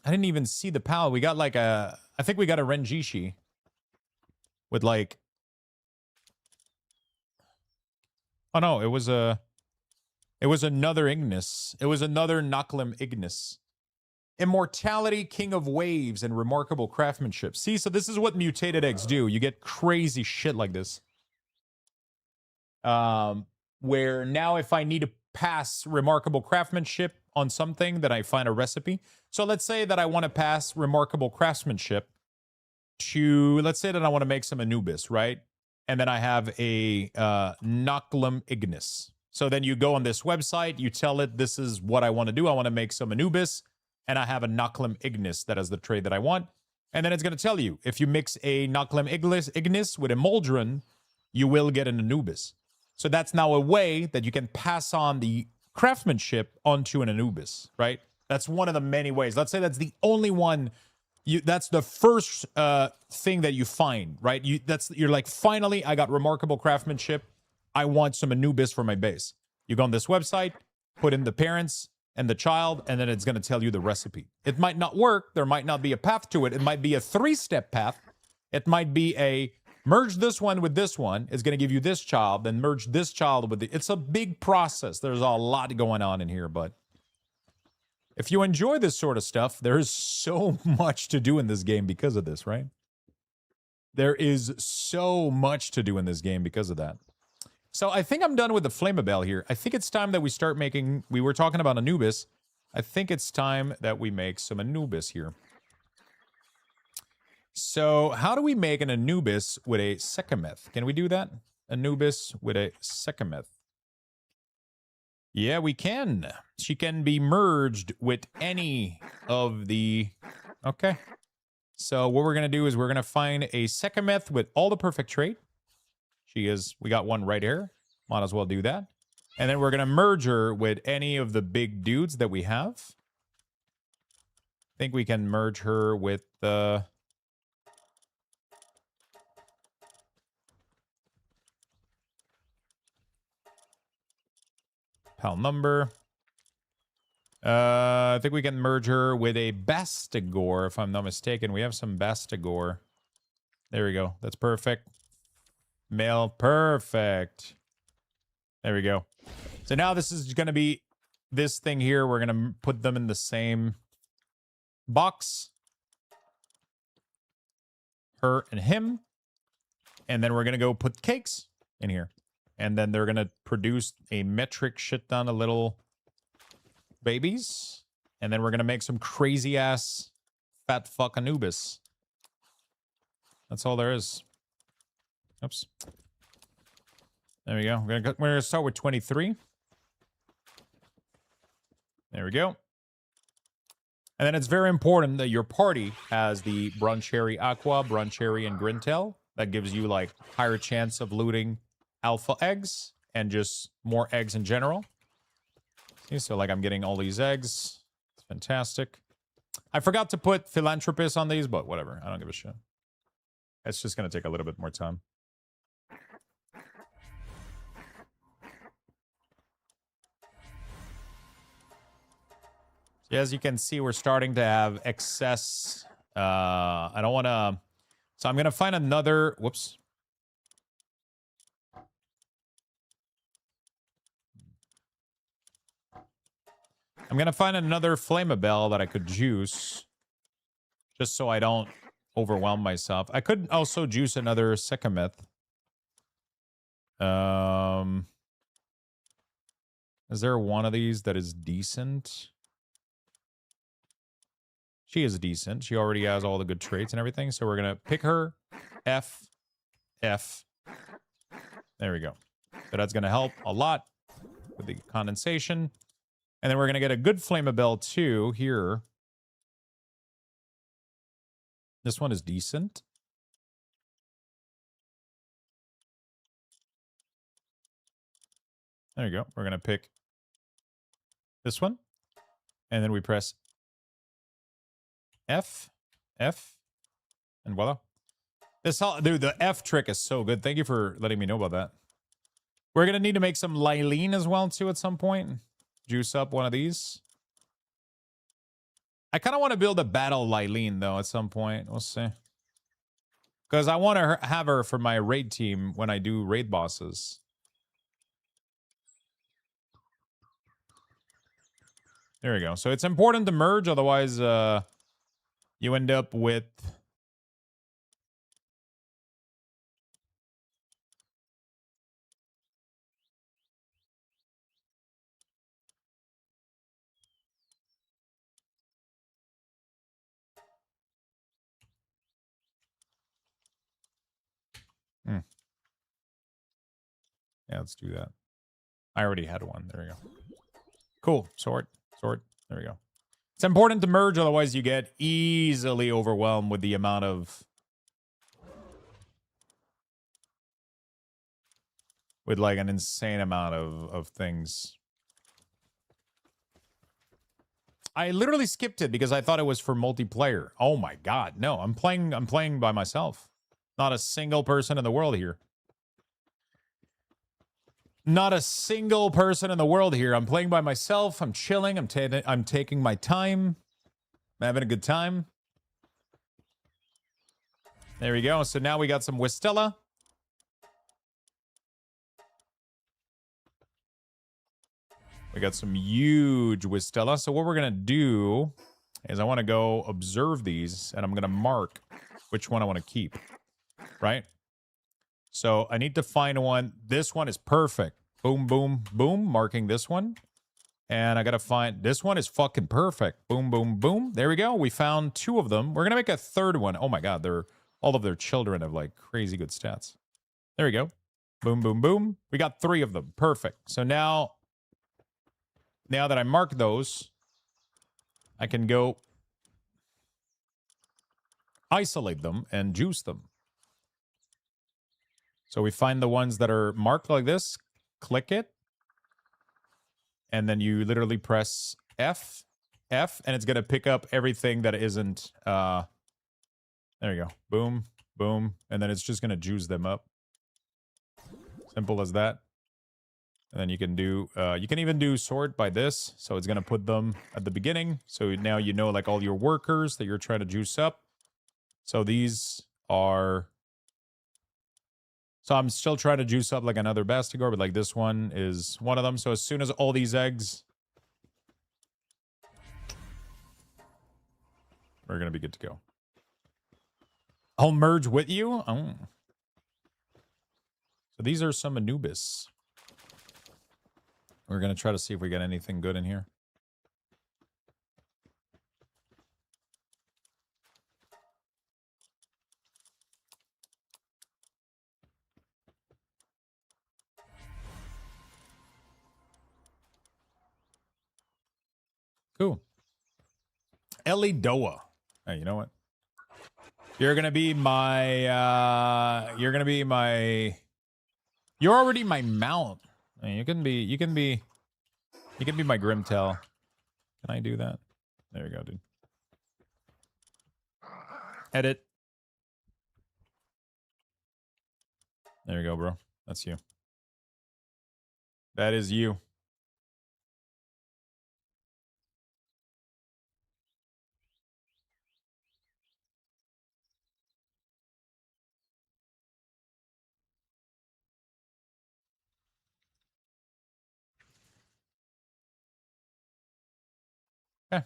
I didn't even see the PAL. We got like a, I think we got a Renjishi with like, oh no, it was another Ignis. It was another Noklim Ignis. Immortality, King of Waves, and Remarkable Craftsmanship. See, so this is what mutated eggs do. You get crazy shit like this. Where now if I need to pass Remarkable Craftsmanship on something, then I find a recipe. So let's say that I want to pass Remarkable Craftsmanship to, let's say that I want to make some Anubis, right? And then I have a Noklim Ignis. So then you go on this website, you tell it, this is what I want to do. I want to make some Anubis, and I have a Noklim Ignis that is the trade that I want. And then it's going to tell you, if you mix a Noklim Ignis with a Moldron, you will get an Anubis. So that's now a way that you can pass on the craftsmanship onto an Anubis, right? That's one of the many ways. Let's say that's the only one. That's the first thing that you find, right? You're like, finally, I got remarkable craftsmanship. I want some Anubis for my base. You go on this website, put in the parents and the child, and then it's going to tell you the recipe. It might not work. There might not be a path to it. It might be a 3-step path. It might be a merge this one with this one. It's going to give you this child, then merge this child with it's a big process. There's a lot going on in here, but if you enjoy this sort of stuff, there is so much to do in this game because of this, right? There is so much to do in this game because of that. So I think I'm done with the Flamabelle here. I think it's time that we start making, we were talking about Anubis. I think it's time that we make some Anubis here. So how do we make an Anubis with a Sekhmet? Can we do that? Anubis with a Sekhmet. Yeah, we can. She can be merged with any of the... Okay. So what we're going to do is we're going to find a Sekhmet with all the perfect trait. She is... We got one right here. Might as well do that. And then we're going to merge her with any of the big dudes that we have. I think we can merge her with the... PAL number. I think we can merge her with a Bastigor, if I'm not mistaken. We have some Bastigor. There we go. That's perfect. Male, perfect. There we go. So now this is going to be this thing here. We're going to put them in the same box. Her and him. And then we're going to go put cakes in here. And then they're going to produce a metric shit ton of little babies. And then we're going to make some crazy ass fat fuck Anubis. That's all there is. Oops. There we go. We're going to start with 23. There we go. And then it's very important that your party has the Broncherry Aqua, Broncherry, and Grintel. That gives you like higher chance of looting alpha eggs and just more eggs in general. See, so like I'm getting all these eggs. It's fantastic. I forgot to put philanthropist on these, but whatever. I don't give a shit. It's just going to take a little bit more time. So as you can see, we're starting to have excess. I don't want to... So I'm going to find another... Whoops. I'm going to find another Flamabelle that I could juice. Just so I don't overwhelm myself. I could also juice another Sekhmet. Is there one of these that is decent? She is decent. She already has all the good traits and everything. So we're going to pick her, F, F. There we go. So that's going to help a lot with the condensation. And then we're going to get a good flammable too here. This one is decent. There you go. We're going to pick this one. And then we press F, F, and voila. Dude, the F trick is so good. Thank you for letting me know about that. We're going to need to make some Lylene as well, too, at some point. Juice up one of these. I kind of want to build a battle Lylene, though, at some point. We'll see. Because I want to have her for my raid team when I do raid bosses. There we go. So it's important to merge, otherwise you end up with... Yeah, let's do that. I already had one. There we go. Cool. Sword. Sword. There we go. It's important to merge, otherwise you get easily overwhelmed with the amount of... with like an insane amount of things. I literally skipped it because I thought it was for multiplayer. Oh my god. No, I'm playing by myself. Not a single person in the world here. Not a single person in the world here. I'm playing by myself. I'm chilling. I'm taking my time. I'm having a good time. There we go. So now we got some Wistella. We got some huge Wistella. So what we're going to do is I want to go observe these, and I'm going to mark which one I want to keep. Right? So I need to find one. This one is perfect. Boom, boom, boom. Marking this one. And I got to find... this one is fucking perfect. Boom, boom, boom. There we go. We found 2 of them. We're going to make a 3rd one. Oh my god. All of their children have like crazy good stats. There we go. Boom, boom, boom. We got 3 of them. Perfect. So now that I mark those, I can go isolate them and juice them. So we find the ones that are marked like this, click it, and then you literally press F, F, and it's going to pick up everything that isn't, there you go. Boom, boom, and then it's just going to juice them up. Simple as that. And then you can do, you can even do sort by this. So it's going to put them at the beginning. So now you know like all your workers that you're trying to juice up. So these are... so I'm still trying to juice up like another Bastigor, but like this one is one of them. So as soon as all these eggs... we're going to be good to go. I'll merge with you? Oh. So these are some Anubis. We're going to try to see if we get anything good in here. Cool. Elidoa. Hey, you know what? You're going to be my... you're going to be my... you're already my mount. I mean, you can be my Grimtail. Can I do that? There we go, dude. Edit. There you go, bro. That's you. That is you. Okay.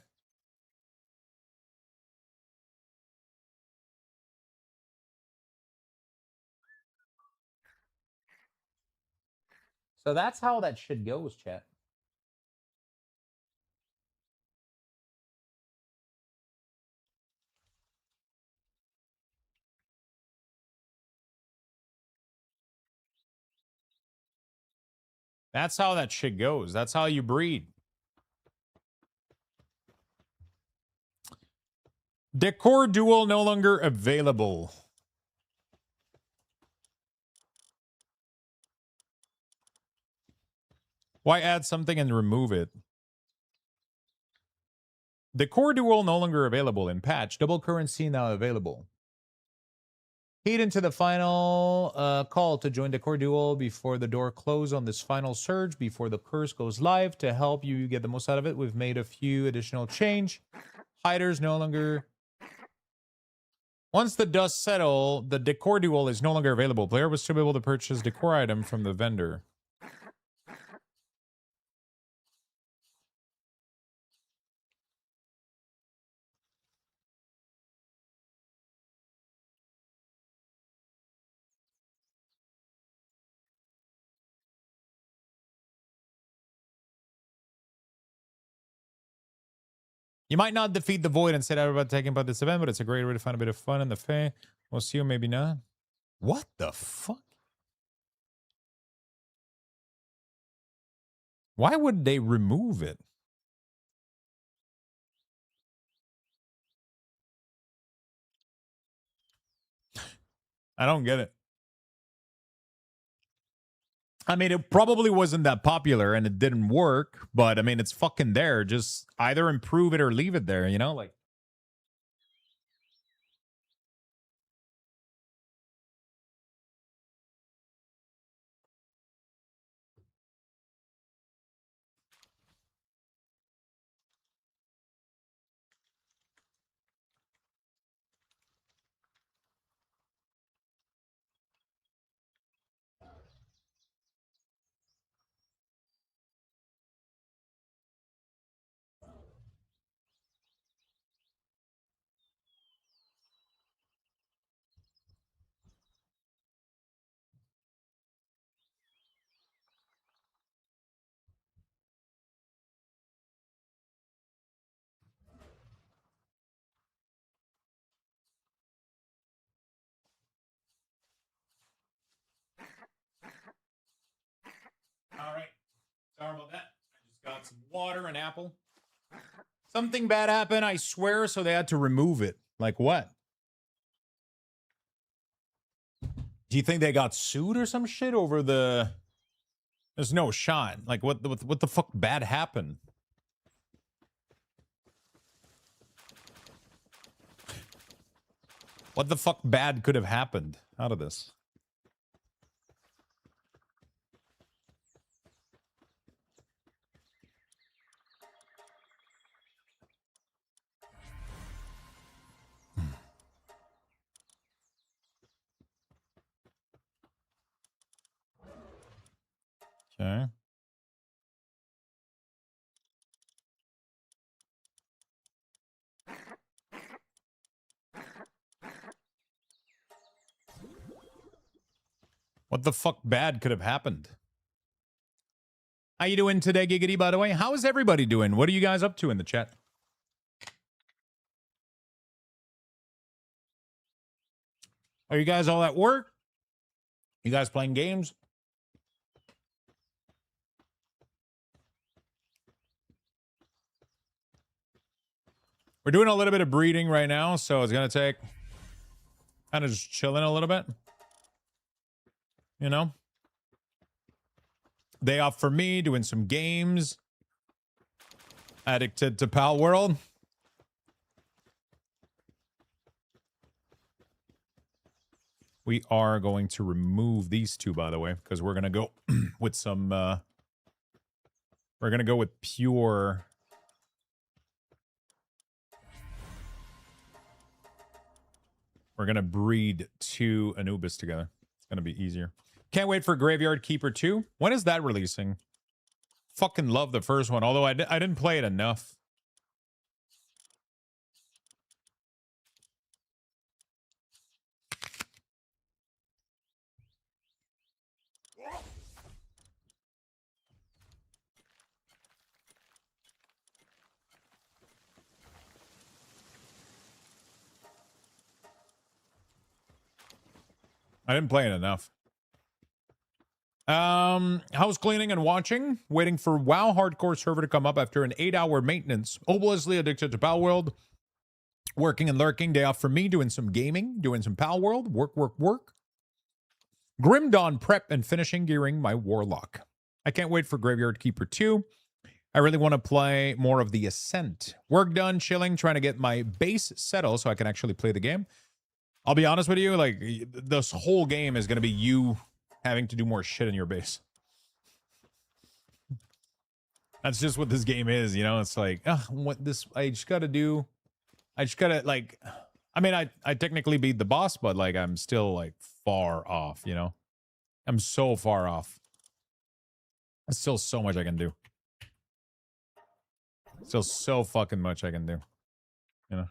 So that's how that shit goes, chat. That's how that shit goes. That's how you breed. Decor Duel no longer available. Why add something and remove it? Decor Duel no longer available in patch. Double currency now available. Heed into the final call to join Decor Duel before the door close on this final surge, before the curse goes live. To help you get the most out of it, we've made a few additional change. Hiders no longer... Once the dust settle, the Decor Duel is no longer available. Player will still be able to purchase decor item from the vendor. You might not defeat the void and set out about taking part in this event, but it's a great way to find a bit of fun in the fae. We'll see you, maybe not. What the fuck? Why would they remove it? I don't get it. I mean, it probably wasn't that popular and it didn't work, but I mean, it's fucking there. Just either improve it or leave it there, you know? Like, all right. Sorry about that. I just got some water and apple. Something bad happened, I swear, so they had to remove it. Like what? Do you think they got sued or some shit over the... There's no shot. Like what the fuck bad happened? What the fuck bad could have happened out of this? Okay. What the fuck bad could have happened? How you doing today, Giggity, by the way? How is everybody doing? What are you guys up to in the chat? Are you guys all at work? You guys playing games? We're doing a little bit of breeding right now, so it's going to take kind of just chilling a little bit. You know? Day off for me, doing some games. Addicted to Palworld. We are going to remove these two, by the way, because we're going to go with some... we're going to go with pure... We're going to breed two Anubis together. It's going to be easier. Can't wait for Graveyard Keeper 2. When is that releasing? Fucking love the first one, although I didn't play it enough. I didn't play it enough. House cleaning and watching. Waiting for WoW Hardcore server to come up after an 8-hour maintenance. Hopelessly addicted to Palworld. Working and lurking. Day off for me. Doing some gaming. Doing some Palworld. Work. Grim Dawn prep and finishing gearing my Warlock. I can't wait for Graveyard Keeper 2. I really want to play more of the Ascent. Work done, chilling, trying to get my base settled so I can actually play the game. I'll be honest with you, like, this whole game is going to be you having to do more shit in your base. That's just what this game is, you know? It's like, what this, I just got to do, I just got to, like, I mean, I technically beat the boss, but, like, I'm still, like, far off, you know? I'm so far off. There's still so much I can do. Still so fucking much I can do, you know?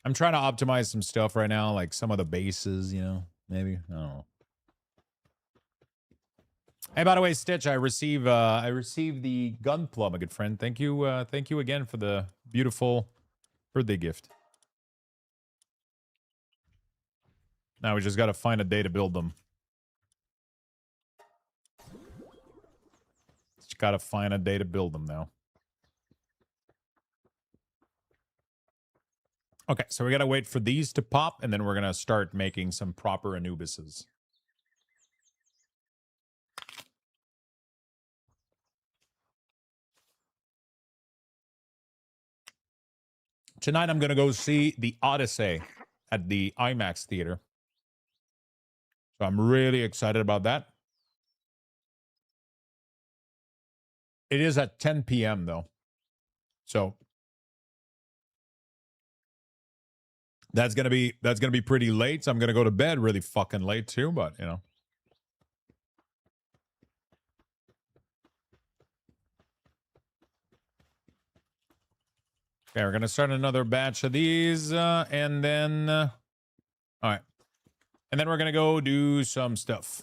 I'm trying to optimize some stuff right now, like some of the bases, you know, maybe. I don't know. Hey, by the way, Stitch, I received the Gunpla, my good friend. Thank you again for the beautiful birthday gift. Now we just got to find a day to build them. Just got to find a day to build them now. Okay, so we got to wait for these to pop, and then we're going to start making some proper Anubises. Tonight, I'm going to go see The Odyssey at the IMAX theater. So I'm really excited about that. It is at 10 p.m., though. So that's gonna be pretty late. So I'm gonna go to bed really fucking late too, but you know. Okay, we're gonna start another batch of these, and then all right. And then we're gonna go do some stuff.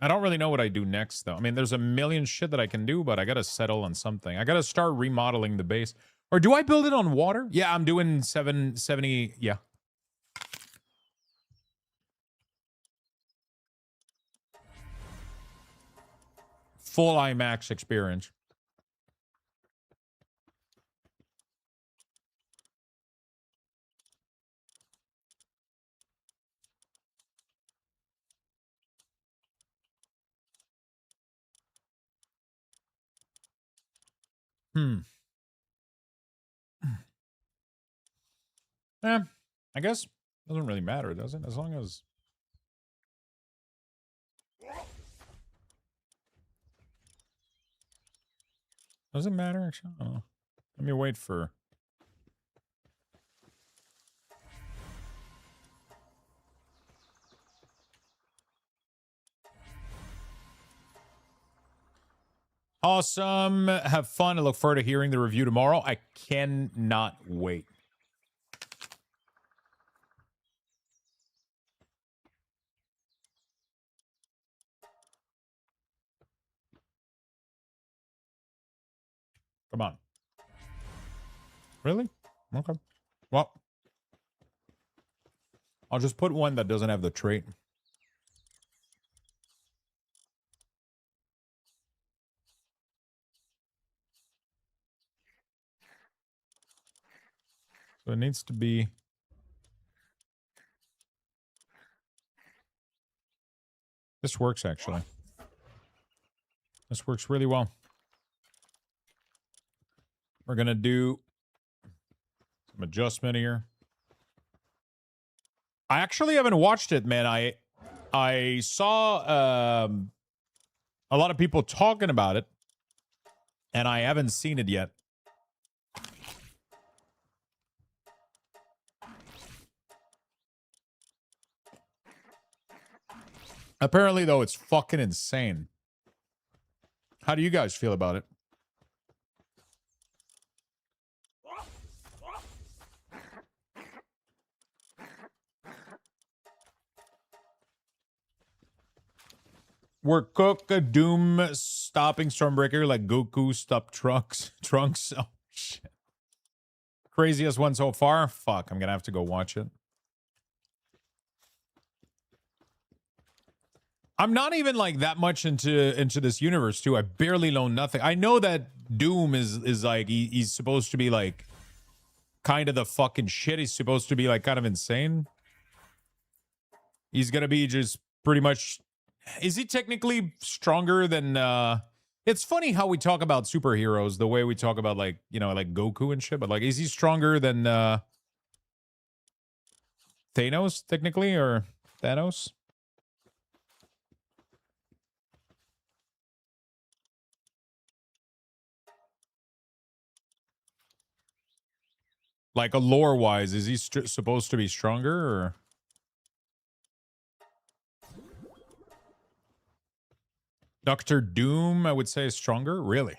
I don't really know what I do next, though. I mean, there's a million shit that I can do, but I gotta settle on something. I gotta start remodeling the base. Or do I build it on water? Yeah, I'm doing 770. Yeah. Full IMAX experience. Yeah, I guess it doesn't really matter, does it? As long as does it matter? Actually, I don't know. Let me wait for. Awesome. Have fun. I look forward to hearing the review tomorrow. I cannot wait. Come on. Really? Okay. Well, I'll just put one that doesn't have the trait. So it needs to be. This works, actually. This works really well. We're going to do some adjustment here. I actually haven't watched it, man. I saw a lot of people talking about it, and I haven't seen it yet. Apparently, though, it's fucking insane. How do you guys feel about it? We're Cook Doom stopping Stormbreaker like Goku stopped Trunks. Oh, shit. Craziest one so far? Fuck, I'm gonna have to go watch it. I'm not even like that much into this universe too. I barely know nothing. I know that Doom is like he's supposed to be like kind of the fucking shit. He's supposed to be like kind of insane. He's gonna be just pretty much. Is he technically stronger than? It's funny how we talk about superheroes the way we talk about like like Goku and shit. But like, is he stronger than Thanos technically or Thanos? Like a lore wise, is he supposed to be stronger or? Doctor Doom, I would say, is stronger. Really?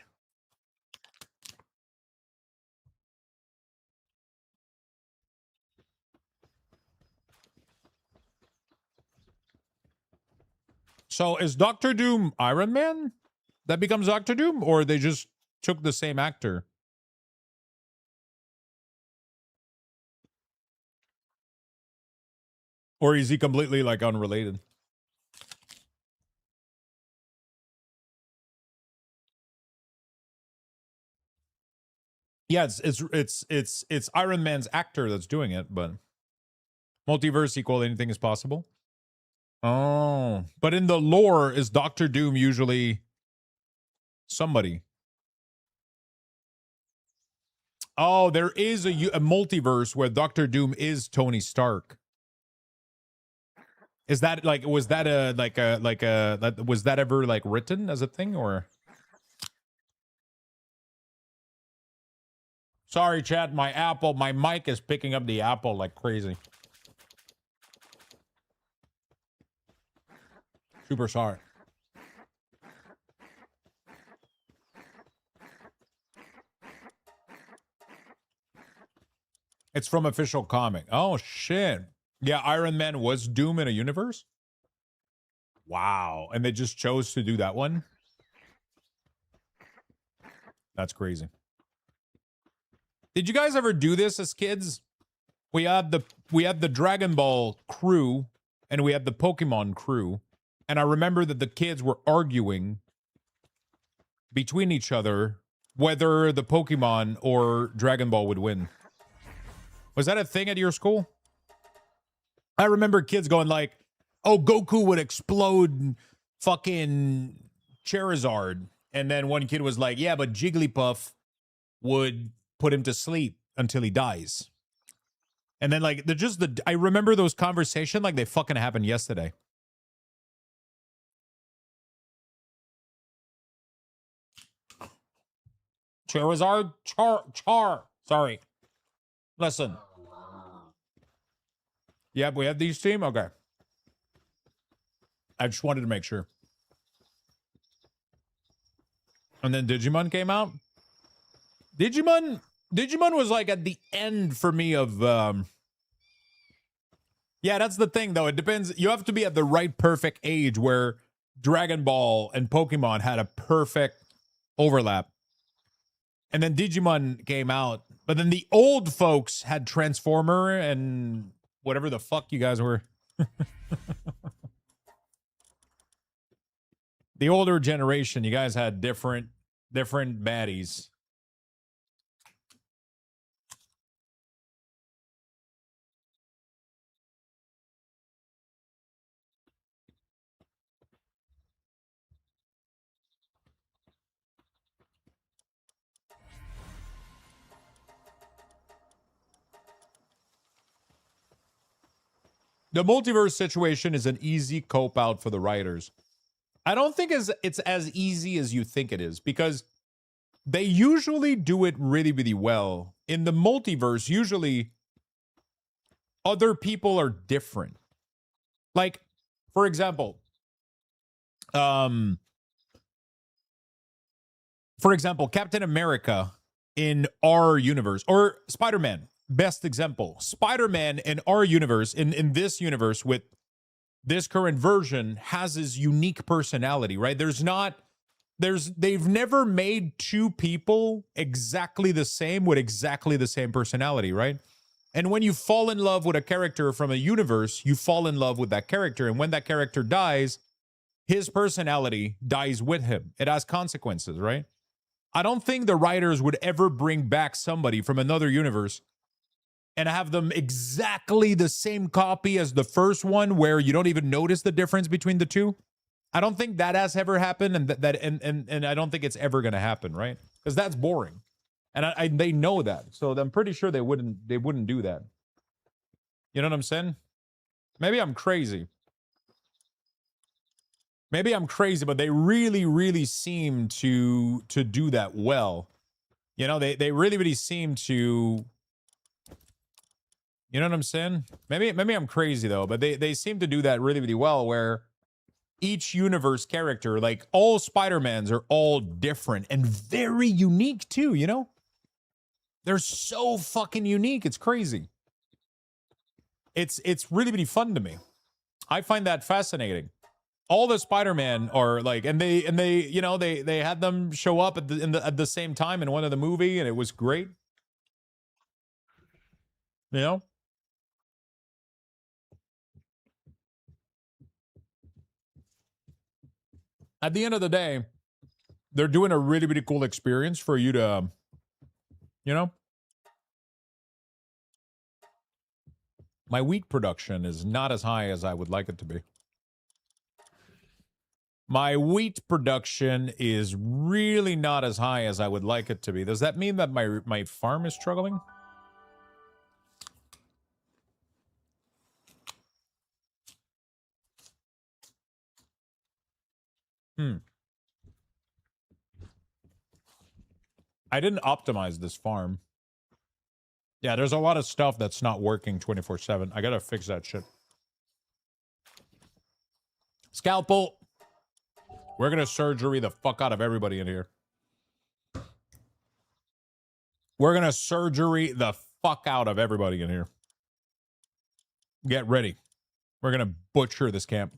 So is Doctor Doom Iron Man that becomes Doctor Doom, or they just took the same actor? Or is he completely like unrelated? Yeah, it's Iron Man's actor that's doing it, but multiverse equal anything is possible. Oh, but in the lore, is Doctor Doom usually somebody? Oh, there is a multiverse where Doctor Doom is Tony Stark. Is that like was that was that ever like written as a thing or? Sorry, chat. My mic is picking up the apple like crazy. Super sorry. It's from official comic. Oh shit. Yeah, Iron Man was Doom in a universe? Wow. And they just chose to do that one? That's crazy. Did you guys ever do this as kids? We had the Dragon Ball crew and we had the Pokemon crew. And I remember that the kids were arguing between each other whether the Pokemon or Dragon Ball would win. Was that a thing at your school? I remember kids going like, oh, Goku would explode fucking Charizard. And then one kid was like, yeah, but Jigglypuff would put him to sleep until he dies. And then like I remember those conversations like they fucking happened yesterday. Charizard, sorry. Listen. Yeah, we have these team? Okay. I just wanted to make sure. And then Digimon came out. Digimon was like at the end for me of yeah, that's the thing though. It depends. You have to be at the right perfect age where Dragon Ball and Pokemon had a perfect overlap. And then Digimon came out. But then the old folks had Transformer and whatever the fuck you guys were. The older generation, you guys had different baddies. The multiverse situation is an easy cope out for the writers. I don't think it's as easy as you think it is because they usually do it really, really well. In the multiverse, usually other people are different. Like, for example, Captain Captain America in our universe, or Spider-Man, best example. Spider-Man in our universe, in this universe with this current version, has his unique personality, right? They've never made two people exactly the same with exactly the same personality, right? And when you fall in love with a character from a universe, you fall in love with that character. And when that character dies, his personality dies with him. It has consequences, right? I don't think the writers would ever bring back somebody from another universe and have them exactly the same copy as the first one where you don't even notice the difference between the two. I don't think that has ever happened, and I don't think it's ever going to happen, right? Because that's boring. And they know that. So I'm pretty sure they wouldn't do that. You know what I'm saying? Maybe I'm crazy. Maybe I'm crazy, but they really, really seem to do that well. You know, they really, really seem to. You know what I'm saying? Maybe I'm crazy though, but they seem to do that really, really well. Where each universe character, like all Spider-Mans, are all different and very unique too. You know, they're so fucking unique. It's crazy. It's really, really fun to me. I find that fascinating. All the Spider-Man are like, and they you know they had them show up at the same time in one of the movie, and it was great. You know. At the end of the day, they're doing a really, really cool experience for you to, you know. My wheat production is not as high as I would like it to be. My wheat production is really not as high as I would like it to be. Does that mean that my farm is struggling? I didn't optimize this farm. Yeah, there's a lot of stuff that's not working 24/7. I gotta fix that shit. Scalpel. We're gonna surgery the fuck out of everybody in here. We're gonna surgery the fuck out of everybody in here. Get ready. We're gonna butcher this camp.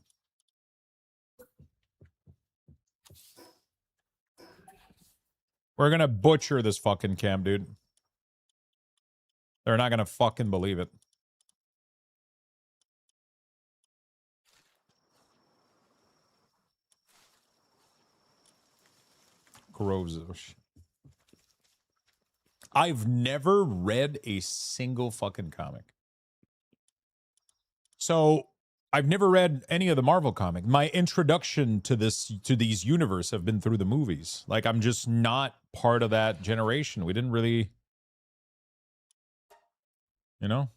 We're gonna butcher this fucking camp, dude. They're not gonna fucking believe it. Groves. I've never read a single fucking comic. So I've never read any of the Marvel comic. My introduction to these universe have been through the movies. Like, I'm just not part of that generation. We didn't really, you know?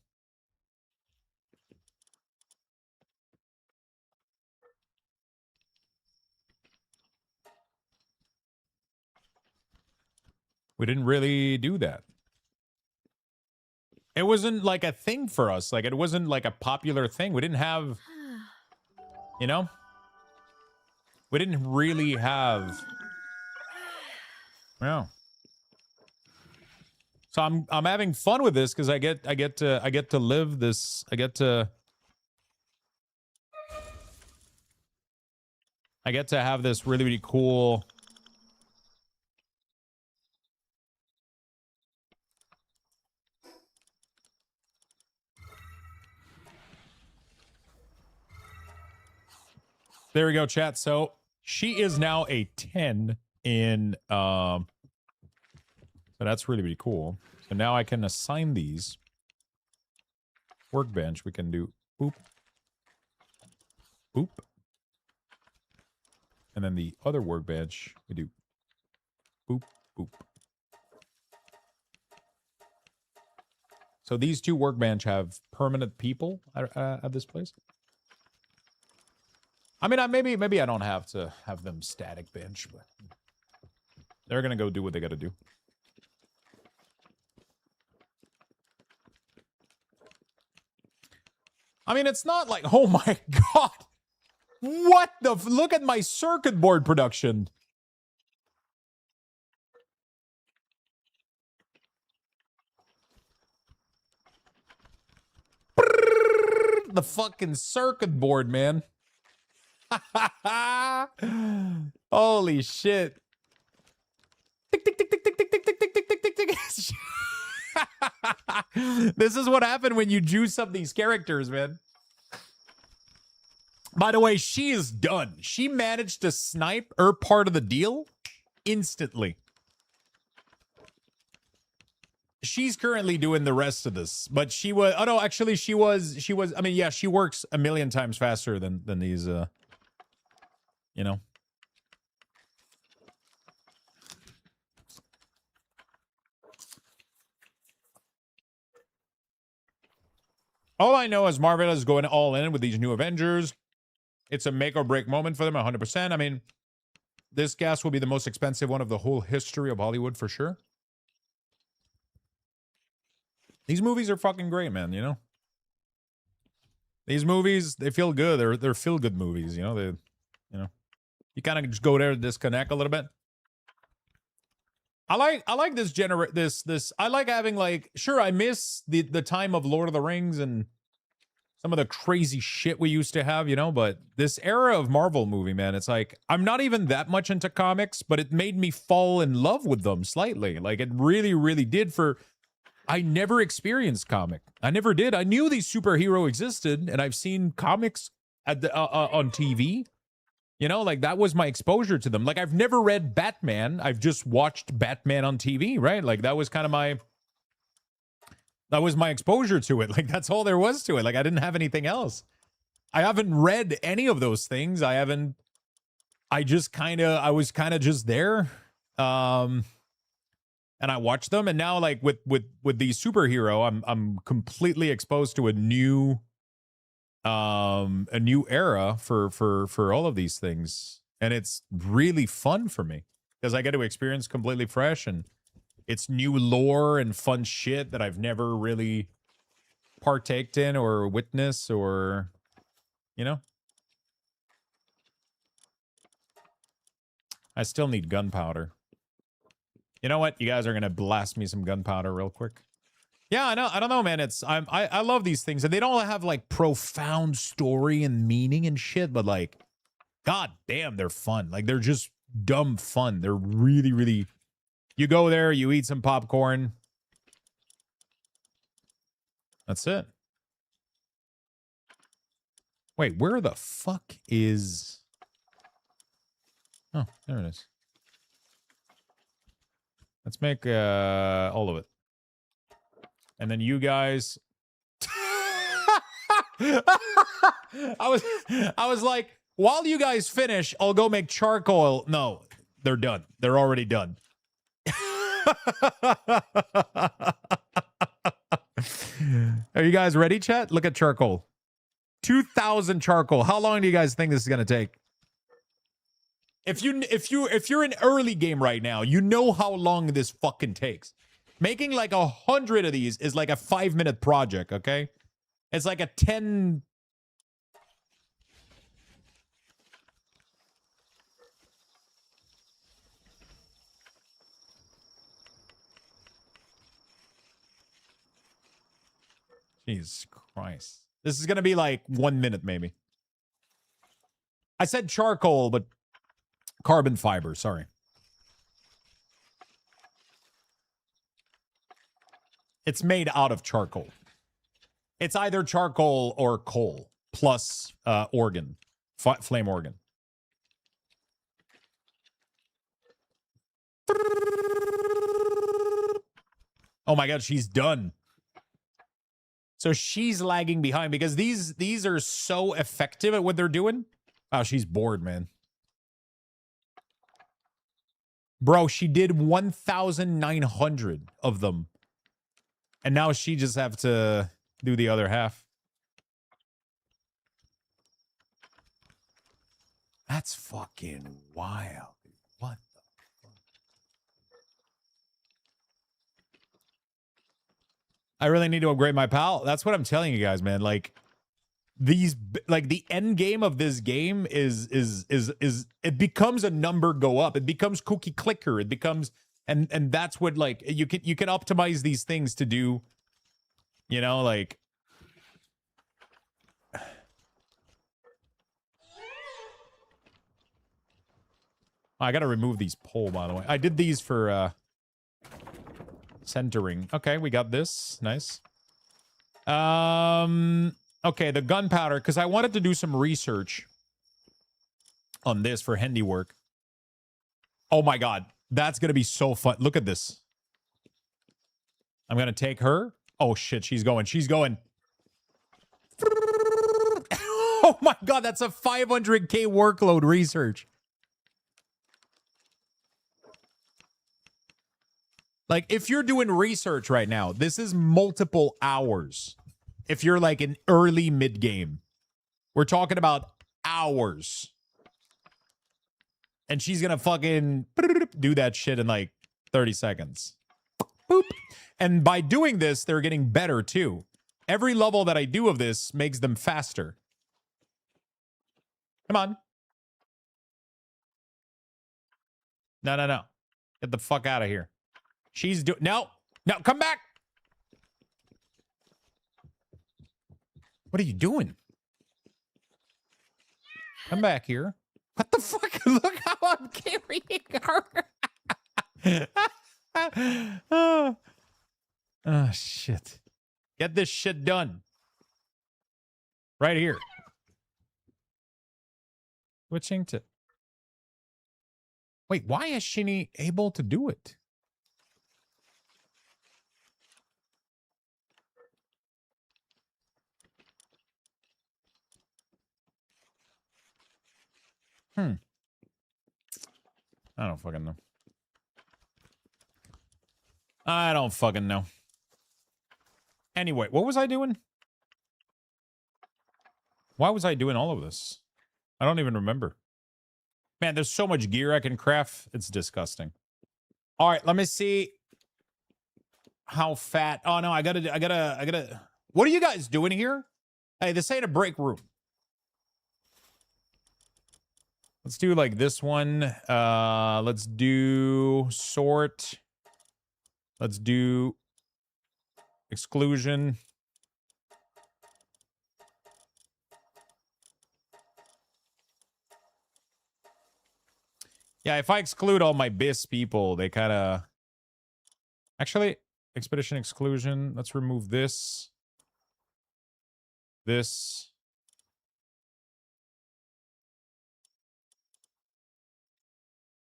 We didn't really do that. It wasn't like a thing for us. Like, it wasn't like a popular thing. We didn't have, you know? We didn't really have, yeah. So I'm having fun with this because I get to live this. I get to have this really, really cool. There we go, chat. So she is now a 10 in so that's really, really cool. So now I can assign these. Workbench, we can do boop. Boop. And then the other workbench, we do boop, boop. So these two workbench have permanent people at this place. I mean, maybe I don't have to have them static bench, but they're gonna go do what they gotta do. I mean, it's not like, oh my god, what the? Look at my circuit board production. The fucking circuit board, man. Holy shit. Tick, tick, tick, tick, tick, tick, tick, tick, tick, tick, tick, tick. This is what happened when you juice up these characters, man. By the way, she is done. She managed to snipe her part of the deal instantly. She's currently doing the rest of this, but she was, oh no, actually she was, I mean, yeah, she works a million times faster than these, you know. All I know is Marvel is going all in with these new Avengers. It's a make or break moment for them, 100%. I mean, this gas will be the most expensive one of the whole history of Hollywood for sure. These movies are fucking great, man, you know? These movies, they feel good. They're feel-good movies, you know? They, you know, you kind of just go there to disconnect a little bit. I like this I like having, like, sure, I miss the time of Lord of the Rings and some of the crazy shit we used to have, you know, but this era of Marvel movie, man, it's like, I'm not even that much into comics, but it made me fall in love with them slightly. Like, it really, really did. I never experienced comic. I never did. I knew these superhero existed, and I've seen comics at the on TV. You know, like, that was my exposure to them. Like, I've never read Batman. I've just watched Batman on TV, right? Like, that was kind of my exposure to it. Like, that's all there was to it. Like, I didn't have anything else. I haven't read any of those things. I was kind of just there. And I watched them, and now, like, with the superhero, I'm completely exposed to a new era for all of these things, and it's really fun for me because I get to experience completely fresh, and it's new lore and fun shit that I've never really partaked in or witnessed, or, you know. I still need gunpowder. You know what? You guys are gonna blast me some gunpowder real quick. Yeah, I know. I don't know, man. I love these things, and they don't have, like, profound story and meaning and shit, but, like, god damn, they're fun. Like, they're just dumb fun. They're really, really. You go there, you eat some popcorn. That's it. Wait, where the fuck is? Oh, there it is. Let's make all of it. And then you guys. I was like, while you guys finish, I'll go make charcoal. No, they're done. They're already done. Are you guys ready, chat? Look at charcoal. 2,000 charcoal. How long do you guys think this is gonna take? If you're in early game right now, you know how long this fucking takes. Making like 100 of these is like a 5-minute project, okay? It's like a 10. Jesus Christ. This is gonna be like 1 minute, maybe. I said charcoal, but carbon fiber, sorry. It's made out of charcoal. It's either charcoal or coal plus organ, flame organ. Oh my god, she's done. So she's lagging behind because these are so effective at what they're doing. Oh, she's bored, man. Bro, she did 1,900 of them. And now she just have to do the other half. That's fucking wild. What the fuck? I really need to upgrade my pal. That's what I'm telling you guys, man. Like, these, like, the end game of this game is it becomes a number go up. It becomes cookie clicker. It becomes, and that's what, like, you can optimize these things to do, you know, like, I gotta remove these pole, by the way. I did these for centering. Okay, we got this. Nice. Okay, the gunpowder, because I wanted to do some research on this for handiwork. Oh my god, that's gonna be so fun. Look at this. I'm gonna take her. Oh shit, she's going. She's going. Oh my god, that's a 500k workload research. Like, if you're doing research right now, this is multiple hours. If you're like an early mid game, we're talking about hours. And she's gonna fucking do that shit in like 30 seconds. Boop. And by doing this, they're getting better too. Every level that I do of this makes them faster. Come on. No, no, no. Get the fuck out of here. She's doing... No. No, come back. What are you doing? Come back here. What the fuck? Look how I'm carrying her. Oh, shit. Get this shit done. Right here. Switching to... Wait, why is she able to do it? I don't fucking know. I don't fucking know. Anyway, what was I doing? Why was I doing all of this? I don't even remember. Man, there's so much gear I can craft. It's disgusting. All right, let me see how fat. Oh no, I gotta. What are you guys doing here? Hey, this ain't a break room. Let's do like this one. Let's do sort. Let's do exclusion. Yeah, if I exclude all my BIS people, they kind of... Actually, expedition exclusion. Let's remove this. This.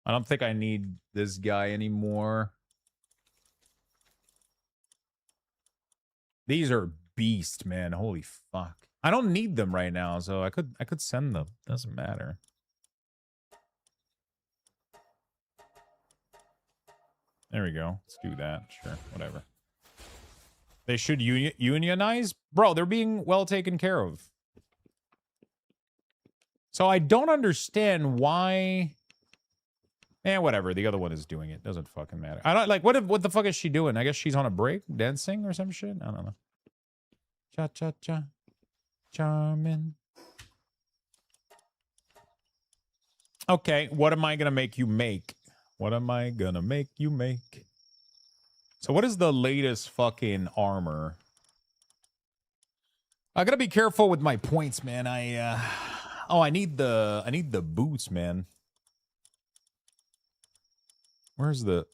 I don't think I need this guy anymore. These are beast, man. Holy fuck. I don't need them right now, so I could send them. Doesn't matter. There we go. Let's do that. Sure, whatever. They should unionize? Bro, they're being well taken care of. So I don't understand why... whatever. The other one is doing it. Doesn't fucking matter. I don't like what the fuck is she doing? I guess she's on a break, dancing or some shit. I don't know. Cha cha cha. Charmin. Okay, what am I gonna make you make? What am I gonna make you make? So what is the latest fucking armor? I gotta be careful with my points, man. I need the boots, man. Where's the...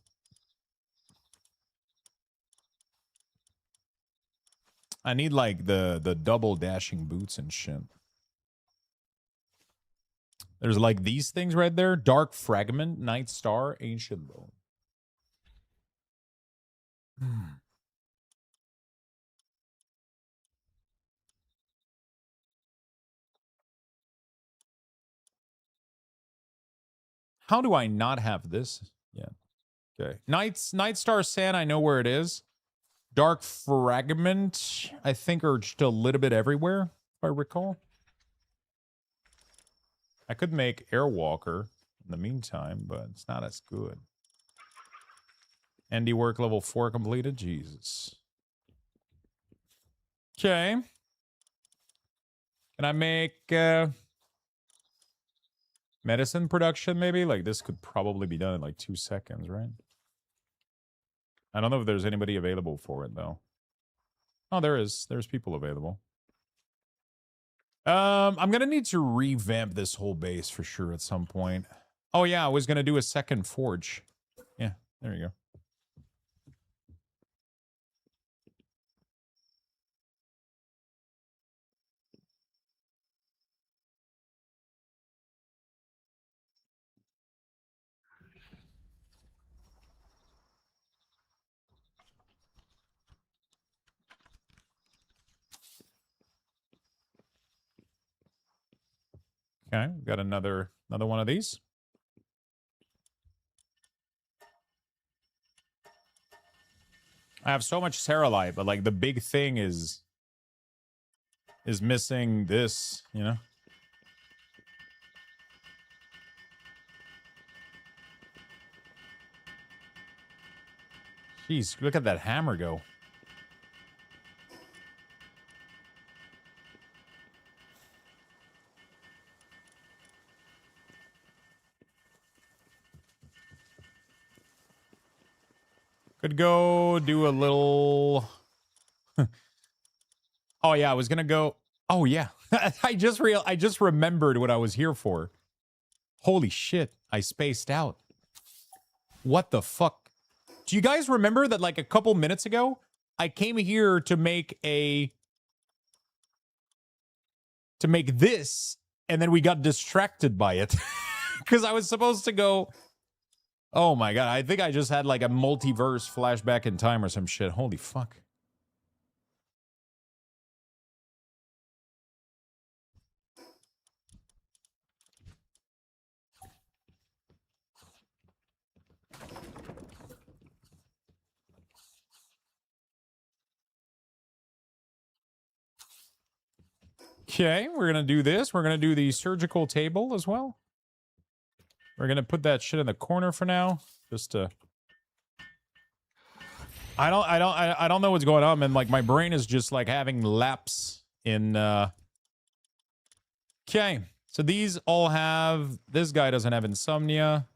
I need like the double dashing boots and shit. There's like these things right there. Dark Fragment, Night Star, Ancient Bone. How do I not have this? Yeah. Okay. Night Star Sand, I know where it is. Dark Fragment, I think, are just a little bit everywhere, if I recall. I could make Airwalker in the meantime, but it's not as good. Handiwork level 4 completed. Jesus. Okay. Can I make medicine production, maybe? Like, this could probably be done in like 2 seconds, right? I don't know if there's anybody available for it, though. Oh, there is. There's people available. I'm gonna need to revamp this whole base for sure at some point. Oh, yeah, I was gonna do a second forge. Yeah, there you go. Okay, got another one of these. I have so much Serralite, but like the big thing is missing this, you know? Jeez, look at that hammer go. Could go do a little... Oh, yeah, I was gonna go... Oh, yeah. I just remembered what I was here for. Holy shit, I spaced out. What the fuck? Do you guys remember that like a couple minutes ago, I came here to make this, and then we got distracted by it. Because I was supposed to go... Oh my god, I think I just had like a multiverse flashback in time or some shit. Holy fuck. Okay, we're gonna do this. We're gonna do the surgical table as well. We're gonna put that shit in the corner for now. Just to... I don't know what's going on, man. Like my brain is just like having lapse in Okay. So these all have... This guy doesn't have insomnia.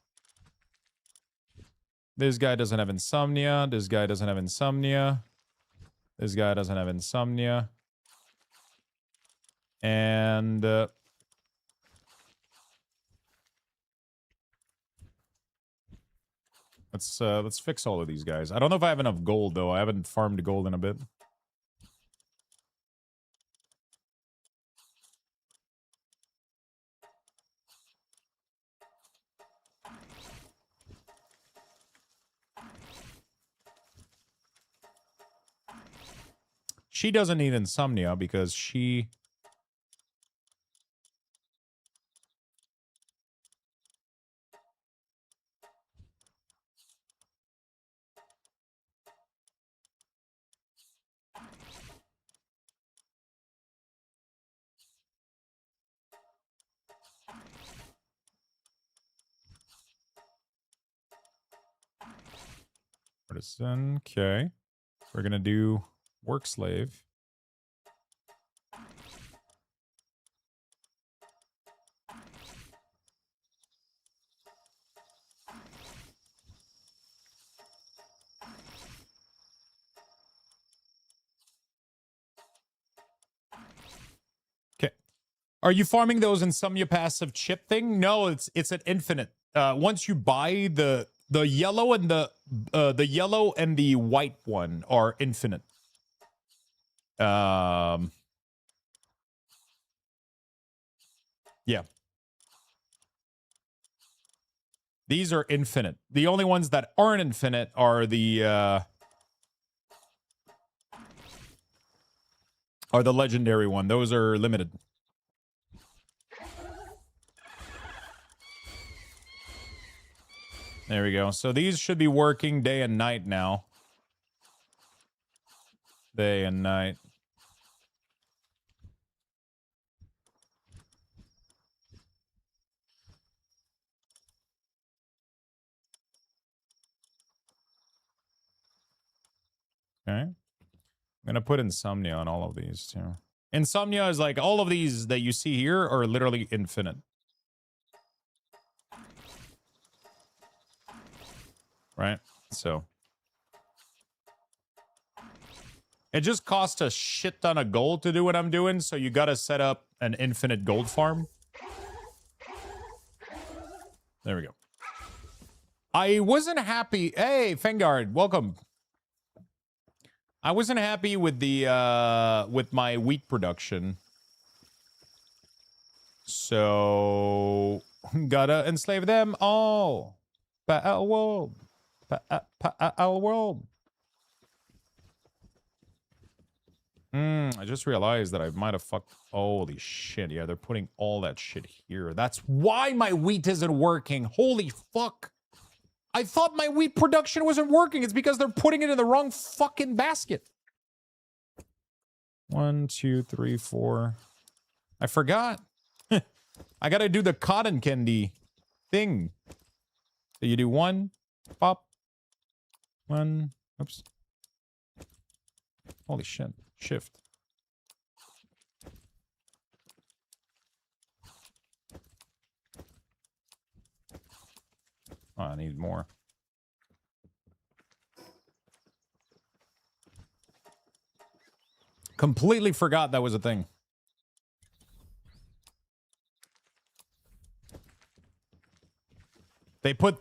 This guy doesn't have insomnia. This guy doesn't have insomnia. This guy doesn't have insomnia. And let's fix all of these guys. I don't know if I have enough gold though. I haven't farmed gold in a bit. She doesn't need insomnia because she... Artisan, okay. We're gonna do work slave. Okay. Are you farming those insomnia passive chip thing? No, it's an infinite. Once you buy the yellow and the yellow and the white one are infinite. Yeah. These are infinite. The only ones that aren't infinite are the legendary one. Those are limited. There we go. So these should be working day and night now. Day and night. Okay. I'm gonna put insomnia on all of these too. Insomnia is like all of these that you see here are literally infinite. Right? So it just costs a shit ton of gold to do what I'm doing, so you gotta set up an infinite gold farm. There we go. I wasn't happy. Hey, Fengard, welcome. I wasn't happy with the with my wheat production. So gotta enslave them all. Palworld. Palworld. I just realized that I might have fucked. Holy shit. Yeah, they're putting all that shit here. That's why my wheat isn't working. Holy fuck. I thought my wheat production wasn't working. It's because they're putting it in the wrong fucking basket. 1, 2, 3, 4. I forgot. I gotta do the cotton candy thing. So you do 1, pop. 1, oops. Holy shit. Shift. Oh, I need more. Completely forgot that was a thing. They put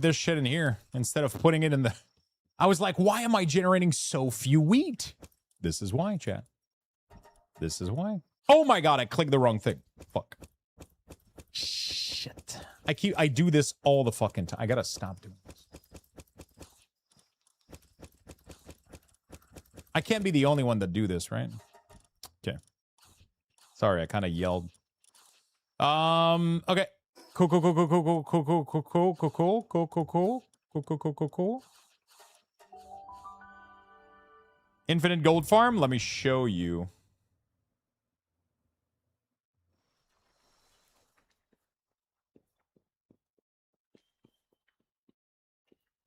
this shit in here instead of putting it in the... I was like, why am I generating so few wheat? This is why, chat. This is why. Oh my god, I clicked the wrong thing. Fuck. Shit. I do this all the fucking time. I gotta stop doing this. I can't be the only one that do this, right? Okay. Sorry, I kind of yelled. Okay. Cool. Infinite gold farm. Let me show you.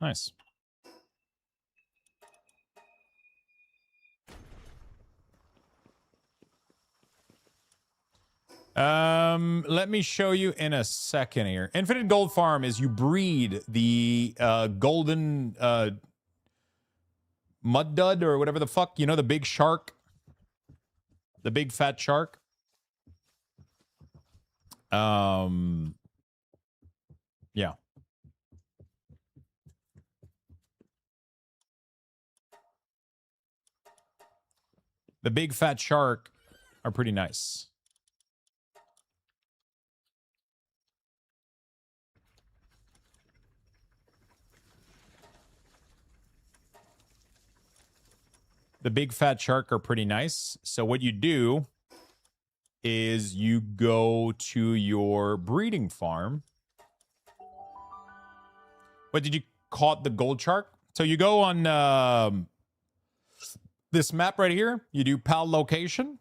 Nice. Let me show you in a second here. Infinite gold farm is you breed the golden mud dud or whatever the fuck, you know, the big shark, the big fat shark. Yeah. The big fat shark are pretty nice. The big fat shark are pretty nice. So what you do is you go to your breeding farm. What did you call it? The gold shark? So you go on this map right here. You do pal location.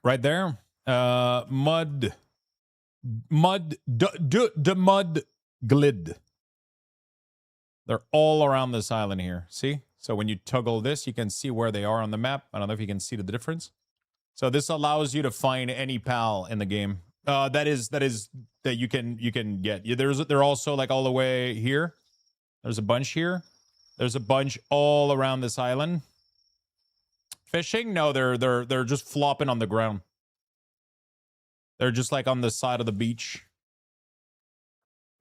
Right there. Mud glid. They're all around this island here. See? So when you toggle this, you can see where they are on the map. I don't know if you can see the difference. So this allows you to find any pal in the game. That you can get. They're also like all the way here. There's a bunch here. There's a bunch all around this island. Fishing? No, they're just flopping on the ground. They're just like on the side of the beach.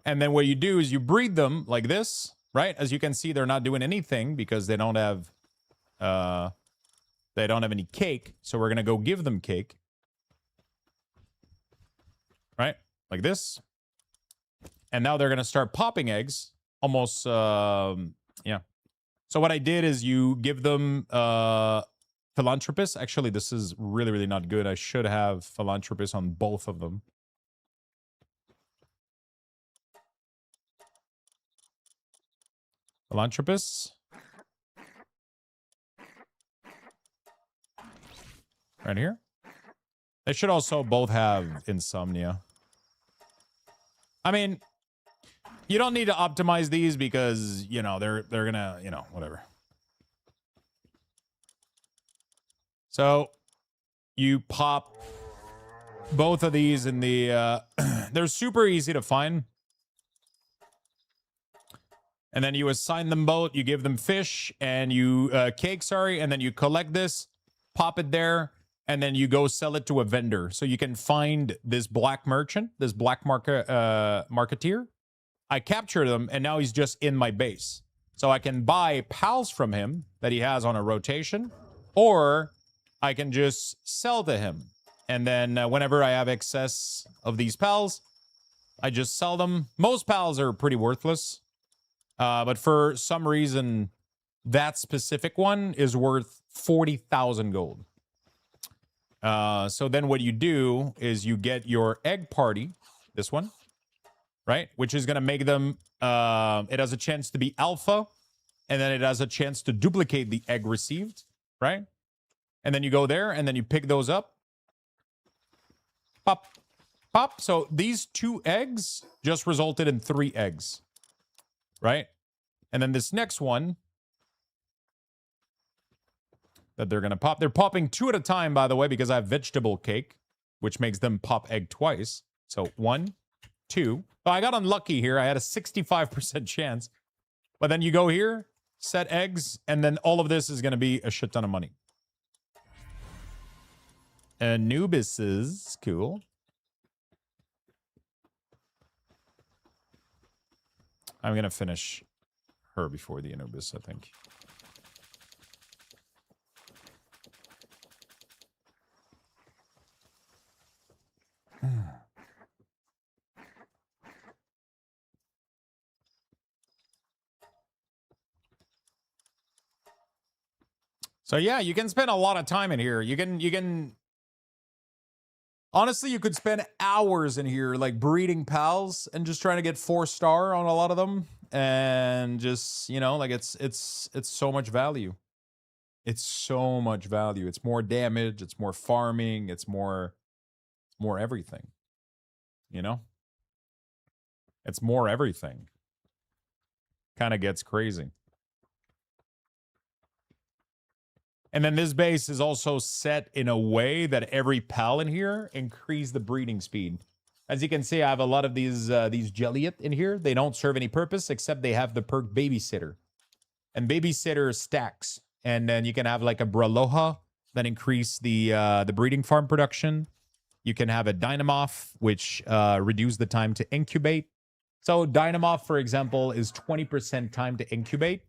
And then what you do is you breed them like this. Right? As you can see, they're not doing anything because they don't have any cake. So we're gonna go give them cake. Right? Like this. And now they're gonna start popping eggs. Almost yeah. So what I did is you give them philanthropist. Actually, this is really, really not good. I should have philanthropist on both of them. Philanthropists. Right here. They should also both have insomnia. I mean, you don't need to optimize these because, you know, they're gonna, you know, whatever. So you pop both of these in the they're super easy to find. And then you assign them both. You give them fish and you cake, sorry, and then you collect this, pop it there, and then you go sell it to a vendor. So you can find this black merchant, this black marketeer. I captured him, and now he's just in my base. So I can buy pals from him that he has on a rotation, or I can just sell to him. And then whenever I have excess of these pals, I just sell them. Most pals are pretty worthless. But for some reason, that specific one is worth 40,000 gold. So then what you do is you get your egg party, this one, right? Which is going to make them, it has a chance to be alpha, and then it has a chance to duplicate the egg received, right? And then you go there, and then you pick those up. Pop, pop. So these 2 eggs just resulted in 3 eggs, right? And then this next one that they're going to pop. They're popping 2 at a time, by the way, because I have vegetable cake, which makes them pop egg twice. So 1, 2. Oh, I got unlucky here. I had a 65% chance. But then you go here, set eggs, and then all of this is going to be a shit ton of money. Anubis, cool. I'm going to finish her before the Anubis, I think. So yeah, you can spend a lot of time in here. You can honestly, you could spend hours in here like breeding pals and just trying to get 4-star on a lot of them, and just, you know, like it's so much value. It's so much value. It's more damage, it's more farming, it's more everything. You know? It's more everything. Kind of gets crazy. And then this base is also set in a way that every pal in here increase the breeding speed. As you can see, I have a lot of these Jelliet in here. They don't serve any purpose except they have the perk Babysitter. And Babysitter stacks. And then you can have like a Braloha that increase the breeding farm production. You can have a Dynamoth, which reduce the time to incubate. So Dynamoth, for example, is 20% time to incubate.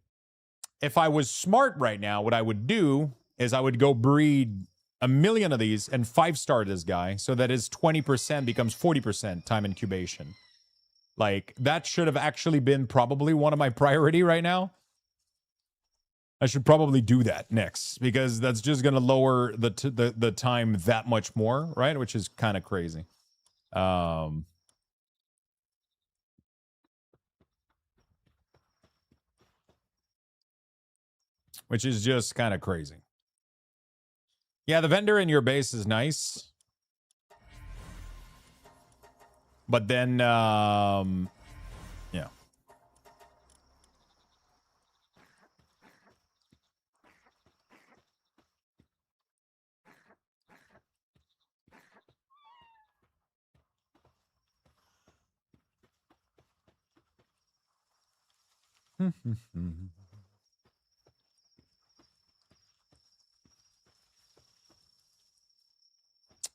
If I was smart right now, what I would do is I would go breed 1,000,000 of these and 5-star this guy so that his 20% becomes 40% time incubation. Like, that should have actually been probably one of my priority right now. I should probably do that next because that's just going to lower the time that much more, right? Which is kind of crazy. Which is just kind of crazy. Yeah, the vendor in your base is nice. But then, yeah.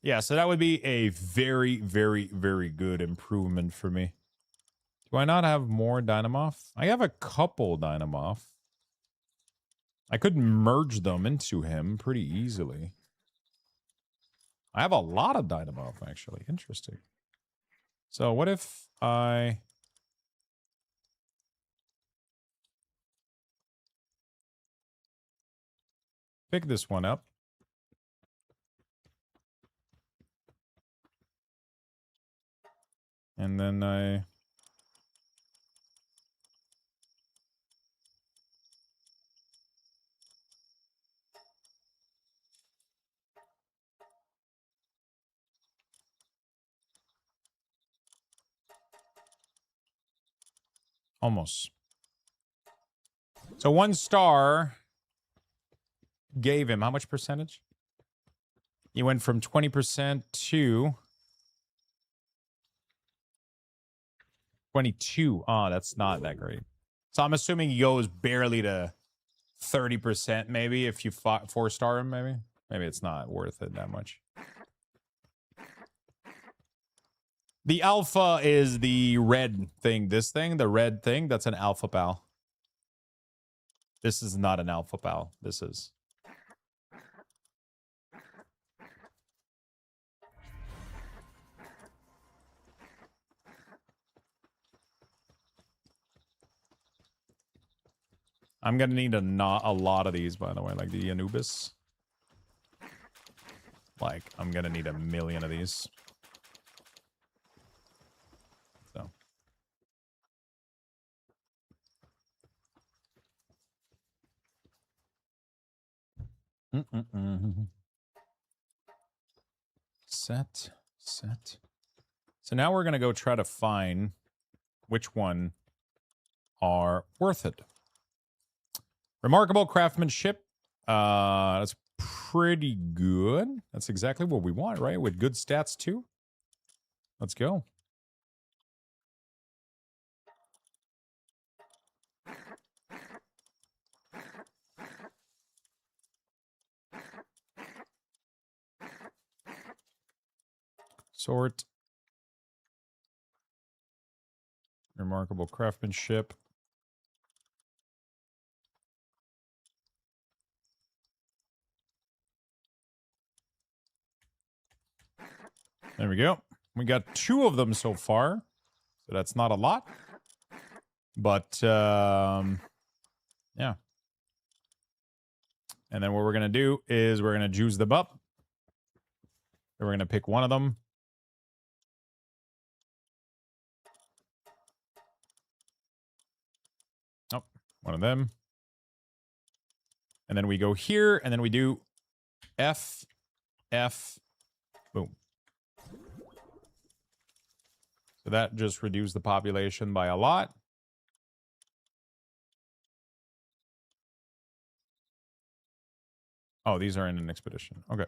Yeah, so that would be a very, very, very good improvement for me. Do I not have more Dynamoth? I have a couple Dynamoth. I could merge them into him pretty easily. I have a lot of Dynamoth, actually. Interesting. So what if I... pick this one up. And then I... almost. So 1 star gave him how much percentage? He went from 20% to 22. Oh, that's not that great. So I'm assuming he goes barely to 30% maybe if you 4-star him, maybe. Maybe it's not worth it that much. The alpha is the red thing. This thing, the red thing, that's an alpha pal. This is not an alpha pal. This is. I'm gonna need a lot of these, by the way, like the Anubis. Like, I'm gonna need 1,000,000 of these. So. Set. So now we're gonna go try to find which one are worth it. Remarkable craftsmanship. That's pretty good. That's exactly what we want, right? With good stats too. Let's go. Sort. Remarkable craftsmanship. There we go. We got 2 of them so far. So that's not a lot. But, yeah. And then what we're going to do is we're going to juice them up. And we're going to pick one of them. Oh, one of them. And then we go here, and then we do F, F, boom. So that just reduced the population by a lot. Oh, these are in an expedition. Okay.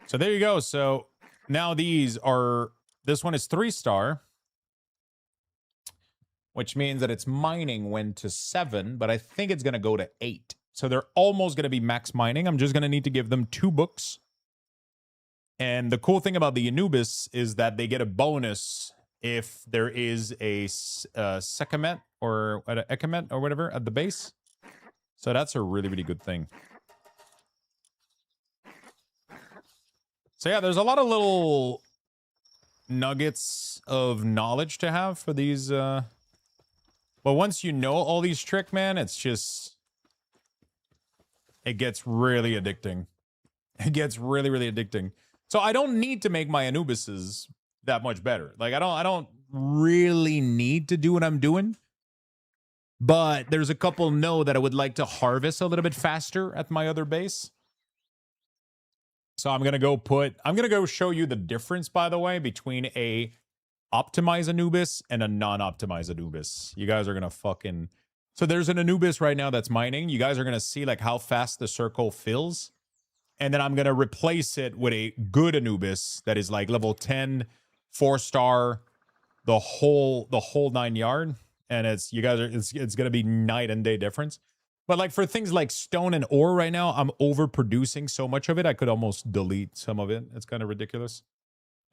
So there you go. So now these are, this one is 3-star, which means that its mining went to 7, but I think it's going to go to 8. So they're almost going to be max mining. I'm just going to need to give them 2 books. And the cool thing about the Anubis is that they get a bonus if there is a secament or an ecament or whatever at the base. So that's a really, really good thing. So yeah, there's a lot of little nuggets of knowledge to have for these. But once you know all these tricks, man, it's just, it gets really addicting. It gets really, really addicting. So I don't need to make my Anubises that much better. Like I don't really need to do what I'm doing. But there's a couple that I would like to harvest a little bit faster at my other base. So I'm going to go show you the difference, by the way, between a optimized Anubis and a non-optimized Anubis. You guys are going to fucking... So there's an Anubis right now that's mining. You guys are going to see like how fast the circle fills. And then I'm going to replace it with a good Anubis that is like level 10, 4-star, the whole 9 yard. And it's going to be night and day difference. But like for things like stone and ore right now, I'm overproducing so much of it. I could almost delete some of it. It's kind of ridiculous.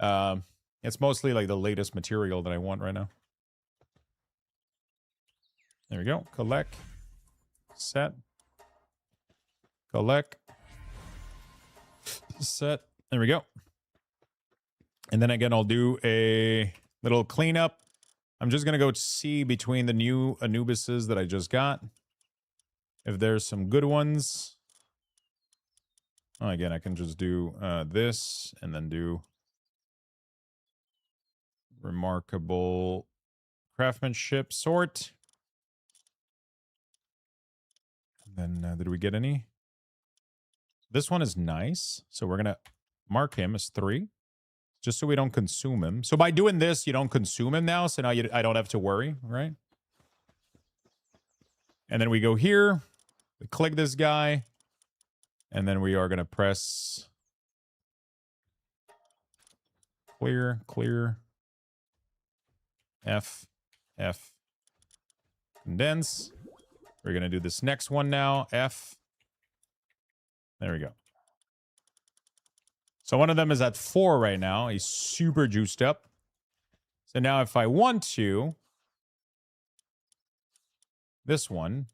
It's mostly like the latest material that I want right now. There we go. Collect. Set. Collect. Set. There we go. And then again, I'll do a little cleanup. I'm just going to go see between the new Anubises that I just got, if there's some good ones. Oh, again, I can just do this and then do remarkable craftsmanship sort. And then did we get any? This one is nice. So we're going to mark him as 3. Just so we don't consume him. So by doing this, you don't consume him now. So now I don't have to worry, right? And then we go here. We click this guy, and then we are going to press clear, F, condense. We're going to do this next one now, F. There we go. So one of them is at 4 right now. He's super juiced up. So now if I want to, this one,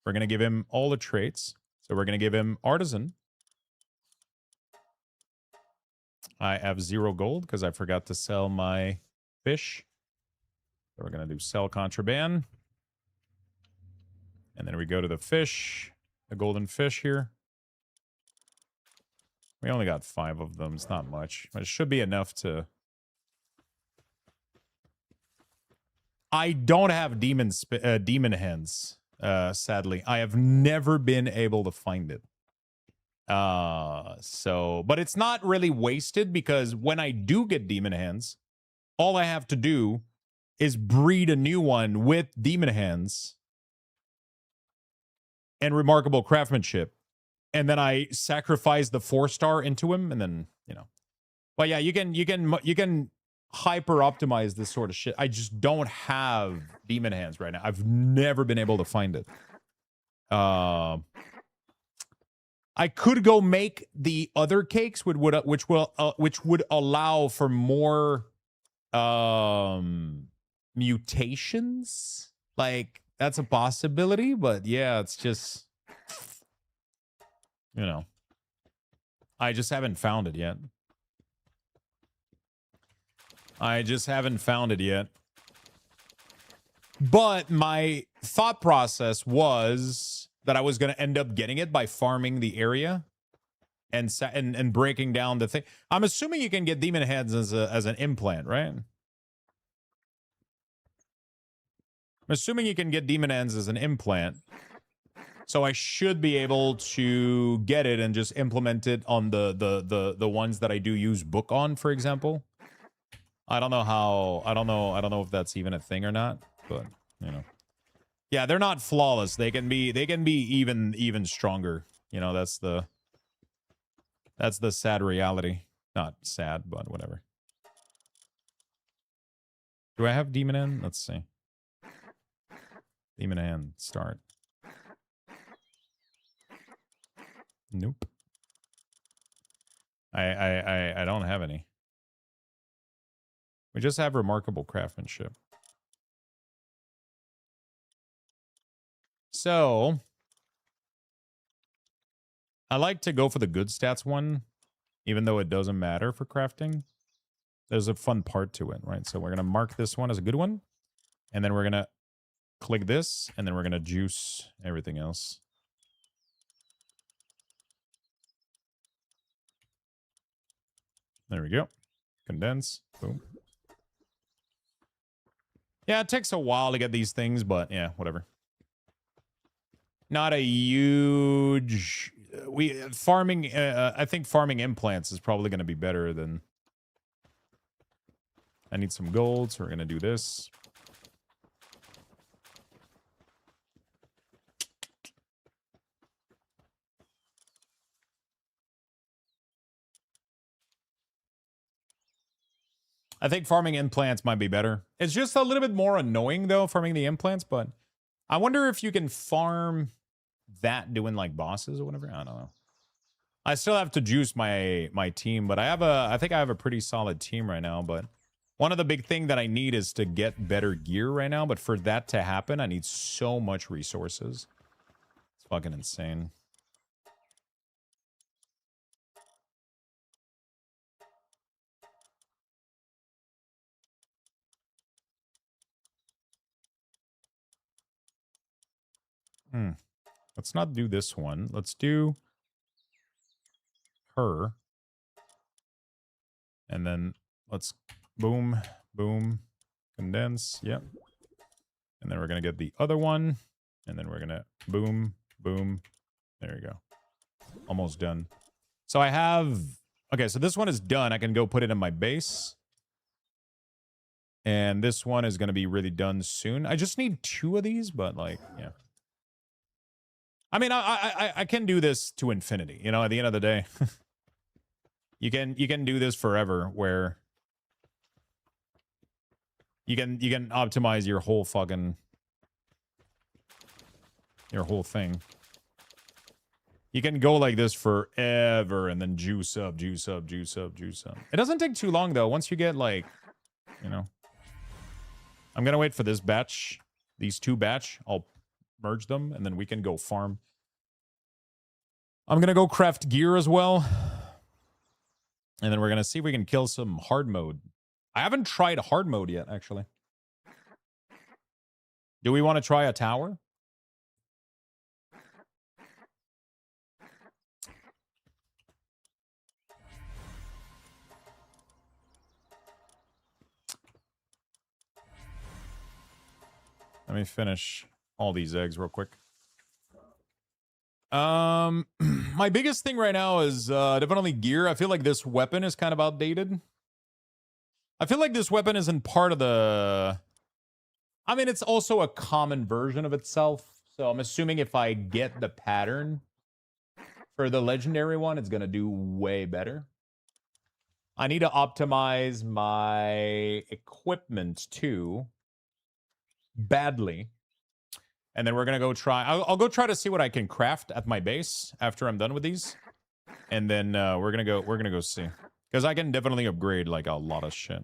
we're going to give him all the traits. So we're going to give him artisan. I have 0 gold because I forgot to sell my fish. So we're going to do sell contraband. And then we go to the fish, the golden fish here. We only got 5 of them. It's not much. But it should be enough to... I don't have demon hens, sadly. I have never been able to find it. But it's not really wasted because when I do get demon hens, all I have to do is breed a new one with demon hens and remarkable craftsmanship. And then I sacrifice the 4-star into him, and then, you know. But yeah, you can hyper optimize this sort of shit. I just don't have demon hands right now. I've never been able to find it. I could go make the other cakes which would allow for more mutations. Like, that's a possibility, but yeah, it's just, you know, I just haven't found it yet. But my thought process was that I was going to end up getting it by farming the area and breaking down the thing. I'm assuming you can get demon heads as an implant, right? I'm assuming you can get demon heads as an implant. So I should be able to get it and just implement it on the ones that I do use book on, for example. I don't know if that's even a thing or not, but you know. Yeah, they're not flawless. They can be even stronger. You know, that's the sad reality. Not sad, but whatever. Do I have Demon End? Let's see. Demon End, start. Nope. I don't have any. We just have remarkable craftsmanship. So I like to go for the good stats one, even though it doesn't matter for crafting. There's a fun part to it, right? So we're going to mark this one as a good one. And then we're going to click this. And then we're going to juice everything else. There we go. Condense. Boom. Yeah, it takes a while to get these things, but yeah, whatever. Not a huge... farming... I think farming implants is probably going to be better than... I need some gold, so we're going to do this. I think farming implants might be better. It's just a little bit more annoying, though, farming the implants, but I wonder if you can farm that doing, like, bosses or whatever. I don't know. I still have to juice my team, but I think I have a pretty solid team right now, but one of the big thing that I need is to get better gear right now, but for that to happen, I need so much resources. It's fucking insane. Let's not do this one. Let's do her. And then let's boom, boom, condense. Yep. And then we're going to get the other one. And then we're going to boom, boom. There we go. Almost done. So I have... Okay, so this one is done. I can go put it in my base. And this one is going to be really done soon. I just need 2 of these, but like, yeah. I mean, I can do this to infinity, you know, at the end of the day. you can do this forever where you can optimize your whole fucking thing. You can go like this forever and then juice up, juice up, juice up, juice up. It doesn't take too long though. Once you get like, you know, I'm going to wait for this batch, these 2 batch. I'll merge them, and then we can go farm. I'm going to go craft gear as well. And then we're going to see if we can kill some hard mode. I haven't tried hard mode yet, actually. Do we want to try a tower? me finish all these eggs real quick. My biggest thing right now is definitely gear. I feel like this weapon is kind of outdated. I feel like this weapon isn't part of the... I mean, it's also a common version of itself. So I'm assuming if I get the pattern for the legendary one, it's going to do way better. I need to optimize my equipment too. Badly. And then we're going to go try... I'll go try to see what I can craft at my base after I'm done with these. And then we're going to go see. Because I can definitely upgrade like a lot of shit.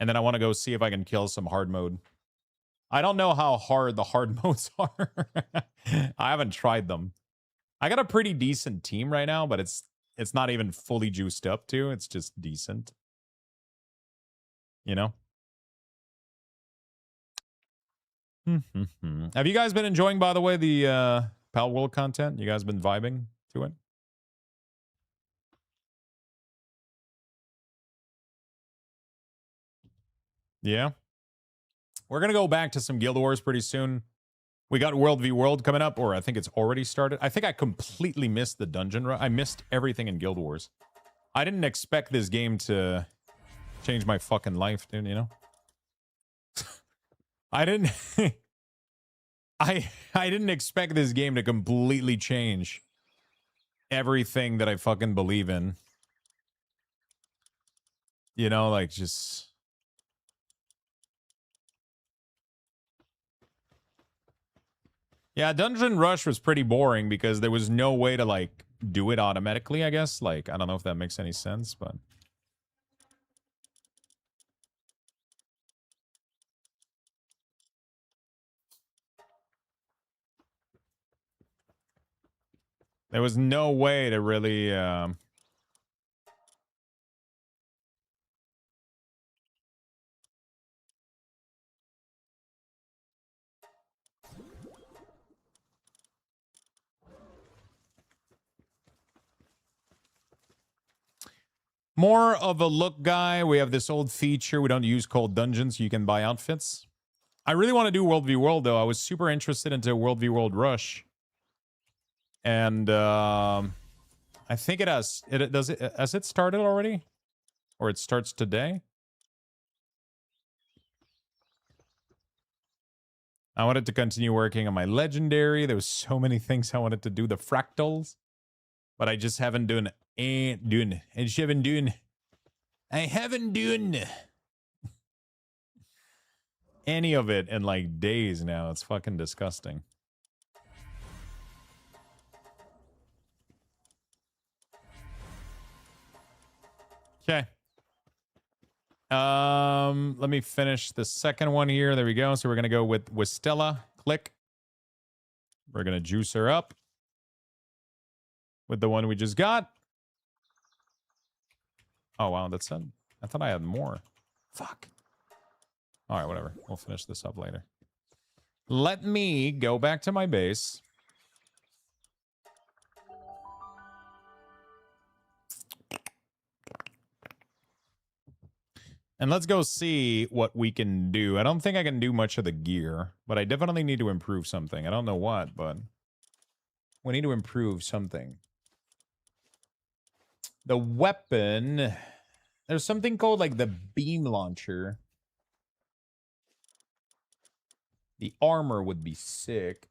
And then I want to go see if I can kill some hard mode. I don't know how hard the hard modes are. I haven't tried them. I got a pretty decent team right now, but it's not even fully juiced up too. It's just decent. You know? Have you guys been enjoying, by the way, the Palworld content? You guys been vibing to it? Yeah. We're going to go back to some Guild Wars pretty soon. We got World v World coming up, or I think it's already started. I think I completely missed the dungeon run. I missed everything in Guild Wars. I didn't expect this game to change my fucking life, dude, you know? I didn't... I didn't expect this game to completely change everything that I fucking believe in. You know, like just... Yeah, Dungeon Rush was pretty boring because there was no way to, like, do it automatically, I guess. Like, I don't know if that makes any sense, but... There was no way to really... More of a look guy. We have this old feature. We don't use cold dungeons, so you can buy outfits. I really want to do World v World, though. I was super interested into World v World Rush. And I think it has... Has it started already? Or it starts today? I wanted to continue working on my legendary. There was so many things I wanted to do. The fractals. But I just haven't done... I haven't done any of it in like days now. It's fucking disgusting. Okay. Let me finish the second one here. There we go. So we're gonna go with Stella. Click. We're gonna juice her up with the one we just got. Oh wow, that's it. I thought I had more. Fuck. All right, whatever. We'll finish this up later. Let me go back to my base. And let's go see what we can do. I don't think I can do much of the gear, but I definitely need to improve something. I don't know what, but we need to improve something. The weapon... There's something called, like, the beam launcher. The armor would be sick.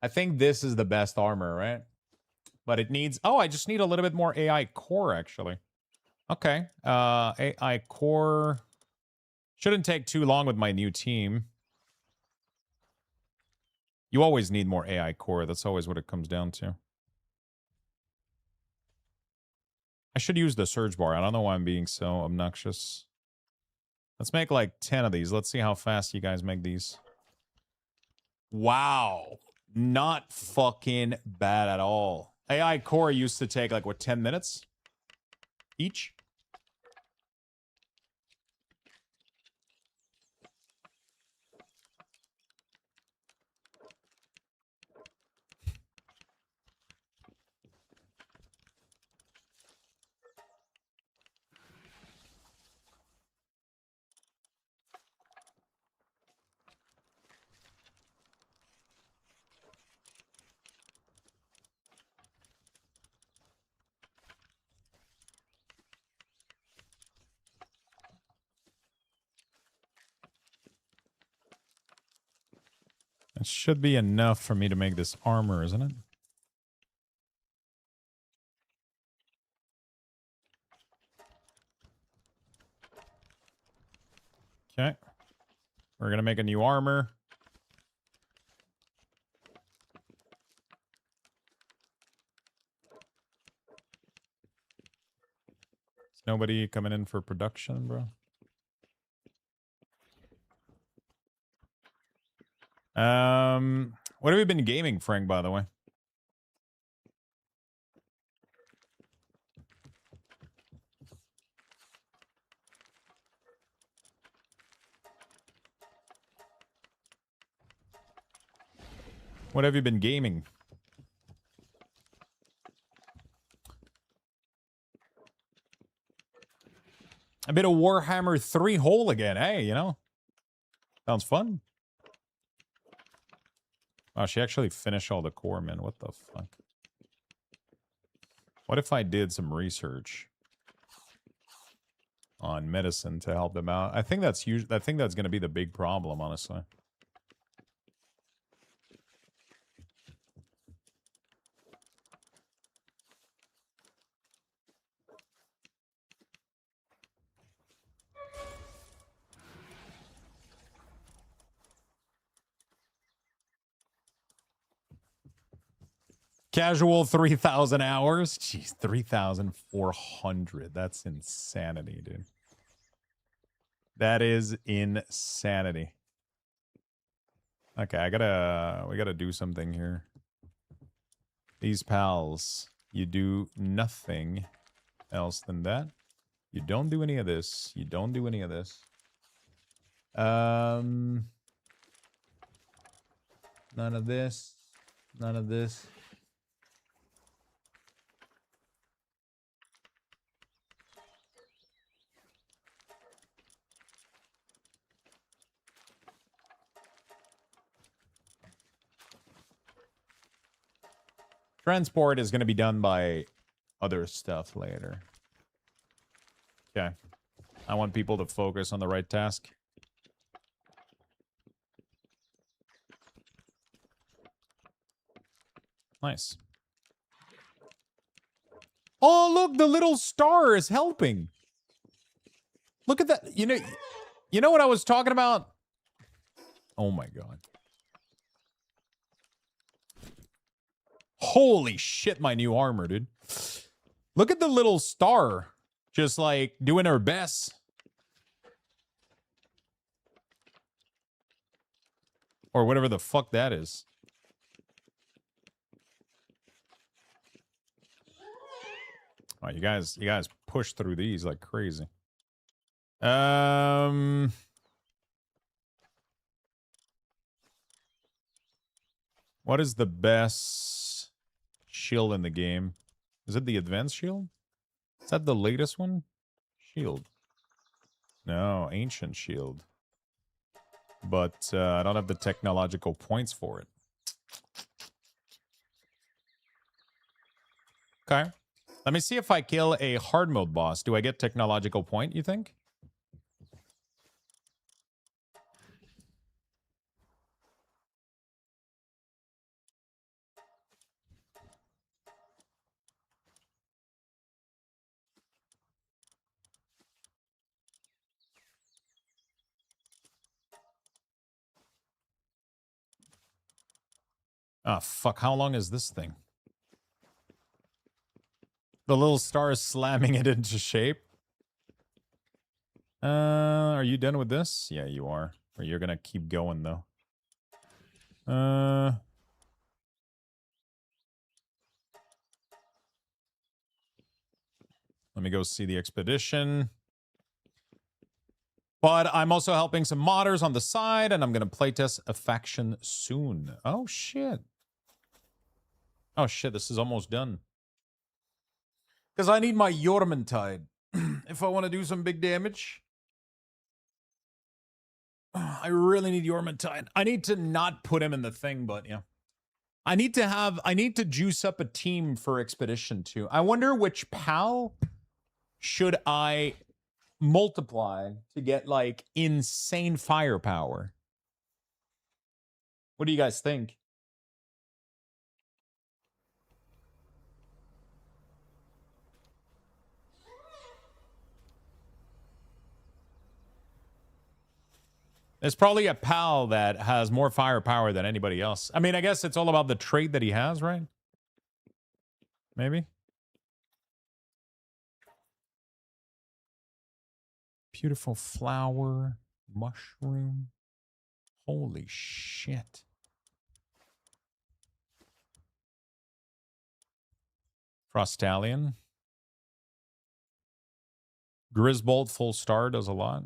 I think this is the best armor, right? But it needs... Oh, I just need a little bit more AI core, actually. Okay. AI core... Shouldn't take too long with my new team. You always need more AI core. That's always what it comes down to. I should use the surge bar. I don't know why I'm being so obnoxious. Let's make like 10 of these. Let's see how fast you guys make these. Wow. Not fucking bad at all. AI core used to take like, what, 10 minutes? Each? It should be enough for me to make this armor, isn't it? Okay. We're going to make a new armor. Is nobody coming in for production, bro? What have you been gaming, Frank, by the way? What have you been gaming? A bit of Warhammer 3 hole again. Hey, you know. Sounds fun. Oh, she actually finished all the core, man. What the fuck? What if I did some research on medicine to help them out? I think that's going to be the big problem, honestly. Casual 3,000 hours. Jeez, 3,400. That's insanity, dude. That is insanity. Okay, we gotta do something here. These pals, you do nothing else than that. You don't do any of this. You don't do any of this. None of this. None of this. Transport is going to be done by other stuff later. Okay. I want people to focus on the right task. Nice. Oh, look, the little star is helping. Look at that. You know what I was talking about? Oh my god. Holy shit, my new armor, dude. Look at the little star. Just like doing her best. Or whatever the fuck that is. Oh, you guys push through these like crazy. What is the best shield in the game? Is it the advanced shield? Is that the latest one? Shield. No, ancient shield. But I don't have the technological points for it. Okay. Let me see if I kill a hard mode boss. Do I get technological point, you think? Ah, fuck. How long is this thing? The little star is slamming it into shape. Are you done with this? Yeah, you are. Or you're gonna keep going, though. Let me go see the expedition. But I'm also helping some modders on the side, and I'm gonna playtest a faction soon. Oh, shit. Oh, shit, this is almost done. Because I need my Jormuntide if I want to do some big damage. I really need Jormuntide. I need to not put him in the thing, but yeah. I need to juice up a team for Expedition 2. I wonder which pal should I multiply to get, like, insane firepower. What do you guys think? There's probably a pal that has more firepower than anybody else. I mean, I guess it's all about the trait that he has, right? Maybe. Beautiful flower, mushroom. Holy shit. Frostallion. Grisbolt full star does a lot.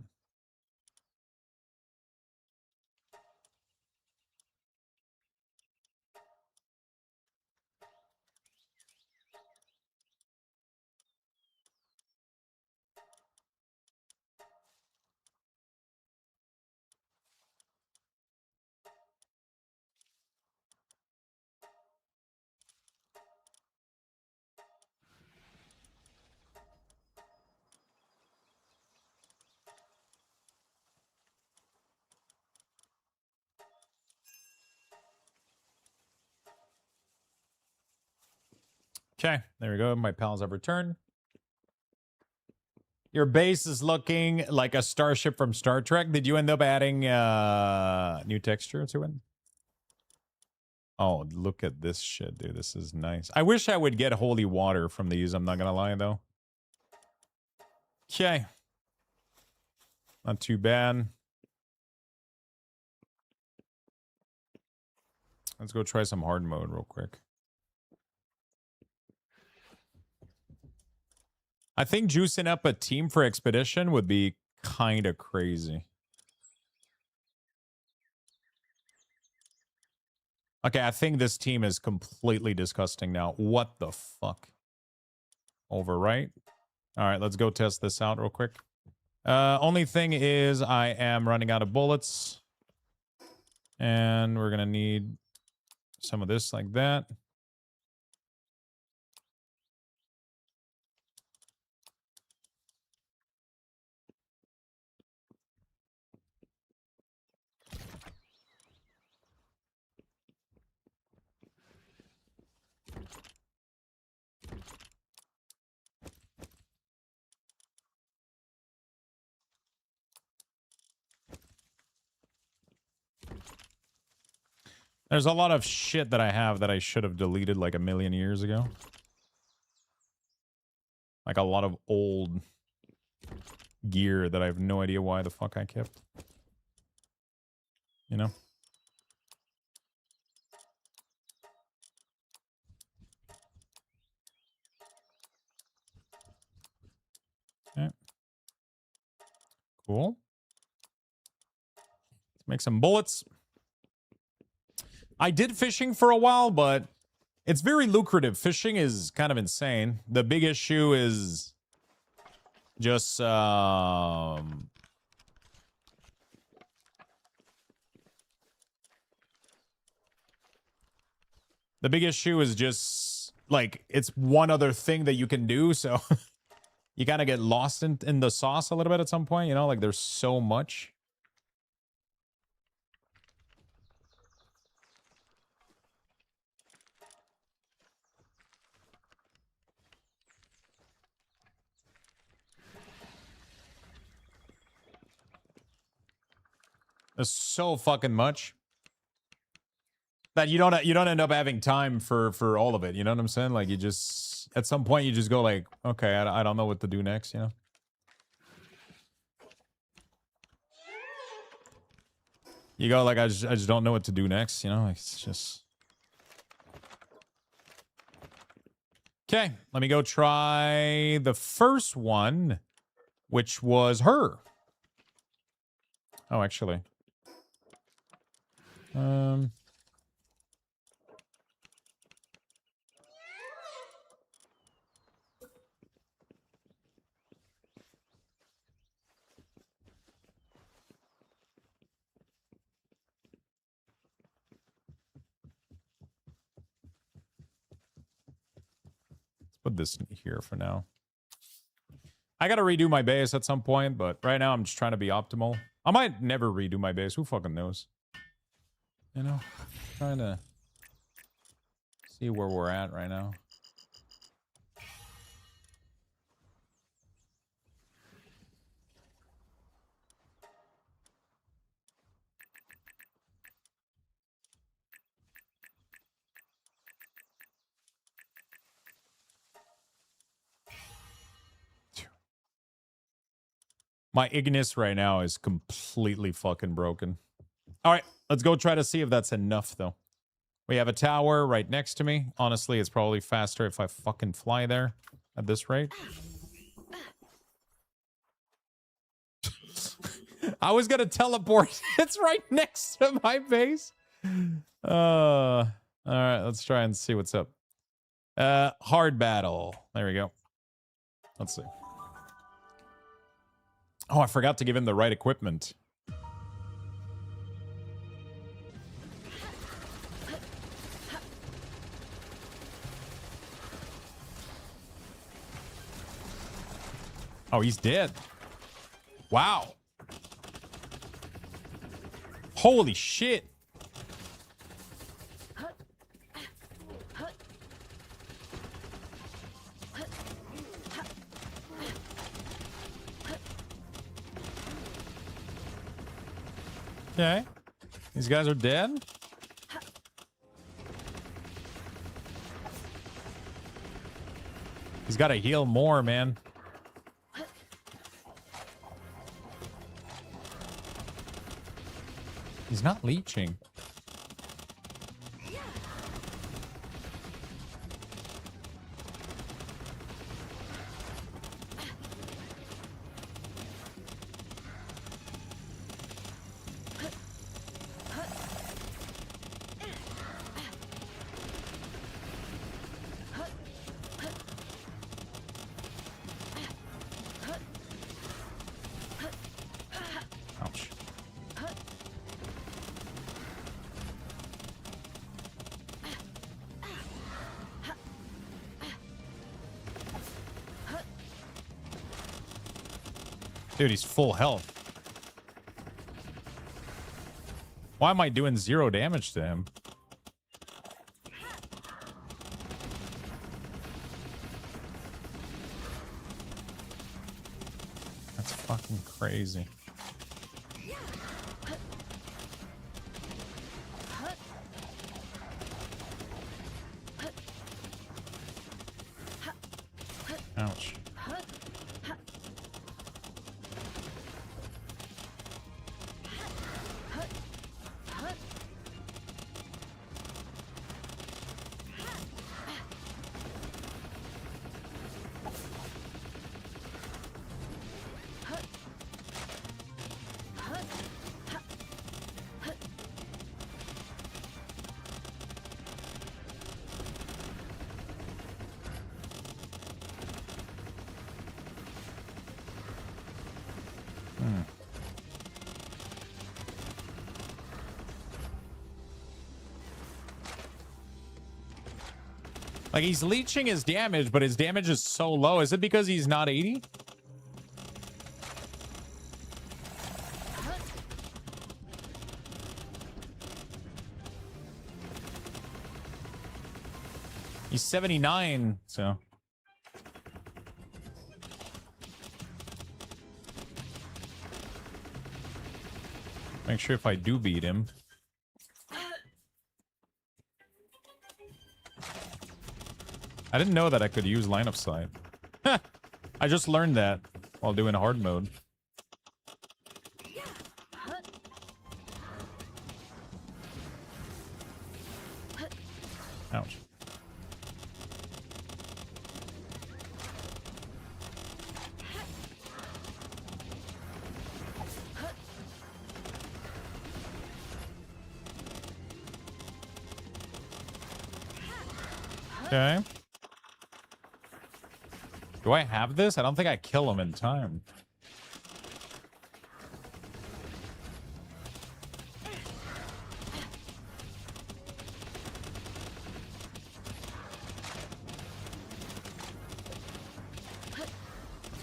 Okay, there we go. My pals have returned. Your base is looking like a starship from Star Trek. Did you end up adding new texture to it? Oh, look at this shit, dude. This is nice. I wish I would get holy water from these. I'm not going to lie, though. Okay. Not too bad. Let's go try some hard mode real quick. I think juicing up a team for Expedition would be kind of crazy. Okay, I think this team is completely disgusting now. What the fuck? Overwrite. All right, let's go test this out real quick. Only thing is I am running out of bullets. And we're going to need some of this like that. There's a lot of shit that I have that I should have deleted like a million years ago. Like a lot of old gear that I have no idea why the fuck I kept. You know? Okay. Cool. Let's make some bullets. I did fishing for a while, but it's very lucrative. Fishing is kind of insane. The big issue is just the big issue is just like it's one other thing that you can do, so you kind of get lost in the sauce a little bit at some point, you know, like there's so much. There's so fucking much that you don't end up having time for all of it. You know what I'm saying? Like you just at some point you just go like, okay, I don't know what to do next. You know. You go like I just don't know what to do next. You know, like, it's just. Okay, let me go try the first one, which was her. Oh, actually. Put this in here for now. I gotta redo my base at some point, but right now I'm just trying to be optimal. I might never redo my base. Who fucking knows? You know, trying to see where we're at right now. My Ignis right now is completely fucking broken. All right, let's go try to see if that's enough, though. We have a tower right next to me. Honestly, it's probably faster if I fucking fly there at this rate. I was gonna teleport. It's right next to my base. All right, let's try and see what's up. Hard battle. There we go. Let's see. Oh, I forgot to give him the right equipment. Oh, he's dead. Wow. Holy shit. Okay. These guys are dead. He's got to heal more, man. He's not leeching. Ouch. Dude, he's full health. Why am I doing 0 damage to him? That's fucking crazy. Ouch. Like, he's leeching his damage, but his damage is so low. Is it because he's not 80? He's 79, so... Make sure if I do beat him... I didn't know that I could use line of sight. I just learned that while doing hard mode. Ouch. Okay. Do I have this? I don't think I kill him in time.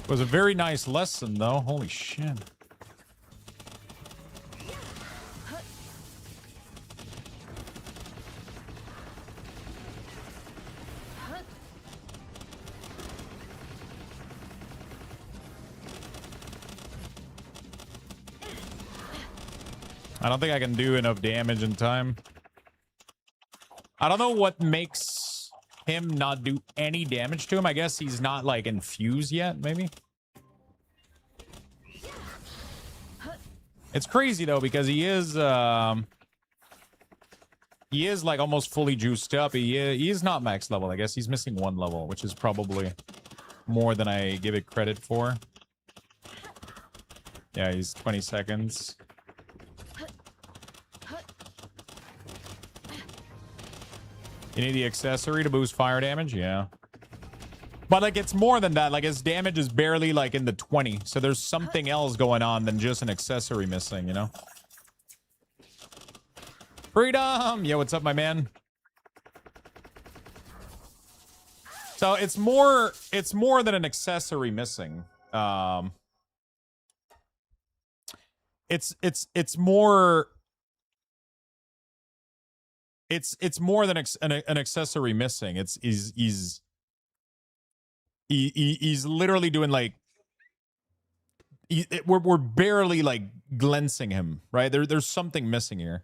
It was a very nice lesson, though. Holy shit. I don't think I can do enough damage in time. I don't know what makes him not do any damage to him. I guess he's not, like, infused yet, maybe? It's crazy, though, because he is, like, almost fully juiced up. He is not max level. I guess he's missing 1 level, which is probably more than I give it credit for. Yeah, he's 20 seconds. You need the accessory to boost fire damage? Yeah. But, like, it's more than that. Like, his damage is barely, like, in the 20. So there's something else going on than just an accessory missing, you know? Freedom! Yo, what's up, my man? So it's more than an accessory missing. It's more than an accessory missing. He's literally doing, like, we're barely, like, glancing him, right? There's something missing here.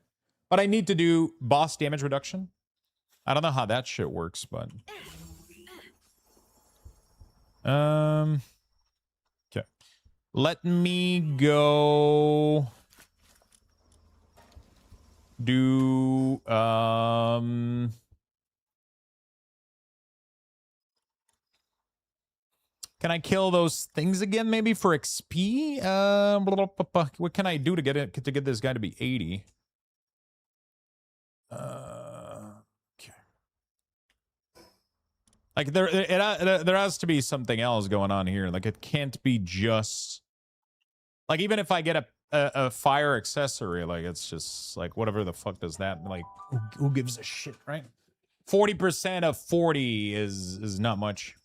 But I need to do boss damage reduction. I don't know how that shit works, but okay. Let me go do can I kill those things again maybe for XP? What can I do to get this guy to be 80? Okay. Like there has to be something else going on here. Like it can't be just like, even if I get a fire accessory, like it's just like whatever the fuck does that, like who gives a shit, right? 40% of 40 is not much.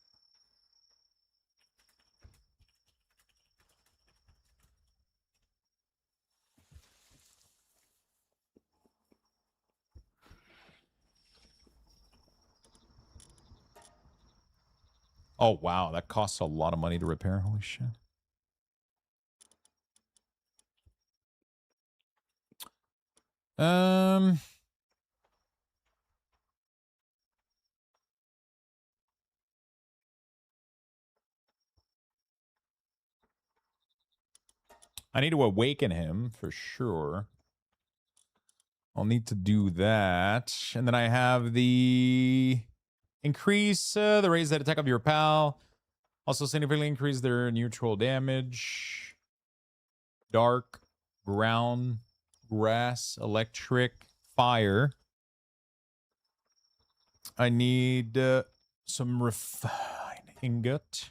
Oh wow, that costs a lot of money to repair. Holy shit. I need to awaken him for sure. I'll need to do that. And then I have the increase the raise that attack of your pal. Also significantly increase their neutral damage. Dark, ground, grass, electric, fire. I need some refined ingot.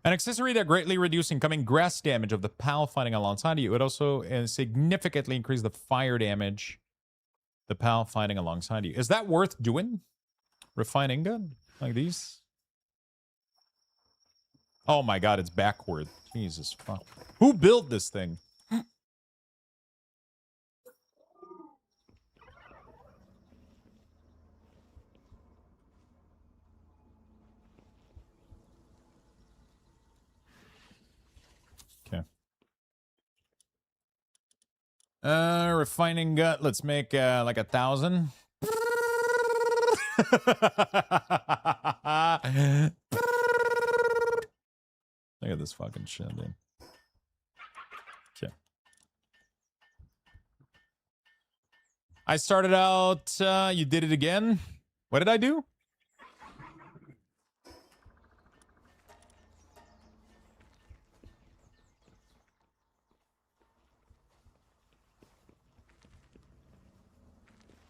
An accessory that greatly reduces incoming grass damage of the pal fighting alongside you. It also significantly increase the fire damage the pal fighting alongside you. Is that worth doing? Refine ingot? Like these? Oh my god, it's backward. Jesus fuck. Who built this thing? Okay. Refining gut. Let's make like 1,000. Look at this fucking shit, dude. Okay. I started out, you did it again? What did I do?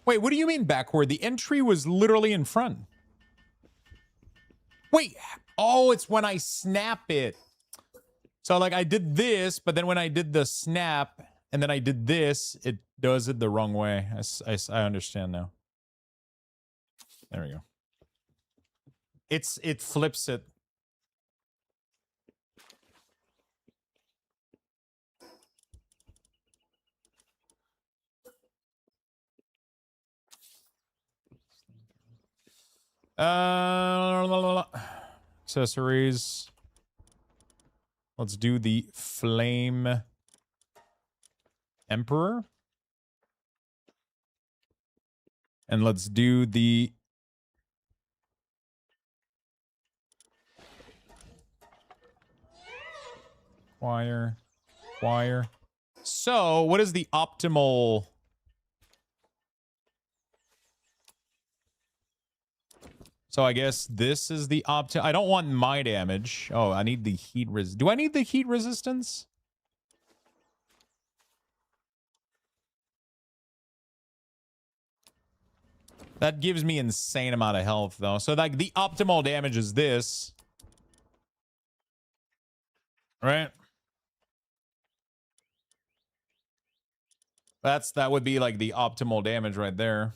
Wait, what do you mean backward? The entry was literally in front. Wait, oh, it's when I snap it. So, like, I did this, but then when I did the snap, and then I did this, it does it the wrong way. I understand now. There we go. It flips it. Accessories. Let's do the Flame Emperor. And let's do the Choir. So, what is the optimal? So I guess this is the I don't want my damage. Oh, I need the heat Do I need the heat resistance? That gives me insane amount of health though. So like the optimal damage is this. Right? That would be like the optimal damage right there.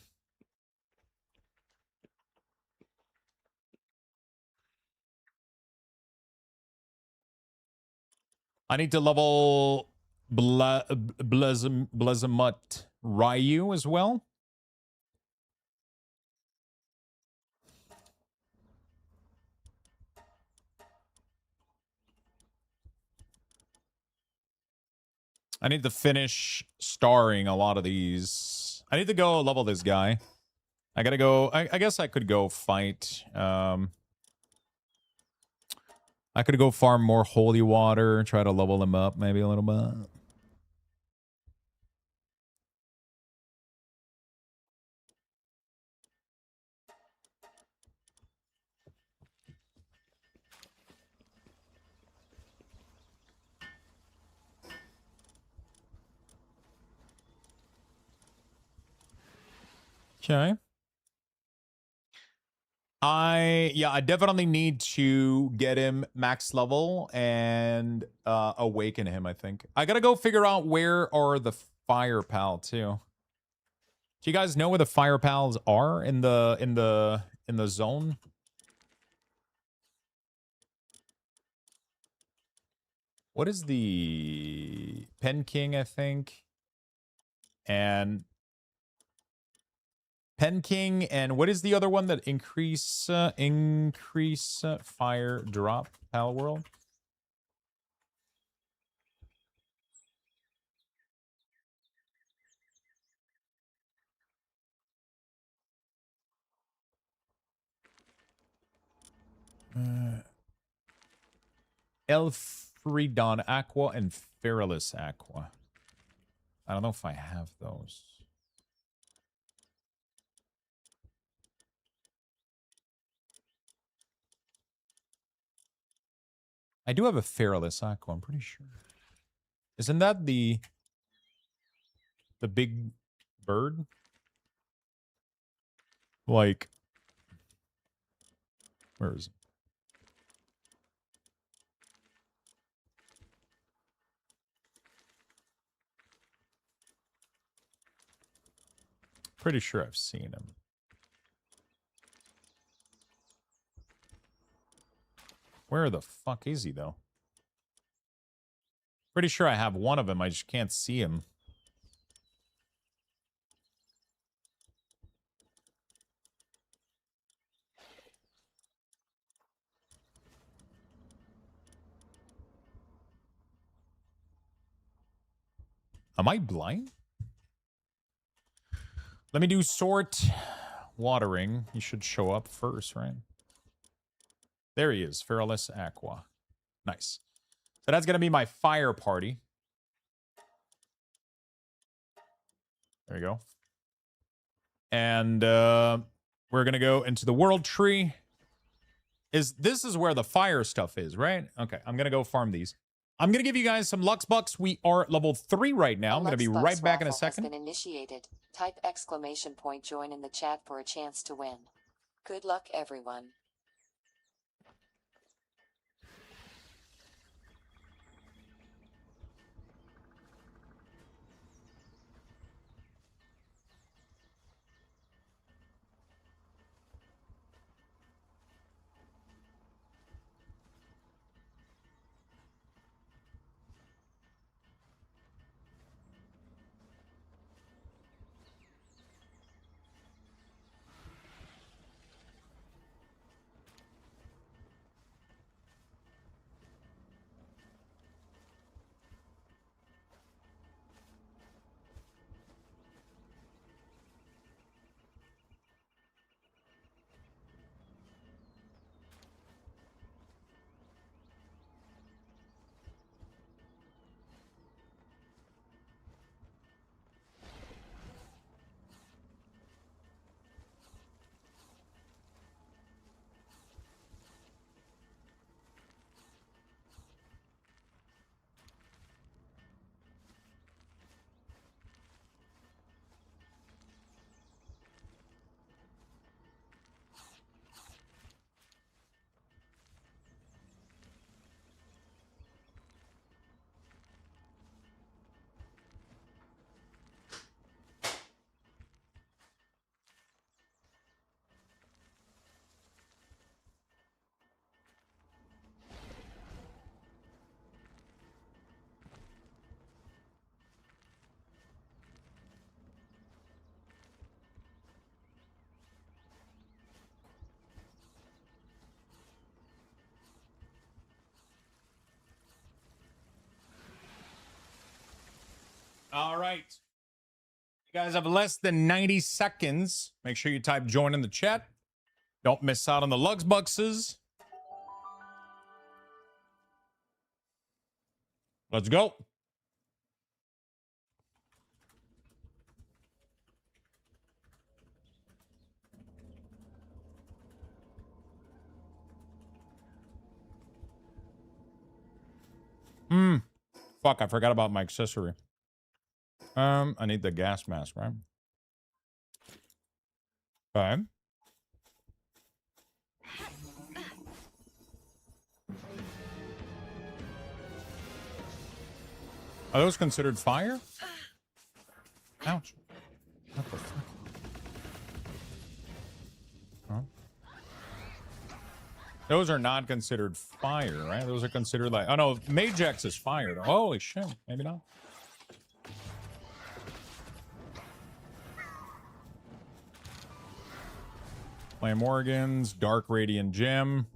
I need to level Blazamut Ryu as well. I need to finish starring a lot of these. I need to go level this guy. I gotta go. I guess I could go fight. I could go farm more holy water, try to level him up maybe a little bit. Okay. I definitely need to get him max level and awaken him, I think. I gotta go figure out where are the fire pal too. Do you guys know where the fire pals are in the zone? What is the Pen King, I think? And Pen King, and what is the other one that increase fire drop? Palworld? Elfridon Aqua and Fearless Aqua. I don't know if I have those. I do have a Fearless Aqua, I'm pretty sure. Isn't that the big bird? Like, where is it? Pretty sure I've seen him. Where the fuck is he, though? Pretty sure I have one of them. I just can't see him. Am I blind? Let me do sort watering. He should show up first, right? There he is. Fearless Aqua. Nice. So that's going to be my fire party. There we go. And we're going to go into the world tree. This is where the fire stuff is, right? Okay, I'm going to go farm these. I'm going to give you guys some Lux Bucks. We are at level 3 right now. I'm going to be right back in a second. Has been initiated. Type !! Join in the chat for a chance to win. Good luck, everyone. All right. You guys have less than 90 seconds. Make sure you type join in the chat. Don't miss out on the Lux Buxes. Let's go. Fuck, I forgot about my accessory. I need the gas mask, right? Okay. Are those considered fire? Ouch. What the fuck? Huh? Those are not considered fire, right? Those are considered like... Oh, no. Magex is fire, though. Holy shit. Maybe not. Flame Organs. Dark Radiant Gem.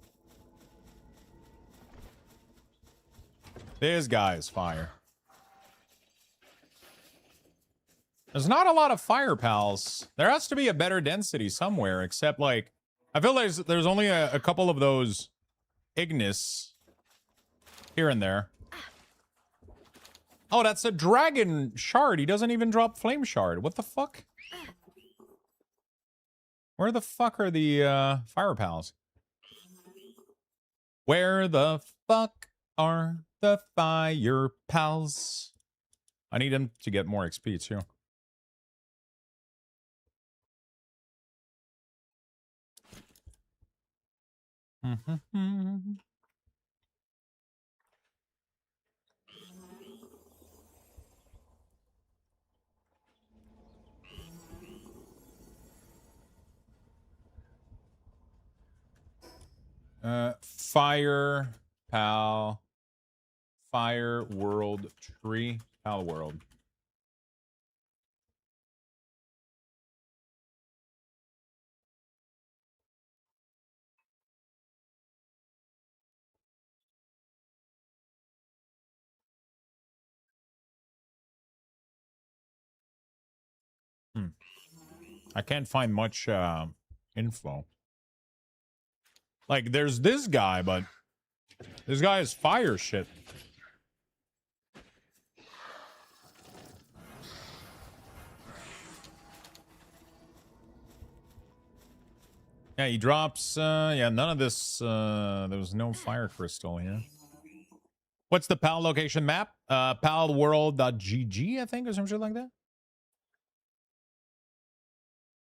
This guy is fire. There's not a lot of fire pals. There has to be a better density somewhere, except like... I feel like there's only a couple of those Ignis here and there. Oh, that's a dragon shard. He doesn't even drop flame shard. What the fuck? Where the fuck are the fire pals? Where the fuck are the fire pals? I need him to get more XP too. Fire pal, fire world tree, Palworld. I can't find much info. Like, there's this guy, but this guy is fire shit. Yeah, he drops, yeah, none of this, there was no fire crystal here. What's the PAL location map? Palworld.gg, I think, or some shit like that.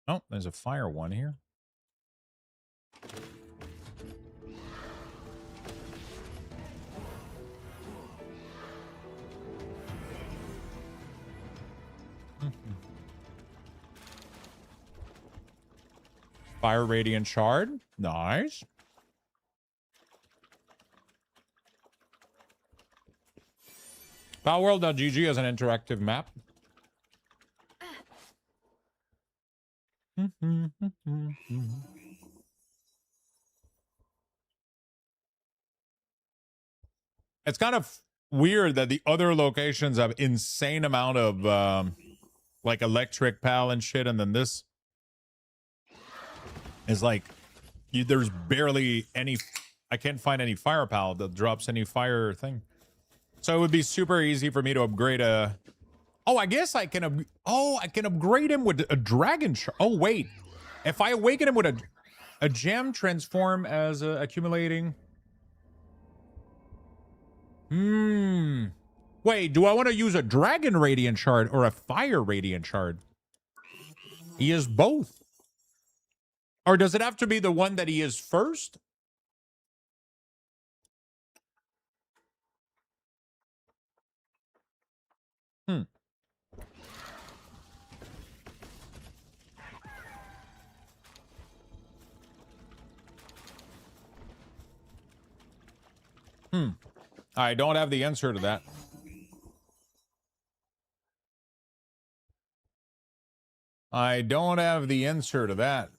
Oh, there's a fire one here. Fire Radiant Shard. Nice. Palworld.gg has an interactive map. It's kind of weird that the other locations have insane amount of like electric pal and shit, and then this is like there's barely any. I can't find any fire pal that drops any fire thing. So it would be super easy for me to upgrade a. Oh, I guess I can. I can upgrade him with a dragon. Oh wait, if I awaken him with a gem, transform as accumulating. Wait, do I want to use a dragon radiant shard or a fire radiant shard? He is both. Or does it have to be the one that he is first? I don't have the answer to that. I don't have the answer to that.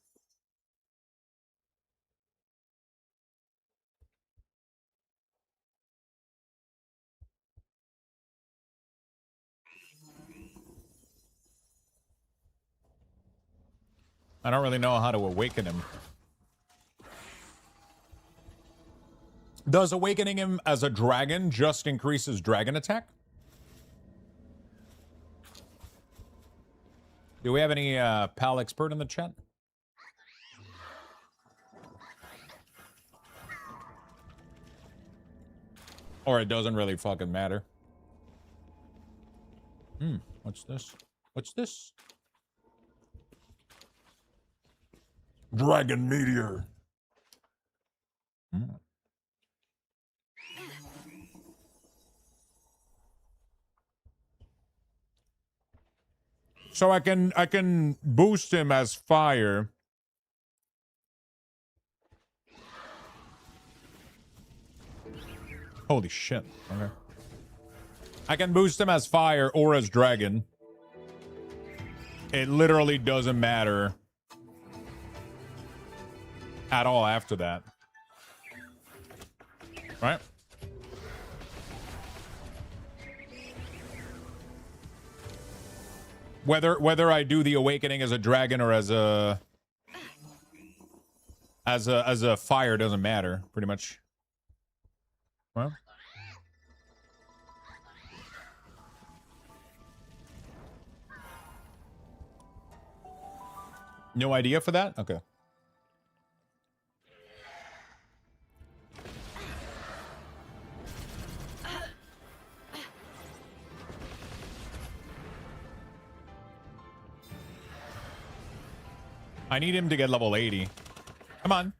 I don't really know how to awaken him. Does awakening him as a dragon just increase his dragon attack? Do we have any PAL expert in the chat? Or it doesn't really fucking matter. What's this? What's this? Dragon meteor. So I can boost him as fire. Holy shit. Okay. I can boost him as fire or as dragon. It literally doesn't matter at all after that. Right? Whether I do the awakening as a dragon or as a fire doesn't matter, pretty much. Well, no idea for that? Okay. I need him to get level 80. Come on.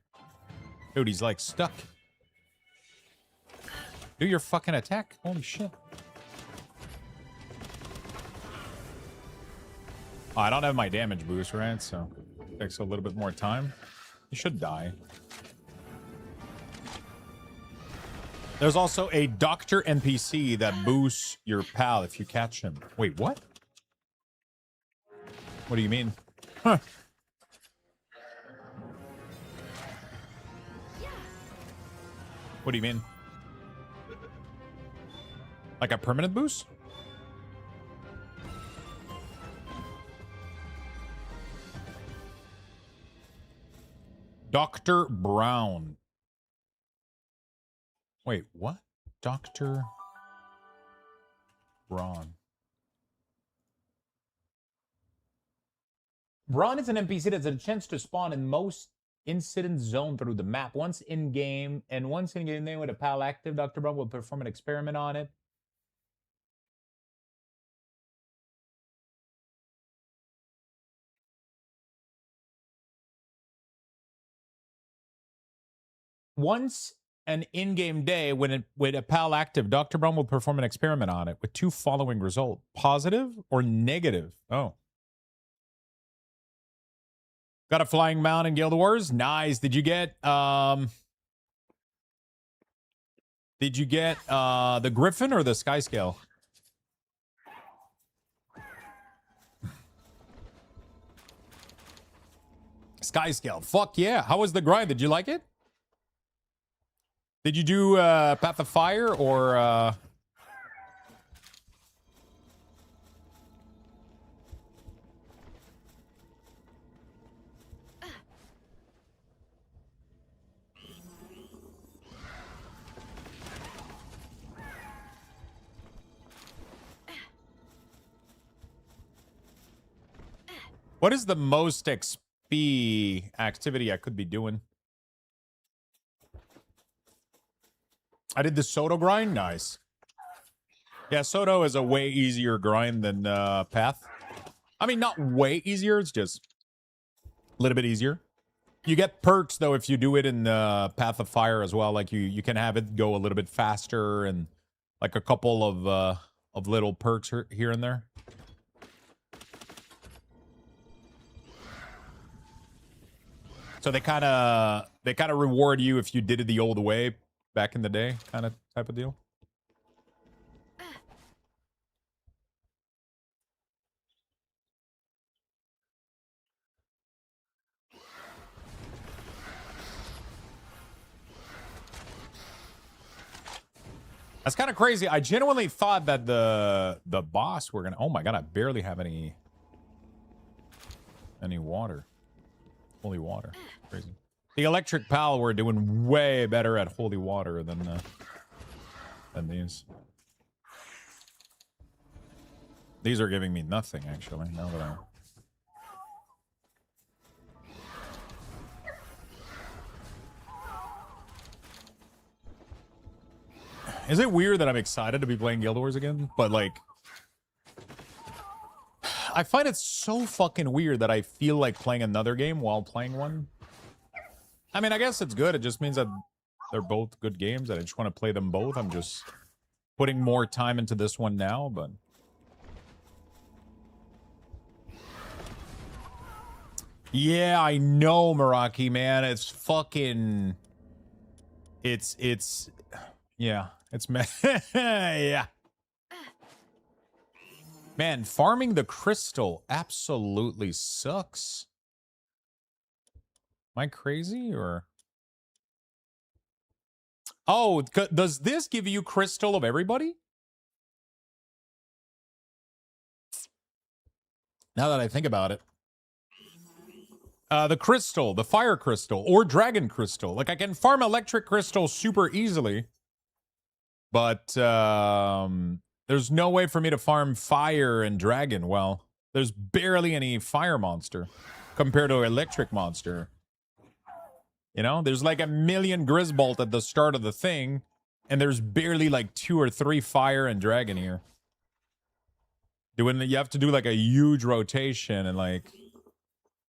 Dude, he's like stuck. Do your fucking attack. Holy shit. Oh, I don't have my damage boost, right? So it takes a little bit more time. He should die. There's also a doctor NPC that boosts your pal if you catch him. Wait, what? What do you mean? Huh. What do you mean? Like a permanent boost? Dr. Brown. Wait, what? Dr. Braun. Braun is an NPC that's a chance to spawn in most incident zone through the map. Once in game, and once in game, with a PAL active, Dr. Braun will perform an experiment on it. Once an in-game day, when with a PAL active, Dr. Braun will perform an experiment on it with two following results: positive or negative. Oh. Got a flying mount in Guild Wars. Nice. Did you get the Griffin or the Sky Scale? Sky Scale. Fuck yeah. How was the grind? Did you like it? Did you do Path of Fire or what is the most XP activity I could be doing? I did the Soto grind. Nice. Yeah, Soto is a way easier grind than Path. I mean, not way easier. It's just a little bit easier. You get perks, though, if you do it in Path of Fire as well. Like, you can have it go a little bit faster and, like, a couple of little perks here and there. So they kind of reward you if you did it the old way back in the day, kind of type of deal. That's kind of crazy. I genuinely thought that the boss were gonna. Oh my god! I barely have any water. Holy water. Crazy. The electric pal were doing way better at holy water than these. These are giving me nothing, actually, now that I... Is it weird that I'm excited to be playing Guild Wars again? But, like... I find it so fucking weird that I feel like playing another game while playing one. I mean, I guess it's good. It just means that they're both good games, and I just want to play them both. I'm just putting more time into this one now, but... Yeah, I know, Meraki, man. It's fucking... It's... Yeah, it's... Yeah. Man, farming the crystal absolutely sucks. Am I crazy, or... Oh, does this give you crystal of everybody? Now that I think about it. The crystal, the fire crystal, or dragon crystal. Like, I can farm electric crystal super easily. But, there's no way for me to farm fire and dragon. Well, there's barely any fire monster compared to electric monster. You know, there's like 1 million Grisbolt at the start of the thing, and there's barely like 2 or 3 fire and dragon here. You have to do like a huge rotation and like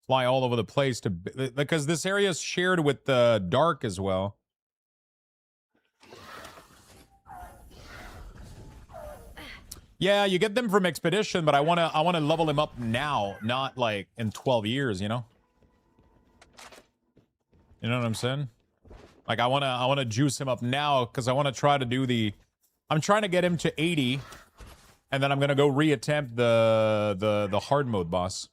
fly all over the place to, because this area is shared with the dark as well. Yeah, you get them from expedition, but I wanna level him up now, not like in 12 years, you know? You know what I'm saying? Like, I wanna juice him up now, because I wanna try to do the... I'm trying to get him to 80, and then I'm gonna go reattempt the hard mode boss.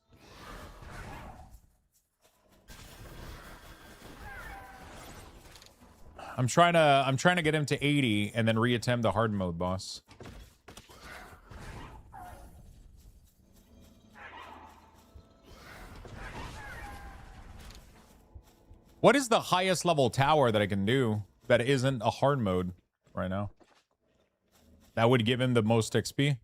I'm trying to get him to 80, and then reattempt the hard mode boss. What is the highest level tower that I can do that isn't a hard mode right now? That would give him the most XP.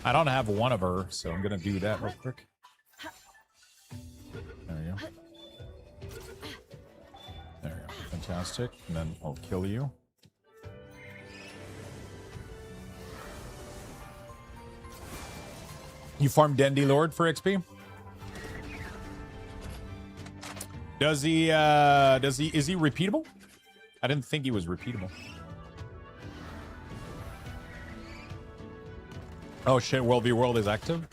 I don't have one of her, so I'm gonna do that real quick. There you go. There you go. Fantastic. And then I'll kill you. You farm Dendy Lord for XP? Is he repeatable? I didn't think he was repeatable. Oh shit, World v World is active?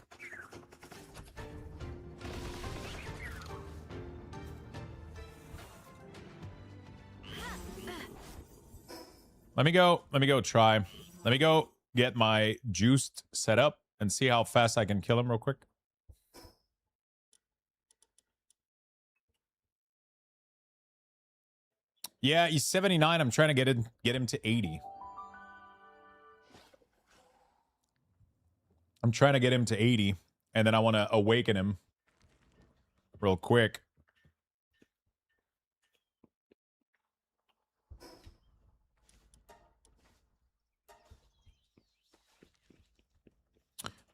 Let me go try. Let me go get my juiced set up and see how fast I can kill him real quick. Yeah, he's 79. I'm trying to get him to 80. I'm trying to get him to 80, and then I want to awaken him real quick.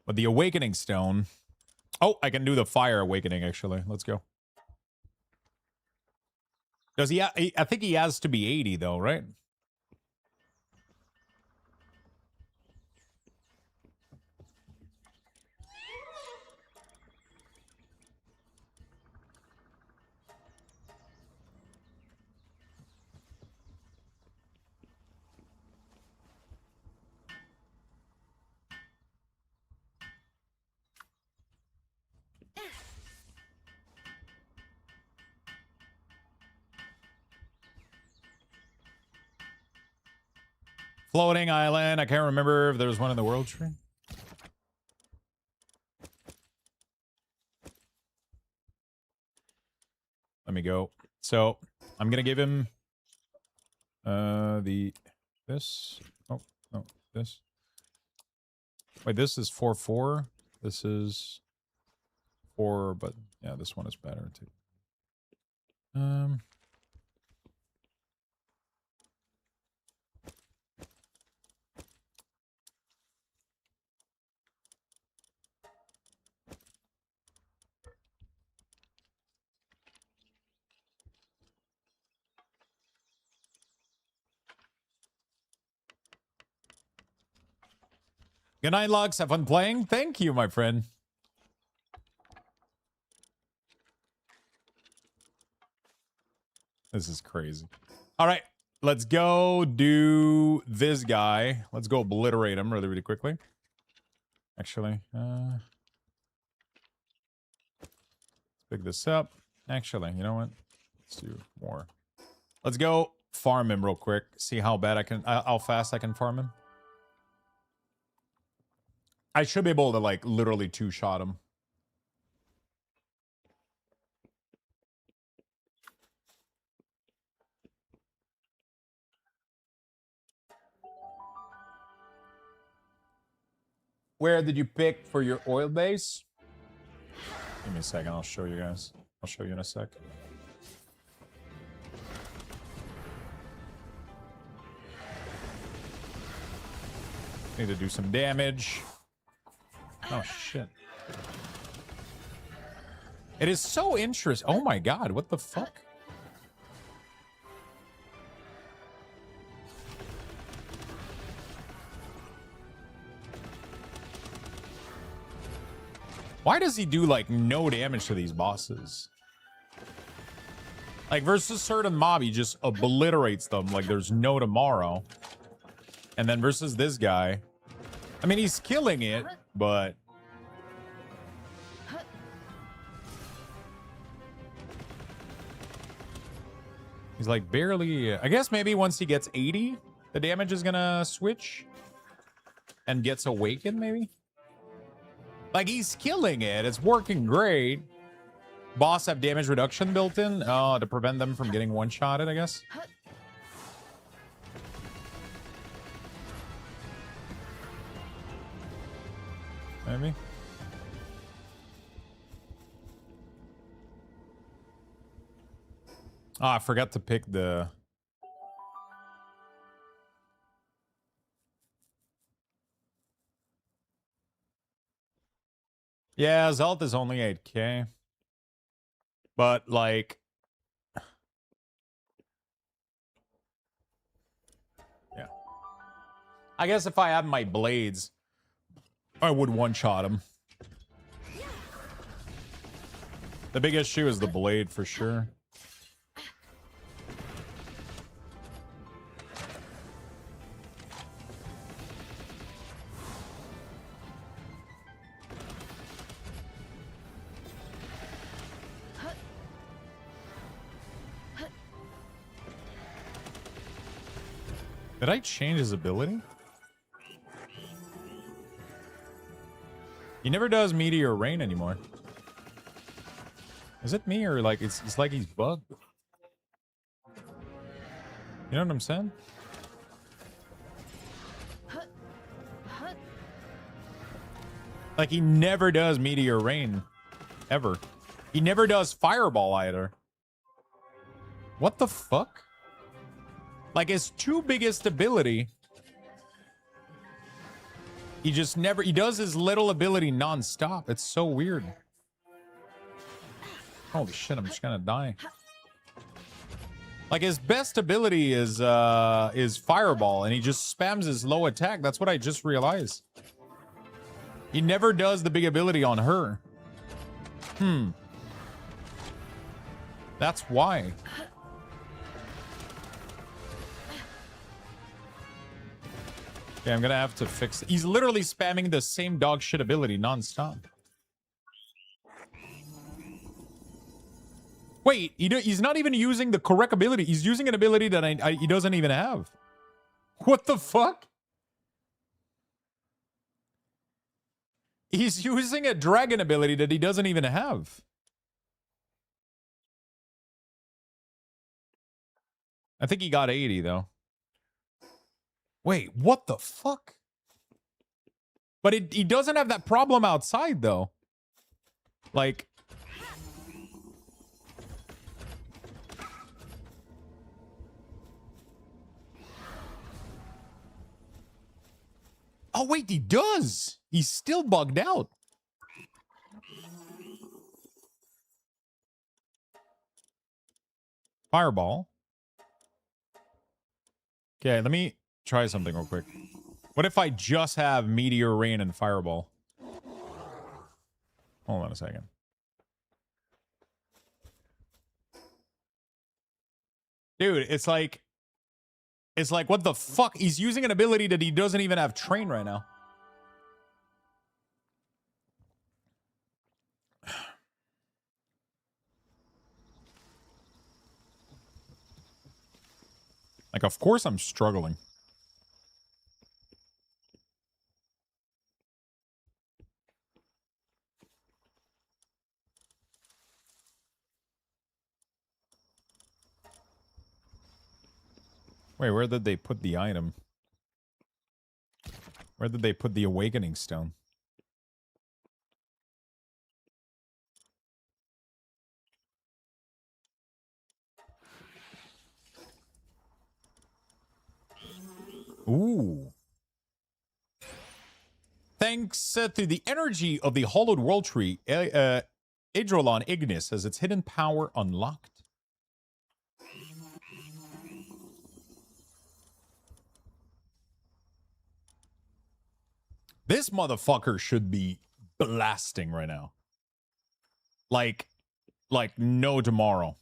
But the awakening stone... Oh, I can do the fire awakening, actually. Let's go. Does he... I think he has to be 80, though, right? Floating island. I can't remember if there was one in the world tree. So I'm gonna give him this. Oh, no, this. Wait, this is 4/4. This is 4, but yeah, this one is better too. Good night, Lux. Have fun playing. Thank you, my friend. This is crazy. All right, let's go do this guy. Let's go obliterate him really, really quickly. Actually, pick this up. Actually, you know what? Let's do more. Let's go farm him real quick. See how bad I can, how fast I can farm him. I should be able to like literally two-shot him. Where did you pick for your oil base? Give me a second, I'll show you guys. I'll show you in a sec. Need to do some damage. Oh, shit. It is so interesting. Oh my god, what the fuck? Why does he do, like, no damage to these bosses? Like, versus certain mob, he just obliterates them like there's no tomorrow. And then versus this guy, I mean, he's killing it, but... he's, like, barely... I guess maybe once he gets 80, the damage is gonna switch. And gets awakened, maybe? Like, he's killing it. It's working great. Boss have damage reduction built in to prevent them from getting one-shotted, I guess. Maybe. Oh, I forgot to pick the... yeah, his health is only 8k. But, like... yeah. I guess if I had my blades, I would one-shot him. The big issue is the blade, for sure. Did I change his ability? He never does meteor rain anymore. Is it me or like it's like he's bugged? You know what I'm saying? Like he never does meteor rain. Ever. He never does fireball either. What the fuck? Like his two biggest ability, he just never, he does his little ability non-stop. It's so weird. Holy shit, I'm just gonna die. Like his best ability is fireball, and he just spams his low attack. That's what I just realized. He never does the big ability on her. That's why. Okay, I'm gonna have to fix it. He's literally spamming the same dog shit ability non-stop. Wait, he's not even using the correct ability. He's using an ability that he doesn't even have. What the fuck? He's using a dragon ability that he doesn't even have. I think he got 80 though. Wait, what the fuck? But he doesn't have that problem outside though. Like, oh wait, he does. He's still bugged out. Fireball. Okay, let me try something real quick. What if I just have Meteor Rain and Fireball? Hold on a second. Dude, it's like, what the fuck? He's using an ability that he doesn't even have trained right now. Like, of course I'm struggling. Wait, where did they put the item? Where did they put the awakening stone? Ooh. Thanks to the energy of the Hollowed World Tree, Idrolon Ignis has its hidden power unlocked. This motherfucker should be blasting right now. Like no tomorrow.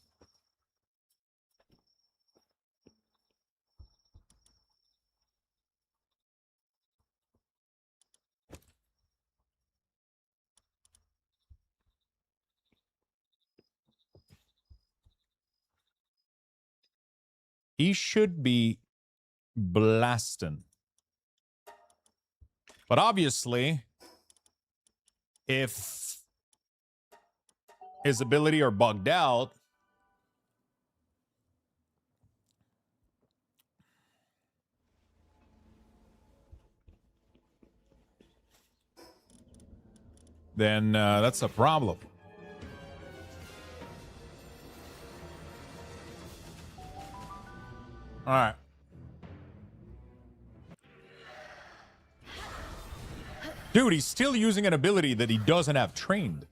He should be blasting. But obviously, if his ability are bugged out, then that's a problem. All right. Dude, he's still using an ability that he doesn't have trained.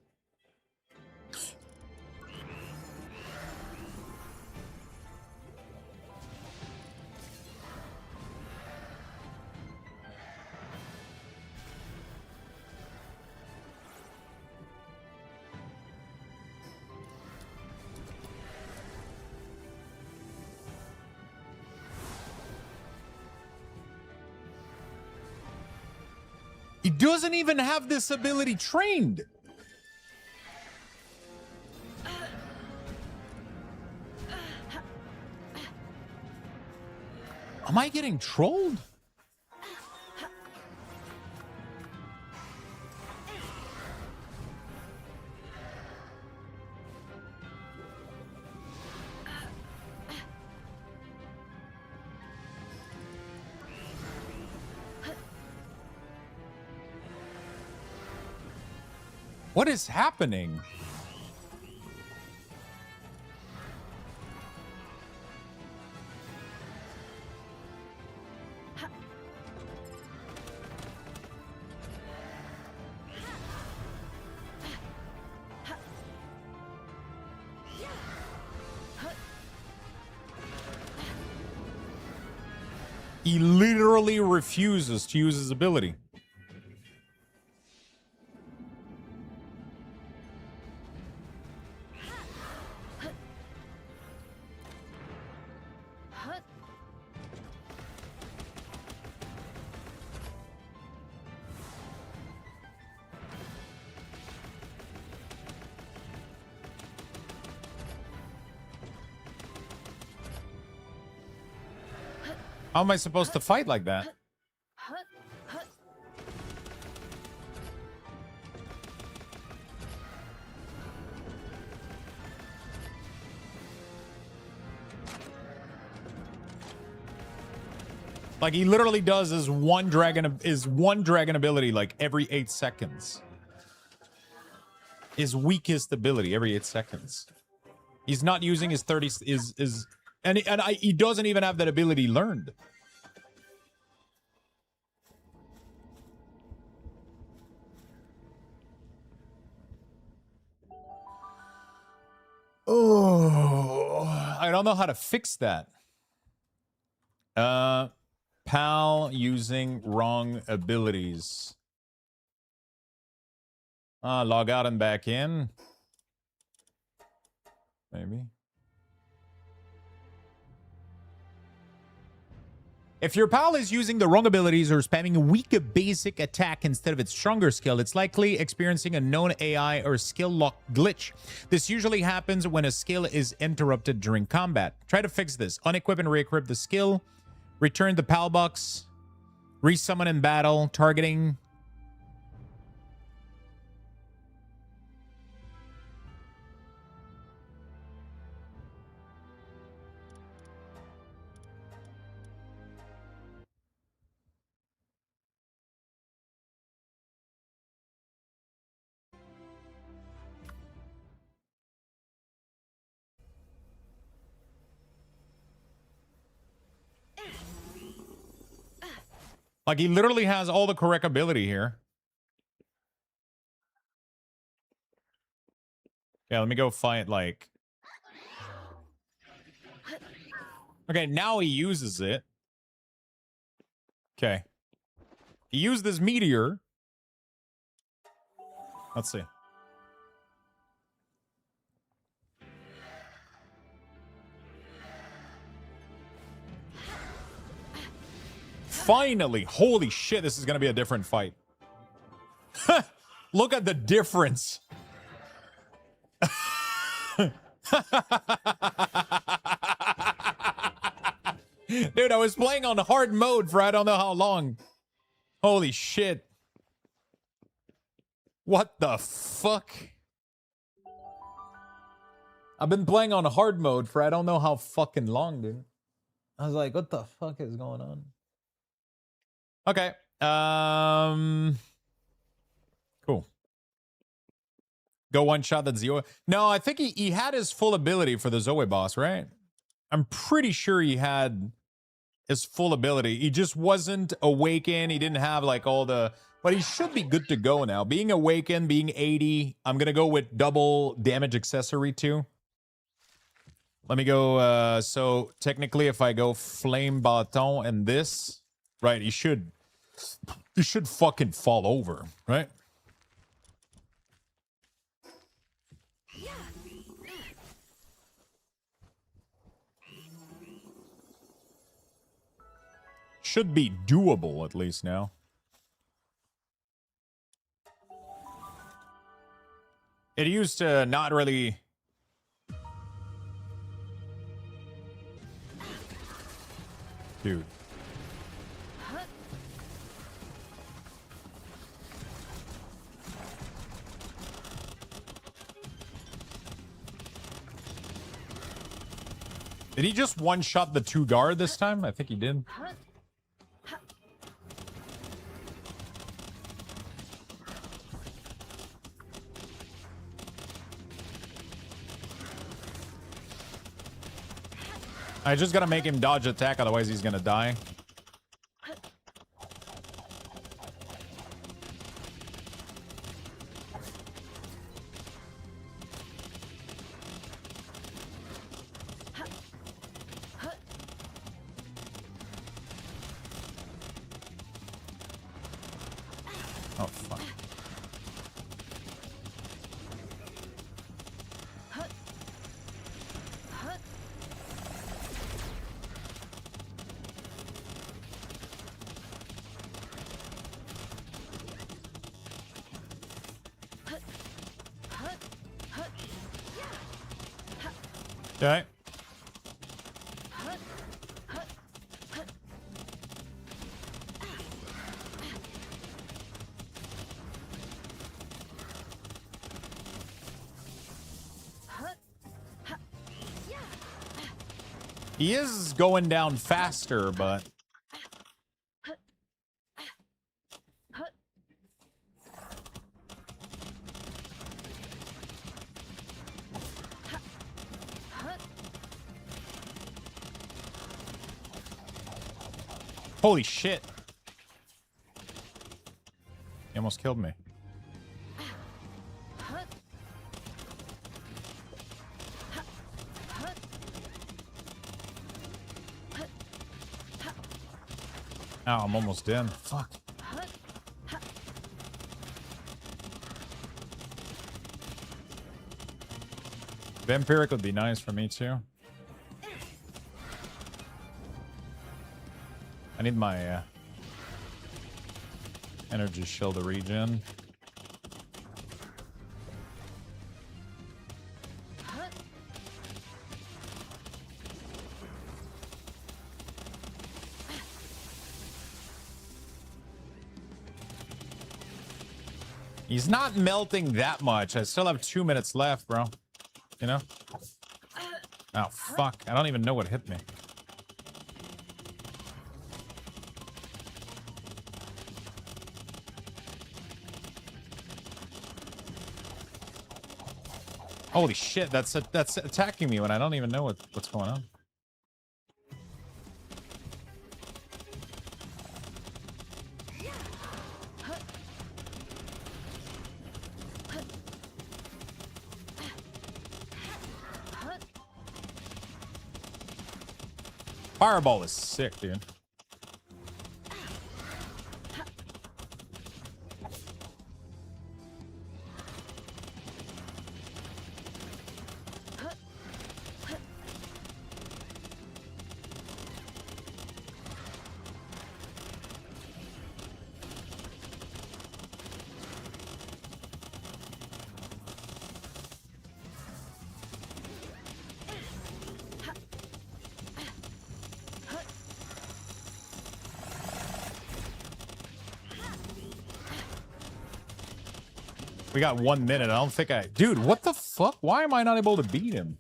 He doesn't even have this ability trained. Am I getting trolled? What is happening? He literally refuses to use his ability. How am I supposed to fight like that? Like he literally does his one dragon ability like every 8 seconds. His weakest ability every 8 seconds. He's not using his 30 he doesn't even have that ability learned. Oh, I don't know how to fix that. Pal using wrong abilities. Log out and back in. Maybe. If your pal is using the wrong abilities or spamming a weaker basic attack instead of its stronger skill, it's likely experiencing a known AI or skill lock glitch. This usually happens when a skill is interrupted during combat. Try to fix this. Unequip and re-equip the skill. Return the pal box. Resummon in battle. Targeting. Like, he literally has all the correct ability here. Yeah, let me go fight, like... Okay, now he uses it. Okay. He used this meteor. Let's see. Finally! Holy shit, this is gonna be a different fight. Look at the difference. Dude, I was playing on hard mode for I don't know how long. Holy shit. What the fuck? I've been playing on hard mode for I don't know how fucking long, dude. I was like, what the fuck is going on? Okay. Cool. Go one shot that Zoe. No, I think he had his full ability for the Zoe boss, right? I'm pretty sure he had his full ability. He just wasn't awakened. He didn't have like all the... But he should be good to go now. Being awakened, being 80. I'm going to go with double damage accessory too. Let me go... so technically if I go flame baton and this... Right, he should fucking fall over, right? Should be doable at least now. It used to not really... Dude. Did he just one-shot the 2 guard this time? I think he did. I just gotta make him dodge attack, otherwise he's gonna die. Oh, fuck. Okay. He is going down faster, but Holy shit. He almost killed me. Ow, I'm almost dead. Fuck. Vampiric would be nice for me too. I need my energy shield to regen. He's not melting that much. I still have 2 minutes left, bro. You know? Oh, fuck. I don't even know what hit me. Holy shit, that's attacking me when I don't even know what's going on. Fireball is sick, dude. We got 1 minute. I don't think I... Dude, what the fuck? Why am I not able to beat him?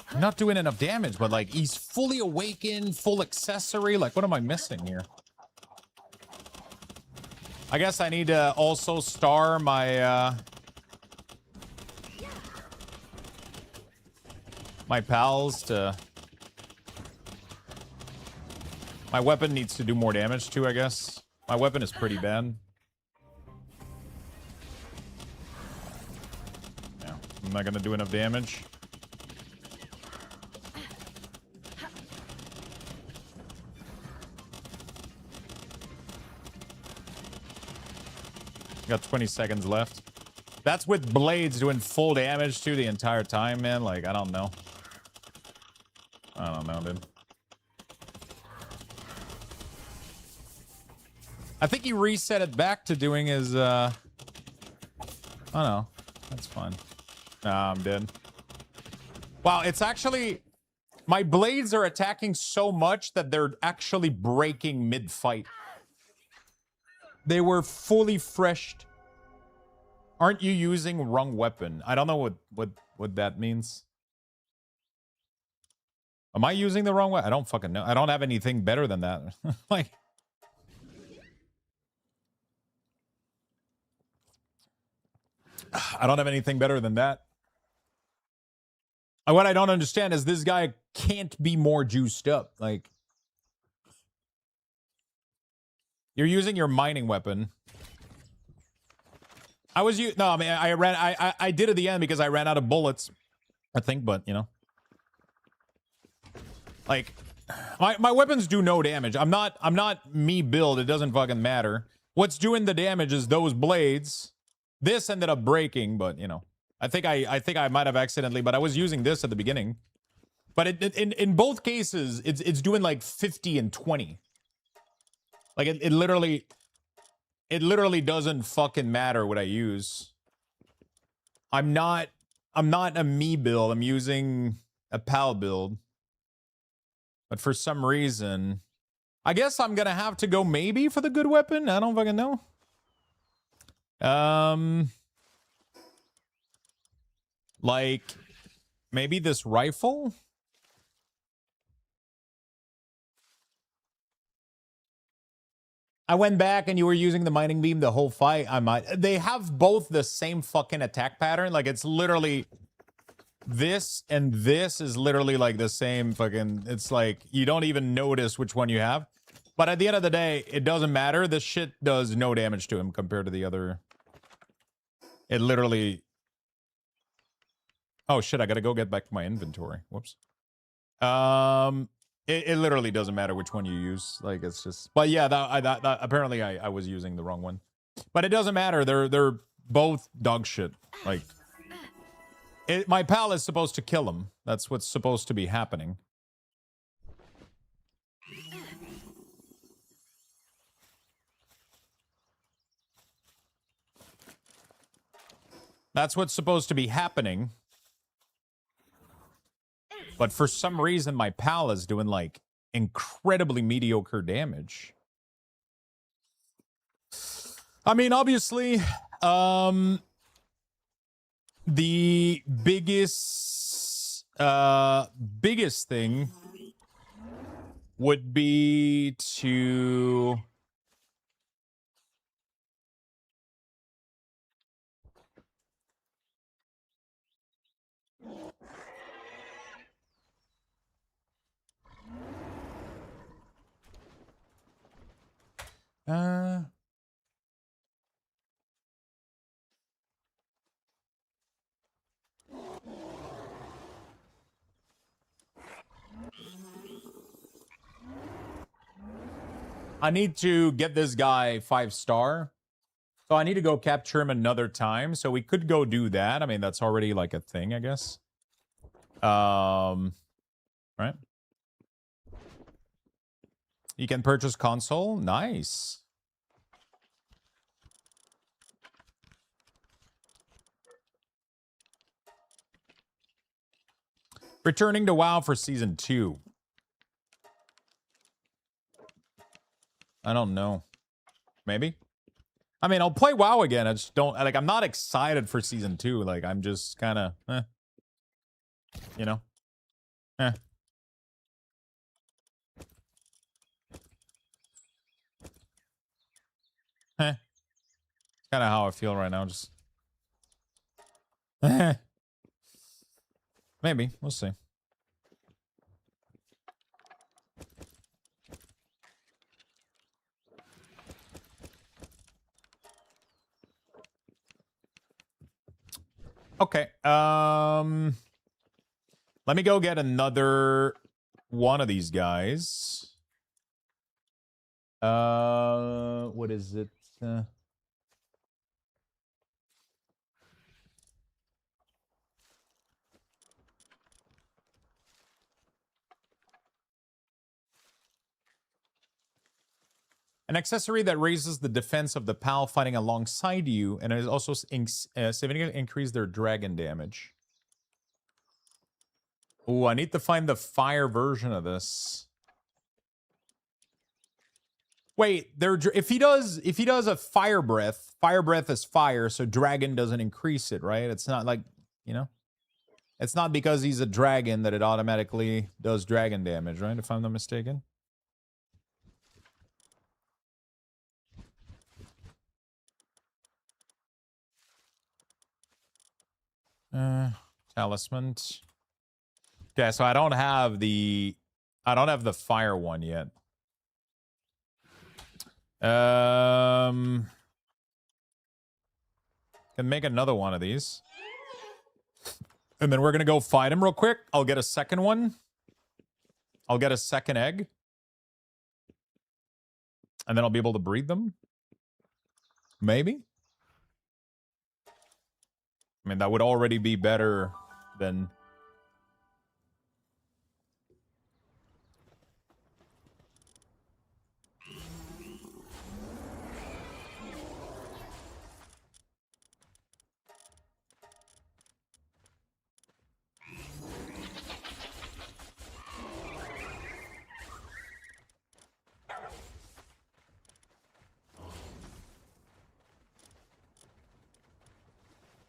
I'm not doing enough damage, but like, he's fully awakened, full accessory. Like, what am I missing here? I guess I need to also star my, my pals to... My weapon needs to do more damage too, I guess. My weapon is pretty bad. I'm not gonna do enough damage. Got 20 seconds left. That's with blades doing full damage too the entire time, man. Like, I don't know. I don't know, dude. I think he reset it back to doing his, oh no. That's fine. Nah, I'm dead. Wow, it's actually... My blades are attacking so much that they're actually breaking mid-fight. They were fully freshed. Aren't you using wrong weapon? I don't know what that means. Am I using the wrong weapon? I don't fucking know. I don't have anything better than that. Like... I don't have anything better than that. What I don't understand is this guy can't be more juiced up. Like, you're using your mining weapon. I mean, I did at the end because I ran out of bullets, I think, but you know, like, my weapons do no damage. I'm not me build. It doesn't fucking matter. What's doing the damage is those blades. This ended up breaking, but you know. I think I might have accidentally, but I was using this at the beginning. But in both cases, it's doing like 50 and 20. Like it literally doesn't fucking matter what I use. I'm not a me build. I'm using a pal build. But for some reason, I guess I'm gonna have to go maybe for the good weapon. I don't fucking know. Like, maybe this rifle? I went back and you were using the mining beam the whole fight. I might. They have both the same fucking attack pattern. Like, it's literally This and this is literally like the same fucking... It's like, you don't even notice which one you have. But at the end of the day, it doesn't matter. This shit does no damage to him compared to the other... It literally... Oh shit, I gotta go get back my inventory. Whoops. It literally doesn't matter which one you use. Like, it's just... But yeah, that apparently I was using the wrong one. But it doesn't matter. They're both dog shit. Like... my pal is supposed to kill him. That's what's supposed to be happening. That's what's supposed to be happening. But for some reason, my pal is doing, like, incredibly mediocre damage. I mean, obviously, the biggest thing would be to... I need to get this guy 5-star. So I need to go capture him another time. So we could go do that. I mean, that's already like a thing, I guess. Right. You can purchase console. Nice. Returning to WoW for Season 2. I don't know. Maybe? I mean, I'll play WoW again. I just don't... Like, I'm not excited for Season 2. Like, I'm just kind of... You know? Eh. It's kind of how I feel right now. Just... Maybe. We'll see. Okay. Let me go get another one of these guys. What is it? An accessory that raises the defense of the pal fighting alongside you, and it also significantly increase their dragon damage. Ooh, I need to find the fire version of this. Wait, if he does a fire breath is fire, so dragon doesn't increase it, right? It's not like, you know, it's not because he's a dragon that it automatically does dragon damage, right? If I'm not mistaken. Talisman. Okay, so I don't have the fire one yet. Can make another one of these. And then we're gonna go fight him real quick. I'll get a second one. I'll get a second egg. And then I'll be able to breed them. Maybe. I mean, that would already be better than...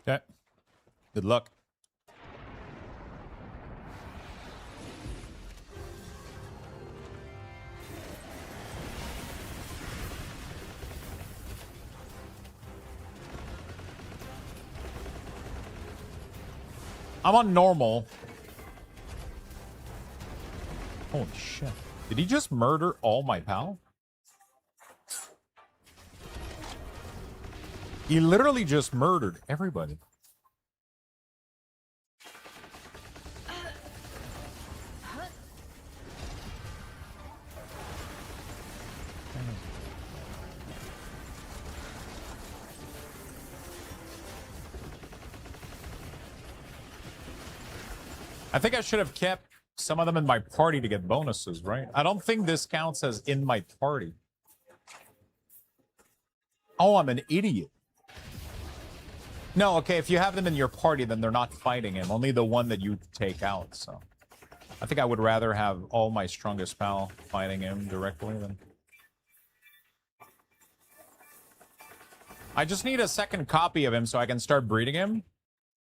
Okay. Good luck. I'm on normal. Holy shit. Did he just murder all my pal? He literally just murdered everybody. I think I should have kept some of them in my party to get bonuses, right? I don't think this counts as in my party. Oh, I'm an idiot. No, okay, if you have them in your party, then they're not fighting him. Only the one that you take out, so. I think I would rather have all my strongest pal fighting him directly than... I just need a second copy of him so I can start breeding him.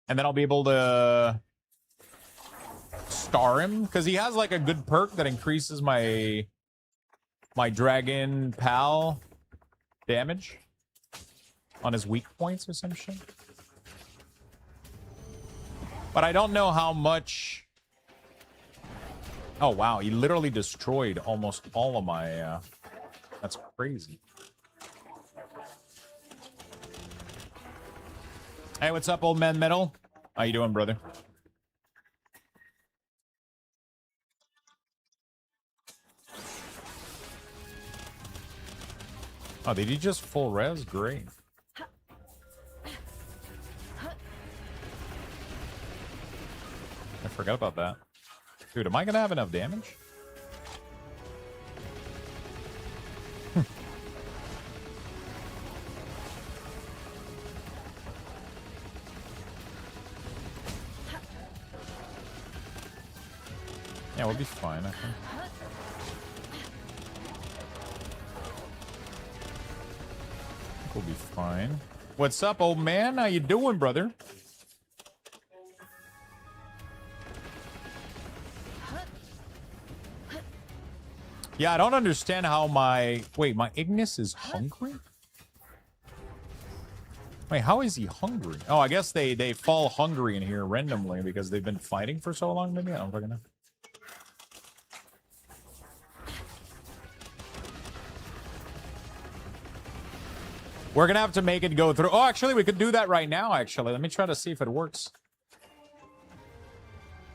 And then I'll be able to... star him, because he has like a good perk that increases my dragon pal damage on his weak points or some shit. But I don't know how much. Oh wow, he literally destroyed almost all of my that's crazy. Hey, what's up, old man metal? How you doing, brother? Oh, did he just full res? Great. I forgot about that. Dude, am I gonna have enough damage? Yeah, we'll be fine, I think. We'll be fine. What's up, old man? How you doing, brother? Yeah, I don't understand how my... Wait, my Ignis is hungry? Wait, how is he hungry? Oh, I guess they fall hungry in here randomly because they've been fighting for so long, maybe? I don't fucking know. We're gonna have to make it go through. Oh, actually, we could do that right now, actually. Let me try to see if it works.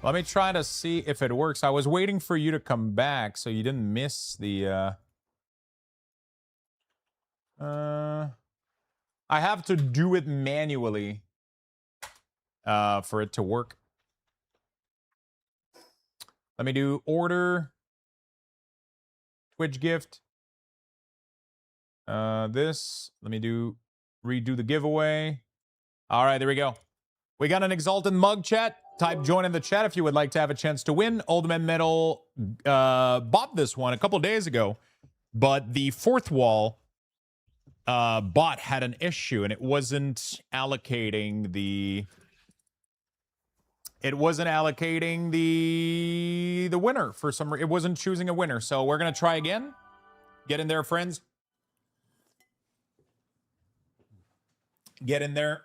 Let me try to see if it works. I was waiting for you to come back so you didn't miss the... I have to do it manually for it to work. Let me do order. Twitch gift. This. Let me do redo the giveaway. All right, there we go. We got an Exalted mug, chat. Type join in the chat if you would like to have a chance to win. Old Man Metal bought this one a couple days ago, but the fourth wall bot had an issue and it wasn't allocating the winner for some reason. It wasn't choosing a winner. So we're gonna try again. Get in there, friends. Get in there.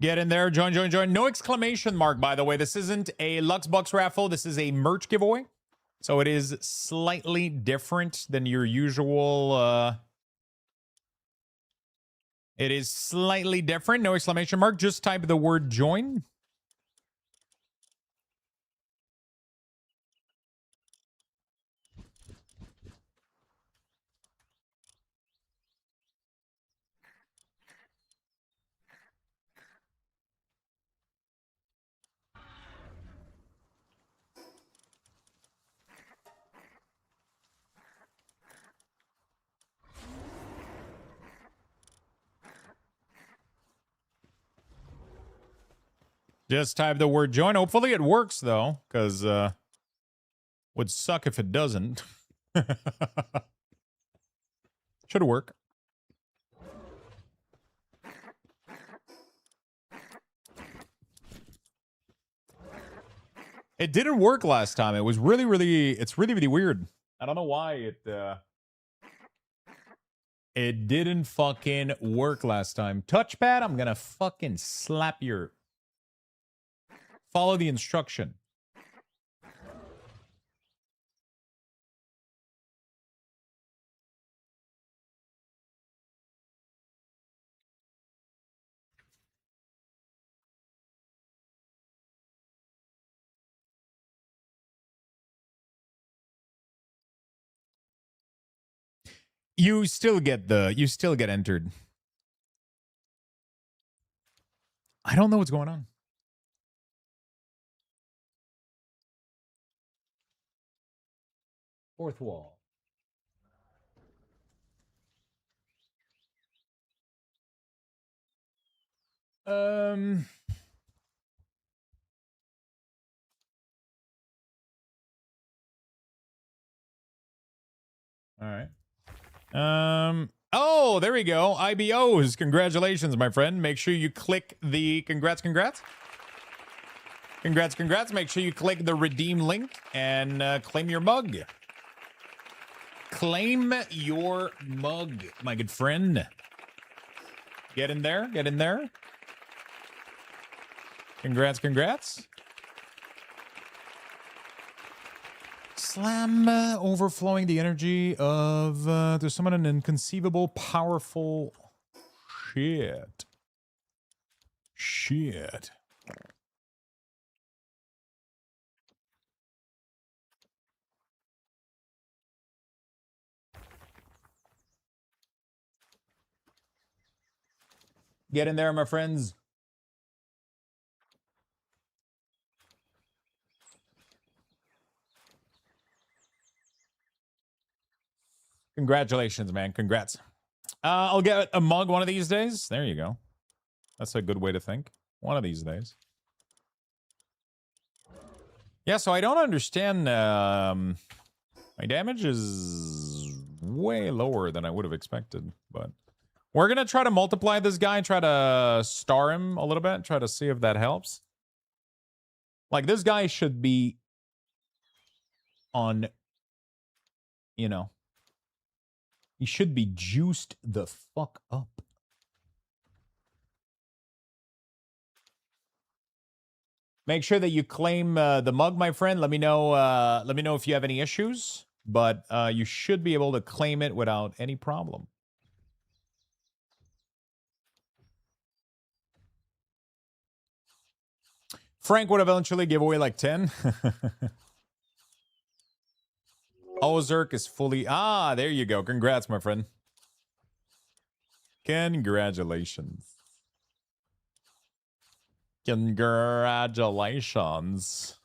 Get in there. Join, join, join. No exclamation mark, by the way. This isn't a Luxbox raffle. This is a merch giveaway. So it is slightly different than your usual... It is slightly different. No exclamation mark. Just type the word join. Just type the word join. Hopefully it works, though, because Would suck if it doesn't. Should work. It didn't work last time. It was it's really weird. I don't know why it didn't fucking work last time. Touchpad, I'm gonna fucking slap your... Follow the instruction. You still get entered. I don't know what's going on. Fourth wall. All right. Oh, there we go. IBOs. Congratulations, my friend. Make sure you click the congrats. Congrats. Make sure you click the redeem link and claim your mug. Claim your mug, my good friend. Get in there. Get in there. Congrats. Slam overflowing the energy of to summon an inconceivable, powerful shit. Get in there, my friends. Congratulations, man. Congrats. I'll get a mug one of these days. There you go. That's a good way to think. One of these days. Yeah, so I don't understand. My damage is way lower than I would have expected, but we're going to try to multiply this guy, try to star him a little bit, try to see if that helps. Like, this guy should be on, you know, he should be juiced the fuck up. Make sure that you claim the mug, my friend. Let me know if you have any issues, but you should be able to claim it without any problem. Frank would eventually give away like 10. Ozark is fully... Ah, there you go. Congrats, my friend. Congratulations. Congratulations.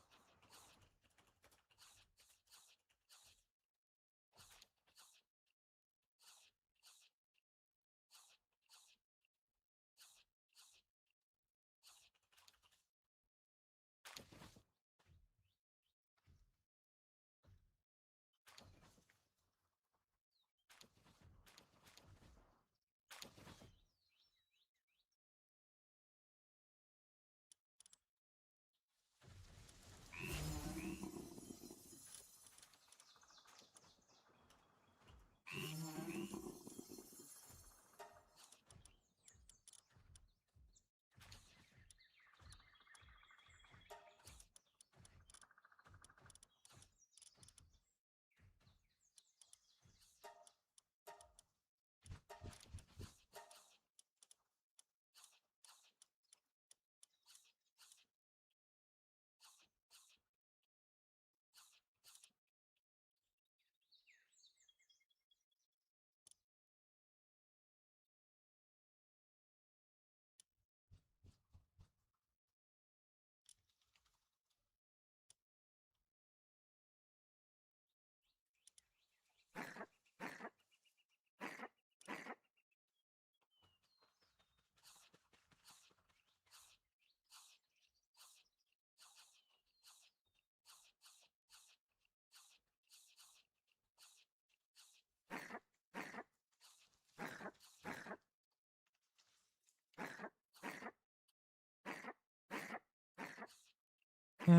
All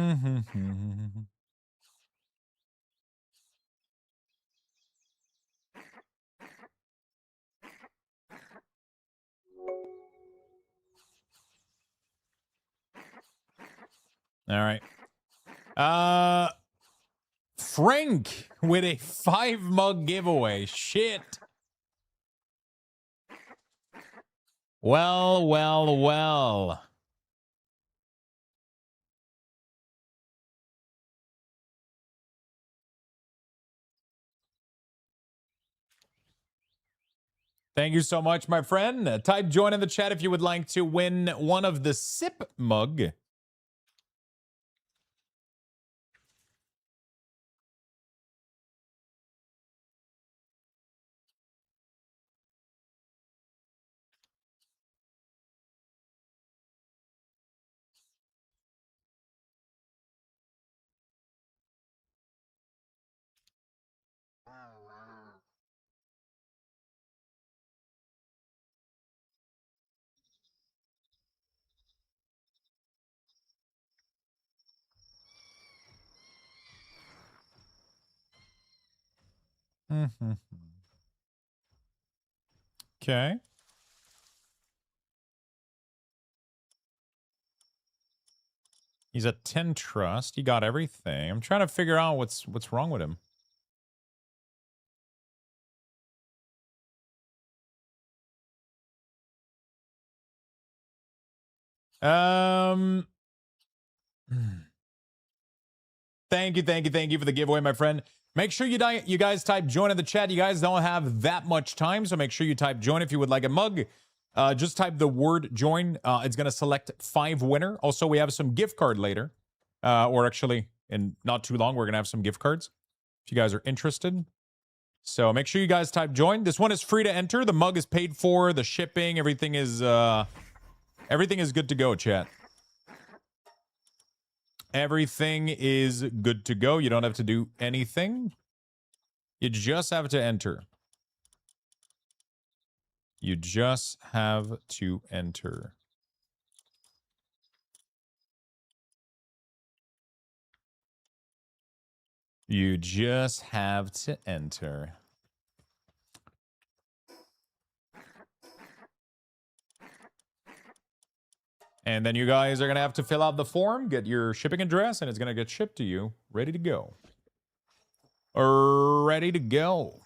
right. Frank with a 5-mug giveaway. Shit. Well, well, well. Thank you so much, my friend. Type join in the chat if you would like to win one of the sip mug. Okay. He's a 10 trust. He got everything. I'm trying to figure out what's wrong with him. Thank you for the giveaway, my friend. Make sure you guys type join in the chat. You guys don't have that much time, so make sure you type join if you would like a mug. Just type the word join. It's going to select 5 winner. Also, we have some gift card later. Or actually, in not too long, we're going to have some gift cards if you guys are interested. So make sure you guys type join. This one is free to enter. The mug is paid for. The shipping, everything is good to go, chat. Everything is good to go. You don't have to do anything. You just have to enter. You just have to enter. You just have to enter. And then you guys are going to have to fill out the form, get your shipping address, and it's going to get shipped to you. Ready to go. Ready to go.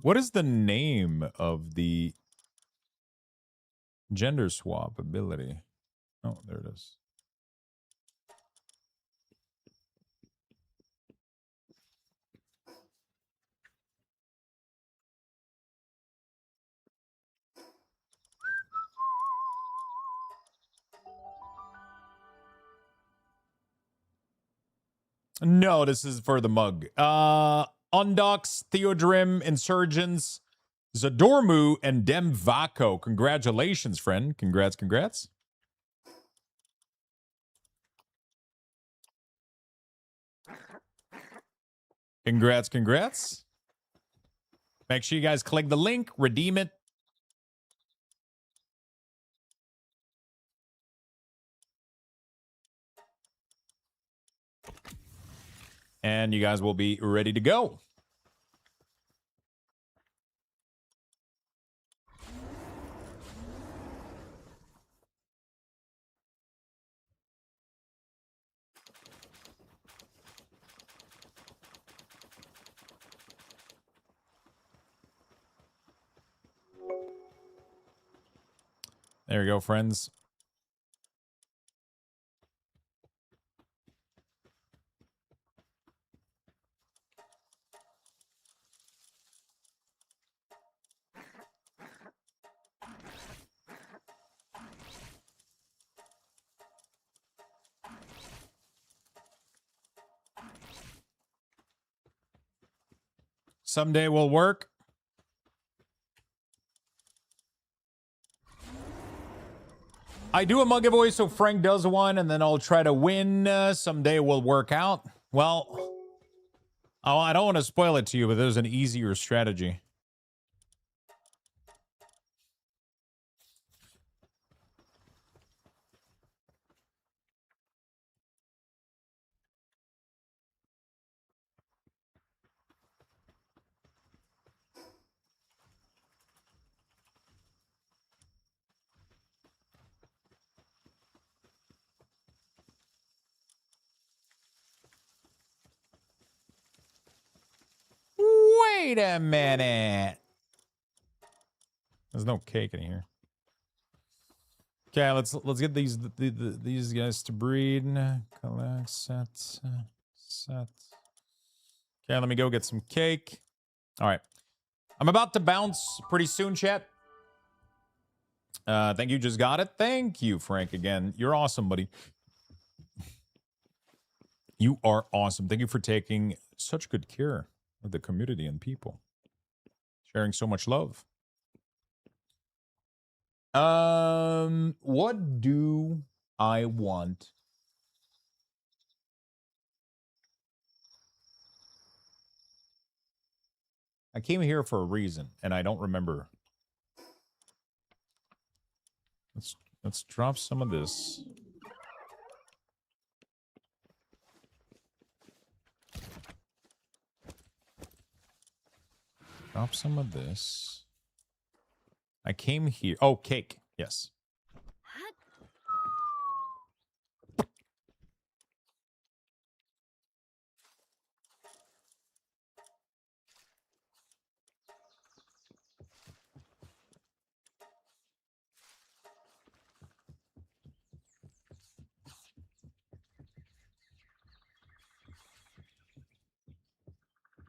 What is the name of the gender swap ability? Oh, there it is. No, this is for the mug. Undox, Theodrim, Insurgents, Zadormu, and Demvaco. Congratulations, friend. Congrats. Congrats. Make sure you guys click the link, redeem it. And you guys will be ready to go. There you go, friends. Someday will work. I do a mug giveaway, so Frank does one, and then I'll try to win. Someday will work out. Well, Oh, I don't want to spoil it to you, but there's an easier strategy. Wait a minute. There's no cake in here. Okay, let's get these guys to breed. Collect set. Okay, let me go get some cake. All right, I'm about to bounce pretty soon, chat. Thank you, just got it. Thank you, Frank. Again, you're awesome, buddy. You are awesome. Thank you for taking such good care of the community and people, sharing so much love. What do I want? I came here for a reason, and I don't remember. Let's drop some of this. Drop some of this. I came here. Oh, cake. Yes.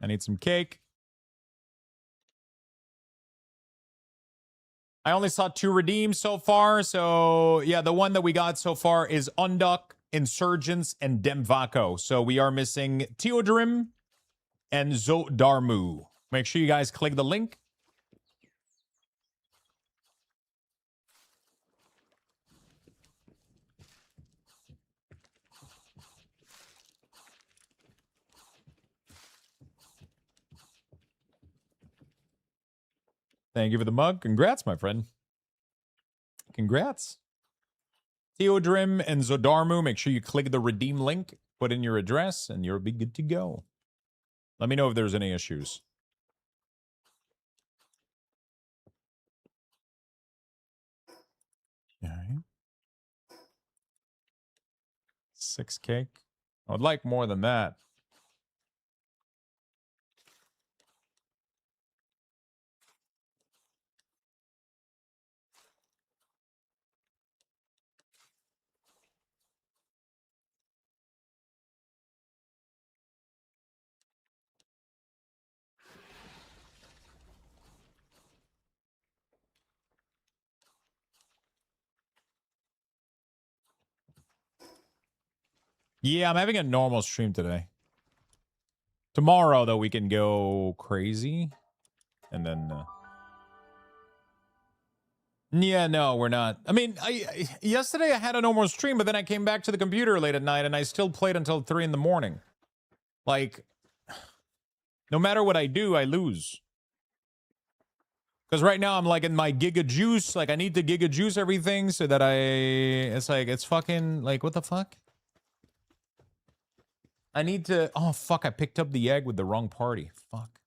I need some cake. I only saw 2 redeems so far. So, yeah, the one that we got so far is Unduk, Insurgents, and Demvaco. So we are missing Teodorim and Zodarmu. Make sure you guys click the link. Thank you for the mug. Congrats, my friend. Congrats. Teodrim and Zodarmu, make sure you click the redeem link, put in your address, and you'll be good to go. Let me know if there's any issues. All right. 6 cake. I would like more than that. Yeah, I'm having a normal stream today. Tomorrow, though, we can go crazy. And then... Yeah, no, we're not. I mean, yesterday I had a normal stream, but then I came back to the computer late at night, and I still played until 3 in the morning. Like, no matter what I do, I lose. Because right now I'm like in my Giga Juice. Like, I need to Giga Juice everything so that it's like, it's fucking, like, what the fuck? I need to... Oh, fuck, I picked up the egg with the wrong party. Fuck.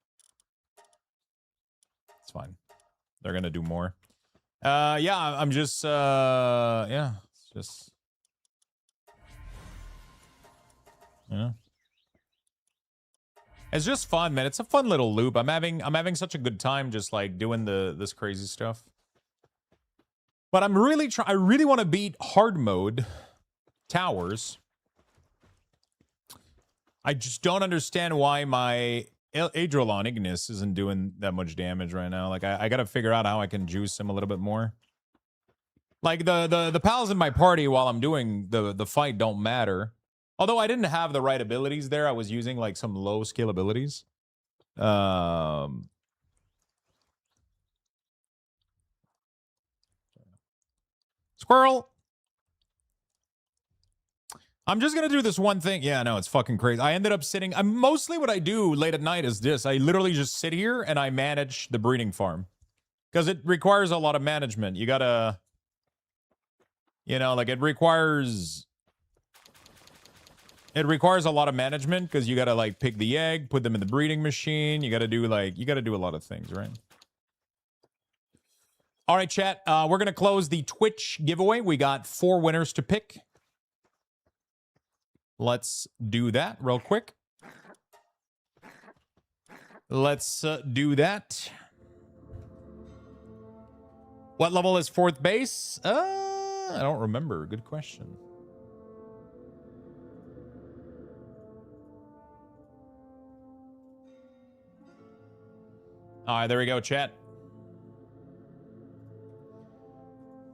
It's fine. They're gonna do more. Yeah, I'm just, yeah, it's just... Yeah. It's just fun, man. It's a fun little loop. I'm having such a good time just like doing this crazy stuff. But I'm really I really want to beat hard mode towers. I just don't understand why my Adrolon Ignis isn't doing that much damage right now. Like I gotta figure out how I can juice him a little bit more. Like the pals in my party while I'm doing the fight don't matter. Although I didn't have the right abilities there, I was using like some low skill abilities. Squirrel. I'm just gonna do this one thing. Yeah, no, it's fucking crazy. I ended up sitting. Mostly what I do late at night is this. I literally just sit here and I manage the breeding farm. Because it requires a lot of management. You gotta, you know, like it requires a lot of management because you gotta like pick the egg, put them in the breeding machine. You gotta do a lot of things, right? All right, chat. We're gonna close the Twitch giveaway. We got 4 winners to pick. Let's do that real quick. Let's do that. What level is 4th base? I don't remember. Good question. All right, there we go, chat.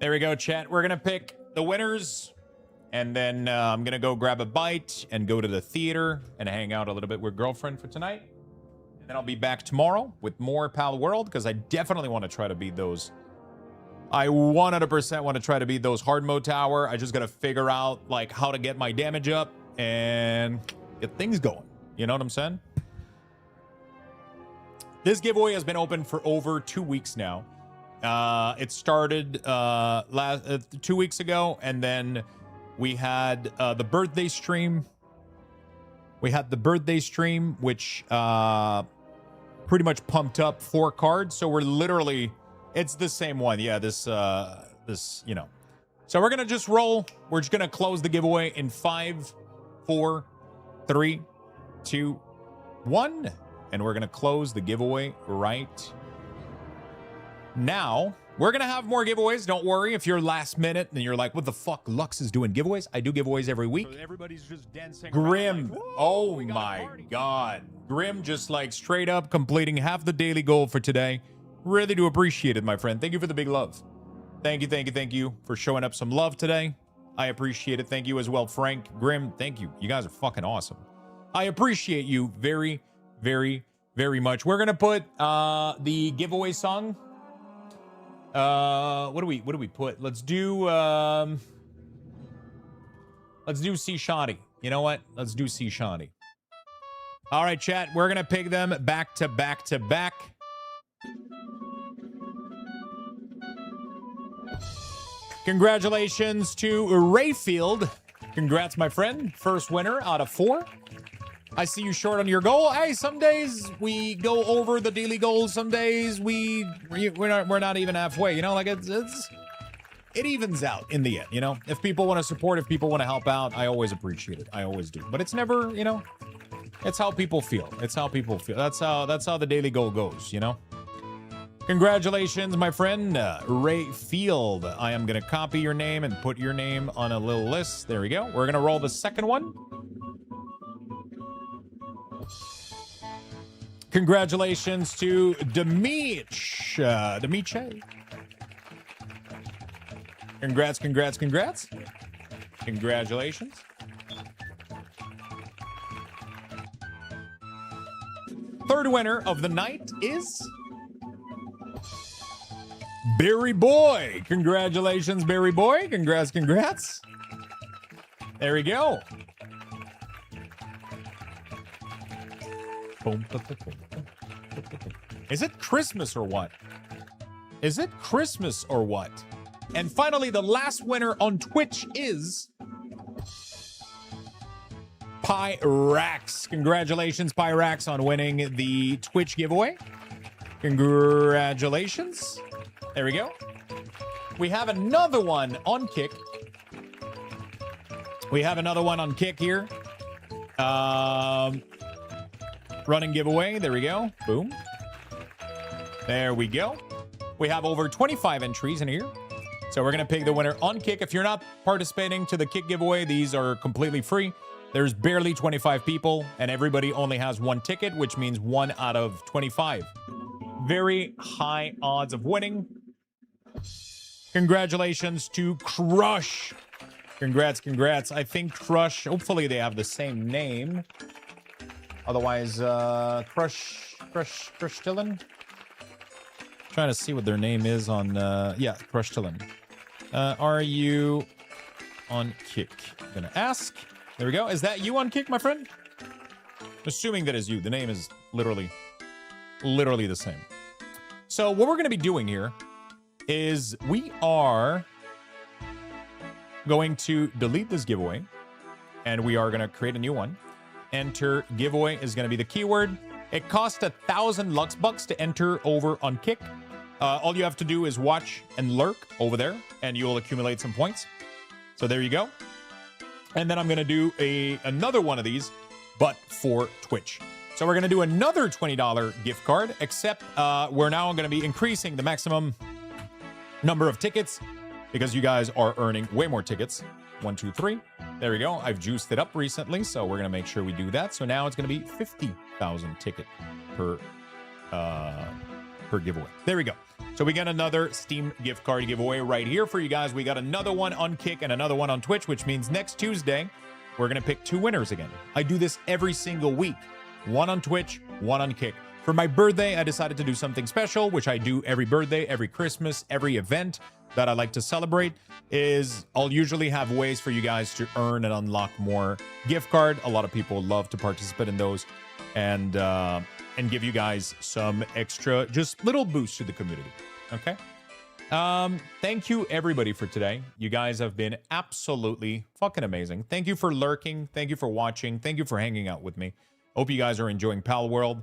There we go, chat. We're going to pick the winners, and then I'm going to go grab a bite and go to the theater and hang out a little bit with girlfriend for tonight. And then I'll be back tomorrow with more Palworld, because I definitely want to try to beat those. I 100% want to try to beat those hard mode tower. I just got to figure out like how to get my damage up and get things going. You know what I'm saying? This giveaway has been open for over 2 weeks now. It started 2 weeks ago, and then we had the birthday stream. We had the birthday stream, which pretty much pumped up 4 cards. So we're literally... It's the same one. Yeah, this, you know. So we're going to just roll. We're just going to close the giveaway in 5, 4, 3, 2, 1. And we're going to close the giveaway right now. We're going to have more giveaways. Don't worry. If you're last minute and you're like, what the fuck? Lux is doing giveaways. I do giveaways every week. So everybody's just dancing. Grim. Like, oh my God. Grim just like straight up completing half the daily goal for today. Really do appreciate it, my friend. Thank you for the big love. Thank you for showing up some love today. I appreciate it. Thank you as well, Frank, Grim. Thank you. You guys are fucking awesome. I appreciate you very, very, very much. We're gonna put the giveaway song. What do we put? Let's do C Shoddy. You know what? Let's do C Shoddy. All right, chat. We're gonna pick them back to back to back. Congratulations to Rayfield. Congrats, my friend. First winner out of 4. I see you short on your goal. Hey, some days we go over the daily goals. Some days we're not even halfway. You know, like it evens out in the end. You know, if people want to support, if people want to help out, I always appreciate it. I always do. But it's never, you know, it's how people feel. It's how people feel. That's how the daily goal goes. You know. Congratulations, my friend, Ray Field. I am going to copy your name and put your name on a little list. There we go. We're going to roll the second one. Congratulations to Demiche. Congrats. Congratulations. Third winner of the night is... Barry Boy. Congratulations, Barry Boy. Congrats. There we go. Is it Christmas or what? And finally, the last winner on Twitch is Pyrax. Congratulations, Pyrax, on winning the Twitch giveaway. Congratulations. There we go. We have another one on Kick. Here. Running giveaway. There we go. Boom. There we go. We have over 25 entries in here. So we're going to pick the winner on Kick. If you're not participating to the Kick giveaway, these are completely free. There's barely 25 people, and everybody only has 1 ticket, which means 1 out of 25. Very high odds of winning. Congratulations to Crush. Congrats. I think Crush, hopefully they have the same name. Otherwise, Crush Tillin. Trying to see what their name is on, yeah, Crush Tillin. Are you on Kick? I'm gonna ask. There we go. Is that you on Kick, my friend? Assuming that is you. The name is literally the same. So what we're going to be doing here is we are going to delete this giveaway, and we are going to create a new one. Enter giveaway is going to be the keyword. It costs 1,000 Lux Bucks to enter over on Kick. All you have to do is watch and lurk over there, and you'll accumulate some points. So there you go. And then I'm going to do another one of these, but for Twitch. So we're going to do another $20 gift card, except we're now going to be increasing the maximum number of tickets because you guys are earning way more tickets. 1, 2, 3. There we go. I've juiced it up recently, so we're going to make sure we do that. So now it's going to be 50,000 ticket per giveaway. There we go. So we got another Steam gift card giveaway right here for you guys. We got another one on Kick and another one on Twitch, which means next Tuesday, we're going to pick 2 winners again. I do this every single week. 1 on Twitch, 1 on Kick. For my birthday, I decided to do something special, which I do every birthday, every Christmas, every event that I like to celebrate, is I'll usually have ways for you guys to earn and unlock more gift card. A lot of people love to participate in those and give you guys some extra, just little boost to the community. Okay. Thank you everybody for today. You guys have been absolutely fucking amazing. Thank you for lurking. Thank you for watching. Thank you for hanging out with me. Hope you guys are enjoying Palworld.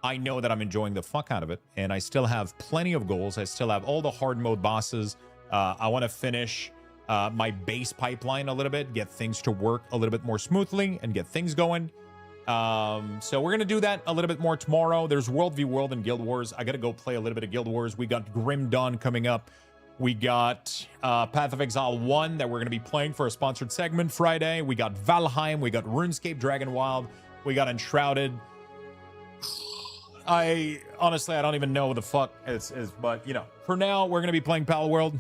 I know that I'm enjoying the fuck out of it, and I still have plenty of goals. I still have all the hard mode bosses. I want to finish my base pipeline a little bit, get things to work a little bit more smoothly, and get things going. So we're gonna do that a little bit more tomorrow. There's World v World and Guild Wars. I gotta go play a little bit of Guild Wars. We got Grim Dawn coming up. We got Path of Exile 1 that we're gonna be playing for a sponsored segment Friday. We got Valheim. We got RuneScape Dragon Wild. We got Enshrouded. I honestly don't even know what the fuck is, but you know, for now we're gonna be playing Palworld.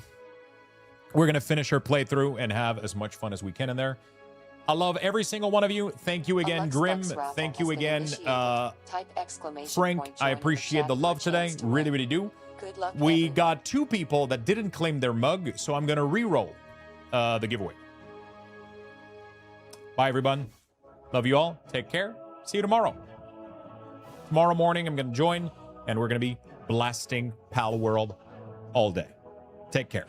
We're gonna finish our playthrough and have as much fun as we can in there. I love every single one of you. Thank you again, Grim. Thank you again, Frank. I appreciate the love today. Really, really do. Good luck. We got 2 people that didn't claim their mug, so I'm gonna re-roll the giveaway. Bye, everyone. Love you all. Take care. See you tomorrow. Tomorrow morning, I'm gonna join, and we're gonna be blasting Palworld all day. Take care.